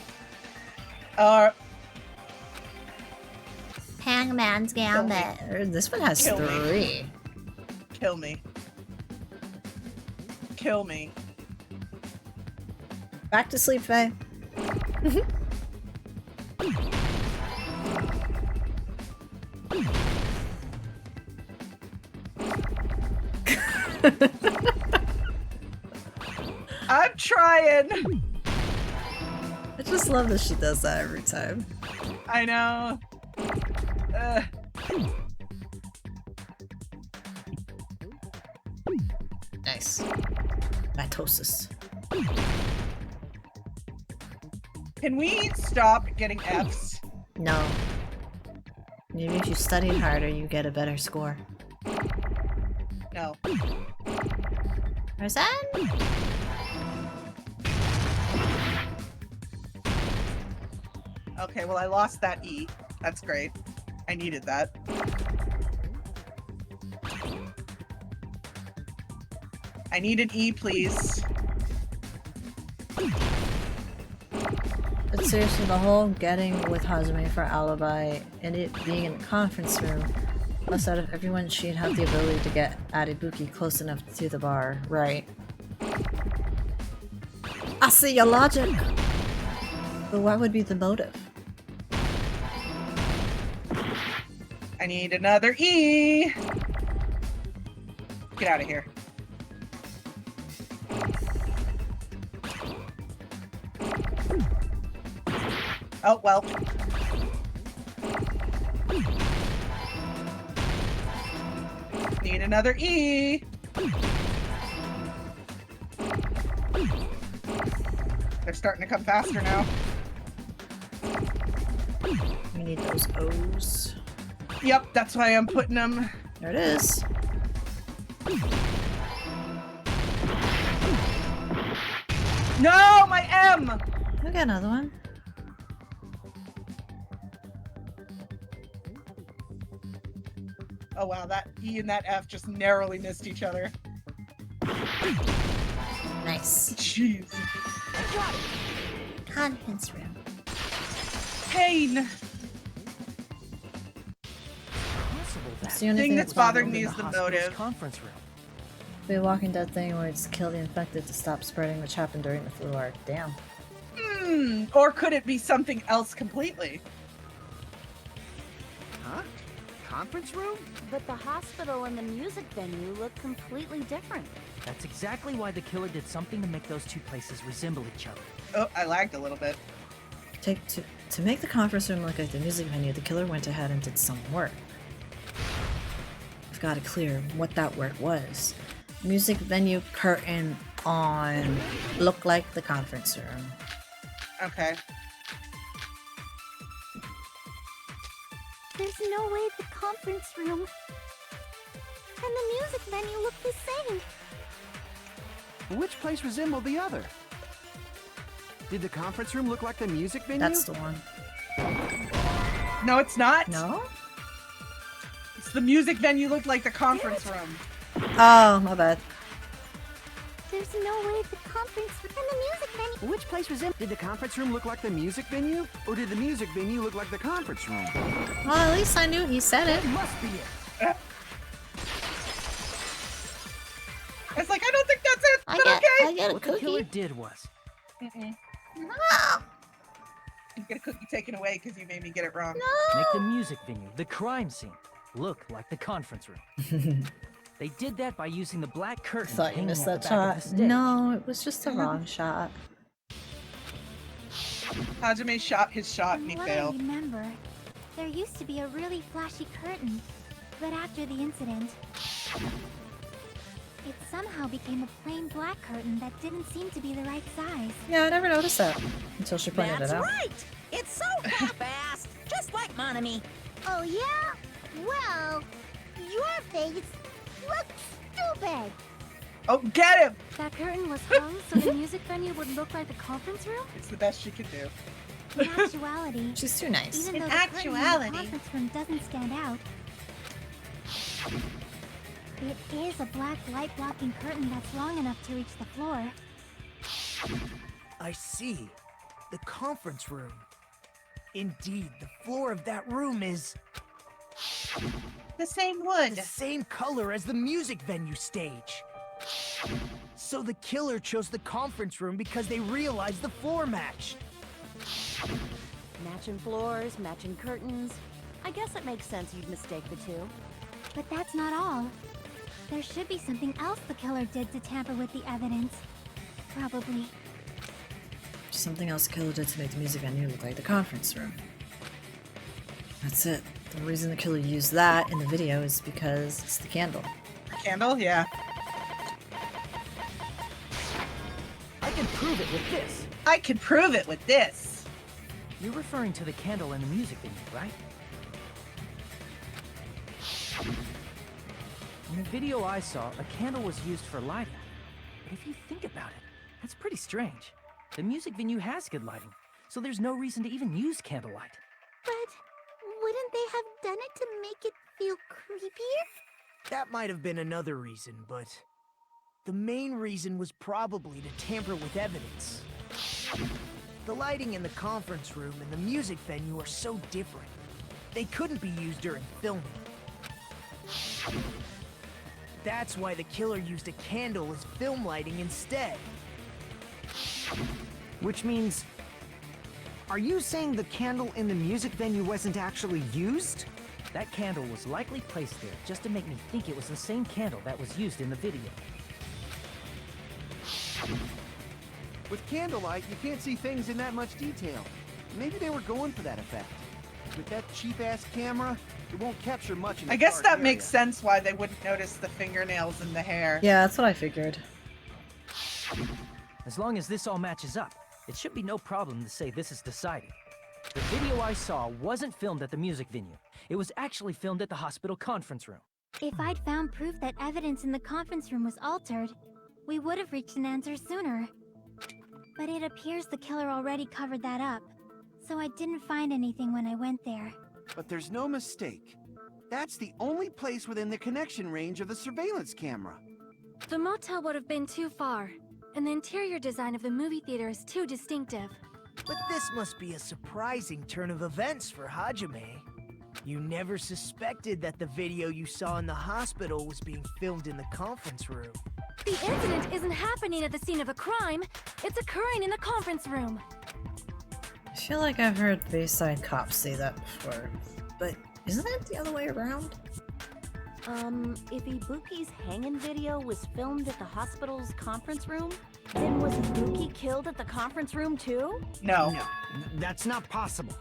Hangman's Gambit. This one has Kill 3. me. Kill me. Kill me. Back to sleep, Faye. I'm trying. I just love that she does that every time. I know. Nice. Mitosis. Can we stop getting Fs? No. Maybe if you studied harder, you get a better score. No. Where's that? Okay, well I lost that E. That's great. I needed that. I need an E, please. But seriously, the whole getting with Hajime for alibi and it being in the conference room, plus out of everyone, she'd have the ability to get Aribuki close enough to the bar, right? I see your logic! But what would be the motive? I need another E! Get out of here. Oh, well. Need another E! They're starting to come faster now. We need those O's. Yep, that's why I'm putting them. There it is. No, my M! We got another one. Oh wow, that E and that F just narrowly missed each other. Nice. Jeez. Conference room. Pain! It's the only thing that's bothering me in is the hospital's motive. Conference room. The Walking Dead thing where it's kill the infected to stop spreading, which happened during the flu arc. Damn. Or could it be something else completely? Huh? Conference room? But the hospital and the music venue look completely different. That's exactly why the killer did something to make those two places resemble each other. Oh, I lagged a little bit. To make the conference room look like the music venue, the killer went ahead and did some work. I've got to clear what that work was. Music venue curtain on look like the conference room. Okay. There's no way the conference room and the music venue look the same. Which place resembled the other? Did the conference room look like the music venue? That's the one. No, it's not. No? It's the music venue looked like the conference room. Oh, my bad. There's no way the conference room and the music venue. Which place resembled? Did the conference room look like the music venue? Or did the music venue look like the conference room? Well, at least I knew he said it. That must be it. I was like, I don't think that's it, but okay. I get a What the killer cookie. did was, You get a cookie taken away because you made me get it wrong. make the music venue, the crime scene, look like the conference room. They did that by using the black curtain Thought you hanging missed at that the back of shot. the stage. No, it was just the wrong shot. Hajime shot his shot and From he what failed. I remember, there used to be a really flashy curtain, but after the incident, it somehow became a plain black curtain that didn't seem to be the right size. Yeah, I never noticed that until she pointed That's it out. right! It's so half-assed, just like Monami. Oh yeah? Well, your face looks stupid. Oh, get him! That curtain was hung so the music venue would look like the conference room? It's the best she could do. In actuality, She's too nice. even In though the curtain in the actuality. conference room doesn't stand out, it is a black light-blocking curtain that's long enough to reach the floor. I see. The conference room. Indeed, the floor of that room is The same wood. the same color as the music venue stage. So the killer chose the conference room because they realized the floor matched. Matching floors, matching curtains. I guess it makes sense you'd mistake the two. But that's not all. There should be something else the killer did to tamper with the evidence. Probably. Something else the killer did to make the music venue look like the conference room. That's it. The reason the killer used that in the video is because it's the candle. Candle? Yeah. I can prove it with this. I can prove it with this. You're referring to the candle in the music venue, right? In the video I saw, a candle was used for lighting. But if you think about it, that's pretty strange. The music venue has good lighting, so there's no reason to even use candlelight. But wouldn't they have done it to make it feel creepier? That might have been another reason, but the main reason was probably to tamper with evidence. The lighting in the conference room and the music venue are so different. They couldn't be used during filming. That's why the killer used a candle as film lighting instead. Which means... Are you saying the candle in the music venue wasn't actually used? That candle was likely placed there just to make me think it was the same candle that was used in the video. With candlelight, you can't see things in that much detail. Maybe they were going for that effect. With that cheap-ass camera, it won't capture much in the I guess dark that area. makes sense why they wouldn't notice the fingernails and the hair. Yeah, that's what I figured. As long as this all matches up, it should be no problem to say this is decided. The video I saw wasn't filmed at the music venue. It was actually filmed at the hospital conference room. If I'd found proof that evidence in the conference room was altered, we would have reached an answer sooner. But it appears the killer already covered that up, so I didn't find anything when I went there. But there's no mistake. That's the only place within the connection range of the surveillance camera. The motel would have been too far, and the interior design of the movie theater is too distinctive. But this must be a surprising turn of events for Hajime. You never suspected that the video you saw in the hospital was being filmed in the conference room. The incident isn't happening at the scene of a crime, it's occurring in the conference room. I feel like I've heard Bayside cops say that before, but isn't it the other way around? If Ibuki's hanging video was filmed at the hospital's conference room, then was Ibuki killed at the conference room too? No. No, that's not possible.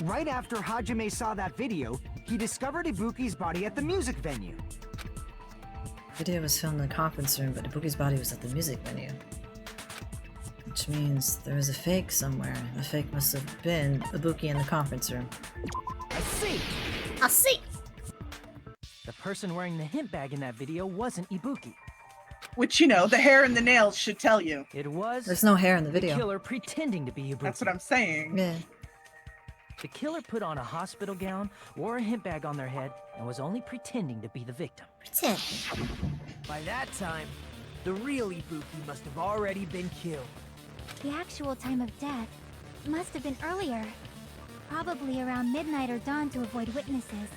Right after Hajime saw that video, he discovered Ibuki's body at the music venue. The video was filmed in the conference room, but Ibuki's body was at the music venue. Which means there was a fake somewhere. The fake must have been Ibuki in the conference room. I see! I see. The person wearing the hint bag in that video wasn't Ibuki. Which, you know, the hair and the nails should tell you. It was... There's no hair in the the video. killer pretending to be Ibuki. That's what I'm saying. Yeah. The killer put on a hospital gown, wore a hint bag on their head, and was only pretending to be the victim. Pretend. By that time, the real Ibuki must have already been killed. The actual time of death must have been earlier. Probably around midnight or dawn to avoid witnesses.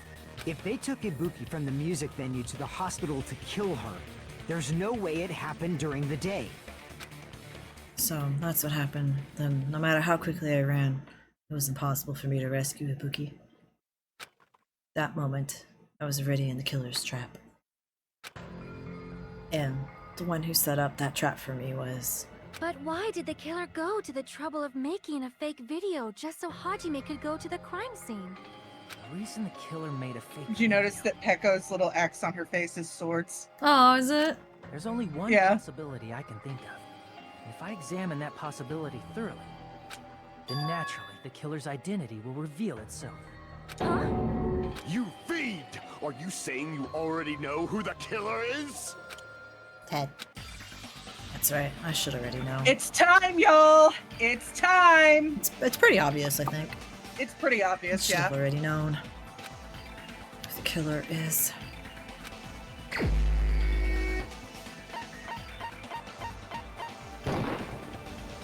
If they took Ibuki from the music venue to the hospital to kill her, there's no way it happened during the day. So that's what happened. Then, no matter how quickly I ran, it was impossible for me to rescue Ibuki. That moment, I was already in the killer's trap. And the one who set up that trap for me was... But why did the killer go to the trouble of making a fake video just so Hajime could go to the crime scene? The reason the killer made a fake Did you notice video- that Pekko's little X on her face is swords? Oh, is it? There's only one Yeah. possibility I can think of. If I examine that possibility thoroughly, then naturally the killer's identity will reveal itself. Huh? You fiend! Are you saying you already know who the killer is? Ted. That's right, I should already know. It's time, y'all! It's time! It's pretty obvious, I think. It's pretty I obvious, should yeah. have already known who the killer is.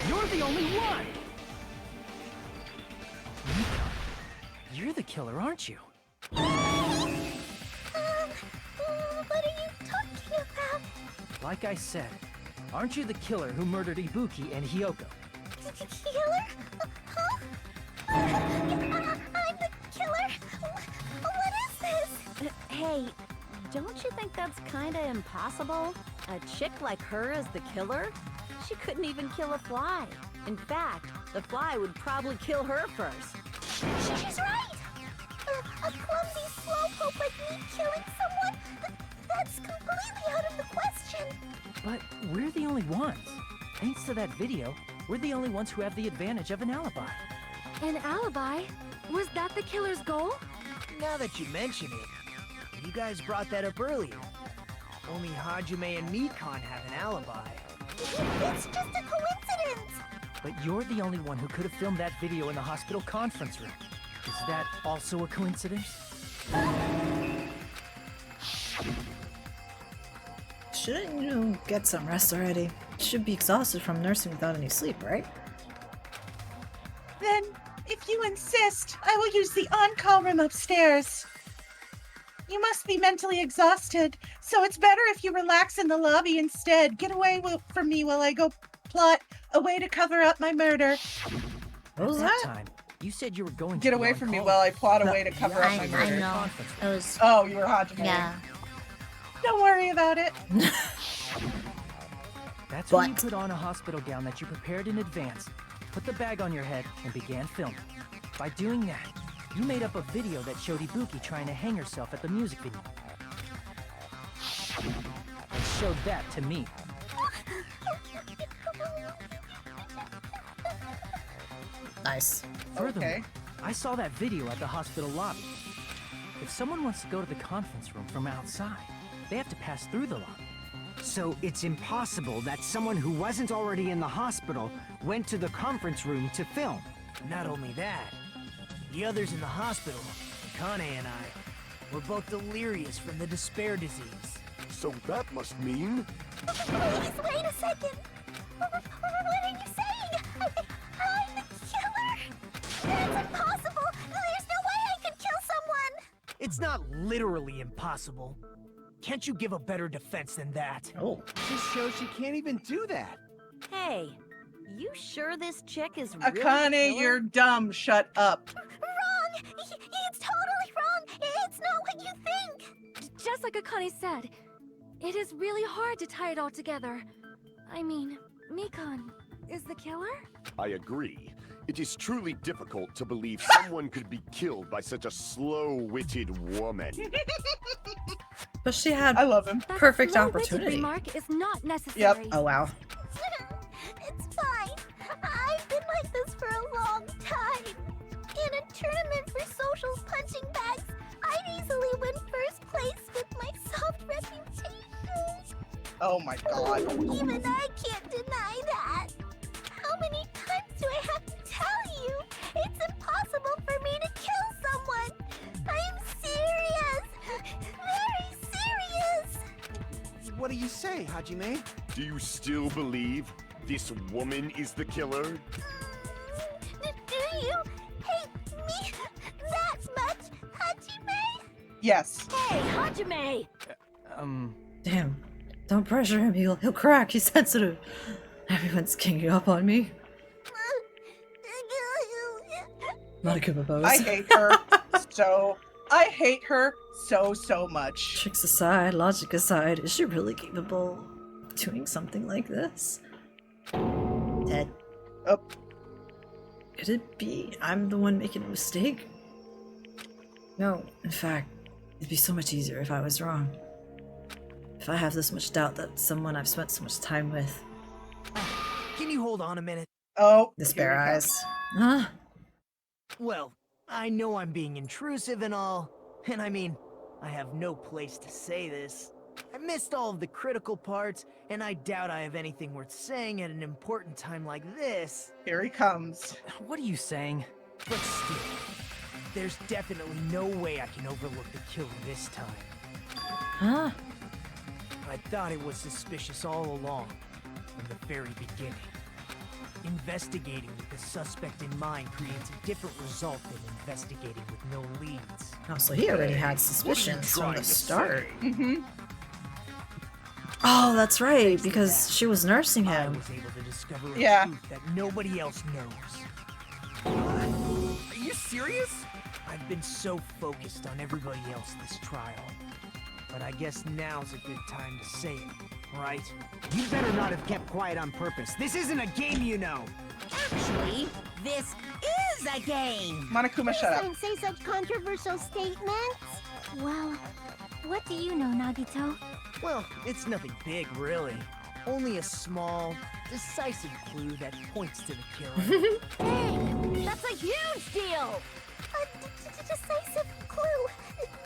You're the only one! Mika, you're the killer, aren't you? What are you talking about? Like I said, aren't you the killer who murdered Ibuki and Hyoko? Killer? Huh? I'm the killer? What is this? Hey, don't you think that's kinda impossible? A chick like her as the killer? She couldn't even kill a fly. In fact, the fly would probably kill her first. She's right! A clumsy slowpoke like me killing someone? That's completely out of the question! But we're the only ones. Thanks to that video, we're the only ones who have the advantage of an alibi. An alibi? Was that the killer's goal? Now that you mention it, you guys brought that up earlier. Only Hajime and Mikan have an alibi. It's just a coincidence! But you're the only one who could have filmed that video in the hospital conference room. Is that also a coincidence? Shouldn't you get some rest already? You should be exhausted from nursing without any sleep, right? Then, if you insist, I will use the on-call room upstairs. You must be mentally exhausted, so it's better if you relax in the lobby instead. Get away from me while I go plot a way to cover up my murder. What was At that that? time, you said you were going Get to be away on from me call. while I plot a way to cover up my I murder. know. It was. Oh, you were Hajime. Yeah. Don't worry about it. That's when you But- put on a hospital gown that you prepared in advance, put the bag on your head, and began filming. By doing that, you made up a video that showed Ibuki trying to hang herself at the music video. And showed that to me. Nice. Furthermore, Okay. I saw that video at the hospital lobby. If someone wants to go to the conference room from outside, they have to pass through the lobby. So it's impossible that someone who wasn't already in the hospital went to the conference room to film. Not only that, the others in the hospital, Akane and I, were both delirious from the despair disease. So that must mean... Please, wait a second. What are you saying? I'm the killer? That's impossible. There's no way I could kill someone. It's not literally impossible. Can't you give a better defense than that? Oh. Just shows she can't even do that. Hey, you sure this chick is really Akane, killer? you're dumb. Shut up. Wrong. It's totally wrong. It's not what you think. Just like Akane said, it is really hard to tie it all together. I mean, Mikan is the killer? I agree. It is truly difficult to believe someone could be killed by such a slow-witted woman. But she had I love him. That perfect slow-witted opportunity. remark is not necessary. Oh wow. It's fine. I've been like this for a long time. In a tournament for socials punching bags, I'd easily win first place with my soft reputation. Oh my god. Even I can't deny that. How many times do I have to tell you? It's impossible for me to kill someone. I'm serious. Very serious. What do you say, Hajime? Do you still believe this woman is the killer? Do you hate me that much, Hajime? Yes. Hey, Hajime! Damn. Don't pressure him. He'll crack. He's sensitive. Everyone's ganging up on me. Monokuma pose. I hate her so. I hate her so much. Tricks aside, logic aside, is she really capable of doing something like this? Ted. Oh. Could it be I'm the one making a mistake? No, in fact, it'd be so much easier if I was wrong. If I have this much doubt that someone I've spent so much time with. Can you hold on a minute? Oh. Despair here we go. eyes. Huh? Well, I know I'm being intrusive and all, and I mean, I have no place to say this. I missed all of the critical parts, and I doubt I have anything worth saying at an important time like this. Here he comes. What are you saying? But still, there's definitely no way I can overlook the killer this time. Huh? I thought it was suspicious all along, from the very beginning. Investigating with the suspect in mind creates a different result than investigating with no leads. Oh, so he already had suspicions from the start. Mm-hmm. Oh, that's right, because she was nursing I him. was able to discover a Yeah. truth that nobody else knows. Are you serious? I've been so focused on everybody else this trial. But I guess now's a good time to say it, right? You better not have kept quiet on purpose. This isn't a game, you know. Actually, this is a game. Monokuma, shut up. Don't say such controversial statements. Well, what do you know, Nagito? Well, it's nothing big, really. Only a small, decisive clue that points to the killer. Hey, that's a huge deal! A decisive clue?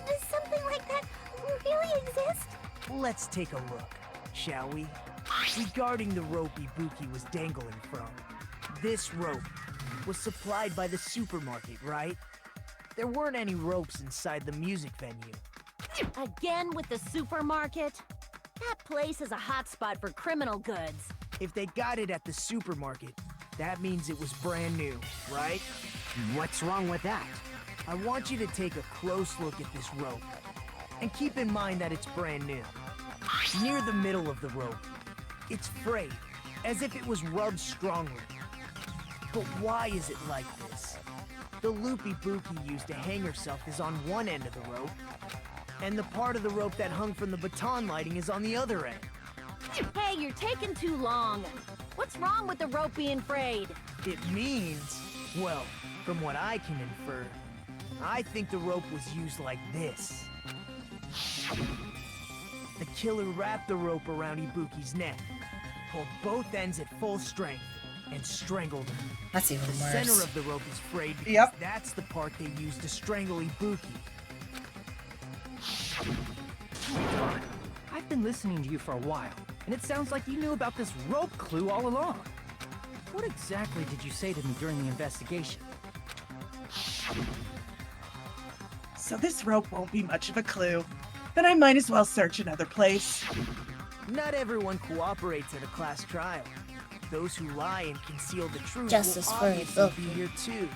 Does something like that really exist? Let's take a look, shall we? Regarding the rope Ibuki was dangling from, this rope was supplied by the supermarket, right? There weren't any ropes inside the music venue. Again with the supermarket? That place is a hotspot for criminal goods. If they got it at the supermarket, That means it was brand new, right? What's wrong with that? I want you to take a close look at this rope. And keep in mind that it's brand new. Near the middle of the rope, it's frayed, as if it was rubbed strongly. But why is it like this? The loop Ibuki used to hang herself is on one end of the rope, and the part of the rope that hung from the baton lighting is on the other end. Hey, you're taking too long. What's wrong with the rope being frayed? It means, well, from what I can infer, I think the rope was used like this. The killer wrapped the rope around Ibuki's neck, pulled both ends at full strength, and strangled her. That's even The worse. center of the rope is frayed because Yep. that's the part they used to strangle Ibuki. God, I've been listening to you for a while, and it sounds like you knew about this rope clue all along. What exactly did you say to me during the investigation? So this rope won't be much of a clue. Then I might as well search another place. Not everyone cooperates at a class trial. Those who lie and conceal the truth Justice will for obviously Ibuki. be here too.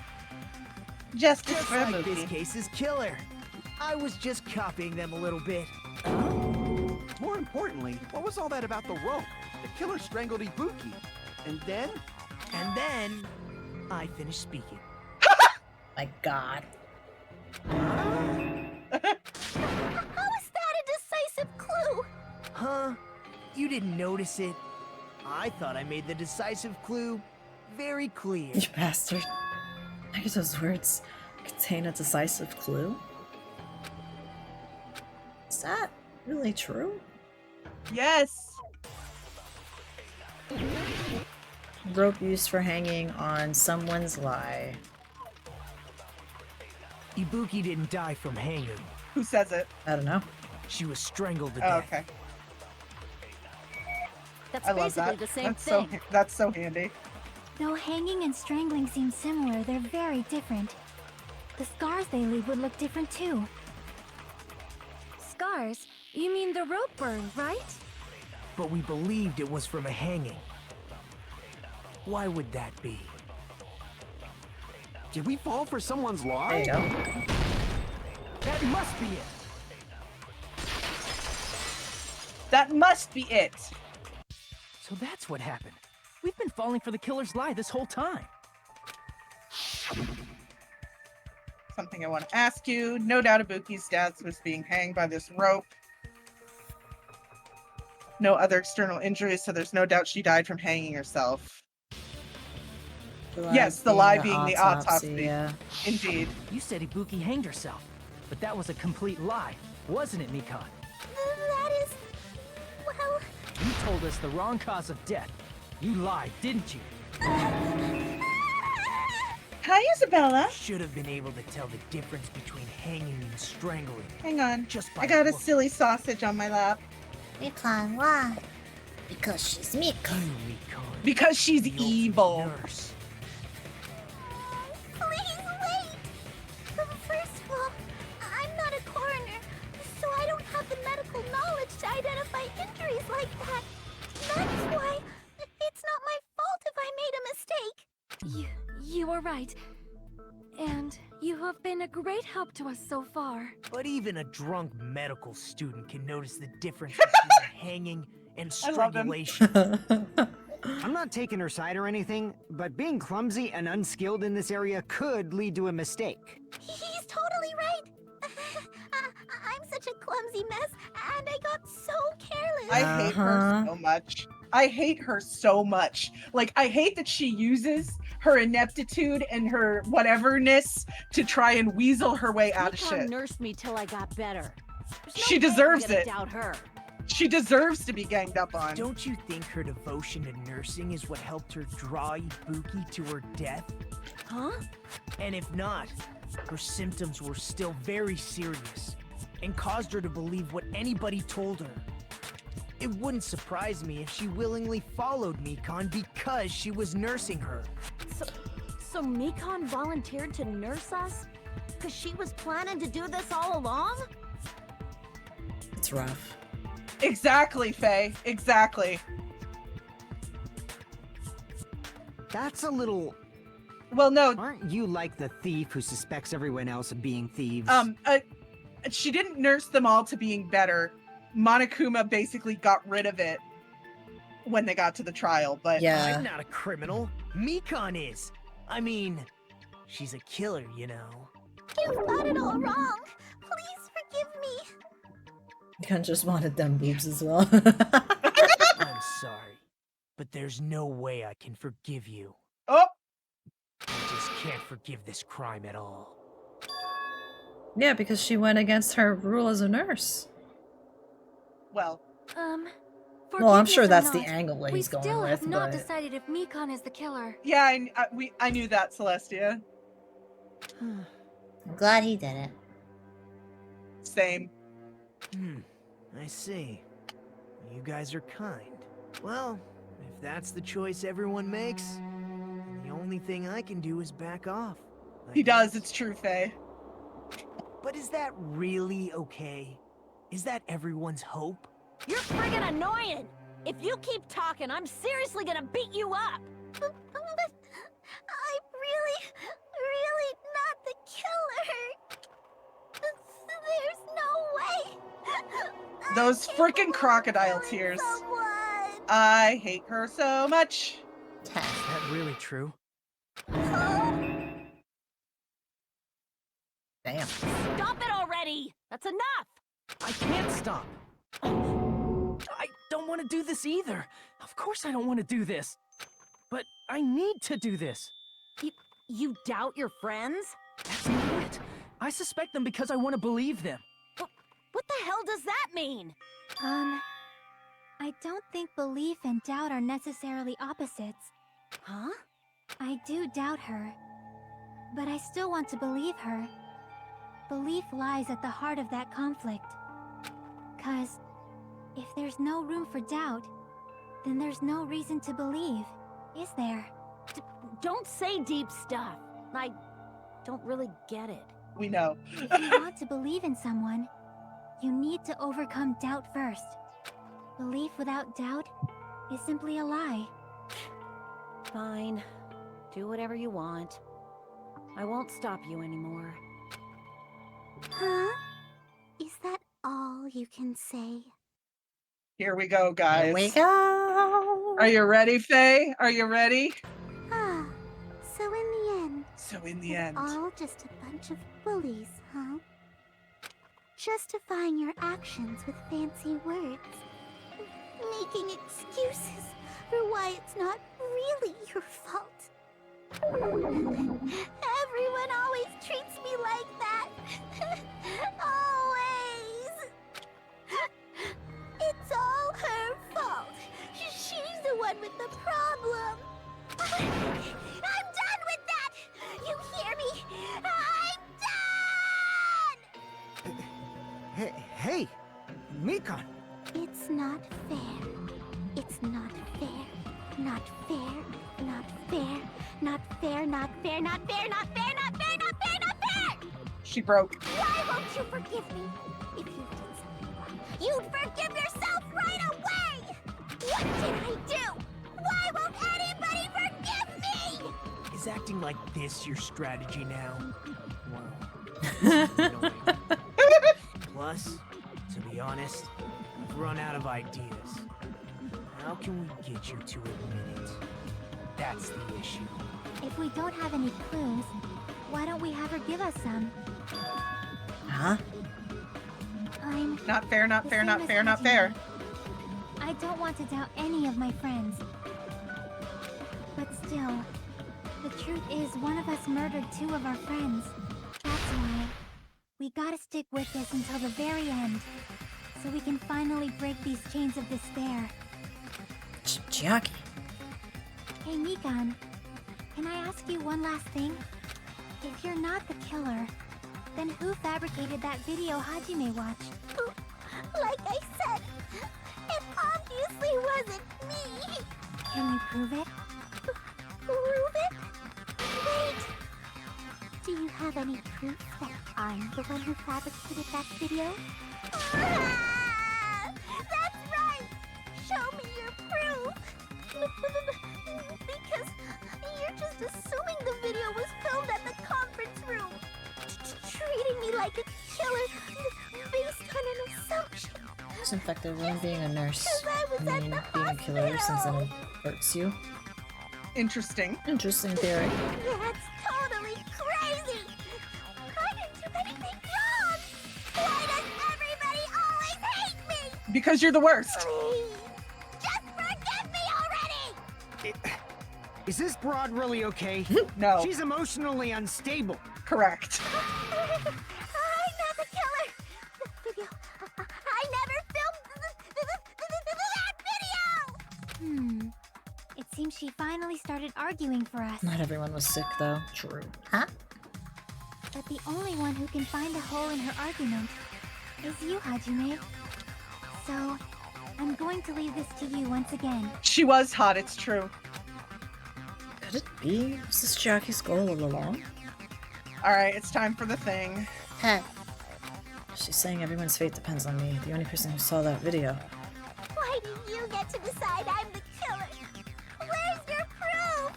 Justice Just for a like movie. this case's killer. I was just copying them a little bit. More importantly, what was all that about the rope? The killer strangled Ibuki. And then? And then, I finished speaking. My God. How is that a decisive clue? Huh? You didn't notice it? I thought I made the decisive clue very clear. You bastard. I guess those words contain a decisive clue? Is that really true? Yes. Rope used for hanging on someone's lie. Ibuki didn't die from hanging. Who says it? I don't know. She was strangled to Oh, death. okay. That's I love basically that. the same That's thing. that's so handy. Though hanging and strangling seem similar, they're very different. The scars they leave would look different too. Scars? You mean the rope burn, right? But we believed it was from a hanging. Why would that be? Did we fall for someone's There lie? you go. That must be it! That must be it. So that's what happened. We've been falling for the killer's lie this whole time. Something I want to ask you. No doubt Ibuki's death was being hanged by this rope. No other external injuries, so there's no doubt she died from hanging herself. Yes, the lie being the autopsy. Yeah. Indeed. You said Ibuki hanged herself, but that was a complete lie, wasn't it, Mikan? That is... well... You told us the wrong cause of death. You lied, didn't you? Hi, Isabella. Should have been able to tell the difference between hanging and strangling. Hang on. Just by I got a looking. silly sausage on my lap. Mikan, why? Because she's Mikan. You, Mikan. Because she's The ultimate evil. nurse. Please wait! First of all, I'm not a coroner, so I don't have the medical knowledge to identify injuries like that. That's why it's not my fault if I made a mistake. You were right. And you have been a great help to us so far. But even a drunk medical student can notice the difference between hanging and I love him. strangulation. I'm not taking her side or anything, but being clumsy and unskilled in this area could lead to a mistake. He's totally right. I'm such a clumsy mess, and I got so careless. I hate her so much. I hate her so much. Like, I hate that she uses her ineptitude and her whateverness to try and weasel her way out of Mikan shit. nursed me till I got better. There's no She way I'm deserves gonna it. doubt her. She deserves to be ganged up on. Don't you think her devotion to nursing is what helped her draw Ibuki to her death? Huh? And if not, her symptoms were still very serious and caused her to believe what anybody told her. It wouldn't surprise me if she willingly followed Mikan because she was nursing her. So Mikan volunteered to nurse us? Because she was planning to do this all along? It's rough. Exactly, Faye. Exactly. That's a little... Well, no. Aren't you like the thief who suspects everyone else of being thieves? She didn't nurse them all to being better. Monokuma basically got rid of it when they got to the trial, but... I'm not a criminal. Mikon is. I mean, she's a killer, you know. You've got it all wrong. Please forgive me. Gun just wanted them boobs as well. I'm sorry, but there's no way I can forgive you. Oh! I just can't forgive this crime at all. Yeah, because she went against her rule as a nurse. Well. Well, I'm sure forgiveness or that's the not, angle that we he's going still with, have not but... decided if Mikon is the killer. Yeah, I knew that, Celestia. I'm glad he did it. Same. I see. You guys are kind. Well, if that's the choice everyone makes, then the only thing I can do is back off. He does, it's true, Faye. But is that really okay? Is that everyone's hope? You're friggin' annoying! If you keep talking, I'm seriously gonna beat you up! But I'm really not the killer. There's no way. Those freaking crocodile tears. I hate her so much. Is that really true? Damn. Stop it already! That's enough! I can't stop. I don't want to do this either. Of course I don't want to do this. But I need to do this. You doubt your friends? That's not it. I suspect them because I want to believe them. What the hell does that mean? I don't think belief and doubt are necessarily opposites. Huh? I do doubt her, but I still want to believe her. Belief lies at the heart of that conflict. 'Cause if there's no room for doubt, then there's no reason to believe, is there? Don't say deep stuff. I don't really get it. We know. If you want to believe in someone, you need to overcome doubt first. Belief without doubt is simply a lie. Fine. Do whatever you want. I won't stop you anymore. Huh? Is that all you can say? Here we go, guys. Here we go. Are you ready, Faye? Are you ready? Ah, so in the end... So in the end... all just a bunch of bullies, huh? Justifying your actions with fancy words. Making excuses for why it's not really your fault. Everyone always treats me like that. Always. It's all her fault. She's the one with the problem. I'm done with that. You hear me? I'm done. Hey, Mikon. It's not fair. It's not fair. Not fair. Not fair. Not fair. Not fair. Not fair. Not fair. Not fair. Not fair. Not fair. She broke. Why won't you forgive me? If you did something wrong, you'd forgive yourself right away. What did I do? Why won't anybody forgive me? Is acting like this your strategy now? Wow. Plus, to be honest, I've run out of ideas. How can we get you to admit it? That's the issue. If we don't have any clues, why don't we have her give us some? Huh? I'm not fair, not the fair, same not as fair, not Hajime. fair. I don't want to doubt any of my friends. But still, the truth is one of us murdered 2 of our friends. That's why we gotta stick with this until the very end, so we can finally break these chains of despair. Chiaki. Hey, Mikon, can I ask you one last thing? If you're not the killer, then who fabricated that video Hajime watched? Like I said, it obviously wasn't me! Can we prove it? Prove it? Wait! Do you have any proof that I'm the one who fabricated that video? Ah! That's right! Show me your proof! Because assuming the video was filmed at the conference room. Treating me like a killer based on an assumption. It's effective when being a nurse. I was I mean, being a killer since it hurts you. Interesting. Interesting theory. That's totally crazy! I didn't do anything wrong! Why does everybody always hate me? Because you're the worst. Please, just forgive me already! Is this broad really okay? No. She's emotionally unstable. Correct. I'm not the killer! The video... I never filmed that video! It seems she finally started arguing for us. Not everyone was sick, though. True. Huh? But the only one who can find a hole in her argument is you, Hajime. So, I'm going to leave this to you once again. She was hot, it's true. Could it be? Was this Chiaki's goal all along? Alright, it's time for the thing. Huh. She's saying everyone's fate depends on me, the only person who saw that video. Why do you get to decide I'm the killer? Where's your proof?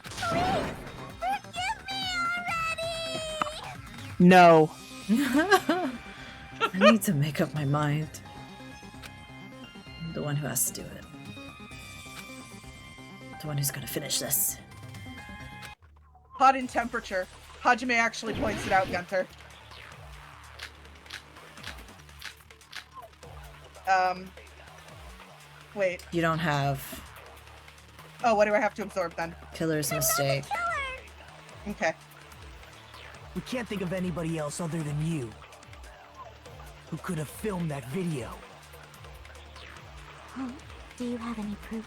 Please, forgive me already! No. I need to make up my mind. I'm the one who has to do it. The one who's gonna finish this. Hot in temperature. Hajime actually points it out, Gunther. Wait. You don't have Oh, what do I have to absorb then? killer's mistake. Okay. We can't think of anybody else other than you who could have filmed that video. Oh, do you have any proof?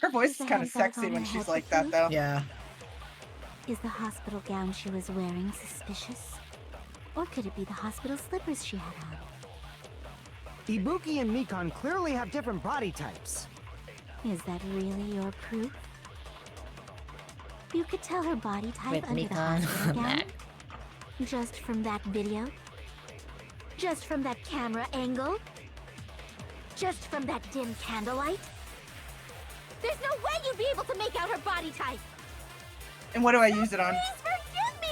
Her voice Is is the kind of handbag sexy on when her she's head like the that, proof? though. Yeah. Is the hospital gown she was wearing suspicious? Or could it be the hospital slippers she had on? Ibuki and Mikan clearly have different body types. Is that really your proof? You could tell her body type With under the Mikan hospital gown? back. Just from that video? Just from that camera angle? Just from that dim candlelight? There's no way you'd be able to make out her body type! And what do I use it on? Please forgive me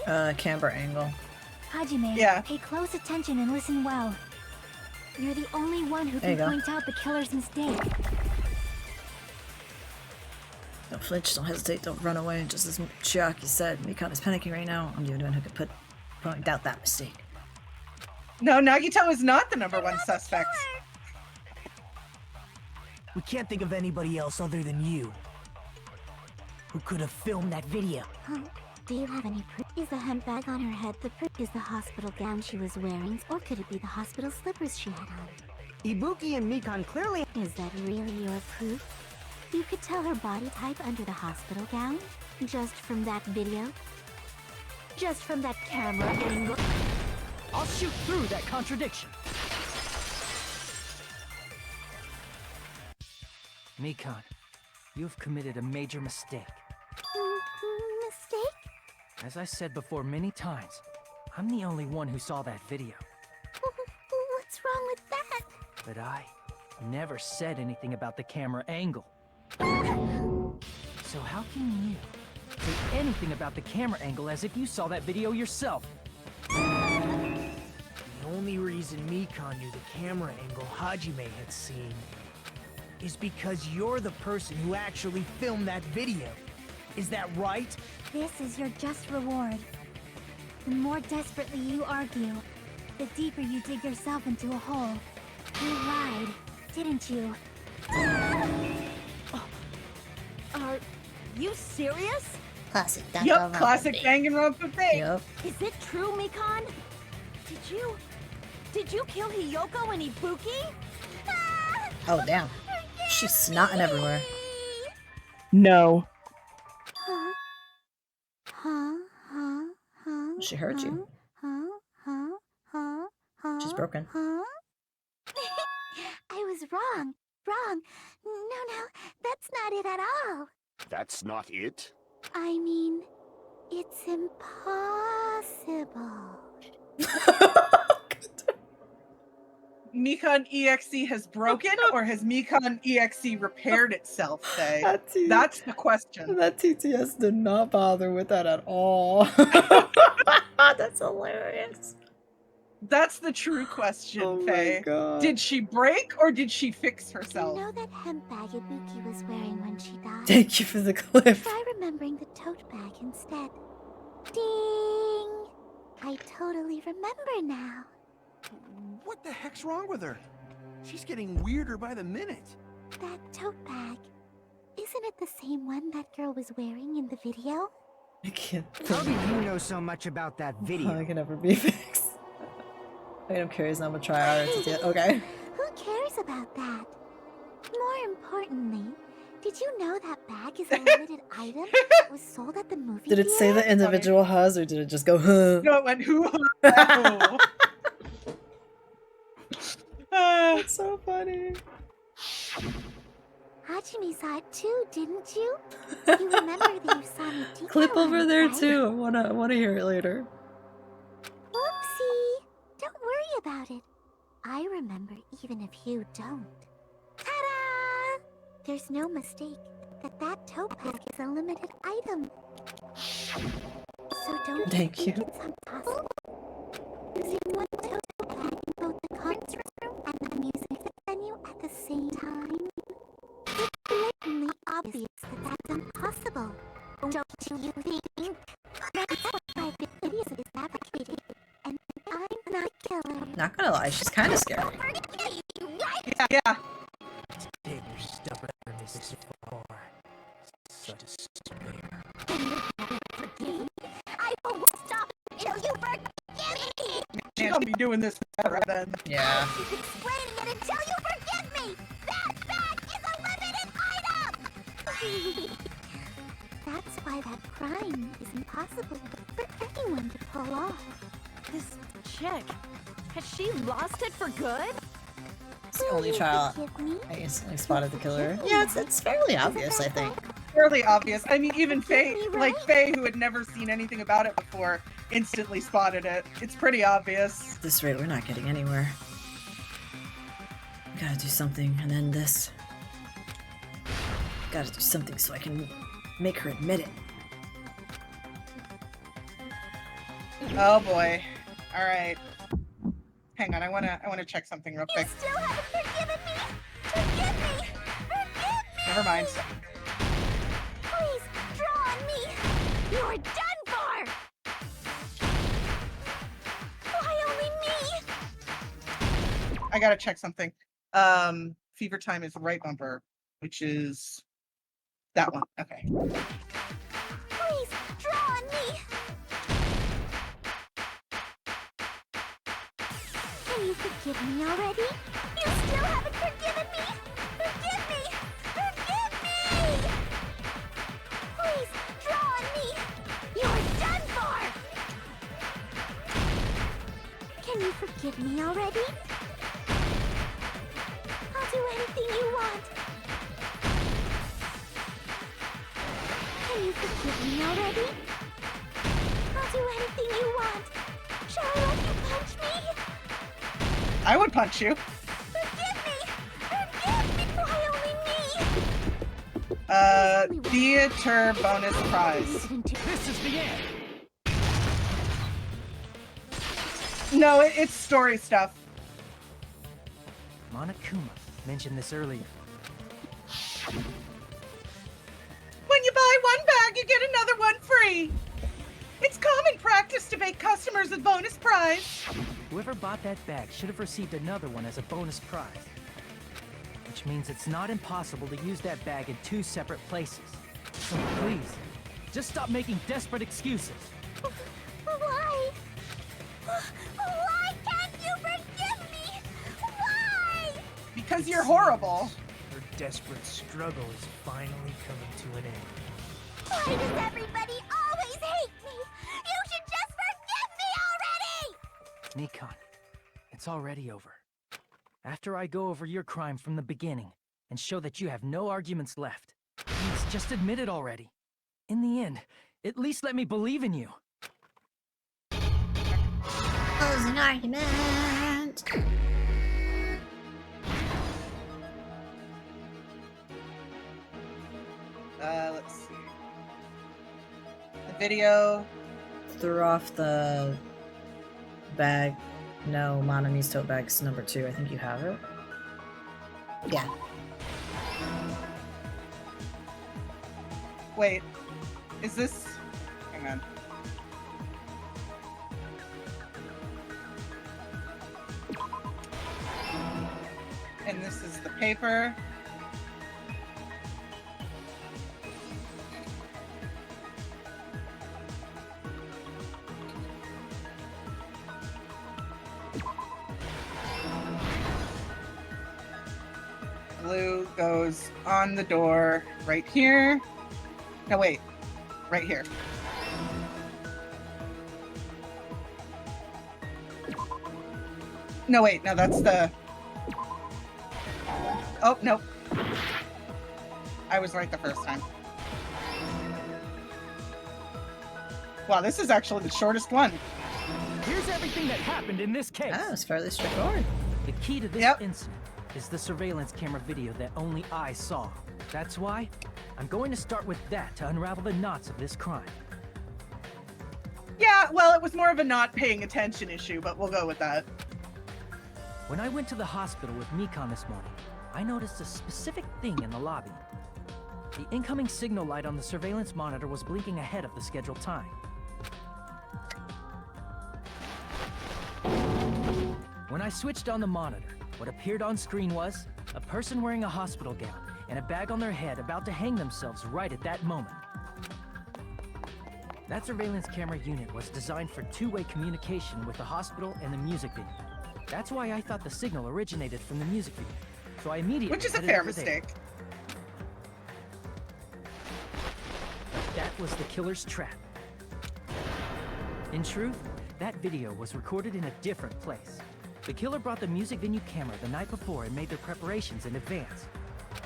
already! Camera angle. Hajime, Yeah. pay close attention and listen well. You're the only one who There you can go. point out the killer's mistake. Don't flinch, don't hesitate, don't run away. Just as Chiaki said, Mikan is panicking right now. I'm the only one who could point out that mistake. No, Nagito is not the #1 suspect. We can't think of anybody else other than you who could have filmed that video. Huh? Do you have any proof? Is the handbag on her head the proof? Is the hospital gown she was wearing? Or could it be the hospital slippers she had on? Ibuki and Mikan clearly... Is that really your proof? You could tell her body type under the hospital gown? Just from that video? Just from that camera angle? I'll shoot through that contradiction. Mikan, you've committed a major mistake. Mistake? As I said before many times, I'm the only one who saw that video. What's wrong with that? But I never said anything about the camera angle. So how can you say anything about the camera angle as if you saw that video yourself? The only reason Mikan knew the camera angle Hajime had seen is because you're the person who actually filmed that video. Is that right? This is your just reward. The more desperately you argue, the deeper you dig yourself into a hole. You lied, didn't you? Are you serious? Classic Danganronpa. Yup, classic Danganronpa thing. Yep. Is it true, Mikan? Did you kill Hiyoko and Ibuki? Oh, damn. She's snotting everywhere. No. Huh? Huh? Huh? Huh? She heard you. Huh? Huh? Huh? Huh? She's broken. Huh? I was wrong. Wrong. No, that's not it at all. That's not it? I mean, it's impossible. Mikan EXE has broken, or has Mikan EXE repaired itself, Faye? That's the question. That TTS did not bother with that at all. That's hilarious. That's the true question, Oh Faye. my god. Did she break or did she fix herself? You know that hemp bag Ibuki was wearing when she died? Thank you for the clip. Try remembering the tote bag instead. Ding! I totally remember now. What the heck's wrong with her? She's getting weirder by the minute. That tote bag. Isn't it the same one that girl was wearing in the video? I can't. How do you know so much about that video? I can never be fixed. I'm curious. I'm gonna try our to okay. Who cares about that? More importantly, did you know that bag is a limited item that was sold at the movie Did it say theater? the individual has, or did it just go huh? No, it went who? That's so funny. Hajime saw it too, didn't you? You remember that you saw me decal Clip on over it, there right? too. I wanna hear it later. Whoopsie! Don't worry about it. I remember even if you don't. Ta-da! There's no mistake that tote bag is a limited item. So don't Thank you. think it's impossible. Using one tote bag in both the concert room and the music venue at the same time? It's blatantly obvious that that's impossible. Don't you think? That's why the video is fabricated, and I'm not a killer. Not gonna lie, she's kind of scary. Yeah. Take your stubbornness this far. Such despair. I won't stop until you forgive me! She's gonna be doing this forever then. Yeah. Keep explaining it until you forgive me! That bag is a limited item! That's why that crime is impossible for anyone to pull off. This chick, has she lost it for good? It's the only child Forgive me? I instantly spotted the killer. Yeah, it's fairly obvious, I think. Fairly obvious. I mean, even Faye, like Faye, who had never seen anything about it before, instantly spotted it. It's pretty obvious. At this rate, we're not getting anywhere. We gotta do something and end this. Gotta do something so I can make her admit it. Oh boy. All right. Hang on, I wanna check something real quick. Still haven't forgiven me! Forgive me! Forgive me! Never mind. Please, draw on me! You're done for! Why only me? I gotta check something. Fever time is the right number, which is that one. Okay. Please, draw on me! Can you forgive me already? You still haven't forgiven me! Forgive me! Forgive me! Please, draw on me! You're done for! Can you forgive me already? I'll do anything you want. Can you forgive me already? I'll do anything you want. Shall I let you punch me? I would punch you. Forgive me! Forgive me! Why only me? Theater bonus prize. This is the end. No, it's story stuff. Monokuma mentioned this earlier. When you buy one bag, you get another one free. It's common practice to make customers a bonus prize. Whoever bought that bag should have received another one as a bonus prize. Which means it's not impossible to use that bag in 2 separate places. So please, just stop making desperate excuses. Why? Why can't you forgive me? Why? Because you're horrible. Her desperate struggle is finally coming to an end. Why does everybody always hate me? You should just forgive me already! Nikon, it's already over. After I go over your crime from the beginning and show that you have no arguments left, please just admit it already. In the end, at least let me believe in you. Closing argument. Let's see. The video. Threw off the bag. No, Monami's tote bag's number 2. I think you have it. Yeah. Wait. Is this... Hang on. And this is the paper. Glue goes on the door right here. No, wait. Right here. No, wait. No, that's the... Oh, nope. I was right the first time. Wow, this is actually the shortest one. Here's everything that happened in this case. Oh, it's fairly straightforward. The key to this incident is the surveillance camera video that only I saw. That's why I'm going to start with that to unravel the knots of this crime. Yeah, well, it was more of a not paying attention issue, but we'll go with that. When I went to the hospital with Mikon this morning, I noticed a specific thing in the lobby. The incoming signal light on the surveillance monitor was blinking ahead of the scheduled time. When I switched on the monitor, what appeared on screen was a person wearing a hospital gown and a bag on their head about to hang themselves right at that moment. That surveillance camera unit was designed for two-way communication with the hospital and the music venue. That's why I thought the signal originated from the music venue. So I immediately Which is a headed fair over there. mistake. But that was the killer's trap. In truth, that video was recorded in a different place. The killer brought the music venue camera the night before and made their preparations in advance.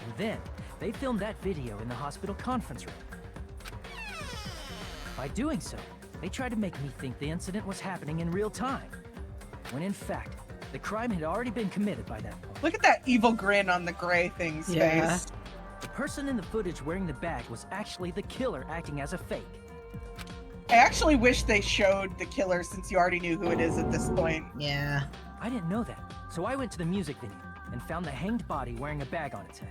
And then, they filmed that video in the hospital conference room. By doing so, they tried to make me think the incident was happening in real time, when in fact, the crime had already been committed by that point. Look at that evil grin on the gray thing's face. The person in the footage wearing the bag was actually the killer acting as a fake. I actually wish they showed the killer since you already knew who it is at this point. Yeah. I didn't know that, so I went to the music venue and found the hanged body wearing a bag on its head.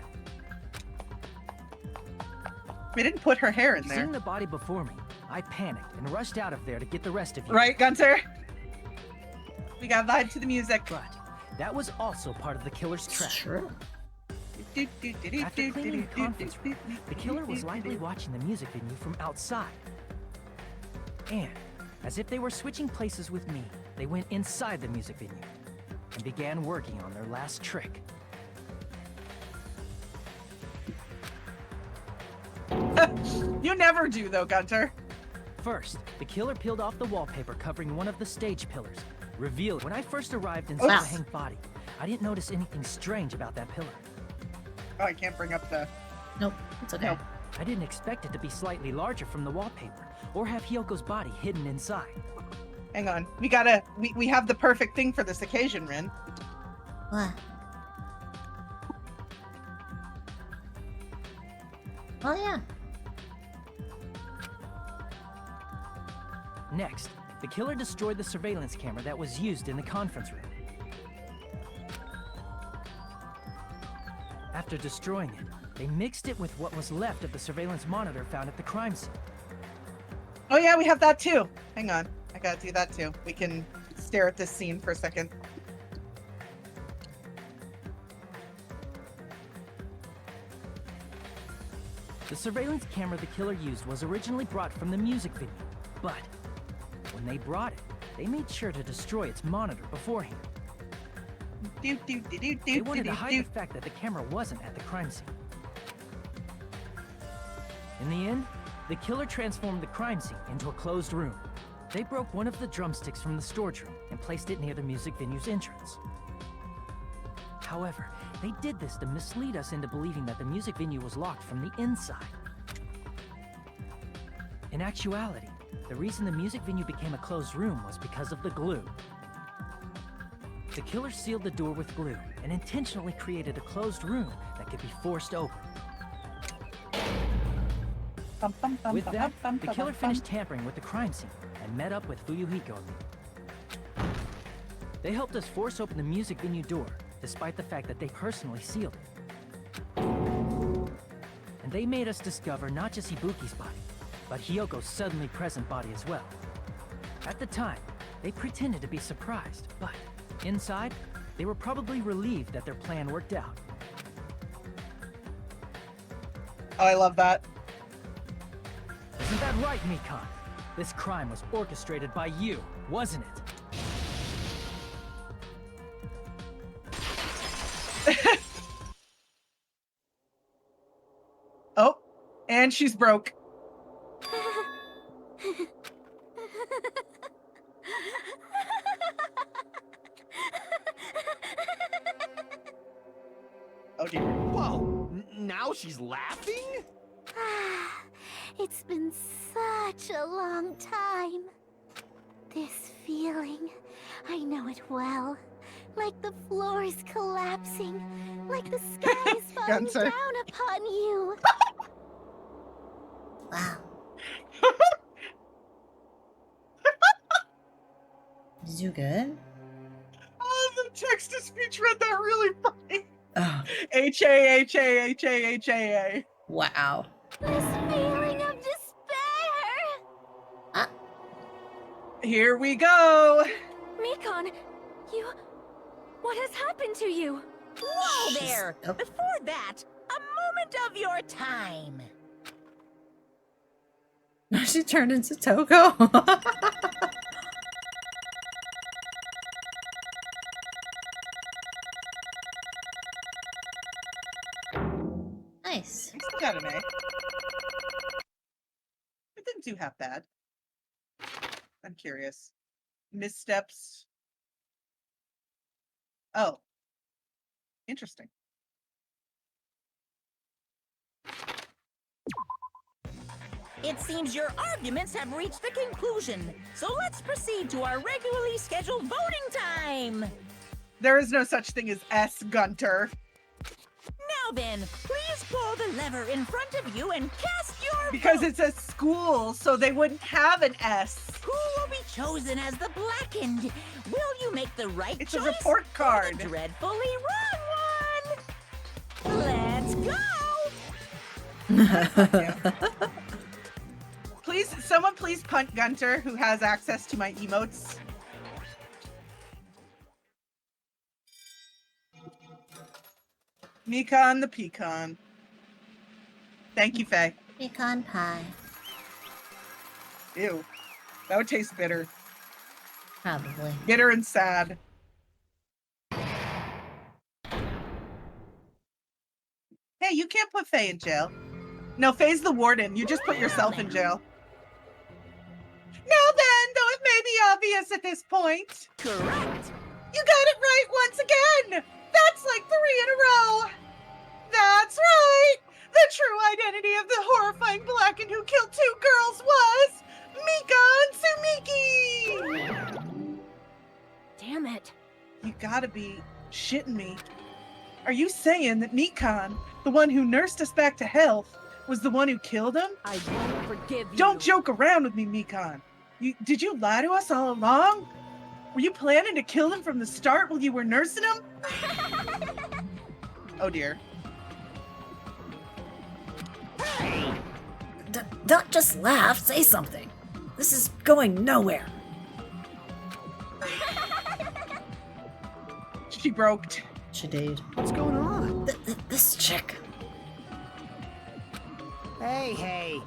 They didn't put her hair in there. Seeing the body before me, I panicked and rushed out of there to get the rest of you. Right, Gunter? We got lied to the music. But that was also part of the killer's trap. True. After cleaning the conference room, the killer was likely watching the music venue from outside. And, as if they were switching places with me, they went inside the music venue and began working on their last trick. You never do, though, Gunter. First, the killer peeled off the wallpaper covering one of the stage pillars, revealed when I first arrived and saw the hanged body. I didn't notice anything strange about that pillar. Oh, I can't bring up the... Nope, it's okay. Nope. I didn't expect it to be slightly larger from the wallpaper, or have Hyoko's body hidden inside. Hang on. We gotta... We have the perfect thing for this occasion, Rin. What? Oh, yeah. Next, the killer destroyed the surveillance camera that was used in the conference room. After destroying it, they mixed it with what was left of the surveillance monitor found at the crime scene. Oh yeah, we have that too. Hang on. I gotta do that too. We can stare at this scene for a second. The surveillance camera the killer used was originally brought from the music venue, but when they brought it, they made sure to destroy its monitor beforehand. They wanted to hide the fact that the camera wasn't at the crime scene. In the end, the killer transformed the crime scene into a closed room. They broke one of the drumsticks from the storage room and placed it near the music venue's entrance. However, they did this to mislead us into believing that the music venue was locked from the inside. In actuality, the reason the music venue became a closed room was because of the glue. The killer sealed the door with glue and intentionally created a closed room that could be forced open. With that, the killer finished tampering with the crime scene and met up with Fuyuhiko and me. They helped us force open the music venue door, despite the fact that they personally sealed it. And they made us discover not just Ibuki's body, but Hyoko's suddenly present body as well. At the time, they pretended to be surprised, but inside, they were probably relieved that their plan worked out. Oh, I love that. Isn't that right, Mikan? This crime was orchestrated by you, wasn't it? Oh, and she's broke. Oh dear. Whoa! Now she's laughing? It's been such a long time. This feeling, I know it well. Like the floor is collapsing, like the sky is falling Gunther. down upon you. Wow. Did you good? Oh, the text-to-speech read that really funny. Oh, H-A-H-A-H-A-H-A-A. wow. This feeling of despair. Here we go. Mikan, what has happened to you? Whoa there! Oh. Before that, a moment of your time. She turned into Toko. Nice. I still got an A. It didn't do half bad. I'm curious. Missteps. Oh. Interesting. It seems your arguments have reached a conclusion, so let's proceed to our regularly scheduled voting time. There is no such thing as S, Gunter. Now then, please pull the lever in front of you and cast your Because vote. it's a school, so they wouldn't have an S. Who will be chosen as the blackened? Will you make the right It's choice? a report or card. the dreadfully wrong one? Let's go! Please, someone please punt Gunter, who has access to my emotes. Mikan the pecan. Thank you, Faye. Pecan pie. Ew. That would taste bitter. Probably. Bitter and sad. Hey, you can't put Faye in jail. No, Faye's the warden. You just put yourself in jail. Now then, though it may be obvious at this point. Correct. You got it right once again! That's like 3 in a row! That's right! The true identity of the horrifying blackened who killed 2 girls was Mikan Sumiki! Damn it. You gotta be shitting me. Are you saying that Mikan, the one who nursed us back to health, was the one who killed him? I won't forgive you. Don't joke around with me, Mikan. Did you lie to us all along? Were you planning to kill him from the start while you were nursing him? Oh dear. Don't just laugh, say something. This is going nowhere. She broke. She did. What's going on? This chick. Hey.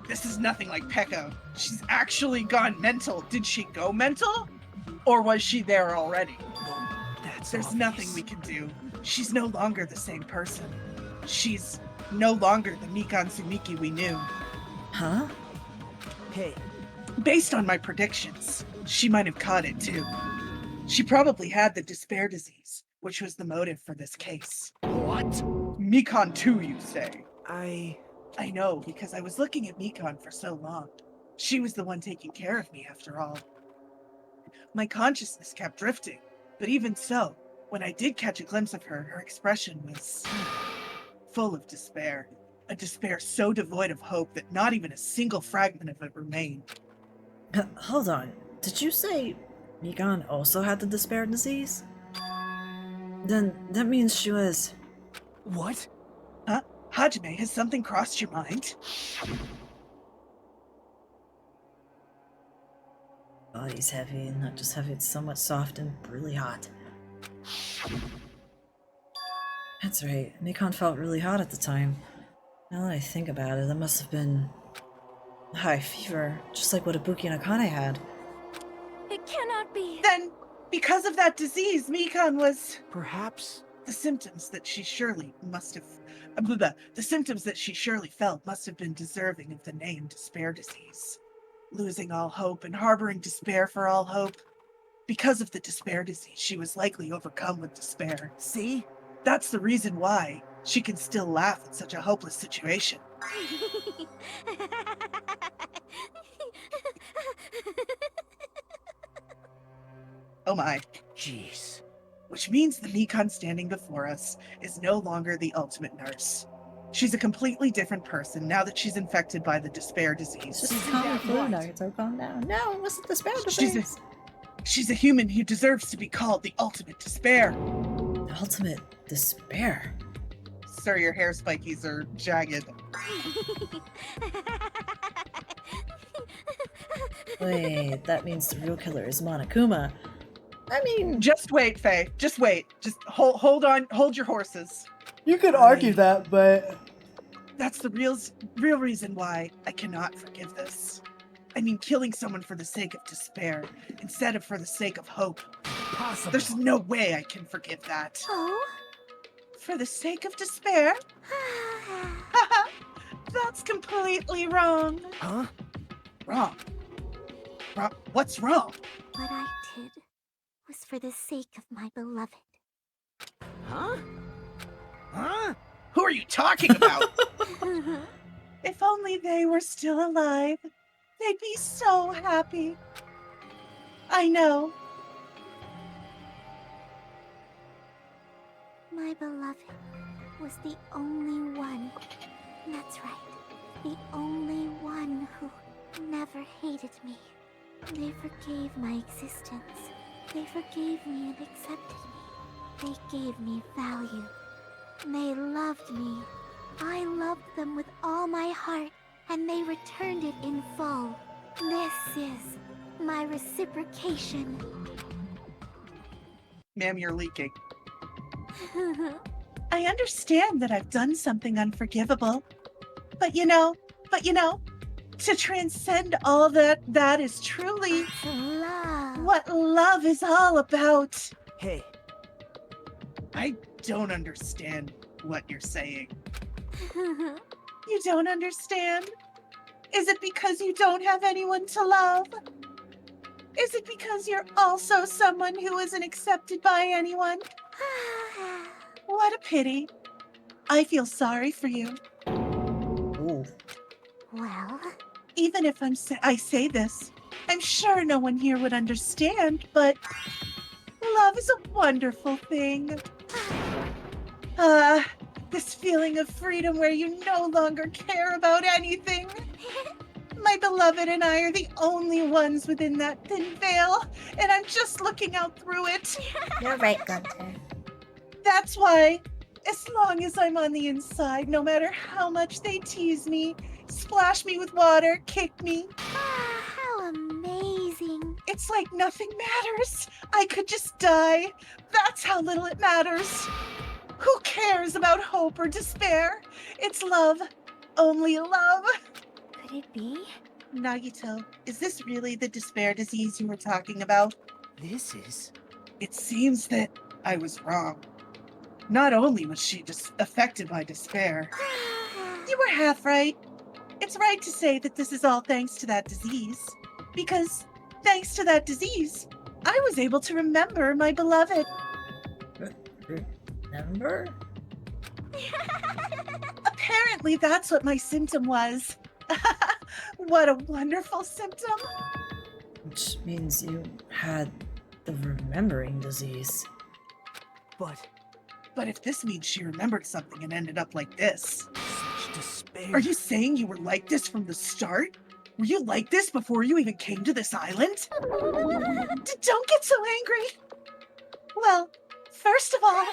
This is nothing like Pekka. She's actually gone mental. Did she go mental? Or was she there already? There's nothing we can do. She's no longer the same person. She's no longer the Mikan Sumiki we knew. Huh? Hey. Based on my predictions, she might have caught it too. She probably had the despair disease, which was the motive for this case. What? Mikan too, you say? I know, because I was looking at Mikan for so long. She was the one taking care of me, after all. My consciousness kept drifting, but even so, when I did catch a glimpse of her, her expression was full of despair. A despair so devoid of hope that not even a single fragment of it remained. Hold on. Did you say Mikan also had the despair disease? Then that means she was... What? Huh? Hajime, has something crossed your mind? Body's heavy, not just heavy, it's somewhat soft and really hot. That's right, Mikan felt really hot at the time. Now that I think about it, that must have been high fever, just like what Ibuki and Akane had. It cannot be. Then, because of that disease, Mikan was... Perhaps... The symptoms that she surely must have... The symptoms that she surely felt must have been deserving of the name despair disease. Losing all hope and harboring despair for all hope. Because of the despair disease, she was likely overcome with despair. See? That's the reason why she can still laugh at such a hopeless situation. Oh my. Jeez. Which means the Mikan standing before us is no longer the ultimate nurse. She's a completely different person now that she's infected by the despair disease. Just calm flu, Naruto, calm down. No, it wasn't despair disease. She's a human who deserves to be called the ultimate despair. Ultimate despair? Sir, your hair spikies are jagged. Wait, that means the real killer is Monokuma. I mean... Just wait, Faye. Just wait. Just hold on. Hold your horses. You could argue that, but... That's the real reason why I cannot forgive this. I mean, killing someone for the sake of despair, instead of for the sake of hope. Possible. There's no way I can forgive that. Oh? For the sake of despair? That's completely wrong. Huh? Wrong? What's wrong? What I did was for the sake of my beloved. Huh? Huh? Who are you talking about? If only they were still alive, they'd be so happy. I know. My beloved was the only one. That's right. The only one who never hated me. They forgave my existence. They forgave me and accepted me. They gave me value. They loved me. I loved them with all my heart, and they returned it in full. This is my reciprocation. Ma'am, you're leaking. I understand that I've done something unforgivable. But you know, to transcend all that is truly Love. what love is all about. Hey. I don't understand what you're saying. You don't understand? Is it because you don't have anyone to love? Is it because you're also someone who isn't accepted by anyone? What a pity. I feel sorry for you. Ooh. Well, Even if I say this, I'm sure no one here would understand, but love is a wonderful thing. This feeling of freedom where you no longer care about anything. My beloved and I are the only ones within that thin veil, and I'm just looking out through it. You're right, Gunther. That's why, as long as I'm on the inside, no matter how much they tease me, splash me with water, kick me, how amazing. it's like nothing matters. I could just die. That's how little it matters. Who cares about hope or despair? It's love. Only love. Could it be? Nagito, is this really the despair disease you were talking about? This is... It seems that I was wrong. Not only was she affected by despair, you were half right. It's right to say that this is all thanks to that disease. Because thanks to that disease, I was able to remember my beloved. Remember? Apparently that's what my symptom was. What a wonderful symptom. Which means you had the remembering disease. But if this means she remembered something and ended up like this. such despair. Are you saying you were like this from the start? Were you like this before you even came to this island? Don't get so angry. Well, first of all,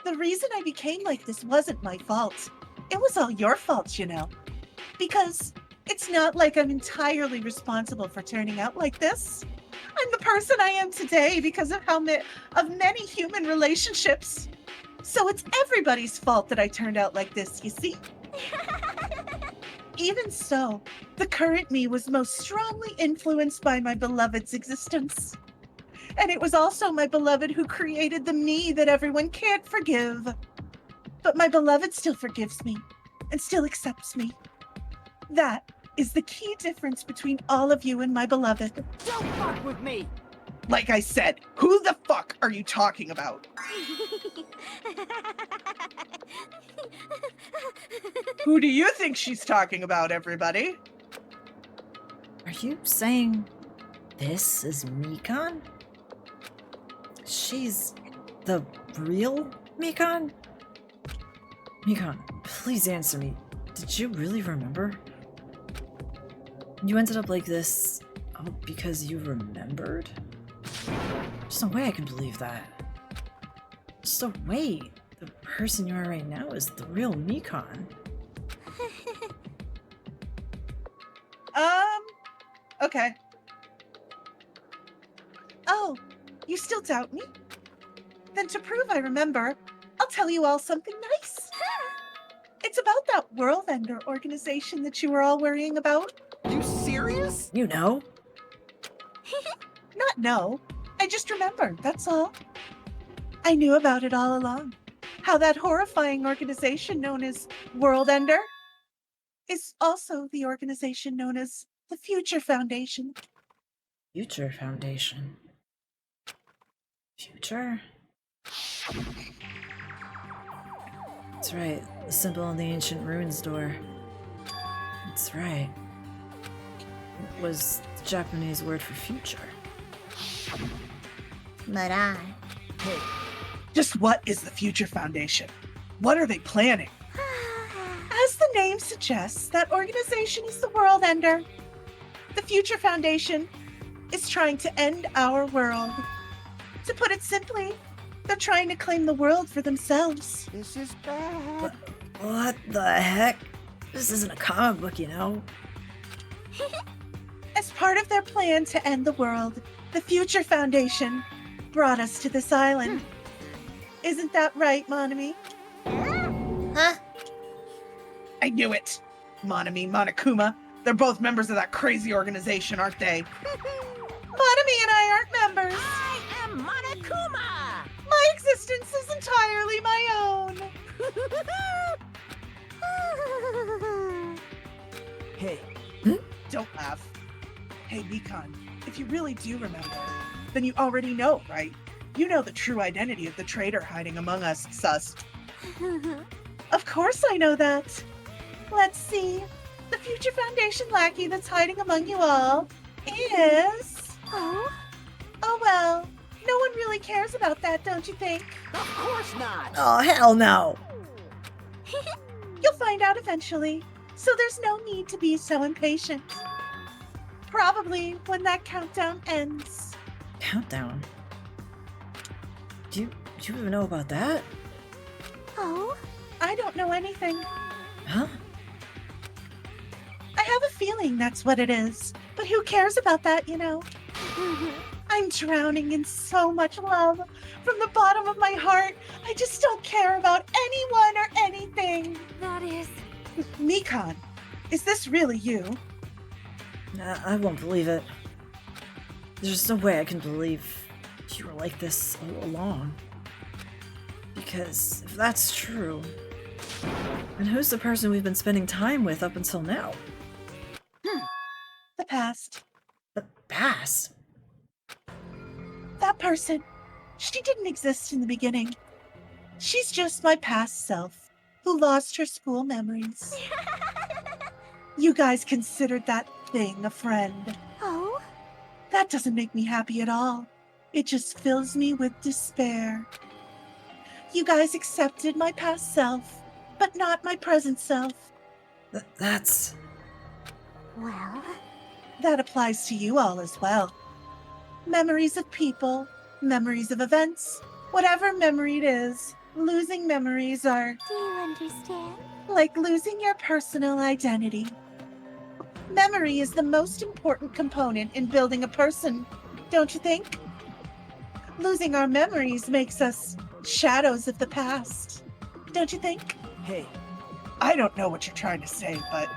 the reason I became like this wasn't my fault. It was all your fault, you know. Because it's not like I'm entirely responsible for turning out like this. I'm the person I am today because of of many human relationships. So it's everybody's fault that I turned out like this, you see? Even so, the current me was most strongly influenced by my beloved's existence. And it was also my beloved who created the me that everyone can't forgive. But my beloved still forgives me and still accepts me. That is the key difference between all of you and my beloved. Don't fuck with me! Like I said, who the fuck are you talking about? Who do you think she's talking about, everybody? Are you saying this is Mikan? She's the real Mikan? Mikan, please answer me. Did you really remember? You ended up like this all because you remembered? There's no way I can believe that. There's no way the person you are right now is the real Mikan. Okay. Oh, you still doubt me? Then to prove I remember, I'll tell you all something nice. It's about that World Ender organization that you were all worrying about. You serious? You know? Not know. I just remembered, that's all. I knew about it all along. How that horrifying organization known as World Ender is also the organization known as the Future Foundation. Future Foundation. Future? That's right, the symbol on the ancient ruins door. That's right. It was the Japanese word for future. But Hey, just what is the Future Foundation? What are they planning? As the name suggests, that organization is the World Ender. The Future Foundation is trying to end our world. To put it simply, they're trying to claim the world for themselves. This is bad. What the heck? This isn't a comic book, you know? As part of their plan to end the world, the Future Foundation brought us to this island. Isn't that right, Monami? Huh? I knew it! Monami, Monokuma, they're both members of that crazy organization, aren't they? Monami and I aren't members! I am Monokuma! My existence is entirely my own! Hey, Don't laugh. Hey, Mikan, if you really do remember, then you already know, right? You know the true identity of the traitor hiding among us, sus. Of course I know that. Let's see. The Future Foundation lackey that's hiding among you all is... Oh? Oh well, no one really cares about that, don't you think? of course not. Oh, hell no! You'll find out eventually, so there's no need to be so impatient. Probably when that countdown ends. Countdown? Do you even know about that? Oh? I don't know anything. Huh? I have a feeling that's what it is, but who cares about that, you know? I'm drowning in so much love. From the bottom of my heart, I just don't care about anyone or anything. That is... Mikan, is this really you? I won't believe it. There's no way I can believe you were like this all along. Because if that's true, then who's the person we've been spending time with up until now? The past. The past? That person. She didn't exist in the beginning. She's just my past self, who lost her school memories. You guys considered that thing a friend. Oh? That doesn't make me happy at all. It just fills me with despair. You guys accepted my past self, but not my present self. That's... Well, That applies to you all as well. Memories of people, memories of events, whatever memory it is, losing memories are do you understand? like losing your personal identity. Memory is the most important component in building a person, don't you think? Losing our memories makes us shadows of the past, don't you think? Hey, I don't know what you're trying to say, but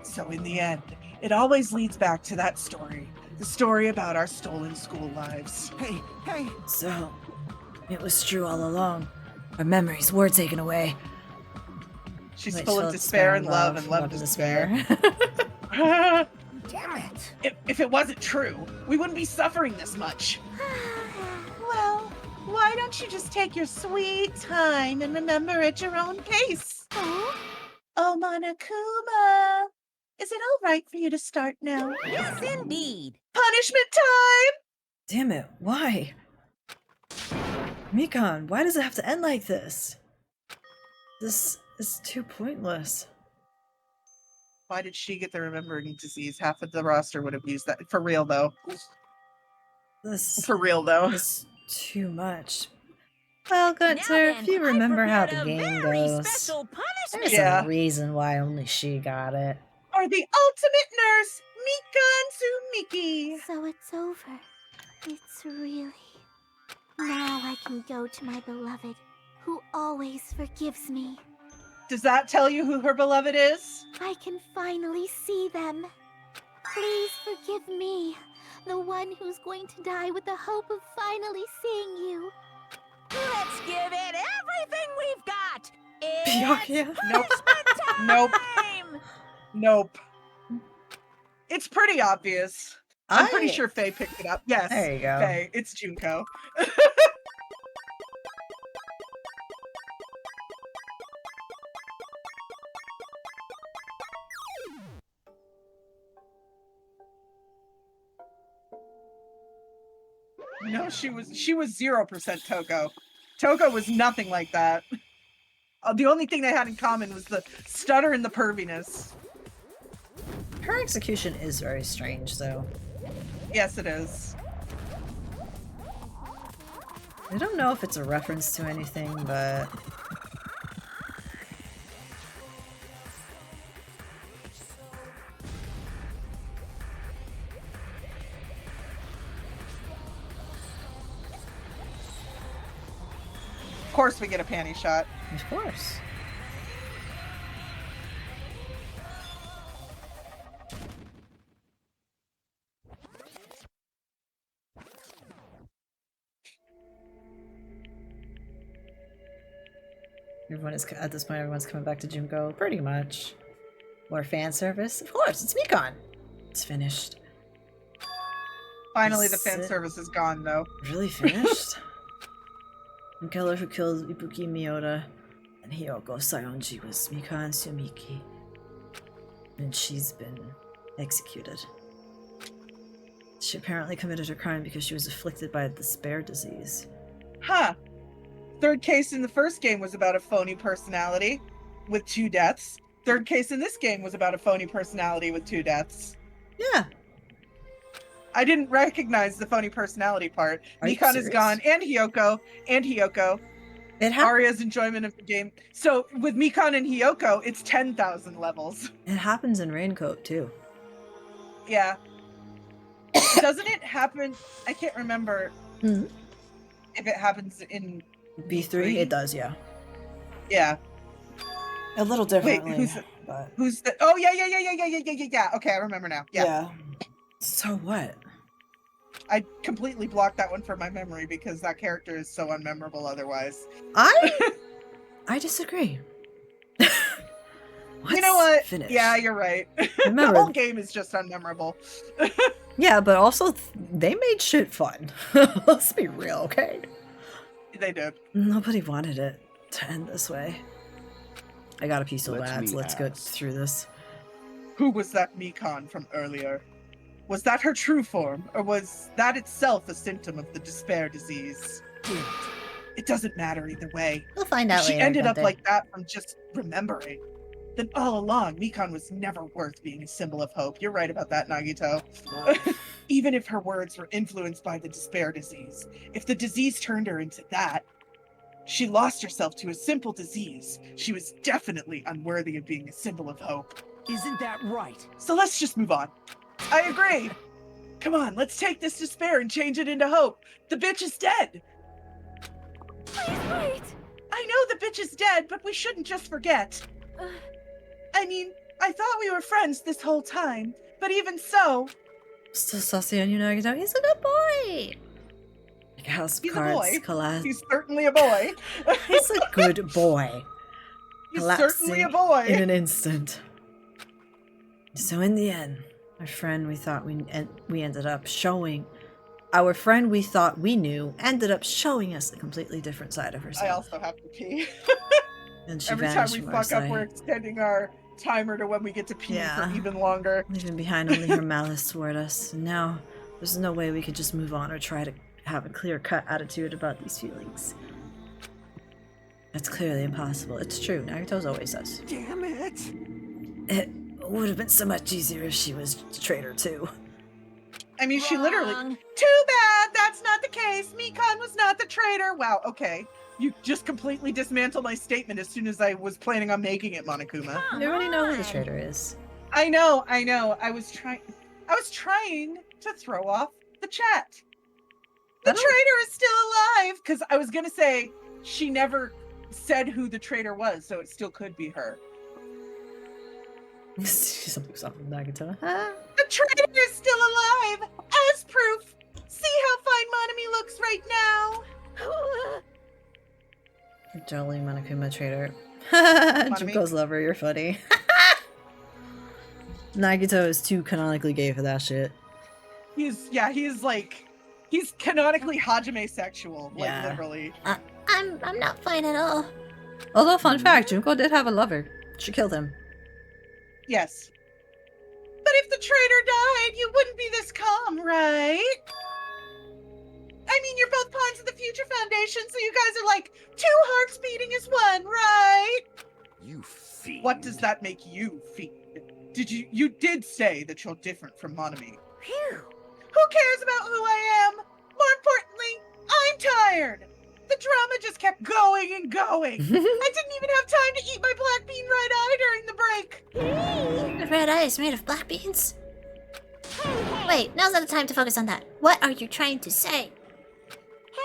so in the end, it always leads back to that story. The story about our stolen school lives. hey! So, it was true all along. Our memories were taken away. She's full of despair and love and love and despair. Damn it! If it wasn't true, we wouldn't be suffering this much. Well, why don't you just take your sweet time and remember at your own pace? Oh, Monokuma, is it all right for you to start now? Yes, indeed. Punishment time! Damn it, why? Mikan, why does it have to end like this? This is too pointless. Why did she get the remembering disease? Half of the roster would have used that. For real, though. For real, though. This is too much. Well, Gunter, if you remember how the game goes, there's a reason why only she got it. Or the ultimate nurse, Mikan Tsumiki. So it's over. It's really... Now I can go to my beloved, who always forgives me. Does that tell you who her beloved is? I can finally see them. Please forgive me, the one who's going to die with the hope of finally seeing you. Let's give it everything we've got. Yeah. Nope. Nope. It's pretty obvious. I'm pretty sure Faye picked it up. Yes. There you go. Faye. It's Junko. No, she was 0% Toko. Toko was nothing like that. The only thing they had in common was the stutter and the perviness. Her execution is very strange, though. Yes, it is. I don't know if it's a reference to anything, but... Of course we get a panty shot. Of course. Everyone is, at this point, everyone's coming back to Junko, pretty much. More fan service? Of course, it's Mikan! It's finished. Finally, the fan service is gone, though. Really finished? The killer who killed Ibuki Miyoda and Hyoko Sayonji was Mikan Tsumiki. And she's been executed. She apparently committed her crime because she was afflicted by a despair disease. Huh. Third case in the first game was about a phony personality with 2 deaths. Third case in this game was about a phony personality with 2 deaths. Yeah. I didn't recognize the phony personality part. Mikan is gone, and Hyoko. Arya's enjoyment of the game. So with Mikan and Hyoko, it's 10,000 levels. It happens in Raincoat, too. Yeah. Doesn't it happen? I can't remember if it happens in B3? It does, yeah. Yeah. A little differently. Wait, who's the? Oh yeah. Okay, I remember now. Yeah. So what? I completely blocked that one from my memory because that character is so unmemorable otherwise. I disagree. You know what? Finish. Yeah, you're right. Remember, the whole game is just unmemorable. Yeah, but also they made shit fun. Let's be real, okay? They did. Nobody wanted it to end this way. I got a piece of lads. Let's go ask. through this. Who was that Mikan from earlier? Was that her true form, or was that itself a symptom of the despair disease? It doesn't matter either way. We'll find If out she later. ended don't up they? like that from just remembering, then all along, Mikan was never worth being a symbol of hope. You're right about that, Nagito. Even if her words were influenced by the despair disease, if the disease turned her into that, she lost herself to a simple disease. She was definitely unworthy of being a symbol of hope. Isn't that right? So let's just move on. I agree. Come on, let's take this despair and change it into hope. The bitch is dead. Please wait! I know the bitch is dead, but we shouldn't just forget. I mean, I thought we were friends this whole time, but even so... Still saucy on you, Nagito? He's a good boy! Like house He's a cards boy. collapse. He's certainly a boy. He's a good boy. He's certainly a boy. In an instant. So in the end, our friend we thought we ended up showing... Our friend we thought we knew ended up showing us a completely different side of herself. I also have to pee. And she Every time vanished we from our fuck up, sight. we're extending our timer to when we get to pee Yeah. for even longer. Leaving behind only her malice toward us. And now, there's no way we could just move on or try to have a clear-cut attitude about these feelings. That's clearly impossible. It's true. Naruto's always us. Damn it! It would have been so much easier if she was a traitor too. I mean, she literally... Too bad that's not the case. Mikan was not the traitor. Wow, okay. You just completely dismantled my statement as soon as I was planning on making it, Monokuma. You already know who the traitor is. I know. I was trying to throw off the chat. The traitor is still alive! Because I was gonna say, she never said who the traitor was, so it still could be her. Something's off with Nagito. The traitor is still alive! As proof! See how fine Monami looks right now! Jolly Monokuma traitor. Juko's lover, you're funny. Nagito is too canonically gay for that shit. He's canonically Hajime sexual, like Yeah. literally. I'm not fine at all. Although, fun fact, Junko did have a lover. She killed him. Yes. But if the traitor died, you wouldn't be this calm, right? I mean, you're both pawns of the Future Foundation, so you guys are like 2 hearts beating as one, right? You fiend. What does that make you, fiend? You did say that you're different from Monami. Phew. Who cares about who I am? More importantly, I'm tired. The drama just kept going and going. I didn't even have time to eat my black bean red eye during the break. The red eye is made of black beans? Wait, now's not the time to focus on that. What are you trying to say?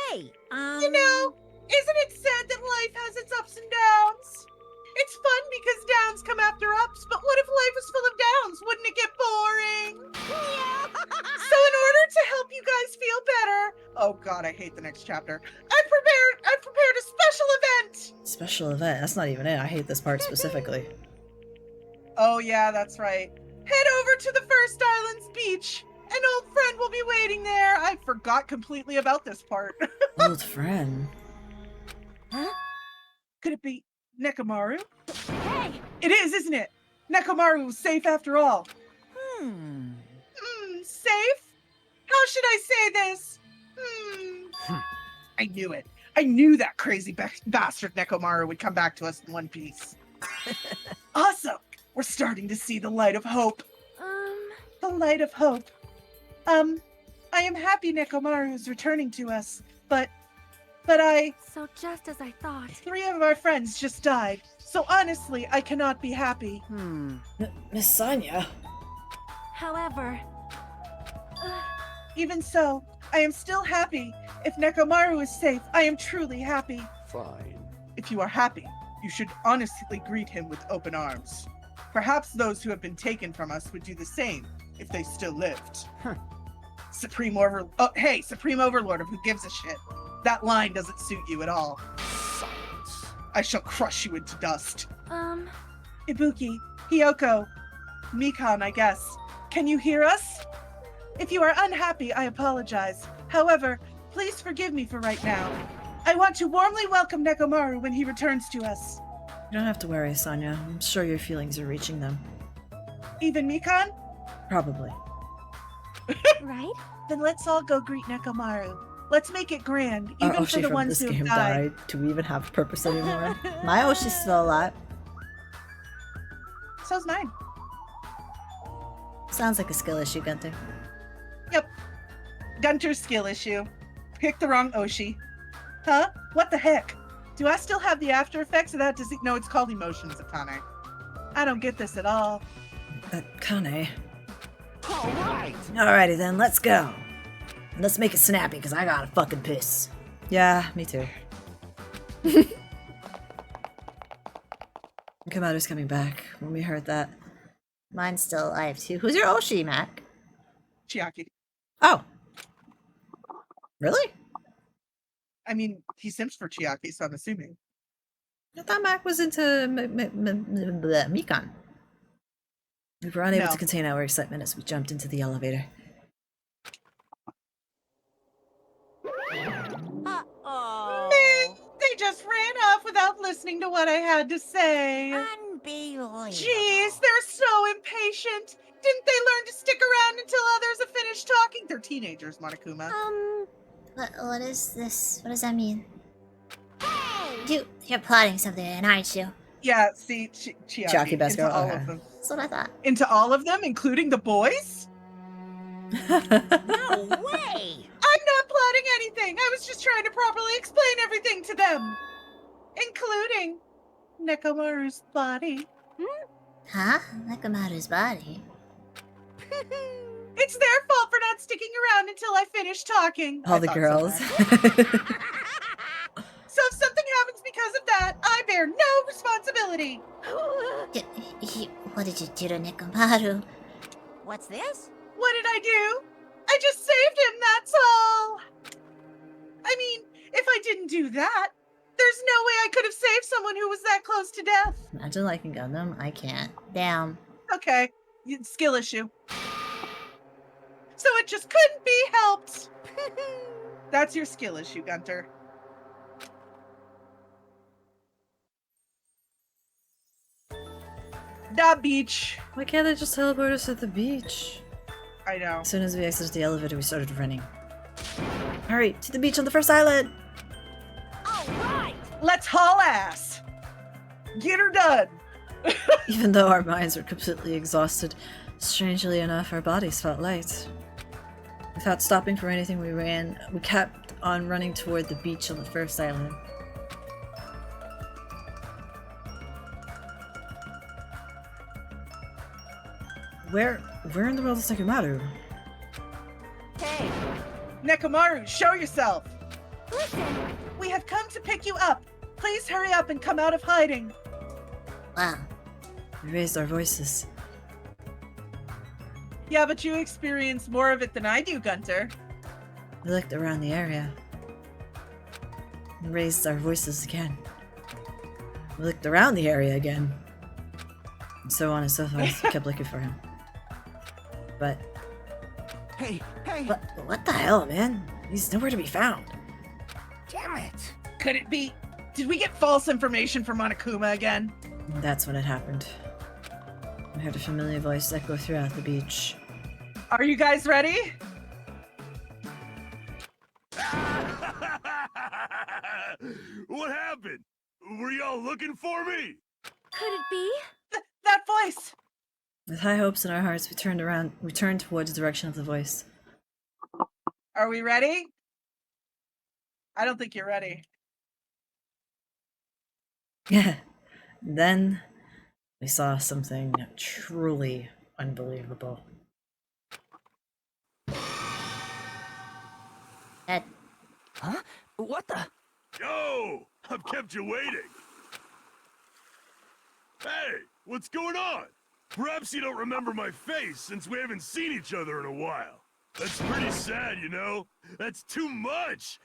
Hey, You know, isn't it said that life has its ups and downs? It's fun because downs come after ups, but what if life was full of downs? Wouldn't it get boring? So in order to help you guys feel better, oh god, I hate the next chapter. I've prepared a special event. Special event? That's not even it. I hate this part specifically. Oh yeah, that's right. Head over to the First Islands beach. An old friend will be waiting there. I forgot completely about this part. Old friend. Huh? Could it be Nekomaru? Hey! It is, isn't it? Nekomaru was safe after all. Safe? How should I say this? I knew it. I knew that crazy bastard Nekomaru would come back to us in one piece. Awesome! We're starting to see the light of hope. The light of hope. I am happy Nekomaru is returning to us, but I... So just as I thought. 3 of our friends just died, so honestly, I cannot be happy. Miss Sanya. However... Even so, I am still happy. If Nekomaru is safe, I am truly happy. Fine. If you are happy, you should honestly greet him with open arms. Perhaps those who have been taken from us would do the same if they still lived. Supreme Overlord of who gives a shit. That line doesn't suit you at all. Silence. I shall crush you into dust. Ibuki, Hiyoko, Mikan, I guess. Can you hear us? If you are unhappy, I apologize. However, please forgive me for right now. I want to warmly welcome Nekomaru when he returns to us. You don't have to worry, Sanya. I'm sure your feelings are reaching them. Even Mikan? Probably. Right? Then let's all go greet Nekomaru. Let's make it grand, even Our for Oshi the from ones this who have game died. died. Do we even have purpose anymore? My Oshi's still alive. So's mine. Sounds like a skill issue, Gunther. Yep. Gunter's skill issue. Picked the wrong Oshi. Huh? What the heck? Do I still have the after effects of that disease? No, it's called emotions, Akane. I don't get this at all. Kane. Alright! Alrighty then, let's go. Let's make it snappy, because I gotta fucking piss. Yeah, me too. Kamaru's coming back. When we heard that. Mine's still alive too. Who's your Oshi, Mac? Chiaki. Oh. Really? I mean, he simps for Chiaki, so I'm assuming. I thought Mac was into Mikan. We were unable to contain our excitement as we jumped into the elevator. Uh-oh. They just ran off without listening to what I had to say. Unbelievable. Jeez, they're so impatient. Didn't they learn to stick around until others have finished talking? They're teenagers, Monokuma. What is this? What does that mean? You're plotting something, aren't you? Yeah, see, Chiaki, best into girl? all Okay. of them. That's what I thought. Into all of them, including the boys? No way! I'm not plotting anything. I was just trying to properly explain everything to them. Including Nekomaru's body. Huh? Nekomaru's body? It's their fault for not sticking around until I finish talking. All the girls. So if something happens because of that, I bear no responsibility. What did you do to Nekomaru? What's this? What did I do? I just saved him, that's all. I mean, if I didn't do that, there's no way I could have saved someone who was that close to death. Imagine liking Gundam. I can't. Damn. Okay, skill issue. So it just couldn't be helped. That's your skill issue, Gunter. The beach. Why can't they just teleport us at the beach? I know. As soon as we exited the elevator, we started running. Hurry, to the beach on the first island! Alright! Let's haul ass. Get her done. Even though our minds were completely exhausted, strangely enough, our bodies felt light. Without stopping for anything, we kept on running toward the beach on the first island. Where in the world is Nekomaru? Hey! Nekomaru, show yourself. Listen! We have come to pick you up. Please hurry up and come out of hiding. Wow. We raised our voices. Yeah, but you experience more of it than I do, Gunter. We looked around the area. And raised our voices again. We looked around the area again. And so on and so forth. We kept looking for him. But Hey! what the hell, man? He's nowhere to be found. Damn it! Could it be? Did we get false information from Monokuma again? And that's when it happened. I heard a familiar voice echo throughout the beach. Are you guys ready? What happened? Were y'all looking for me? Could it be? That voice! With high hopes in our hearts, we turned towards the direction of the voice. Are we ready? I don't think you're ready. Yeah. Then we saw something truly unbelievable. Huh? What the? Yo! I've kept you waiting. Hey, what's going on? Perhaps you don't remember my face since we haven't seen each other in a while. That's pretty sad, you know? That's too much!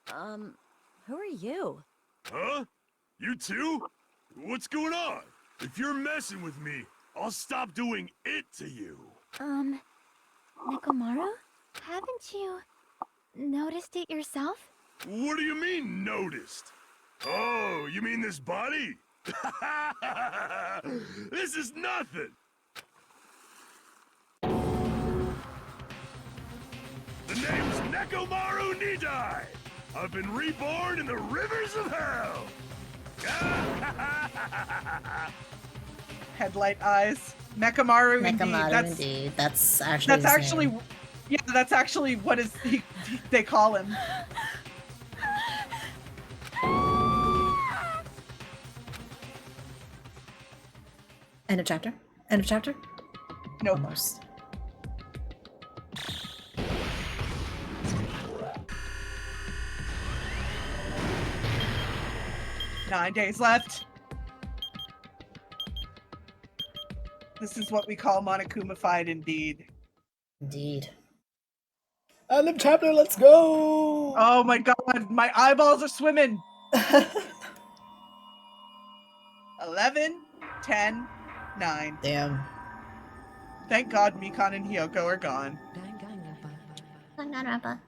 Who are you? Huh? You too? What's going on? If you're messing with me, I'll stop doing it to you. Nekomaru? Haven't you noticed it yourself? What do you mean, noticed? Oh, you mean this body? This is nothing! The name's Nekomaru Nidai. I've been reborn in the rivers of hell. Headlight eyes. Mekamaru indeed. Mekamaru indeed. That's actually his name. Yeah, that's actually what they call him. End of chapter? End of chapter? Nope. Almost. Nine days left. This is what we call Monokuma-fied indeed. Indeed. End of chapter, let's go! Oh my god, my eyeballs are swimming! 11, 10, 9. Damn. Thank God Mikan and Hiyoko are gone. Danganronpa.